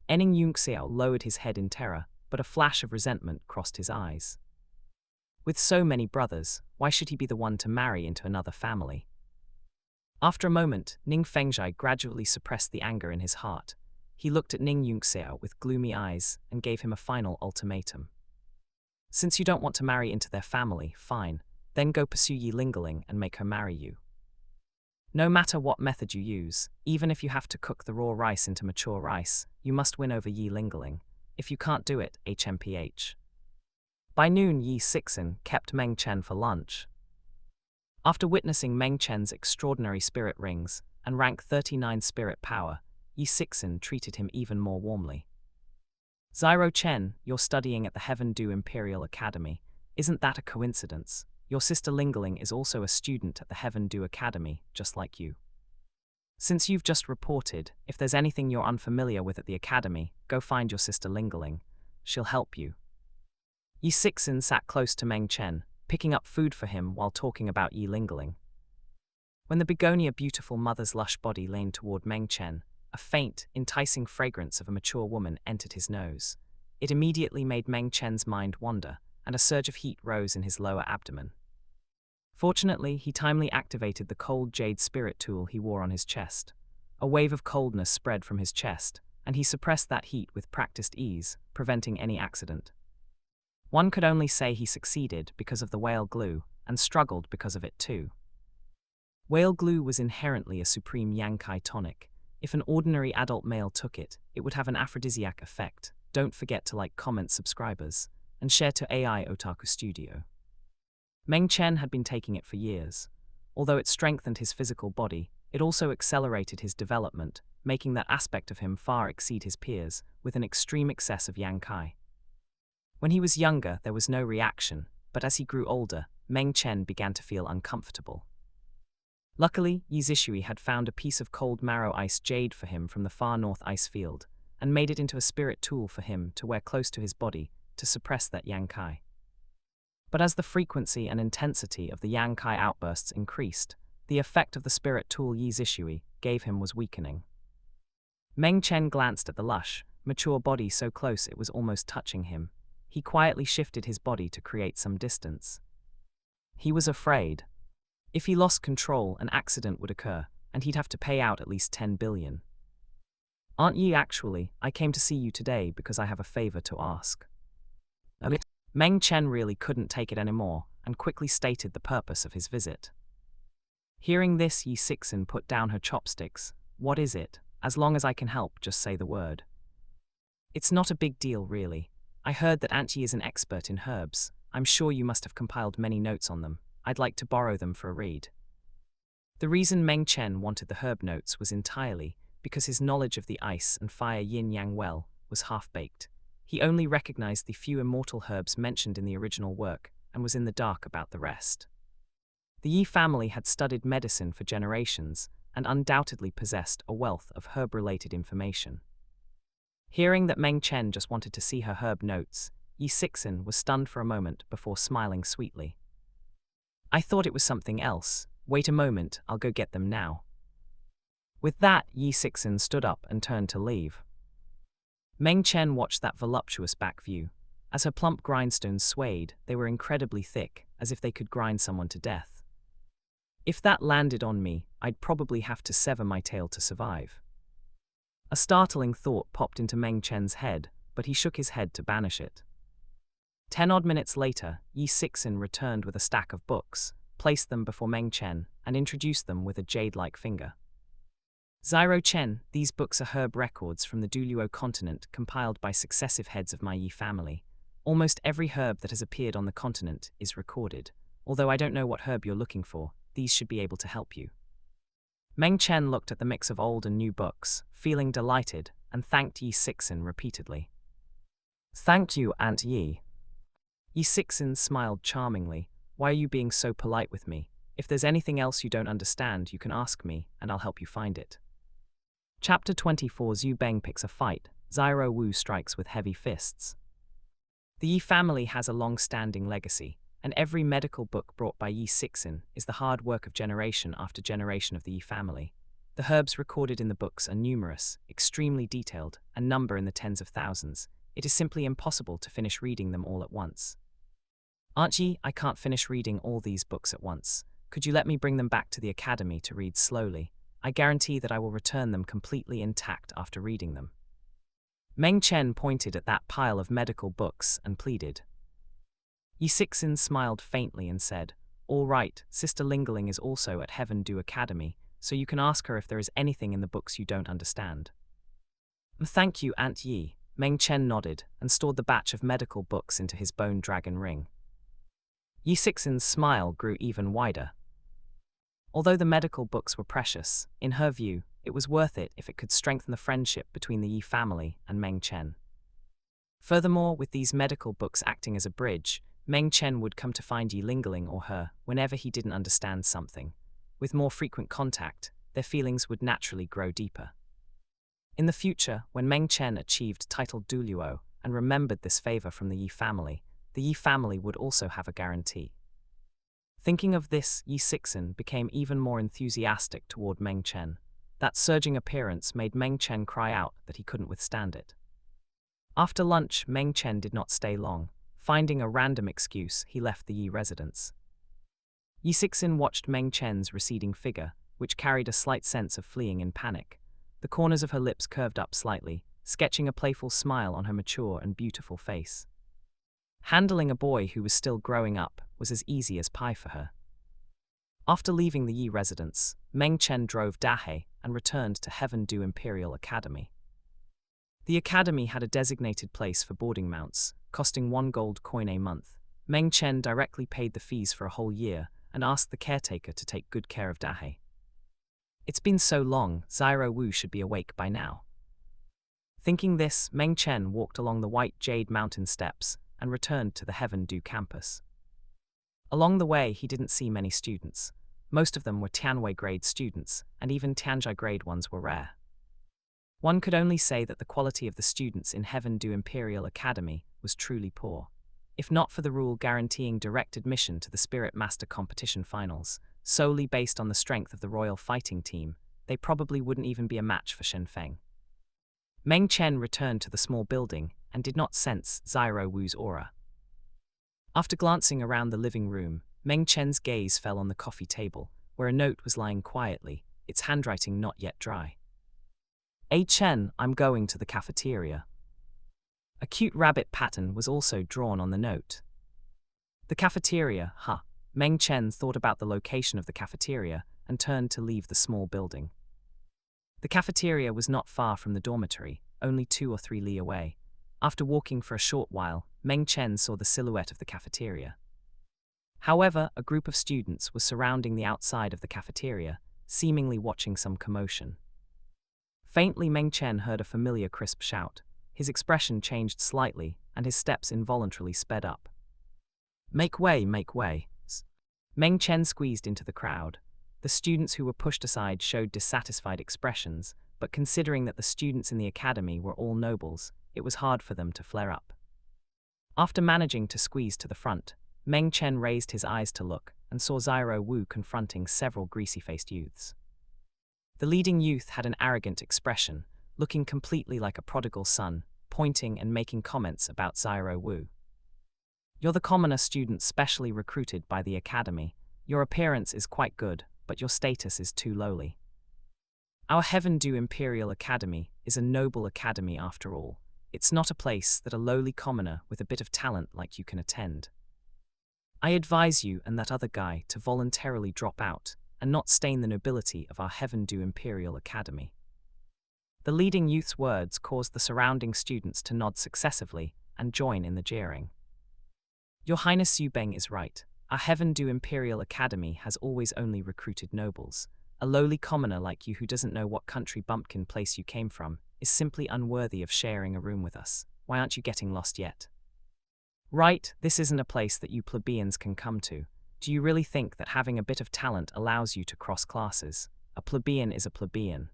S2: Ning Yunxiao lowered his head in terror, but a flash of resentment crossed his eyes. With so many brothers, why should he be the one to marry into another family? After a moment, Ning Fengzhai gradually suppressed the anger in his heart. He looked at Ning Yunxiao with gloomy eyes and gave him a final ultimatum. Since you don't want to marry into their family, fine, then go pursue Yi Lingling and make her marry you. No matter what method you use, even if you have to cook the raw rice into mature rice, you must win over Yi Lingling. If you can't do it, HMPH. By noon, Yi Sixen kept Meng Chen for lunch. After witnessing Meng Chen's extraordinary spirit rings and rank 39 spirit power, Yi Sixen treated him even more warmly. Zyro Chen, you're studying at the Heaven-Du Imperial Academy. Isn't that a coincidence? Your sister Lingling is also a student at the Heaven-Du Academy, just like you. Since you've just reported, if there's anything you're unfamiliar with at the academy, go find your sister Lingling. She'll help you. Yi Sixen sat close to Meng Chen, picking up food for him while talking about Yi Lingling. When the begonia beautiful mother's lush body leaned toward Meng Chen, a faint, enticing fragrance of a mature woman entered his nose. It immediately made Meng Chen's mind wander, and a surge of heat rose in his lower abdomen. Fortunately, he timely activated the cold jade spirit tool he wore on his chest. A wave of coldness spread from his chest, and he suppressed that heat with practiced ease, preventing any accident. One could only say he succeeded because of the whale glue, and struggled because of it too. Whale glue was inherently a supreme Yankai tonic. If an ordinary adult male took it, it would have an aphrodisiac effect. Don't forget to like, comment, subscribers, and share to AI Otaku Studio. Meng Chen had been taking it for years. Although it strengthened his physical body, it also accelerated his development, making that aspect of him far exceed his peers, with an extreme excess of Yankai. When he was younger, there was no reaction, but as he grew older, Meng Chen began to feel uncomfortable. Luckily, Yi Zishui had found a piece of cold marrow ice jade for him from the far north ice field, and made it into a spirit tool for him to wear close to his body to suppress that Yankai. But as the frequency and intensity of the Yankai outbursts increased, the effect of the spirit tool Yi Zishui gave him was weakening. Meng Chen glanced at the lush, mature body so close it was almost touching him. He quietly shifted his body to create some distance. He was afraid. If he lost control, an accident would occur, and he'd have to pay out at least 10 billion. Aren't ye actually? I came to see you today because I have a favor to ask. Meng Chen really couldn't take it anymore, and quickly stated the purpose of his visit. Hearing this, Yi Sixin put down her chopsticks. What is it? As long as I can help, just say the word. It's not a big deal, really. I heard that Aunt Yi is an expert in herbs. I'm sure you must have compiled many notes on them. I'd like to borrow them for a read. The reason Meng Chen wanted the herb notes was entirely because his knowledge of the ice and fire yin-yang well was half-baked. He only recognized the few immortal herbs mentioned in the original work and was in the dark about the rest. The Yi family had studied medicine for generations and undoubtedly possessed a wealth of herb-related information. Hearing that Meng Chen just wanted to see her herb notes, Yi Sixin was stunned for a moment before smiling sweetly. I thought it was something else. Wait a moment, I'll go get them now. With that, Yi Sixin stood up and turned to leave. Meng Chen watched that voluptuous back view. As her plump grindstones swayed, they were incredibly thick, as if they could grind someone to death. If that landed on me, I'd probably have to sever my tail to survive. A startling thought popped into Meng Chen's head, but he shook his head to banish it. 10 odd minutes later, Yi Sixin returned with a stack of books, placed them before Meng Chen, and introduced them with a jade-like finger. Zyro Chen, these books are herb records from the Douluo Continent compiled by successive heads of my Yi family. Almost every herb that has appeared on the continent is recorded. Although I don't know what herb you're looking for, these should be able to help you. Meng Chen looked at the mix of old and new books, feeling delighted, and thanked Yi Sixin repeatedly. Thank you, Aunt Yi. Yi Sixin smiled charmingly. Why are you being so polite with me? If there's anything else you don't understand, you can ask me, and I'll help you find it. Chapter 24. Zhu Beng picks a fight. Zyro Wu strikes with heavy fists. The Yi family has a long-standing legacy, and every medical book brought by Yi Sixin is the hard work of generation after generation of the Yi family. The herbs recorded in the books are numerous, extremely detailed, and number in the tens of thousands. It is simply impossible to finish reading them all at once. Aunt Yi, I can't finish reading all these books at once. Could you let me bring them back to the academy to read slowly? I guarantee that I will return them completely intact after reading them. Meng Chen pointed at that pile of medical books and pleaded. Yi Sixin smiled faintly and said, All right, Sister Lingeling is also at Heaven Dew Academy, so you can ask her if there is anything in the books you don't understand. Thank you, Aunt Yi. Meng Chen nodded and stored the batch of medical books into his bone dragon ring. Yi Sixin's smile grew even wider. Although the medical books were precious, in her view, it was worth it if it could strengthen the friendship between the Yi family and Meng Chen. Furthermore, with these medical books acting as a bridge, Meng Chen would come to find Yi Lingeling or her whenever he didn't understand something. With more frequent contact, their feelings would naturally grow deeper. In the future, when Meng Chen achieved title Douluo and remembered this favor from the Yi family would also have a guarantee. Thinking of this, Yi Sixin became even more enthusiastic toward Meng Chen. That surging appearance made Meng Chen cry out that he couldn't withstand it. After lunch, Meng Chen did not stay long. Finding a random excuse, he left the Yi residence. Yi Sixin watched Meng Chen's receding figure, which carried a slight sense of fleeing in panic. The corners of her lips curved up slightly, sketching a playful smile on her mature and beautiful face. Handling a boy who was still growing up was as easy as pie for her. After leaving the Yi residence, Meng Chen drove Dahe and returned to Heaven Du Imperial Academy. The academy had a designated place for boarding mounts, costing 1 gold coin a month. Meng Chen directly paid the fees for a whole year and asked the caretaker to take good care of Dahe. It's been so long, Zyro Wu should be awake by now. Thinking this, Meng Chen walked along the white jade mountain steps and returned to the Heaven Du campus. Along the way, he didn't see many students. Most of them were Tianwei grade students, and even Tianjia grade ones were rare. One could only say that the quality of the students in Heaven Du Imperial Academy was truly poor. If not for the rule guaranteeing direct admission to the Spirit Master Competition Finals, solely based on the strength of the Royal Fighting Team, they probably wouldn't even be a match for Shen Feng. Meng Chen returned to the small building and did not sense Zyro Wu's aura. After glancing around the living room, Meng Chen's gaze fell on the coffee table, where a note was lying quietly, its handwriting not yet dry. "A Chen, I'm going to the cafeteria." A cute rabbit pattern was also drawn on the note. The cafeteria, huh? Meng Chen thought about the location of the cafeteria and turned to leave the small building. The cafeteria was not far from the dormitory, only 2 or 3 li away. After walking for a short while, Meng Chen saw the silhouette of the cafeteria. However, a group of students was surrounding the outside of the cafeteria, seemingly watching some commotion. Faintly, Meng Chen heard a familiar crisp shout. His expression changed slightly, and his steps involuntarily sped up. "Make way, make way." Meng Chen squeezed into the crowd. The students who were pushed aside showed dissatisfied expressions, but considering that the students in the academy were all nobles, it was hard for them to flare up. After managing to squeeze to the front, Meng Chen raised his eyes to look and saw Zyro Wu confronting several greasy-faced youths. The leading youth had an arrogant expression, looking completely like a prodigal son, pointing and making comments about Zyro Wu. "You're the commoner student specially recruited by the academy. Your appearance is quite good, but your status is too lowly. Our Heaven Du Imperial Academy is a noble academy after all. It's not a place that a lowly commoner with a bit of talent like you can attend. I advise you and that other guy to voluntarily drop out and not stain the nobility of our Heaven Du Imperial Academy." The leading youth's words caused the surrounding students to nod successively and join in the jeering. "Your Highness Yu Beng is right. Our Heaven Du Imperial Academy has always only recruited nobles. A lowly commoner like you who doesn't know what country bumpkin place you came from is simply unworthy of sharing a room with us. Why aren't you getting lost yet? Right, this isn't a place that you plebeians can come to. Do you really think that having a bit of talent allows you to cross classes? A plebeian is a plebeian.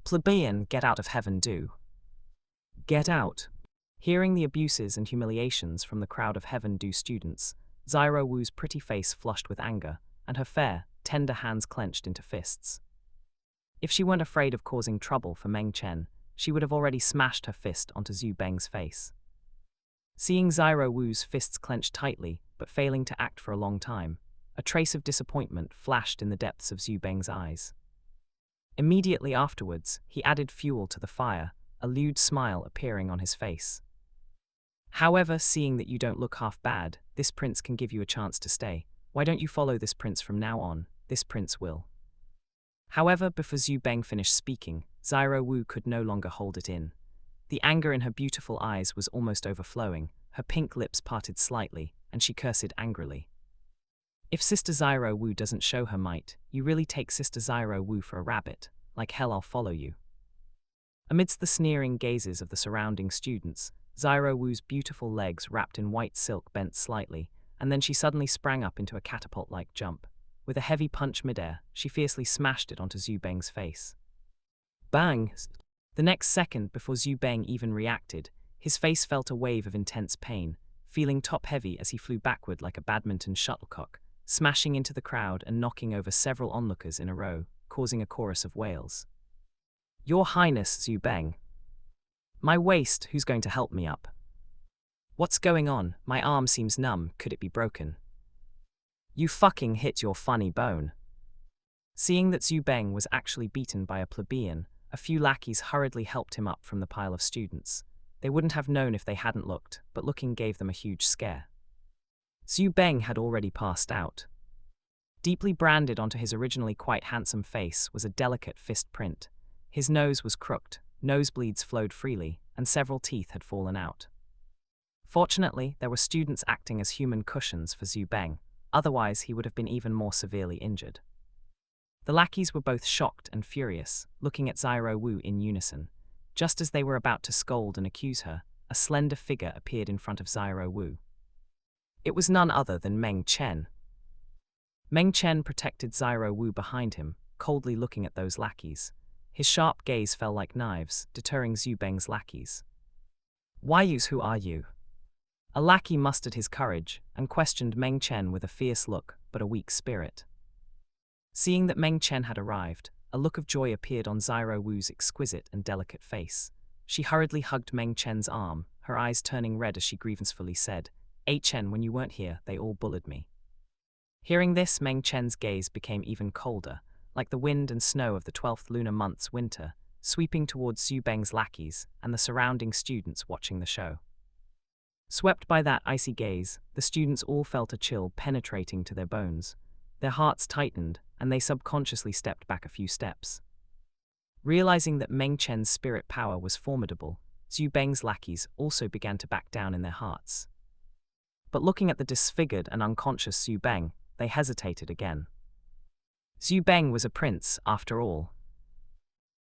S2: Plebeian, get out of Heaven Du. Get out." Hearing the abuses and humiliations from the crowd of Heaven Du students, Zyro Wu's pretty face flushed with anger, and her fair, tender hands clenched into fists. If she weren't afraid of causing trouble for Meng Chen, she would have already smashed her fist onto Zhu Beng's face. Seeing Zyro Wu's fists clenched tightly, but failing to act for a long time, a trace of disappointment flashed in the depths of Zhu Beng's eyes. Immediately afterwards, he added fuel to the fire, a lewd smile appearing on his face. "However, seeing that you don't look half bad, this prince can give you a chance to stay. Why don't you follow this prince from now on? This prince will." However, before Zhu Beng finished speaking, Zyro Wu could no longer hold it in. The anger in her beautiful eyes was almost overflowing, her pink lips parted slightly, and she cursed angrily. "If Sister Zyro Wu doesn't show her might, you really take Sister Zyro Wu for a rabbit. Like hell I'll follow you." Amidst the sneering gazes of the surrounding students, Zyro Wu's beautiful legs wrapped in white silk bent slightly, and then she suddenly sprang up into a catapult-like jump. With a heavy punch midair, she fiercely smashed it onto Zhu Beng's face. Bang! The next second, before Zhu Beng even reacted, his face felt a wave of intense pain, feeling top-heavy as he flew backward like a badminton shuttlecock, smashing into the crowd and knocking over several onlookers in a row, causing a chorus of wails. "Your Highness, Zhu Beng. My waist, who's going to help me up? What's going on? My arm seems numb, could it be broken?" You fucking hit your funny bone. Seeing that Zhu Beng was actually beaten by a plebeian, a few lackeys hurriedly helped him up from the pile of students. They wouldn't have known if they hadn't looked, but looking gave them a huge scare. Zhu Beng had already passed out. Deeply branded onto his originally quite handsome face was a delicate fist print. His nose was crooked, nosebleeds flowed freely, and several teeth had fallen out. Fortunately, there were students acting as human cushions for Zhu Beng, otherwise he would have been even more severely injured. The lackeys were both shocked and furious, looking at Zyro Wu in unison. Just as they were about to scold and accuse her, a slender figure appeared in front of Zyro Wu. It was none other than Meng Chen. Meng Chen protected Zyro Wu behind him, coldly looking at those lackeys. His sharp gaze fell like knives, deterring Zhu Beng's lackeys. "Why-yous, who are you?" A lackey mustered his courage and questioned Meng Chen with a fierce look, but a weak spirit. Seeing that Meng Chen had arrived, a look of joy appeared on Zyro Wu's exquisite and delicate face. She hurriedly hugged Meng Chen's arm, her eyes turning red as she grievance-fully said, "Chen, when you weren't here, they all bullied me." Hearing this, Meng Chen's gaze became even colder, like the wind and snow of the 12th lunar month's winter, sweeping towards Zhu Beng's lackeys and the surrounding students watching the show. Swept by that icy gaze, the students all felt a chill penetrating to their bones. Their hearts tightened, and they subconsciously stepped back a few steps. Realizing that Meng Chen's spirit power was formidable, Zhu Beng's lackeys also began to back down in their hearts. But looking at the disfigured and unconscious Zhu Beng, they hesitated again. Zhu Beng was a prince, after all.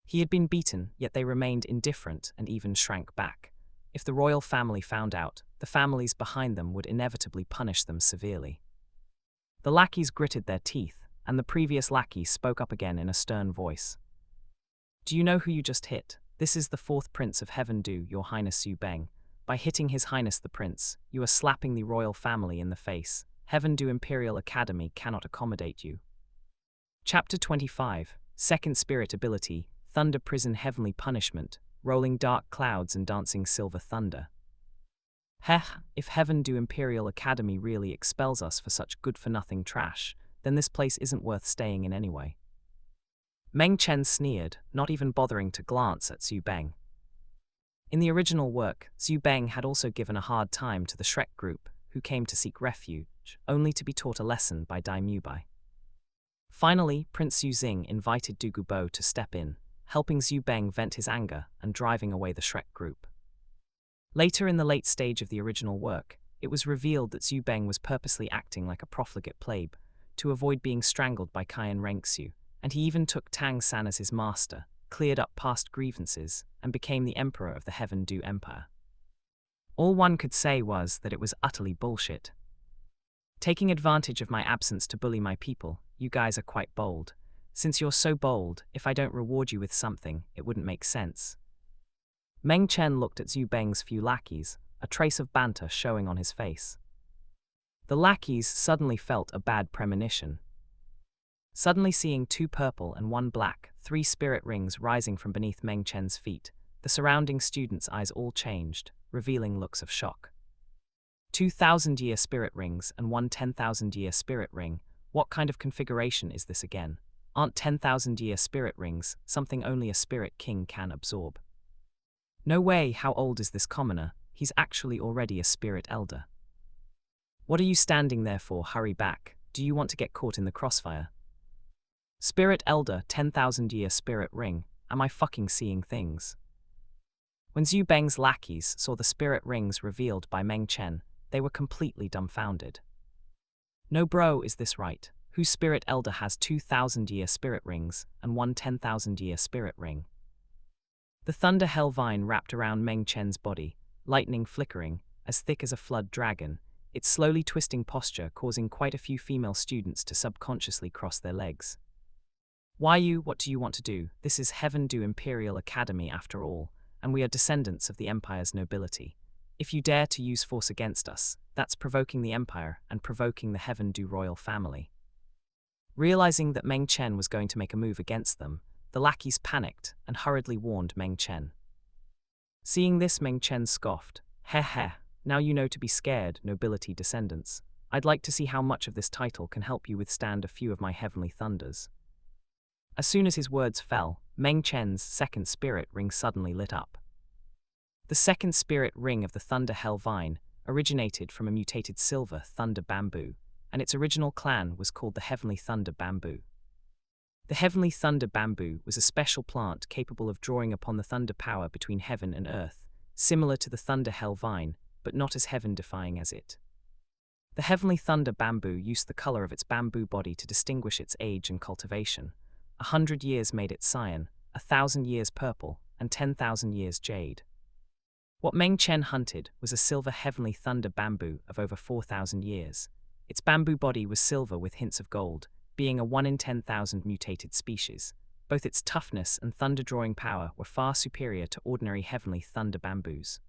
S2: He had been beaten, yet they remained indifferent and even shrank back. If the royal family found out, the families behind them would inevitably punish them severely. The lackeys gritted their teeth, and the previous lackey spoke up again in a stern voice. "Do you know who you just hit? This is the 4th Prince of Heaven Du, Your Highness Zhu Beng. By hitting His Highness the Prince, you are slapping the royal family in the face. Heaven Du Imperial Academy cannot accommodate you." Chapter 25, Second Spirit Ability, Thunder Prison Heavenly Punishment, Rolling Dark Clouds and Dancing Silver Thunder. If Heaven Du Imperial Academy really expels us for such good-for-nothing trash, then this place isn't worth staying in anyway. Meng Chen sneered, not even bothering to glance at Zhu Beng. In the original work, Zhu Beng had also given a hard time to the Shrek group, who came to seek refuge, only to be taught a lesson by Dai Mubai. Finally, Prince Yuzing invited Du Gubo to step in, helping Zhu Beng vent his anger and driving away the Shrek group. Later in the late stage of the original work, it was revealed that Zhu Beng was purposely acting like a profligate plebe, to avoid being strangled by Cayenne Renxu, and he even took Tang San as his master, cleared up past grievances, and became the emperor of the Heaven Du Empire. All one could say was that it was utterly bullshit. Taking advantage of my absence to bully my people, you guys are quite bold. Since you're so bold, if I don't reward you with something, it wouldn't make sense. Meng Chen looked at Zhu Beng's few lackeys, a trace of banter showing on his face. The lackeys suddenly felt a bad premonition. Suddenly seeing 2 purple and 1 black, 3 spirit rings rising from beneath Meng Chen's feet, the surrounding students' eyes all changed, revealing looks of shock. 2,000-year spirit rings and 1 10,000-year spirit ring, what kind of configuration is this again? Aren't 10,000-year spirit rings something only a spirit king can absorb? No way, how old is this commoner? He's actually already a spirit elder. What are you standing there for? Hurry back. Do you want to get caught in the crossfire? Spirit elder, 10,000-year spirit ring. Am I fucking seeing things? When Zhu Beng's lackeys saw the spirit rings revealed by Meng Chen, they were completely dumbfounded. No bro, is this right? Whose spirit elder has 2,000-year spirit rings and 1 10,000-year spirit ring? The thunder hell vine wrapped around Meng Chen's body, lightning flickering, as thick as a flood dragon, its slowly twisting posture causing quite a few female students to subconsciously cross their legs. Why you? What do you want to do? This is Heaven Du Imperial Academy after all, and we are descendants of the Empire's nobility. If you dare to use force against us, that's provoking the Empire and provoking the Heaven Du royal family. Realizing that Meng Chen was going to make a move against them, the lackeys panicked and hurriedly warned Meng Chen. Seeing this, Meng Chen scoffed. Heh heh, now you know to be scared, nobility descendants. I'd like to see how much of this title can help you withstand a few of my heavenly thunders. As soon as his words fell, Meng Chen's second spirit ring suddenly lit up. The second spirit ring of the Thunder Hell Vine originated from a mutated silver thunder bamboo, and its original clan was called the Heavenly Thunder Bamboo. The Heavenly Thunder Bamboo was a special plant capable of drawing upon the thunder power between heaven and earth, similar to the Thunder Hell Vine, but not as heaven-defying as it. The Heavenly Thunder Bamboo used the color of its bamboo body to distinguish its age and cultivation. 100 years made it cyan, 1,000 years purple, and 10,000 years jade. What Meng Chen hunted was a silver Heavenly Thunder Bamboo of over 4,000 years. Its bamboo body was silver with hints of gold, being a 1 in 10,000 mutated species. Both its toughness and thunder-drawing power were far superior to ordinary Heavenly Thunder Bamboos.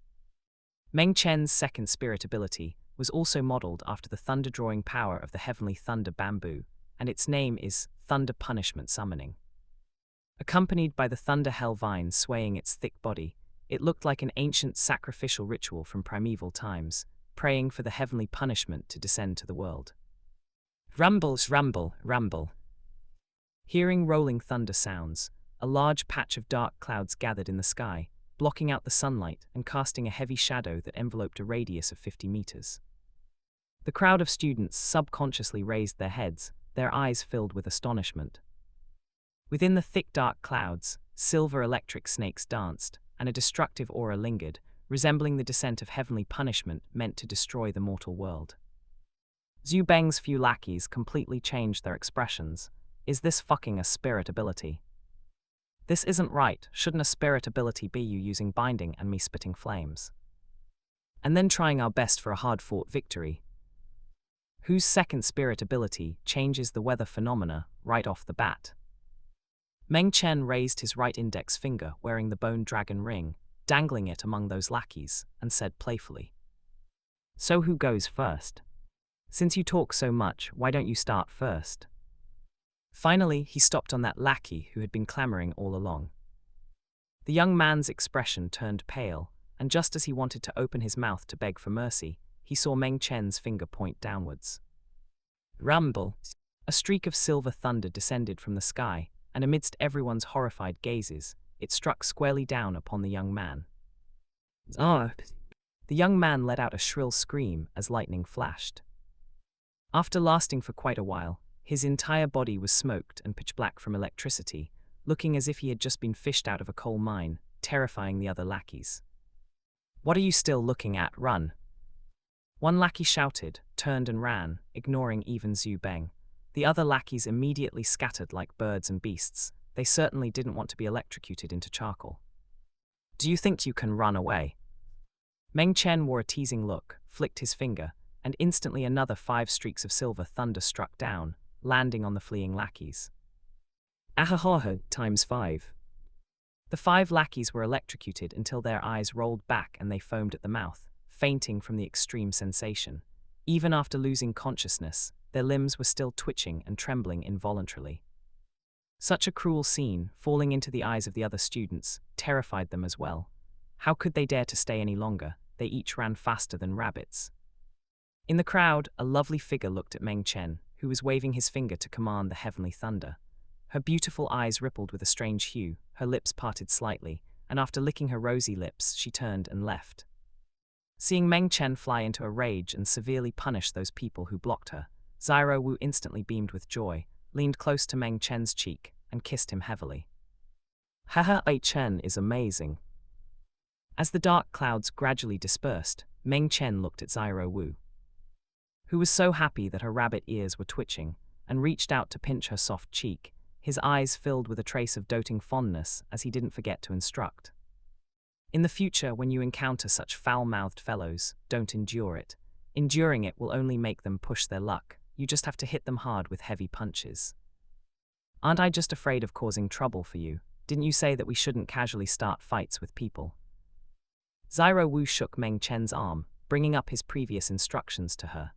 S2: Meng Chen's second spirit ability was also modeled after the thunder-drawing power of the Heavenly Thunder Bamboo, and its name is Thunder Punishment Summoning. Accompanied by the Thunder Hell Vine swaying its thick body, it looked like an ancient sacrificial ritual from primeval times, praying for the heavenly punishment to descend to the world. Rumbles, rumble, rumble. Hearing rolling thunder sounds, a large patch of dark clouds gathered in the sky, blocking out the sunlight and casting a heavy shadow that enveloped a radius of 50 meters. The crowd of students subconsciously raised their heads, their eyes filled with astonishment. Within the thick dark clouds, silver electric snakes danced, and a destructive aura lingered, resembling the descent of heavenly punishment meant to destroy the mortal world. Zhu Beng's few lackeys completely changed their expressions. Is this fucking a spirit ability? This isn't right. Shouldn't a spirit ability be you using binding and me spitting flames? And then trying our best for a hard-fought victory. Whose second spirit ability changes the weather phenomena right off the bat? Meng Chen raised his right index finger wearing the bone dragon ring, dangling it among those lackeys, and said playfully, "So who goes first? Since you talk so much, why don't you start first?" Finally, he stopped on that lackey who had been clamoring all along. The young man's expression turned pale, and just as he wanted to open his mouth to beg for mercy, he saw Meng Chen's finger point downwards. Rumble! A streak of silver thunder descended from the sky, and amidst everyone's horrified gazes, it struck squarely down upon the young man. Ah! The young man let out a shrill scream as lightning flashed. After lasting for quite a while, his entire body was smoked and pitch black from electricity, looking as if he had just been fished out of a coal mine, terrifying the other lackeys. "What are you still looking at? Run!" One lackey shouted, turned and ran, ignoring even Zhu Beng. The other lackeys immediately scattered like birds and beasts. They certainly didn't want to be electrocuted into charcoal. "Do you think you can run away?" Meng Chen wore a teasing look, flicked his finger, and instantly another 5 streaks of silver thunder struck down, landing on the fleeing lackeys. Ahaha times 5. The 5 lackeys were electrocuted until their eyes rolled back and they foamed at the mouth, fainting from the extreme sensation. Even after losing consciousness, their limbs were still twitching and trembling involuntarily. Such a cruel scene, falling into the eyes of the other students, terrified them as well. How could they dare to stay any longer? They each ran faster than rabbits. In the crowd, a lovely figure looked at Meng Chen, who was waving his finger to command the heavenly thunder. Her beautiful eyes rippled with a strange hue, her lips parted slightly, and after licking her rosy lips, she turned and left. Seeing Meng Chen fly into a rage and severely punish those people who blocked her, Zyro Wu instantly beamed with joy, leaned close to Meng Chen's cheek, and kissed him heavily. "Haha, Chen is amazing." As the dark clouds gradually dispersed, Meng Chen looked at Zyro Wu, who was so happy that her rabbit ears were twitching, and reached out to pinch her soft cheek, his eyes filled with a trace of doting fondness as he didn't forget to instruct. "In the future, when you encounter such foul-mouthed fellows, don't endure it. Enduring it will only make them push their luck. You just have to hit them hard with heavy punches. Aren't I just afraid of causing trouble for you? Didn't you say that we shouldn't casually start fights with people?" Zyro Wu shook Meng Chen's arm, bringing up his previous instructions to her.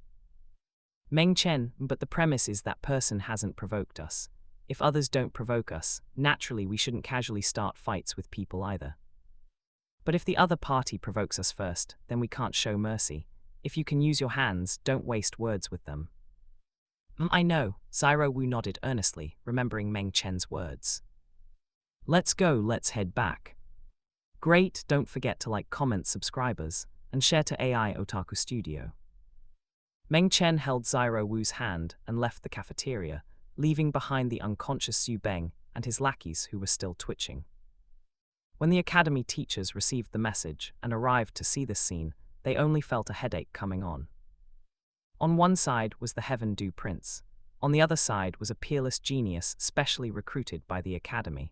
S2: "Meng Chen, but the premise is that person hasn't provoked us. If others don't provoke us, naturally we shouldn't casually start fights with people either. But if the other party provokes us first, then we can't show mercy. If you can use your hands, don't waste words with them. I know, Zyro Wu nodded earnestly, remembering Meng Chen's words. Let's go, let's head back. Great, don't forget to like, comment, subscribers, and share to AI Otaku Studio. Meng Chen held Zyro Wu's hand and left the cafeteria, leaving behind the unconscious Xu Beng and his lackeys who were still twitching. When the academy teachers received the message and arrived to see this scene, they only felt a headache coming on. On one side was the Heaven Dew Prince. On the other side was a peerless genius specially recruited by the academy.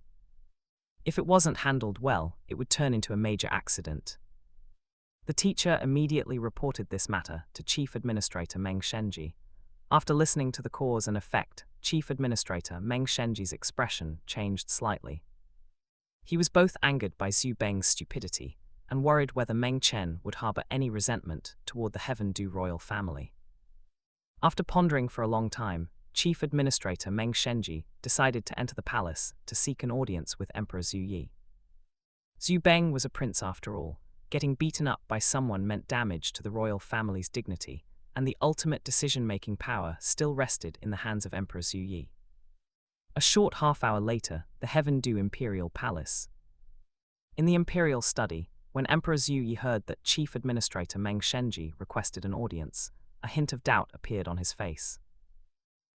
S2: If it wasn't handled well, it would turn into a major accident. The teacher immediately reported this matter to Chief Administrator Meng Shenji. After listening to the cause and effect, Chief Administrator Meng Shenji's expression changed slightly. He was both angered by Xu Beng's stupidity and worried whether Meng Chen would harbor any resentment toward the Heaven Dew royal family. After pondering for a long time, Chief Administrator Meng Shenji decided to enter the palace to seek an audience with Emperor Zhu Yi. Xu Beng was a prince after all. Getting beaten up by someone meant damage to the royal family's dignity, and the ultimate decision-making power still rested in the hands of Emperor Zhu Yi. A short half-hour later, the Heaven Dew Imperial Palace. In the Imperial Study, when Emperor Zhu Yi heard that Chief Administrator Meng Shenji requested an audience, a hint of doubt appeared on his face.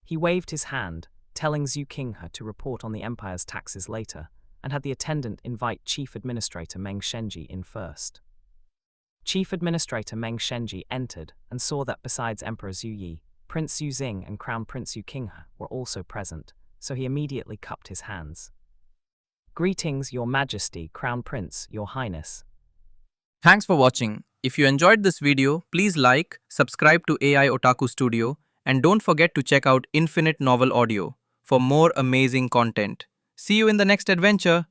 S2: He waved his hand, telling Zhu Qinghe to report on the Empire's taxes later, and had the attendant invite Chief Administrator Meng Shenji in first. Chief Administrator Meng Shenji entered and saw that besides Emperor Zhu Yi, Prince Yuzing and Crown Prince Yu Qinghe were also present, so he immediately cupped his hands. Greetings, Your Majesty, Crown Prince, Your Highness.
S1: Thanks for watching. If you enjoyed this video, please like, subscribe to AI Otaku Studio, and don't forget to check out Infinite Novel Audio for more amazing content. See you in the next adventure.